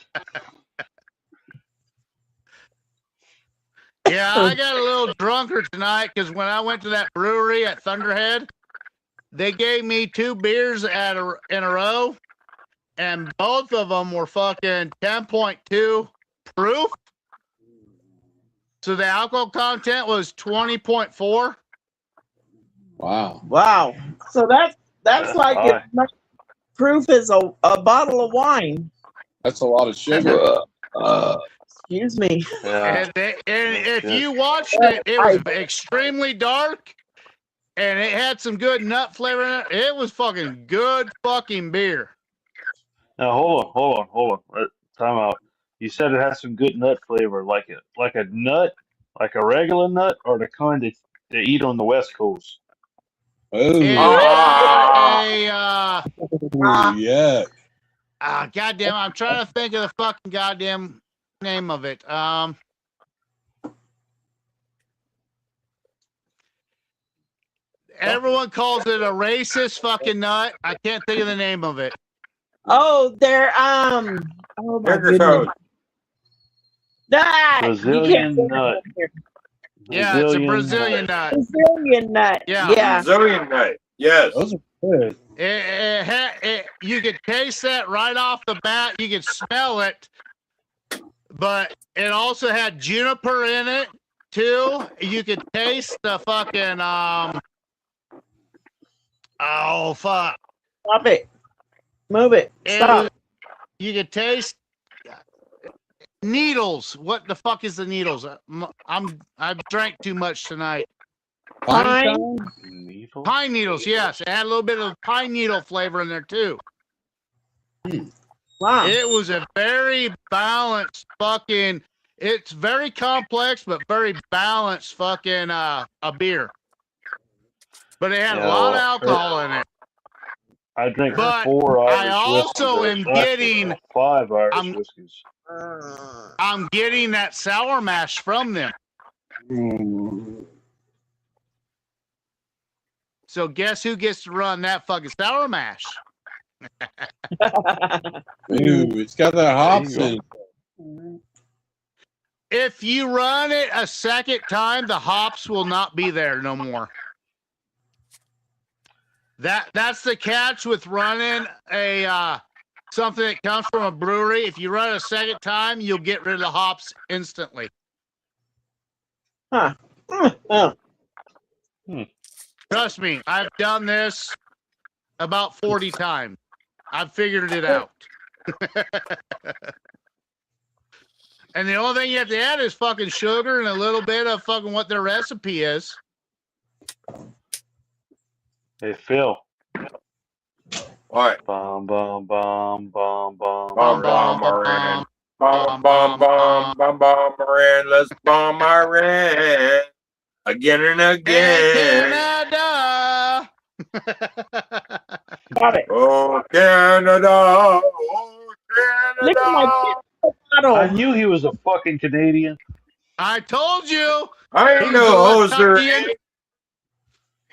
Yeah, I got a little drunker tonight because when I went to that brewery at Thunderhead, they gave me 2 beers in a row, and both of them were fucking 10.2 proof. So the alcohol content was 20.4. Wow. Wow. So that's like as much proof as a bottle of wine. That's a lot of sugar. Excuse me. And if you watched it, it was extremely dark, and it had some good nut flavor in it. It was fucking good fucking beer. Now hold on. Time out. You said it has some good nut flavor, like a nut, like a regular nut, or the kind that they eat on the West Coast. Oh, yeah. Goddamn! I'm trying to think of the fucking goddamn name of it. Everyone calls it a racist fucking nut. I can't think of the name of it. Oh, they're oh my goodness. That Brazilian nut. Yeah, it's a Brazilian nut. Brazilian nut. Yeah. Brazilian nut. Yes. Those are good. You could taste that right off the bat. You could smell it, but it also had juniper in it too. You could taste the fucking oh fuck! Stop it! Move it! Stop! You could taste needles. What the fuck is the needles? I've drank too much tonight. Pine needles, yes. It had a little bit of pine needle flavor in there too. Wow. It was a very balanced fucking. It's very complex, but very balanced fucking a beer. But it had a lot of alcohol in it. I drink But 4 Irish I also whiskeys. am getting 5 Irish whiskeys. I'm getting that sour mash from them. So guess who gets to run that fucking sour mash? Ooh, it's got that hops in it. If you run it a second time, the hops will not be there no more. That's the catch with running a something that comes from a brewery. If you run it a second time, you'll get rid of the hops instantly. Huh. Trust me, I've done this about 40 times. I've figured it out. And the only thing you have to add is fucking sugar and a little bit of fucking what their recipe is. Hey, Phil. What? Bum, bum, bum, bum, bum, Bomb Iran. Bomb Iran. Let's bomb Iran. Again and again. Canada. Got it. Oh, Canada. Oh, Canada. Look at my bottle. I knew he was a fucking Canadian. I told you. I ain't no hoser.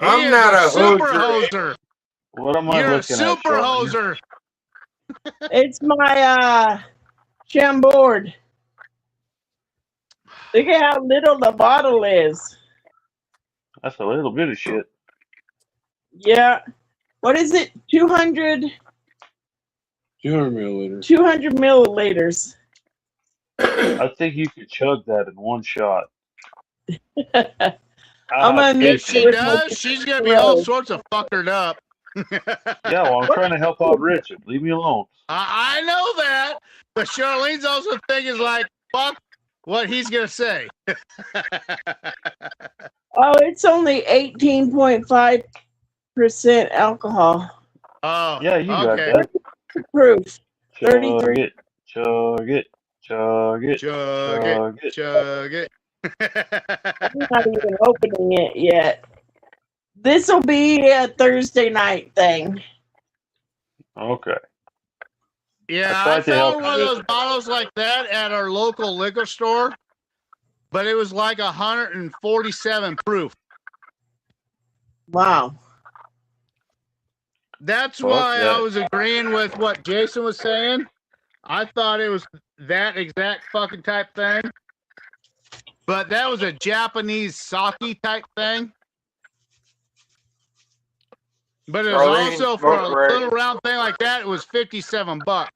I'm not a super hoser. hoser. What am I You're a looking at? super Charlie? hoser. It's my Chambord. Look at how little the bottle is. That's a little bit of shit. Yeah. What is it? 200 200 milliliters. 200 milliliters. I think you could chug that in one shot. I'm gonna If mix she it with my does, she's gonna be all road. sorts of fuckered up. Yeah, well, I'm trying to help out Richard. Leave me alone. I know that, but Charlene's also thinking like, fuck what he's gonna say. Oh, it's only 18.5% alcohol. Oh, Yeah, you okay. got that. Proof. Chug 33. it, chug it, chug it, Chug chug it, it. chug it. I'm not even opening it yet. This will be a Thursday night thing. Okay. Yeah, I I tried to help found one of you. those bottles like that at our local liquor store, but it was like 147 proof. Wow. That's Fuck why I that. was agreeing with what Jason was saying. I thought it was that exact fucking type thing. But that was a Japanese sake type thing. But it was Charlene, also for a smoke break. little round thing like that, it was $57.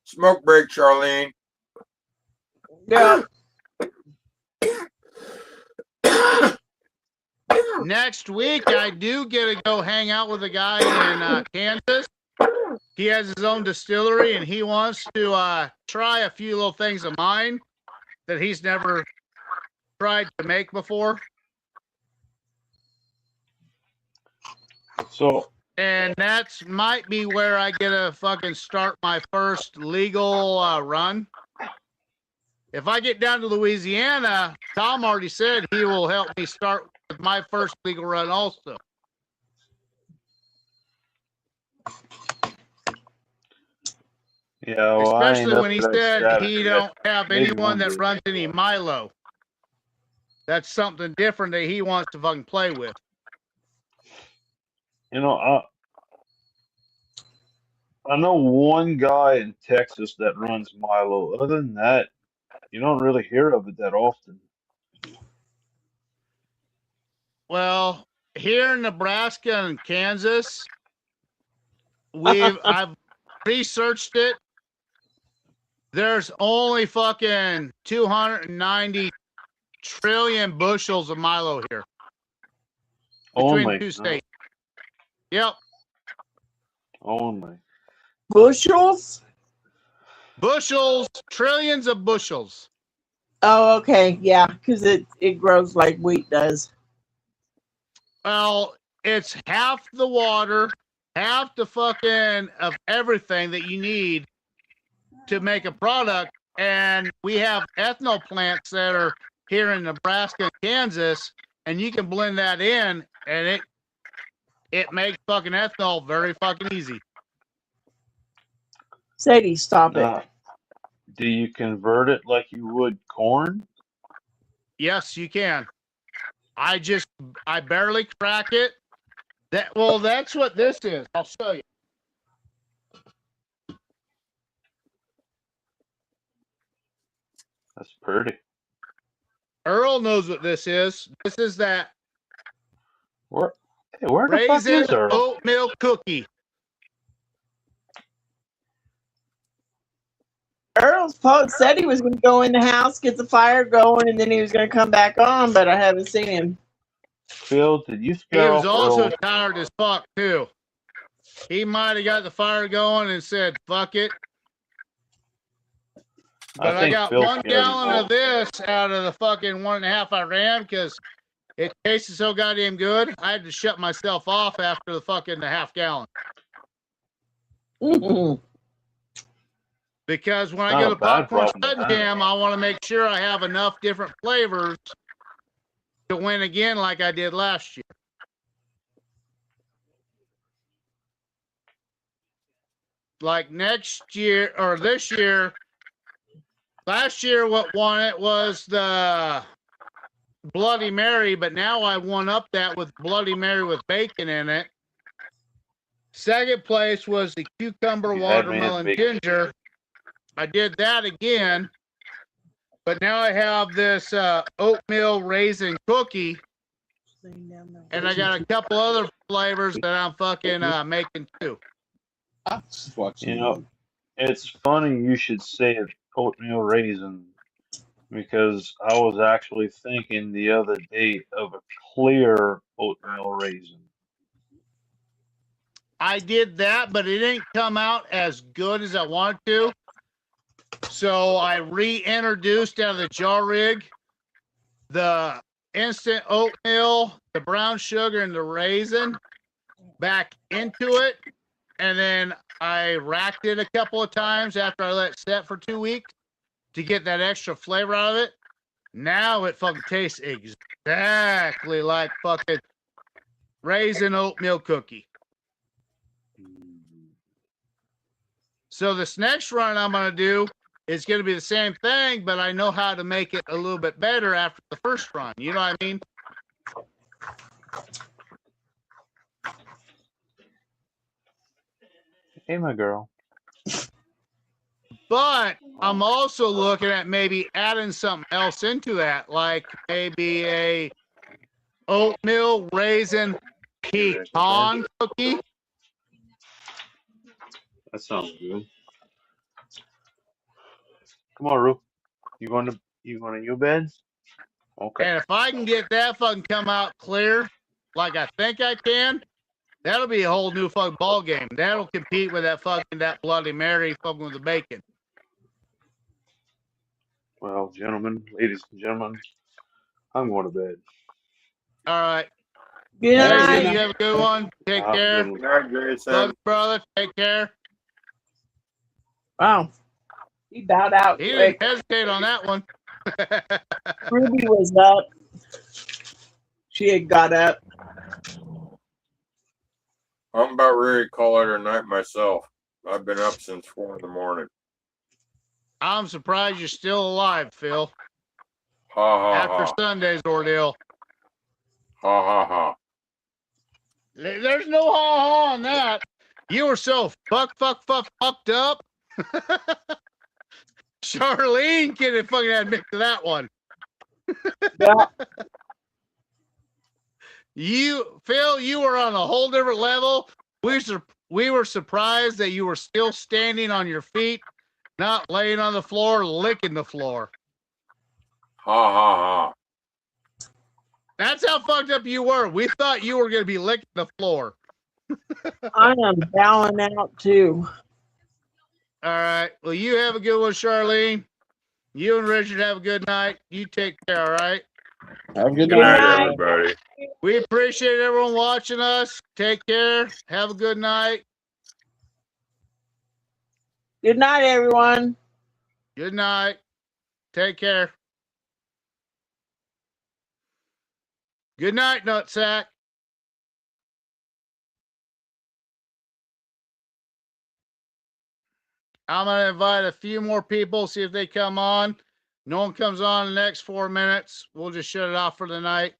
Smoke break, Charlene. Yeah. Next week, I do get to go hang out with a guy in Kansas. He has his own distillery, and he wants to try a few little things of mine that he's never tried to make before. So, And that's might be where I get to fucking start my first legal run. If I get down to Louisiana, Tom already said he will help me start with my first legal run also. yeah, well, I ain't Especially up when he to that said status he yet. don't have Maybe anyone one that day. runs any Milo. That's something different that he wants to fucking play with. You know, I know one guy in Texas that runs Milo. Other than that, you don't really hear of it that often. Well, here in Nebraska and Kansas, I've researched it. There's only fucking 290 trillion bushels of Milo here between Only. two states. Yep. Only. Bushels? Bushels, trillions of bushels. Oh, okay. Yeah, because it grows like wheat does. Well, it's half the water, half the fucking of everything that you need to make a product. And we have ethanol plants that are here in Nebraska and Kansas, and you can blend that in, and it makes fucking ethanol very fucking easy. Sadie, stop it. Do you convert it like you would corn? Yes, you can. I barely crack it. That's what this is. I'll show you. That's pretty. Earl knows what this is. This is that Where the fuck raisin is Earl? oatmeal cookie. Earl's post said he was going to go in the house, get the fire going, and then he was going to come back on, but I haven't seen him. Phil, did you He scare was off also Earl? tired as fuck too. He might have got the fire going and said, "Fuck it." But I got Phil 1 scared him gallon off. of this out of the fucking 1.5 I ran because it tasted so goddamn good. I had to shut myself off after the fucking half gallon. Because when I Not get a a bad popcorn problem to sudden have. jam, I want to make sure I have enough different flavors to win again like I did last year. Like next year or this year, last year what won it was the Bloody Mary, but now I won up that with Bloody Mary with bacon in it. Second place was the cucumber You had me at watermelon bacon. ginger. I did that again, but now I have this oatmeal raisin cookie, and I got a couple other flavors that I'm fucking making too. You know, It's funny you should say it, oatmeal raisin, because I was actually thinking the other day of a clear oatmeal raisin. I did that, but it didn't come out as good as I wanted to. So I reintroduced out of the jar rig the instant oatmeal, the brown sugar, and the raisin back into it. And then I racked it a couple of times after I let it set for 2 weeks to get that extra flavor out of it. Now it fucking tastes exactly like fucking raisin oatmeal cookie. So this next run I'm going to do is going to be the same thing, but I know how to make it a little bit better after the first run. You know what I mean? Hey, my girl. But I'm also looking at maybe adding something else into that, like maybe a oatmeal raisin pecan cookie. That sounds good. Come on, Ru. You going to your bed? Okay. And if I can get that fucking come out clear, like I think I can, that'll be a whole new fucking ball game. That'll compete with that Bloody Mary fucking with the bacon. Well, gentlemen, ladies and gentlemen, I'm going to bed. All right. Good Grayson, night. you have a good one. Take Have a care. good one. Good night, Grayson. Love you, brother. Take care. Wow. He bowed out He quick. didn't hesitate on that one. Ruby was up. She had got up. I'm about ready to call it a night myself. I've been up since 4 in the morning. I'm surprised you're still alive, Phil. Ha ha After ha. Sunday's ordeal. Ha ha ha. There's no ha-ha on that. You were so fucked up. Charlene can fucking admit to that one. Yeah. Phil, you were on a whole different level. We were surprised that you were still standing on your feet, not laying on the floor, licking the floor. Ha ha ha. That's how fucked up you were. We thought you were going to be licking the floor. I am bowing out too. All right. Well, you have a good one, Charlene. You and Richard have a good night. You take care, all right? Have a good Good night, night, everybody. We appreciate everyone watching us. Take care. Have a good night. Good night, everyone. Good night. Take care. Good night, Nutsack. I'm going to invite a few more people, see if they come on. No one comes on in the next 4 minutes. We'll just shut it off for the night.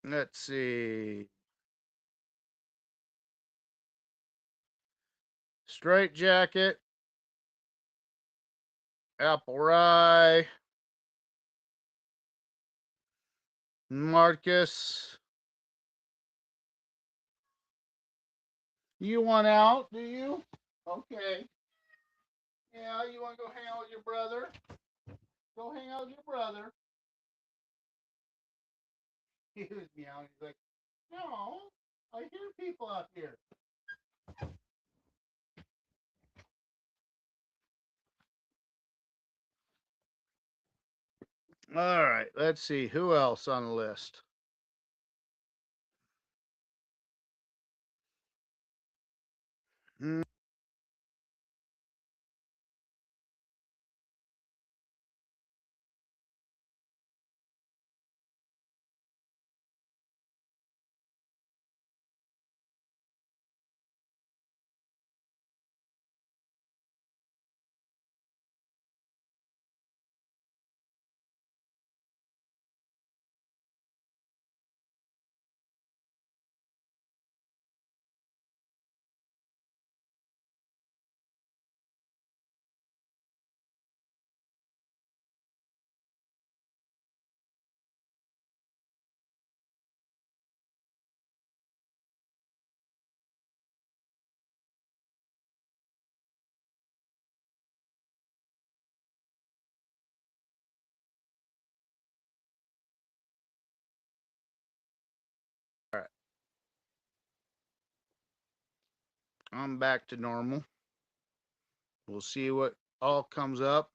Let's see. Straight Jacket. Apple Rye. Marcus. You want out, do you? Okay. Yeah, you want to go hang out with your brother? Go hang out with your brother. He was meowing. He's like, no, I hear people out here. All right, let's see. Who else on the list? I'm back to normal. We'll see what all comes up.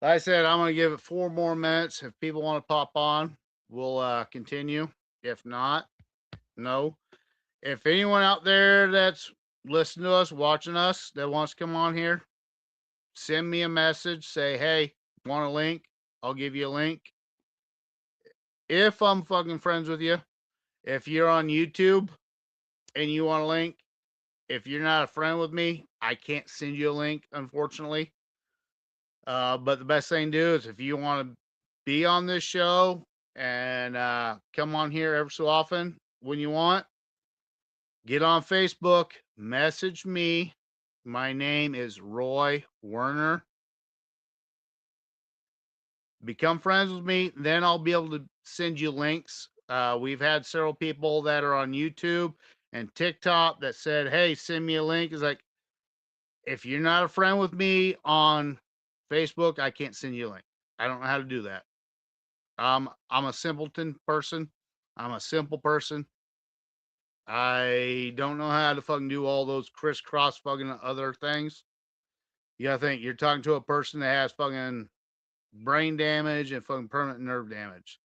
Like I said, I'm going to give it 4 more minutes. If people want to pop on, we'll continue. If not, no. If anyone out there that's listening to us, watching us, that wants to come on here, send me a message. Say, hey, want a link? I'll give you a link. If I'm fucking friends with you. If you're on YouTube and you want a link, if you're not a friend with me, I can't send you a link, unfortunately. But the best thing to do is if you want to be on this show and come on here every so often when you want, get on Facebook, message me. My name is Roy Werner. Become friends with me, then I'll be able to send you links. We've had several people that are on YouTube and TikTok that said, hey, send me a link. It's like, if you're not a friend with me on Facebook, I can't send you a link. I don't know how to do that. I'm a simpleton person. I'm a simple person. I don't know how to fucking do all those crisscross fucking other things. You gotta think you're talking to a person that has fucking brain damage and fucking permanent nerve damage.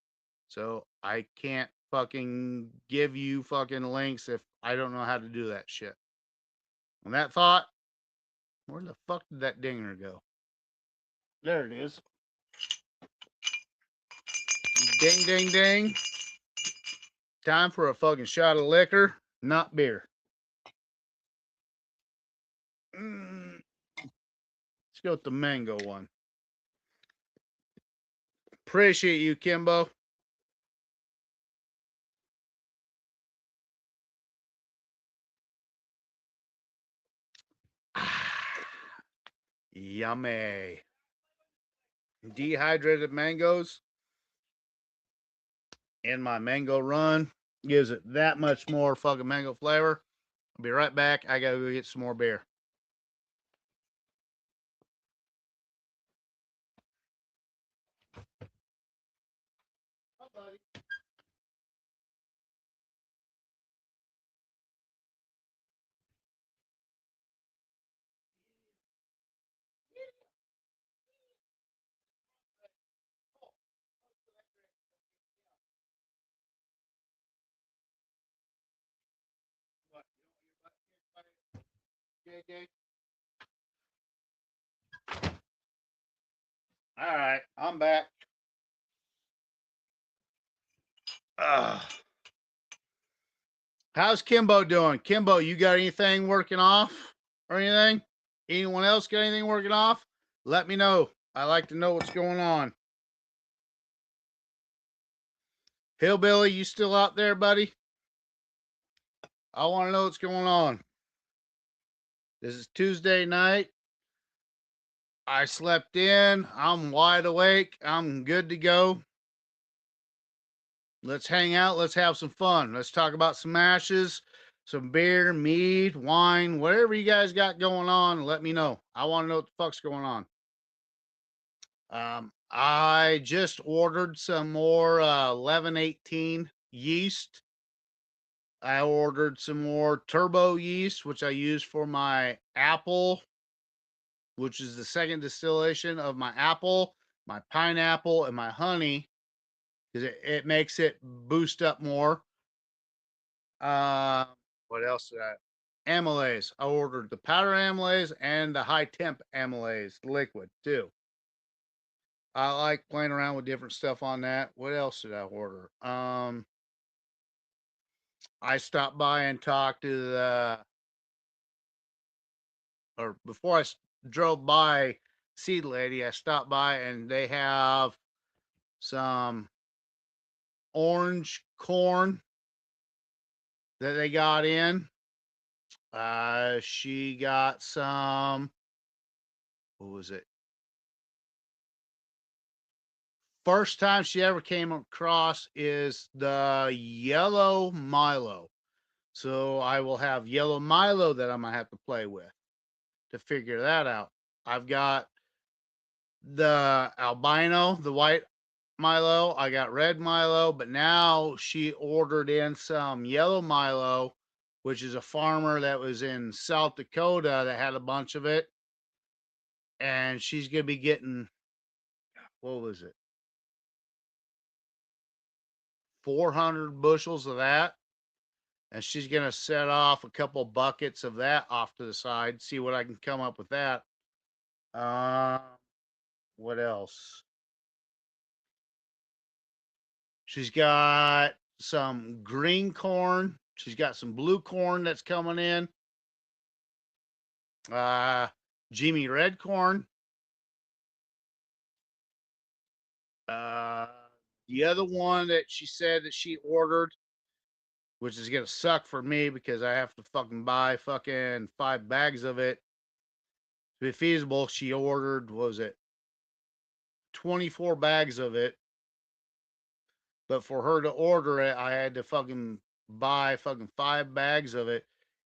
So I can't fucking give you fucking links if I don't know how to do that shit. On that thought, where the fuck did that dinger go? There it is. Ding, ding, ding. Time for a fucking shot of liquor, not beer. Let's go with the mango one. Appreciate you, Kimbo. Yummy. Dehydrated mangoes in my mango run gives it that much more fucking mango flavor. I'll be right back. I gotta go get some more beer. All right, I'm back. How's Kimbo doing? Kimbo, you got anything working off or anything? Anyone else got anything working off? Let me know. I like to know what's going on. Hillbilly, you still out there, buddy? I want to know what's going on. This is Tuesday night. I slept in. I'm wide awake. I'm good to go. Let's hang out. Let's have some fun. Let's talk about some ashes, some beer, mead, wine, whatever you guys got going on. Let me know. I want to know what the fuck's going on. I just ordered some more 1118 yeast. I ordered some more turbo yeast, which I use for my apple, which is the second distillation of my apple, my pineapple, and my honey, because it makes it boost up more. What else did I? Amylase. I ordered the powder amylase and the high temp amylase liquid too. I like playing around with different stuff on that. What else did I order? I stopped by and talked to before I drove by Seed Lady, I stopped by and they have some orange corn that they got in. She got some, what was it? First time she ever came across is the yellow Milo. So I will have yellow Milo that I'm going to have to play with to figure that out. I've got the albino, the white Milo. I got red Milo, but now she ordered in some yellow Milo which is a farmer that was in South Dakota that had a bunch of it. And she's going to be getting, what was it? 400 bushels of that. And she's going to set off a couple buckets of that off to the side, see what I can come up with that. What else? She's got some green corn. She's got some blue corn that's coming in. Jimmy red corn. The other one that she said that she ordered, which is going to suck for me because I have to fucking buy fucking 5 bags of it. To be feasible, she ordered, was it 24 bags of it? But for her to order it, I had to fucking buy fucking 5 bags of it,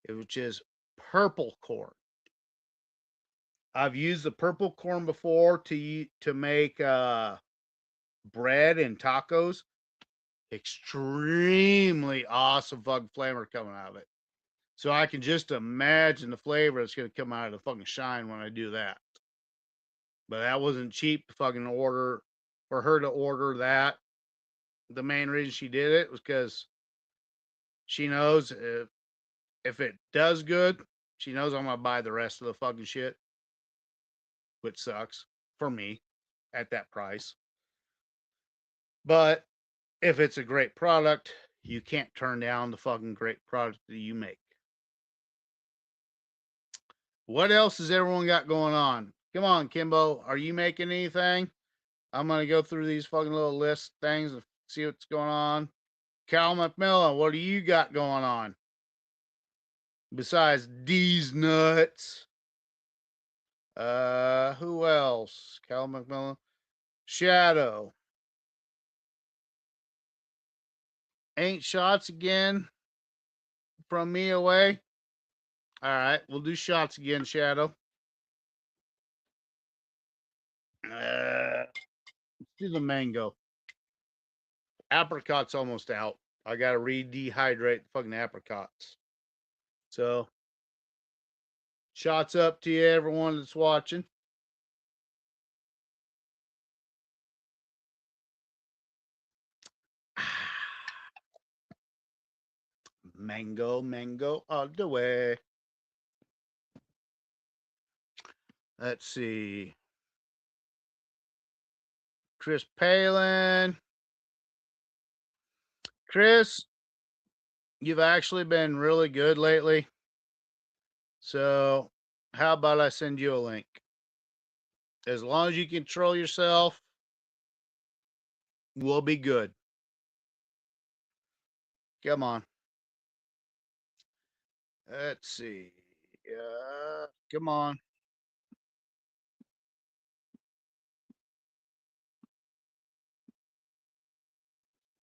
which is purple corn. I've used the purple corn before to make bread and tacos. Extremely awesome fucking flavor coming out of it. So I can just imagine the flavor that's going to come out of the fucking shine when I do that. But that wasn't cheap to fucking order, for her to order that. The main reason she did it was because she knows if it does good, she knows I'm going to buy the rest of the fucking shit. Which sucks for me at that price. But if it's a great product, you can't turn down the fucking great product that you make. What else has everyone got going on? Come on, Kimbo. Are you making anything? I'm going to go through these fucking little list things and see what's going on. Cal McMillan, what do you got going on? Besides these nuts. Who else? Cal McMillan. Shadow. Ain't shots again from me away. All right, we'll do shots again, Shadow. Let's do the mango. Apricot's almost out. I gotta re-dehydrate the fucking apricots. So, shots up to you, everyone that's watching. Mango all the way. Let's see. Chris Palin. Chris, you've actually been really good lately. So, how about I send you a link? As long as you control yourself, we'll be good. Come on. Let's see. Come on.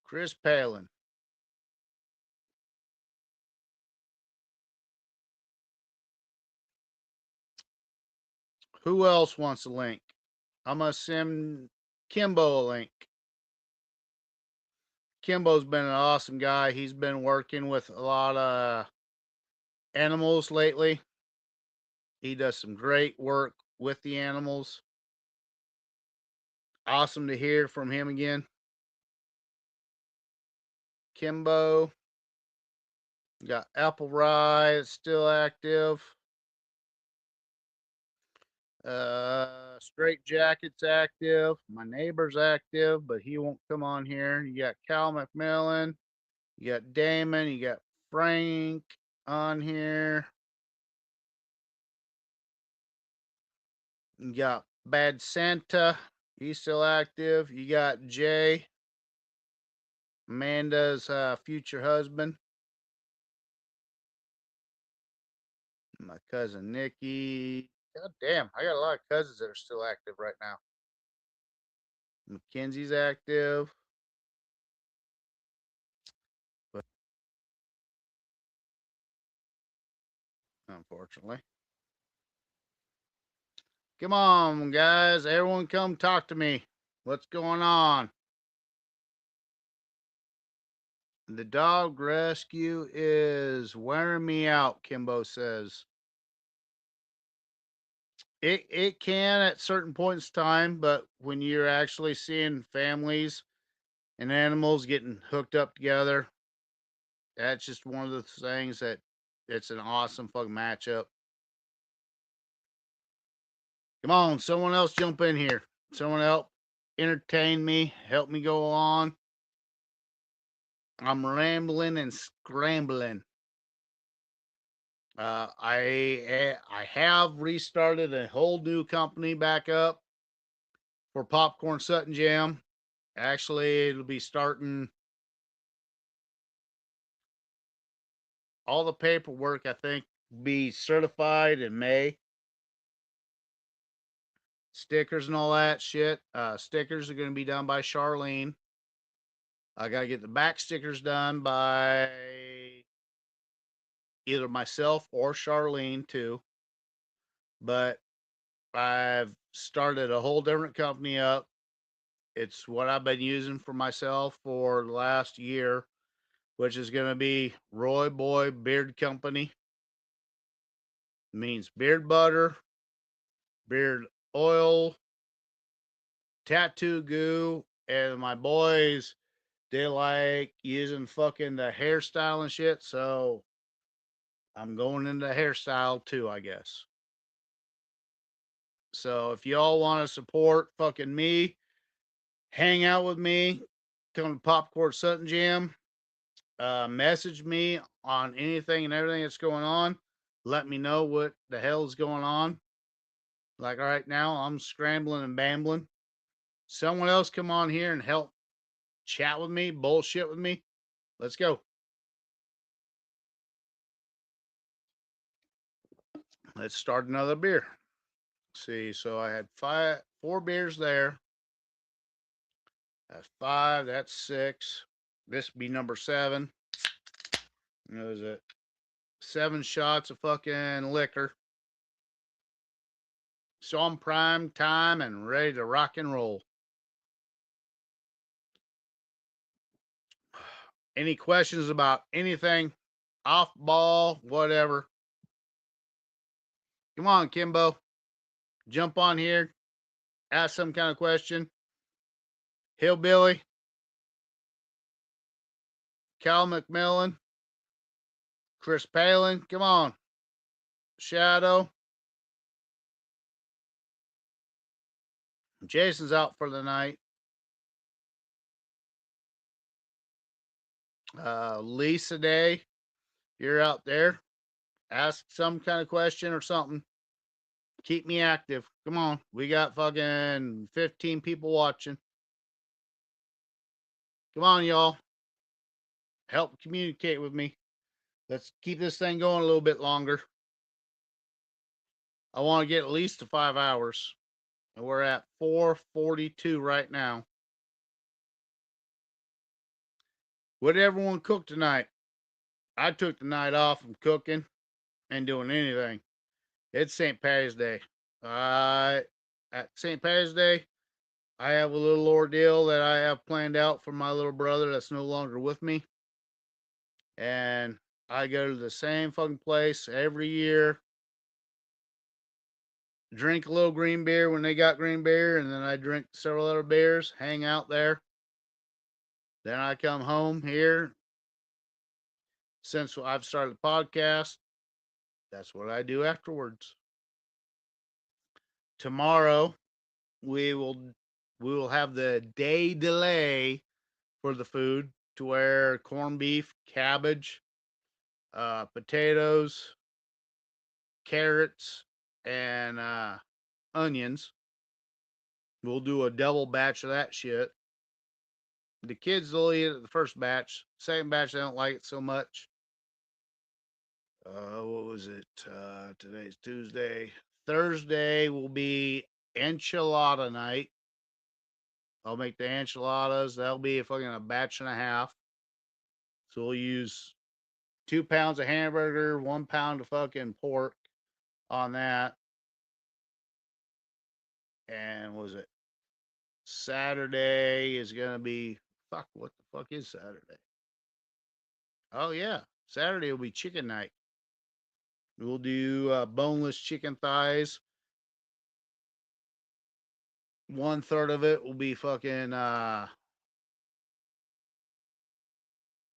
Chris Palin. Who else wants a link? I'm going to send Kimbo a link. Kimbo's been an awesome guy. He's been working with a lot of animals lately. He does some great work with the animals. Awesome to hear from him again. Kimbo. Got Apple Rye, it's still active. Straight Jacket's active. My neighbor's active, but he won't come on here. You got Cal McMillan. You got Damon. You got Frank on here. You got Bad Santa. He's still active. You got Jay, Amanda's future husband. My cousin Nikki. God damn, I got a lot of cousins that are still active right now. Mackenzie's active. But unfortunately. Come on, guys. Everyone come talk to me. What's going on? The dog rescue is wearing me out, Kimbo says. It can at certain points in time, but when you're actually seeing families and animals getting hooked up together, that's just one of the things that it's an awesome fucking matchup. Come on, someone else jump in here. Someone help entertain me, help me go on. I'm rambling and scrambling. I have restarted a whole new company back up for Popcorn Sutton Jam. Actually, it'll be starting all the paperwork, I think, be certified in May. Stickers and all that shit. Stickers are going to be done by Charlene. I got to get the back stickers done by either myself or Charlene, too. But I've started a whole different company up. It's what I've been using for myself for the last year, which is going to be Roy Boy Beard Company. It means beard butter, beard oil, tattoo goo, and my boys, they like using fucking the hairstyle and shit, so I'm going into hairstyle too, I guess. So if y'all want to support fucking me, hang out with me, come to Popcorn Sutton Jam, message me on anything and everything that's going on. Let me know what the hell is going on. Like right now, I'm scrambling and bambling. Someone else come on here and help chat with me, bullshit with me. Let's go. Let's start another beer. Let's see, so I had 4 beers there. That's 5. That's 6. This be number 7. What is it? 7 shots of fucking liquor. So I'm prime time and ready to rock and roll. Any questions about anything? Off ball, whatever. Come on, Kimbo. Jump on here. Ask some kind of question. Hillbilly. Cal McMillan. Chris Palin. Come on. Shadow. Jason's out for the night. Lisa Day. You're out there. Ask some kind of question or something. Keep me active. Come on. We got fucking 15 people watching. Come on, y'all. Help communicate with me. Let's keep this thing going a little bit longer. I want to get at least to 5 hours. And we're at 4:42 right now. What did everyone cook tonight? I took the night off from cooking and doing anything. It's St. Patty's Day. At St. Patty's Day, I have a little ordeal that I have planned out for my little brother that's no longer with me. And I go to the same fucking place every year. Drink a little green beer when they got green beer, and then I drink several other beers, hang out there. Then I come home here. Since I've started the podcast, that's what I do afterwards. Tomorrow, we will have the day delay for the food to where corned beef, cabbage, potatoes, carrots, and onions. We'll do a double batch of that shit. The kids will eat it the first batch. Second batch, they don't like it so much. What was it? Today's Tuesday. Thursday will be enchilada night. I'll make the enchiladas. That'll be a batch and a half. So we'll use 2 pounds of hamburger, 1 pound of fucking pork on that. And what was it? Saturday is gonna be what the fuck is Saturday? Oh yeah, Saturday will be chicken night. We'll do boneless chicken thighs. 1/3 of it will be fucking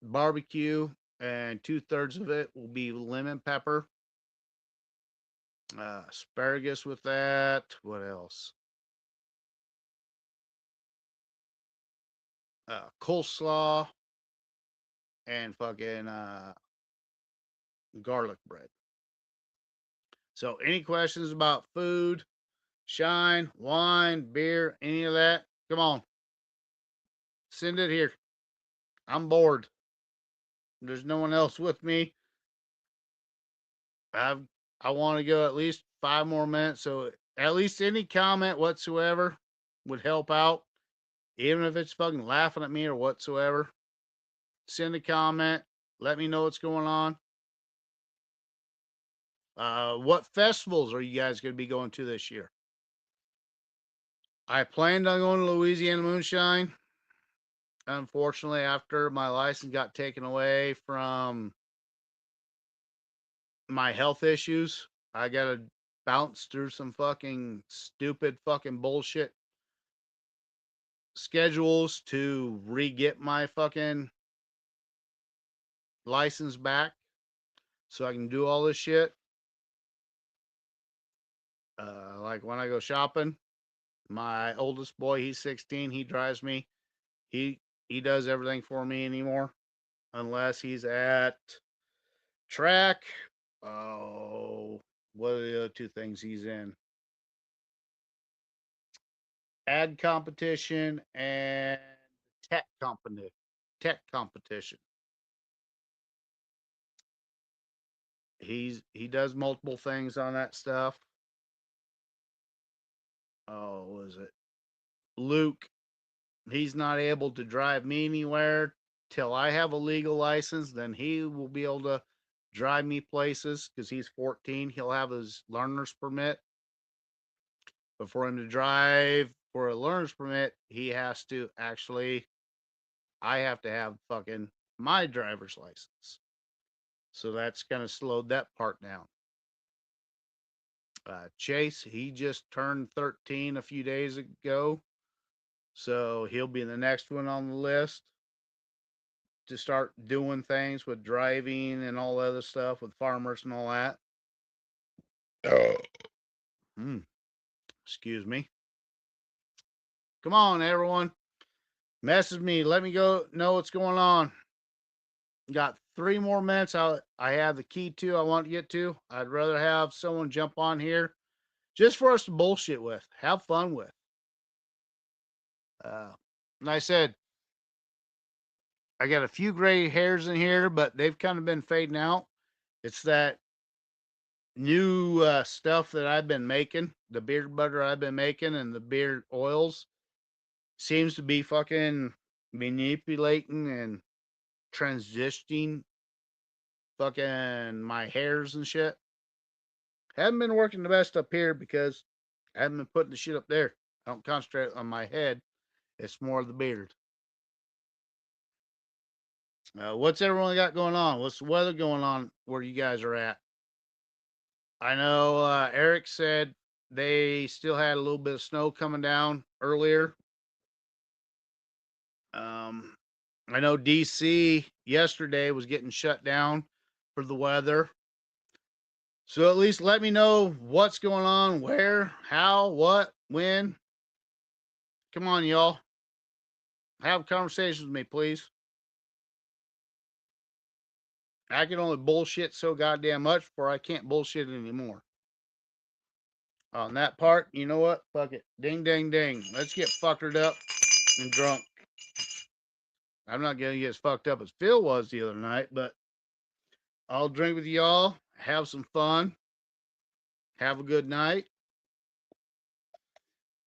barbecue, and 2/3 of it will be lemon pepper. Asparagus with that. What else? Coleslaw and fucking garlic bread. So, any questions about food, shine, wine, beer, any of that? Come on, send it here. I'm bored. There's no one else with me. I want to go at least 5 more minutes. So, at least any comment whatsoever would help out, even if it's fucking laughing at me or whatsoever. Send a comment. Let me know what's going on. What festivals are you guys going to be going to this year? I planned on going to Louisiana Moonshine. Unfortunately, after my license got taken away from my health issues, I got to bounce through some fucking stupid fucking bullshit schedules to re-get my fucking license back so I can do all this shit. Like when I go shopping, my oldest boy, he's 16, he drives me. He does everything for me anymore, unless he's at track. Oh, what are the other 2 things he's in? Ad competition and tech competition. He does multiple things on that stuff. Oh, what is it? Luke, he's not able to drive me anywhere till I have a legal license. Then he will be able to drive me places because he's 14. He'll have his learner's permit. But for him to drive for a learner's permit, he has to actually, I have to have fucking my driver's license. So that's kind of slowed that part down. Chase, he just turned 13 a few days ago. So he'll be the next one on the list to start doing things with driving and all other stuff with farmers and all that. Excuse me. Come on, everyone. Message me. Let me know what's going on. Got 3 more minutes. I have the key to I want to get to. I'd rather have someone jump on here just for us to bullshit with, have fun with. And I said, I got a few gray hairs in here, but they've kind of been fading out. It's that new stuff that I've been making, the beard butter I've been making, and the beard oils seems to be fucking manipulating and transitioning fucking my hairs and shit. Haven't been working the best up here because I haven't been putting the shit up there. I don't concentrate on my head. It's more of the beard. What's everyone got going on? What's the weather going on where you guys are at? I know Eric said they still had a little bit of snow coming down earlier. I know DC yesterday was getting shut down for the weather. So at least let me know what's going on, where, how, what, when. Come on, y'all. Have conversations with me, please. I can only bullshit so goddamn much before I can't bullshit anymore. On that part, you know what? Fuck it. Ding, ding, ding. Let's get fuckered up and drunk. I'm not going to get as fucked up as Phil was the other night, but I'll drink with y'all, have some fun, have a good night.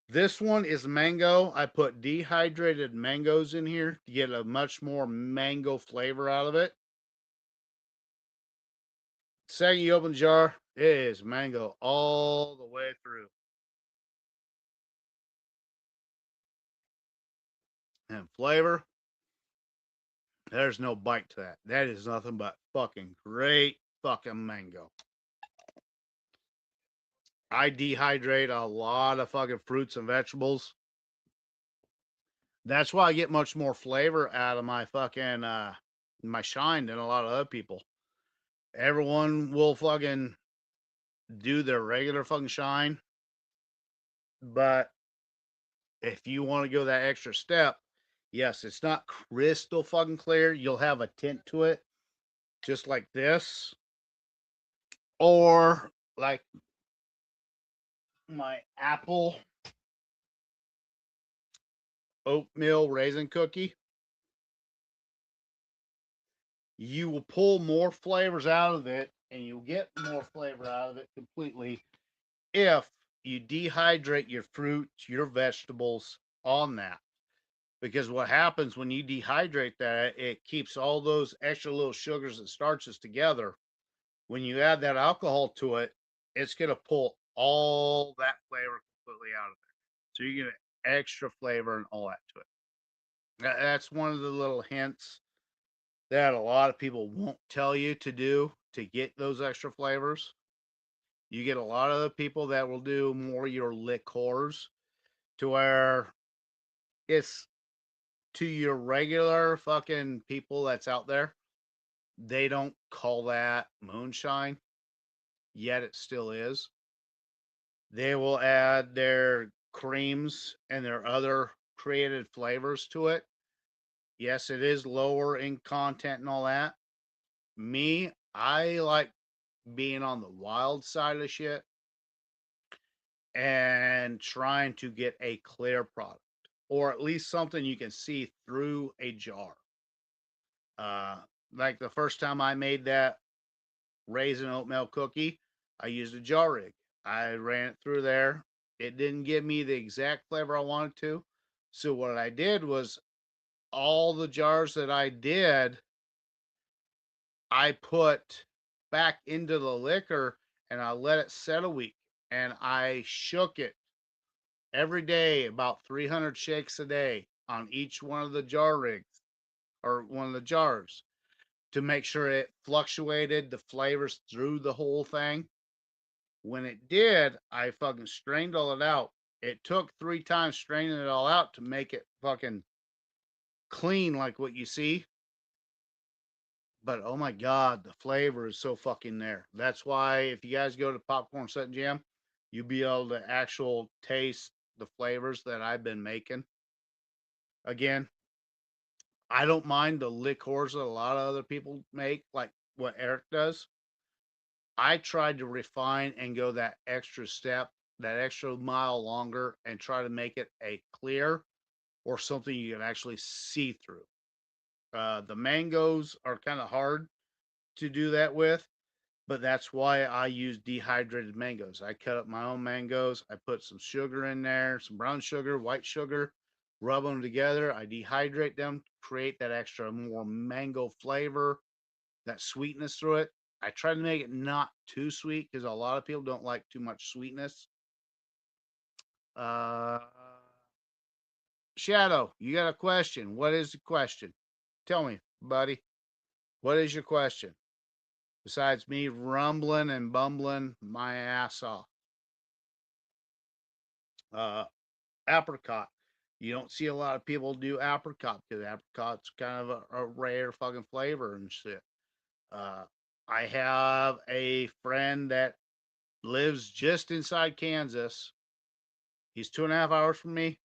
This one is mango. I put dehydrated mangoes in here to get a much more mango flavor out of it. Second you open the jar, it is mango all the way through. And flavor. There's no bite to that. That is nothing but fucking great fucking mango. I dehydrate a lot of fucking fruits and vegetables. That's why I get much more flavor out of my fucking my shine than a lot of other people. Everyone will fucking do their regular fucking shine, but if you want to go that extra step, yes, it's not crystal fucking clear. You'll have a tint to it, just like this, or like my apple oatmeal raisin cookie. You will pull more flavors out of it, and you'll get more flavor out of it completely if you dehydrate your fruits, your vegetables on that. Because what happens when you dehydrate that, it keeps all those extra little sugars and starches together. When you add that alcohol to it, it's going to pull all that flavor completely out of it. So you get extra flavor and all that to it. That's one of the little hints that a lot of people won't tell you to do to get those extra flavors. You get a lot of the people that will do more your liqueurs to where it's to your regular fucking people that's out there. They don't call that moonshine, yet it still is. They will add their creams and their other created flavors to it. Yes, it is lower in content and all that. Me, I like being on the wild side of shit and trying to get a clear product, or at least something you can see through a jar. Like the first time I made that raisin oatmeal cookie, I used a jar rig. I ran it through there. It didn't give me the exact flavor I wanted to. So what I did was all the jars that I did, I put back into the liquor and I let it set a week, and I shook it every day, about 300 shakes a day on each one of the jar rigs or one of the jars to make sure it fluctuated the flavors through the whole thing. When it did, I fucking strained all it out. It took 3 times straining it all out to make it fucking clean like what you see. But oh my God, the flavor is so fucking there. That's why if you guys go to Popcorn Set and Jam, you'll be able to actual taste the flavors that I've been making. Again, I don't mind the liqueurs that a lot of other people make, like what Eric does. I tried to refine and go that extra step, that extra mile longer, and try to make it a clear or something you can actually see through. The mangoes are kind of hard to do that with, but that's why I use dehydrated mangoes. I cut up my own mangoes. I put some sugar in there, some brown sugar, white sugar, rub them together. I dehydrate them, create that extra more mango flavor, that sweetness through it. I try to make it not too sweet because a lot of people don't like too much sweetness. Shadow, you got a question. What is the question? Tell me, buddy. What is your question? Besides me rumbling and bumbling my ass off. Apricot. You don't see a lot of people do apricot because apricot's kind of a rare fucking flavor and shit. I have a friend that lives just inside Kansas. He's 2.5 hours from me.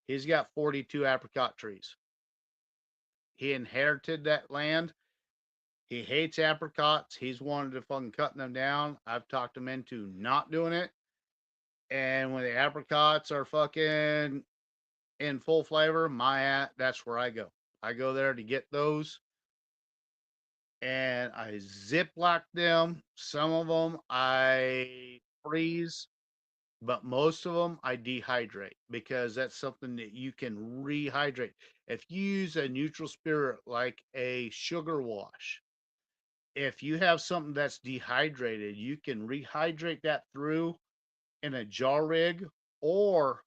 He's got 42 apricot trees. He inherited that land. He hates apricots. He's wanted to fucking cut them down. I've talked him into not doing it. And when the apricots are fucking in full flavor, that's where I go. I go there to get those. And I ziplock them. Some of them I freeze, but most of them I dehydrate because that's something that you can rehydrate. If you use a neutral spirit like a sugar wash, if you have something that's dehydrated, you can rehydrate that through in a jar rig or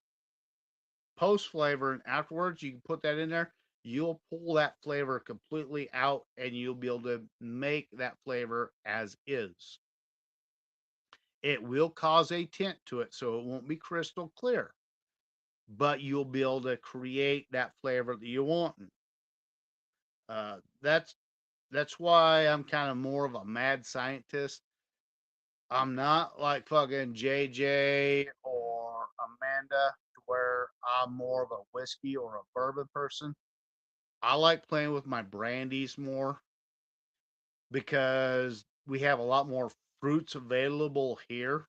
post flavor, and afterwards you can put that in there. you'll pull that flavor completely out and you'll be able to make that flavor as is. It will cause a tint to it, so it won't be crystal clear, but you'll be able to create that flavor that you want. That's why I'm kind of more of a mad scientist. I'm not like fucking JJ or Amanda, to where I'm more of a whiskey or a bourbon person. I like playing with my brandies more because we have a lot more fruits available here.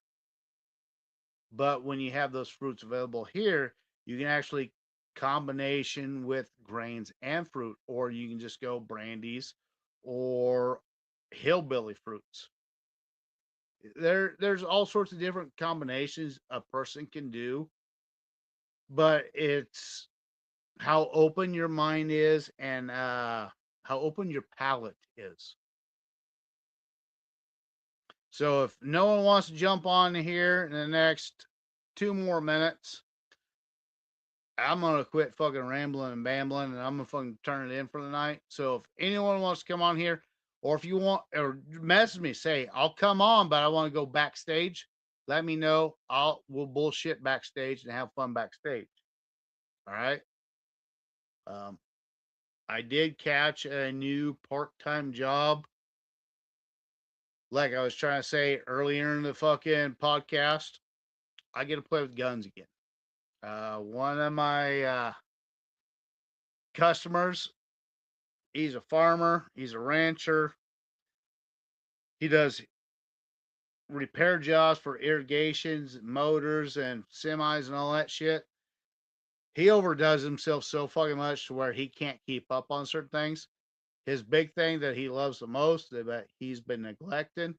But when you have those fruits available here, you can actually combination with grains and fruit, or you can just go brandies or hillbilly fruits. There's all sorts of different combinations a person can do, but it's how open your mind is and how open your palate is. So if no one wants to jump on here in the next 2 more minutes, I'm gonna quit fucking rambling and bambling, and I'm gonna fucking turn it in for the night. So if anyone wants to come on here, or if you want, or message me, say I'll come on, but I want to go backstage. Let me know. We'll bullshit backstage and have fun backstage. All right. Um, I did catch a new part-time job. Like I was trying to say earlier in the fucking podcast, I get to play with guns again. One of my customers, he's a farmer, he's a rancher. He does repair jobs for irrigations, motors, and semis and all that shit. He overdoes himself so fucking much to where he can't keep up on certain things. His big thing that he loves the most that he's been neglecting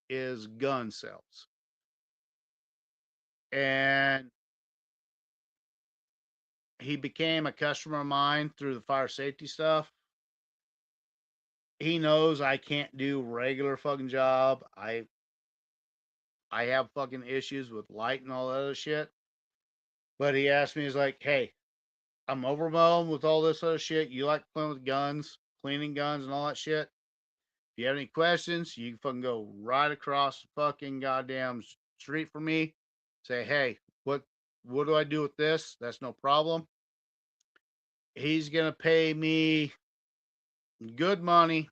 is gun sales. And he became a customer of mine through the fire safety stuff. He knows I can't do regular fucking job. I have fucking issues with light and all that other shit. But he asked me, he's like, hey, I'm overwhelmed with all this other shit. You like playing with guns, cleaning guns and all that shit. If you have any questions, you can fucking go right across the fucking goddamn street from me. Say, hey, what do I do with this? That's no problem. He's gonna pay me good money,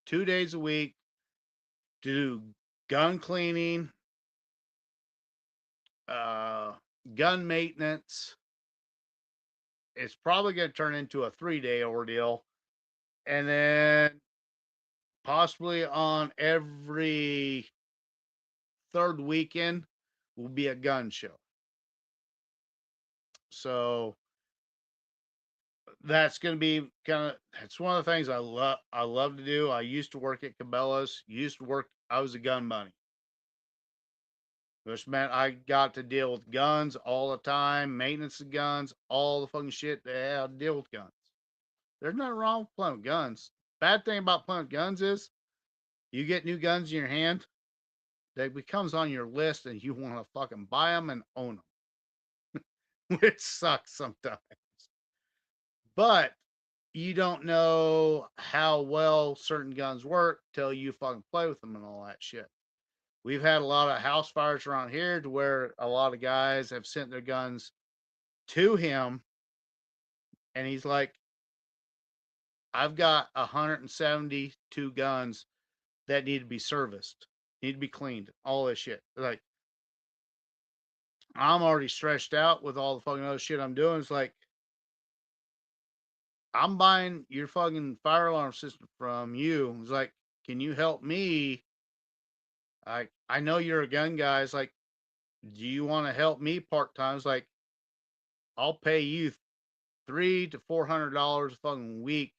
2 days a week, to do gun cleaning, gun maintenance. It's probably going to turn into a 3-day ordeal. And then possibly on every third weekend will be a gun show. So that's going to be it's one of the things I love to do. I used to work at Cabela's, I was a gun bunny. Which meant I got to deal with guns all the time, maintenance of guns, all the fucking shit they had to deal with guns. There's nothing wrong with playing with guns. Bad thing about playing with guns is you get new guns in your hand, that becomes on your list and you want to fucking buy them and own them, which sucks sometimes. But you don't know how well certain guns work till you fucking play with them and all that shit. We've had a lot of house fires around here to where a lot of guys have sent their guns to him, and he's like, I've got 172 guns that need to be serviced, need to be cleaned, all this shit. Like, I'm already stretched out with all the fucking other shit I'm doing. It's like, I'm buying your fucking fire alarm system from you. It's like, can you help me? I know you're a gun guy. It's like, do you want to help me part time? It's like, I'll pay you $300 to $400 a fucking week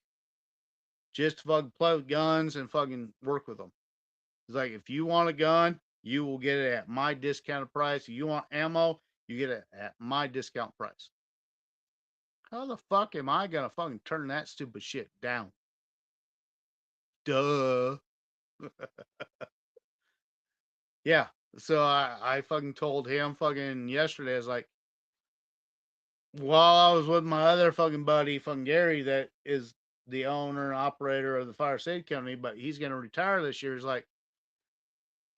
just to fucking play with guns and fucking work with them. It's like, if you want a gun, you will get it at my discounted price. If you want ammo, you get it at my discount price. How the fuck am I gonna fucking turn that stupid shit down? Duh. Yeah. So I fucking told him fucking yesterday, I was like, while I was with my other fucking buddy, fucking Gary, that is the owner and operator of the fire safety company, but he's going to retire this year. He's like,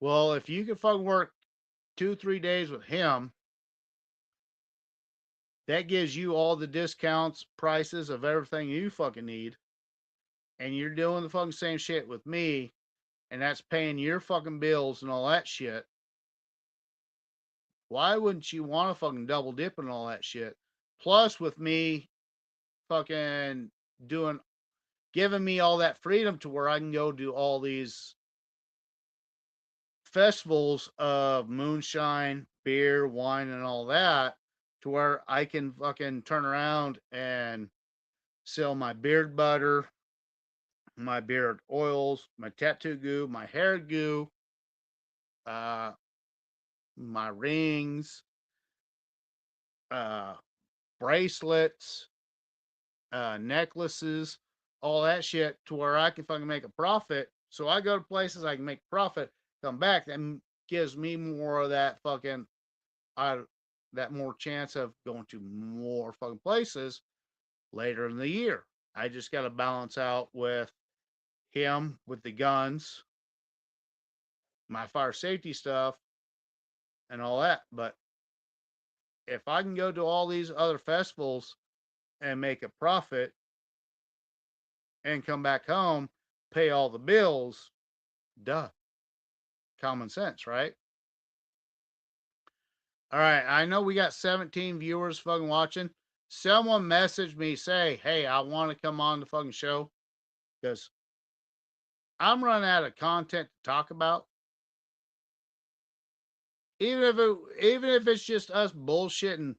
well, if you could fucking work 2-3 days with him, that gives you all the discounts, prices of everything you fucking need. And you're doing the fucking same shit with me, and that's paying your fucking bills and all that shit. Why wouldn't you want to fucking double dip and all that shit? Plus, with me fucking giving me all that freedom to where I can go do all these festivals of moonshine, beer, wine, and all that, to where I can fucking turn around and sell my beard butter, my beard oils, my tattoo goo, my hair goo, my rings, bracelets, necklaces, all that shit, to where I can fucking make a profit. So I go to places I can make profit, come back, that gives me more of that fucking, that more chance of going to more fucking places later in the year. I just got to balance out with him, with the guns, my fire safety stuff, and all that. But if I can go to all these other festivals and make a profit and come back home, pay all the bills, duh. Common sense, right? All right, I know we got 17 viewers fucking watching. Someone message me, say, hey, I want to come on the fucking show, because I'm running out of content to talk about. Even if it's just us bullshitting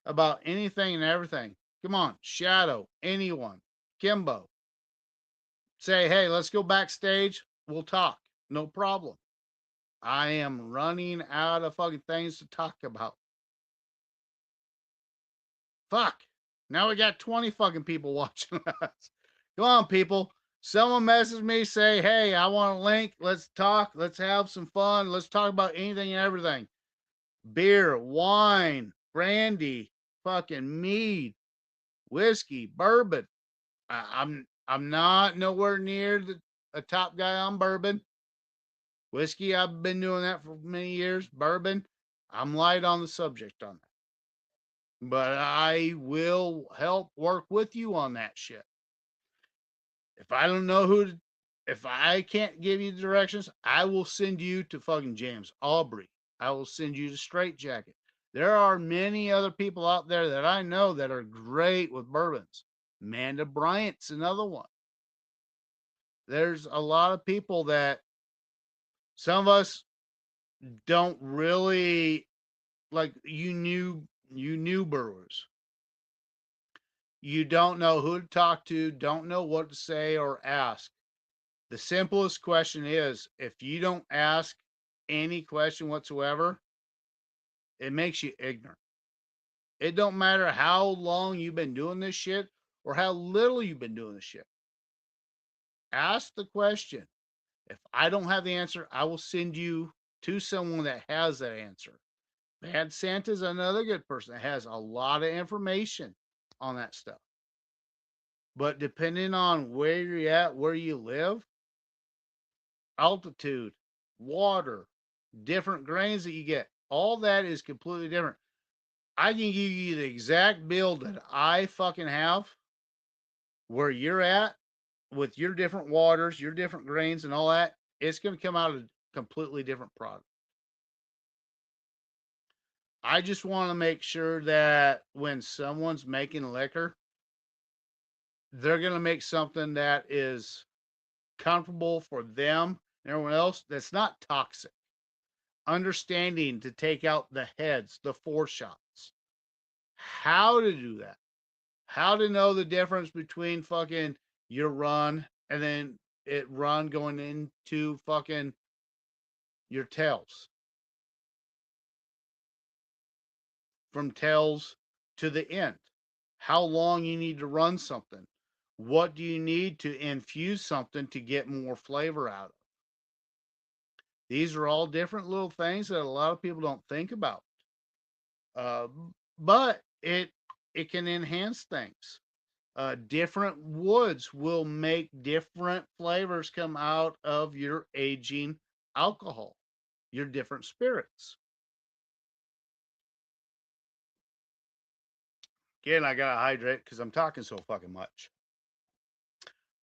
about anything and everything. Come on, Shadow, anyone, Kimbo. Say, hey, let's go backstage. We'll talk. No problem. I am running out of fucking things to talk about. Fuck. Now we got 20 fucking people watching us. Come on, people. Someone message me, say, hey, I want a link. Let's talk. Let's have some fun. Let's talk about anything and everything. Beer, wine, brandy, fucking mead, whiskey, bourbon. I'm not nowhere near a top guy on bourbon. Whiskey, I've been doing that for many years. Bourbon, I'm light on the subject on that. But I will help work with you on that shit. If I don't know if I can't give you the directions, I will send you to fucking James Aubrey. I will send you to Straight Jacket. There are many other people out there that I know that are great with bourbons. Amanda Bryant's another one. There's a lot of people that some of us don't really like. You new brewers. You don't know who to talk to, don't know what to say or ask. The simplest question is, if you don't ask any question whatsoever, it makes you ignorant. It don't matter how long you've been doing this shit or how little you've been doing this shit. Ask the question. If I don't have the answer, I will send you to someone that has that answer. Bad Santa's another good person that has a lot of information on that stuff. But depending on where you're at, where you live, altitude, water, different grains that you get, all that is completely different. I can give you the exact build that I fucking have where you're at with your different waters, your different grains, and all that. It's going to come out a completely different product. I just want to make sure that when someone's making liquor, they're going to make something that is comfortable for them and everyone else, that's not toxic. Understanding to take out the heads, the foreshots, how to do that, how to know the difference between fucking your run and then it run going into fucking your tails, from tails to the end, how long you need to run something, what do you need to infuse something to get more flavor out of. These are all different little things that a lot of people don't think about. But it it can enhance things. Different woods will make different flavors come out of your aging alcohol, your different spirits. Again, I gotta hydrate because I'm talking so fucking much.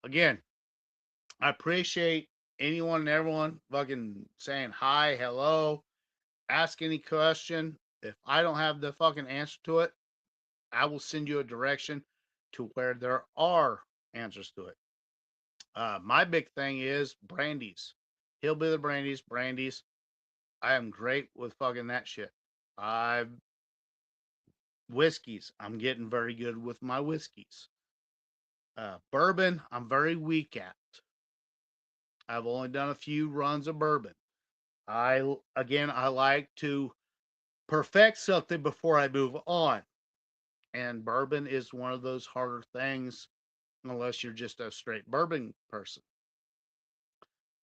Again, I appreciate anyone and everyone fucking saying hi, hello, ask any question. If I don't have the fucking answer to it, I will send you a direction to where there are answers to it. My big thing is brandies, hillbilly brandies. I am great with fucking that shit. Whiskeys, I'm getting very good with my whiskeys. Bourbon, I'm very weak at. I've only done a few runs of bourbon. I like to perfect something before I move on. And bourbon is one of those harder things unless you're just a straight bourbon person.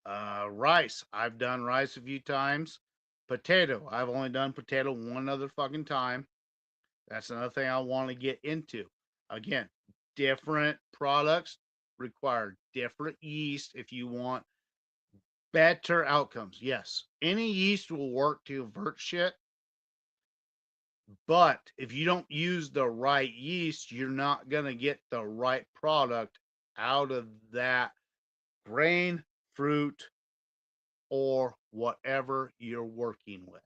Rice, I've done rice a few times. Potato, I've only done potato one other fucking time. That's another thing I want to get into. Again, different products require different yeast if you want better outcomes. Yes, any yeast will work to avert shit. But if you don't use the right yeast, you're not going to get the right product out of that grain, fruit, or whatever you're working with.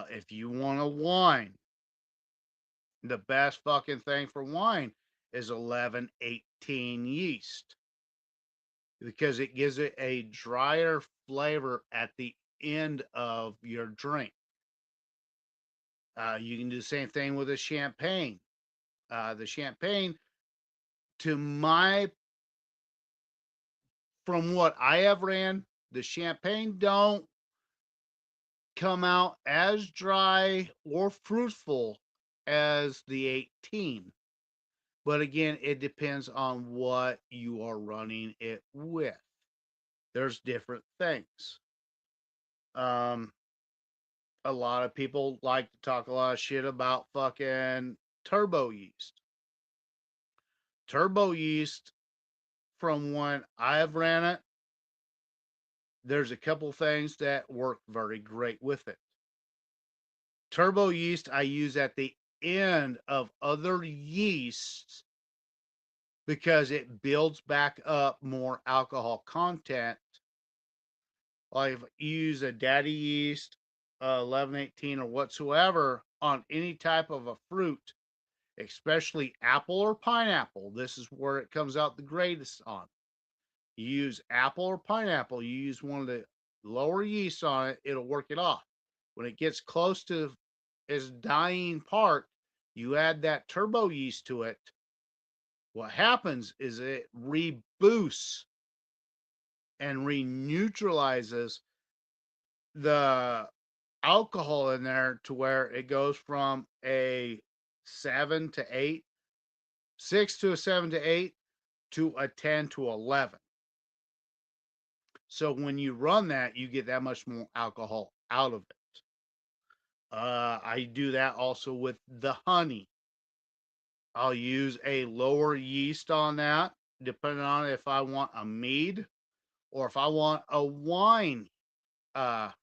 If you want a wine, the best fucking thing for wine is 1118 yeast because it gives it a drier flavor at the end of your drink. You can do the same thing with a champagne. The champagne, from what I have ran, the champagne don't come out as dry or fruitful as the 18. But again, it depends on what you are running it with. There's different things. A lot of people like to talk a lot of shit about fucking turbo yeast. Turbo yeast, from when I've ran it, there's a couple things that work very great with it. Turbo yeast I use at the end of other yeasts because it builds back up more alcohol content. Like if you use a daddy yeast, 1118 or whatsoever on any type of a fruit, especially apple or pineapple, this is where it comes out the greatest on. You use apple or pineapple, you use one of the lower yeasts on it, it'll work it off. When it gets close to its dying part, you add that turbo yeast to it. What happens is it reboosts and reneutralizes the alcohol in there to where it goes from a 7 to 8, 6 to a 7 to 8 to a 10 to 11. So when you run that, you get that much more alcohol out of it. I do that also with the honey. I'll use a lower yeast on that, depending on if I want a mead or if I want a wine out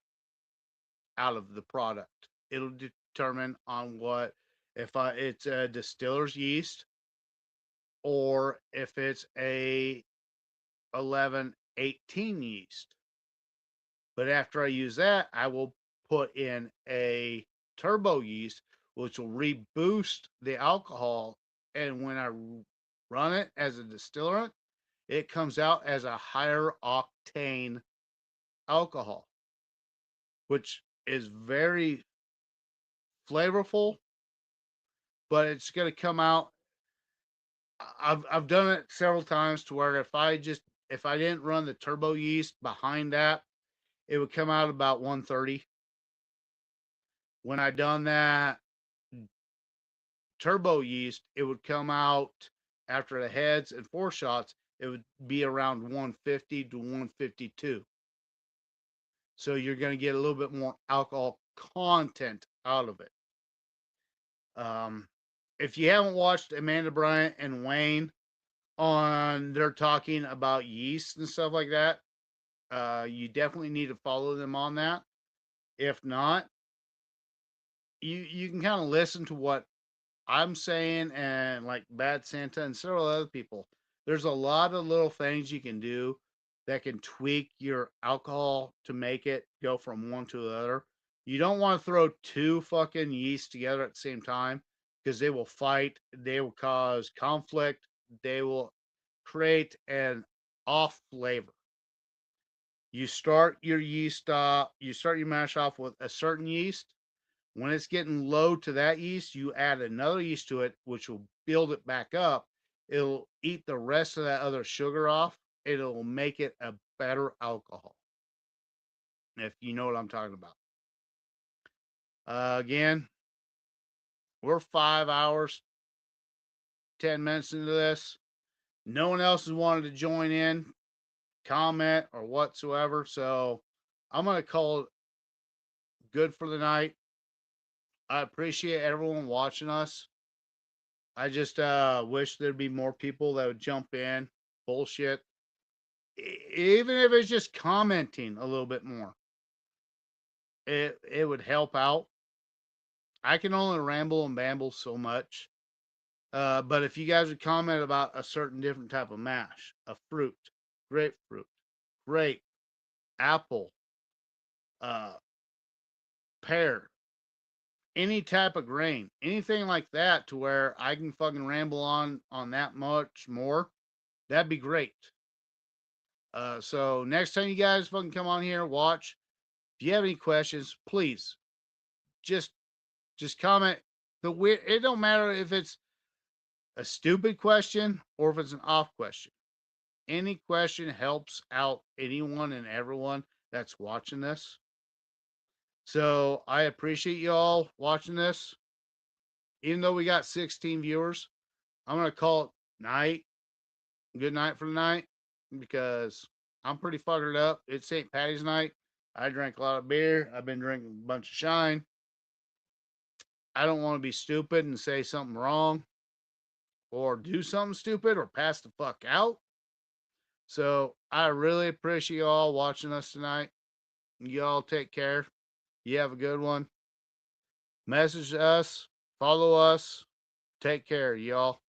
of the product. It'll determine on what, if it's a distiller's yeast or if it's a 1118 yeast. But after I use that, I will put in a turbo yeast, which will reboost the alcohol. And when I run it as a distillate, it comes out as a higher octane alcohol, which is very flavorful, but it's going to come out. I've done it several times to where if I didn't run the turbo yeast behind that, it would come out about 130. When I done that turbo yeast, it would come out after the heads and four shots, it would be around 150 to 152. So you're going to get a little bit more alcohol content out of it. If you haven't watched Amanda Bryant and Wayne on, they're talking about yeast and stuff like that, you definitely need to follow them on that. If not, you can kind of listen to what I'm saying and like Bad Santa and several other people. There's a lot of little things you can do that can tweak your alcohol to make it go from one to the other. You don't want to throw two fucking yeasts together at the same time because they will fight, they will cause conflict, they will create an off flavor. You start your you start your mash off with a certain yeast. When it's getting low to that yeast, you add another yeast to it, which will build it back up. It'll eat the rest of that other sugar off. It'll make it a better alcohol. If you know what I'm talking about. Again, we're 5 hours, 10 minutes into this. No one else has wanted to join in, comment, or whatsoever. So I'm going to call it good for the night. I appreciate everyone watching us. I just wish there'd be more people that would jump in, bullshit. Even if it's just commenting a little bit more, it would help out. I can only ramble and bamble so much. But if you guys would comment about a certain different type of mash, a fruit, grapefruit, grape, apple, pear, any type of grain, anything like that, to where I can fucking ramble on that much more, that'd be great. So next time you guys fucking come on here, watch. If you have any questions, please just comment. It don't matter if it's a stupid question or if it's an off question. Any question helps out anyone and everyone that's watching this. So I appreciate you all watching this. Even though we got 16 viewers, I'm gonna call it night. Good night for the night, because I'm pretty fuckered up. It's St. Patty's night. I drank a lot of beer. I've been drinking a bunch of shine. I don't want to be stupid and say something wrong or do something stupid or pass the fuck out. So I really appreciate you all watching us tonight. You all take care. You have a good one. Message us, follow us. Take care, y'all.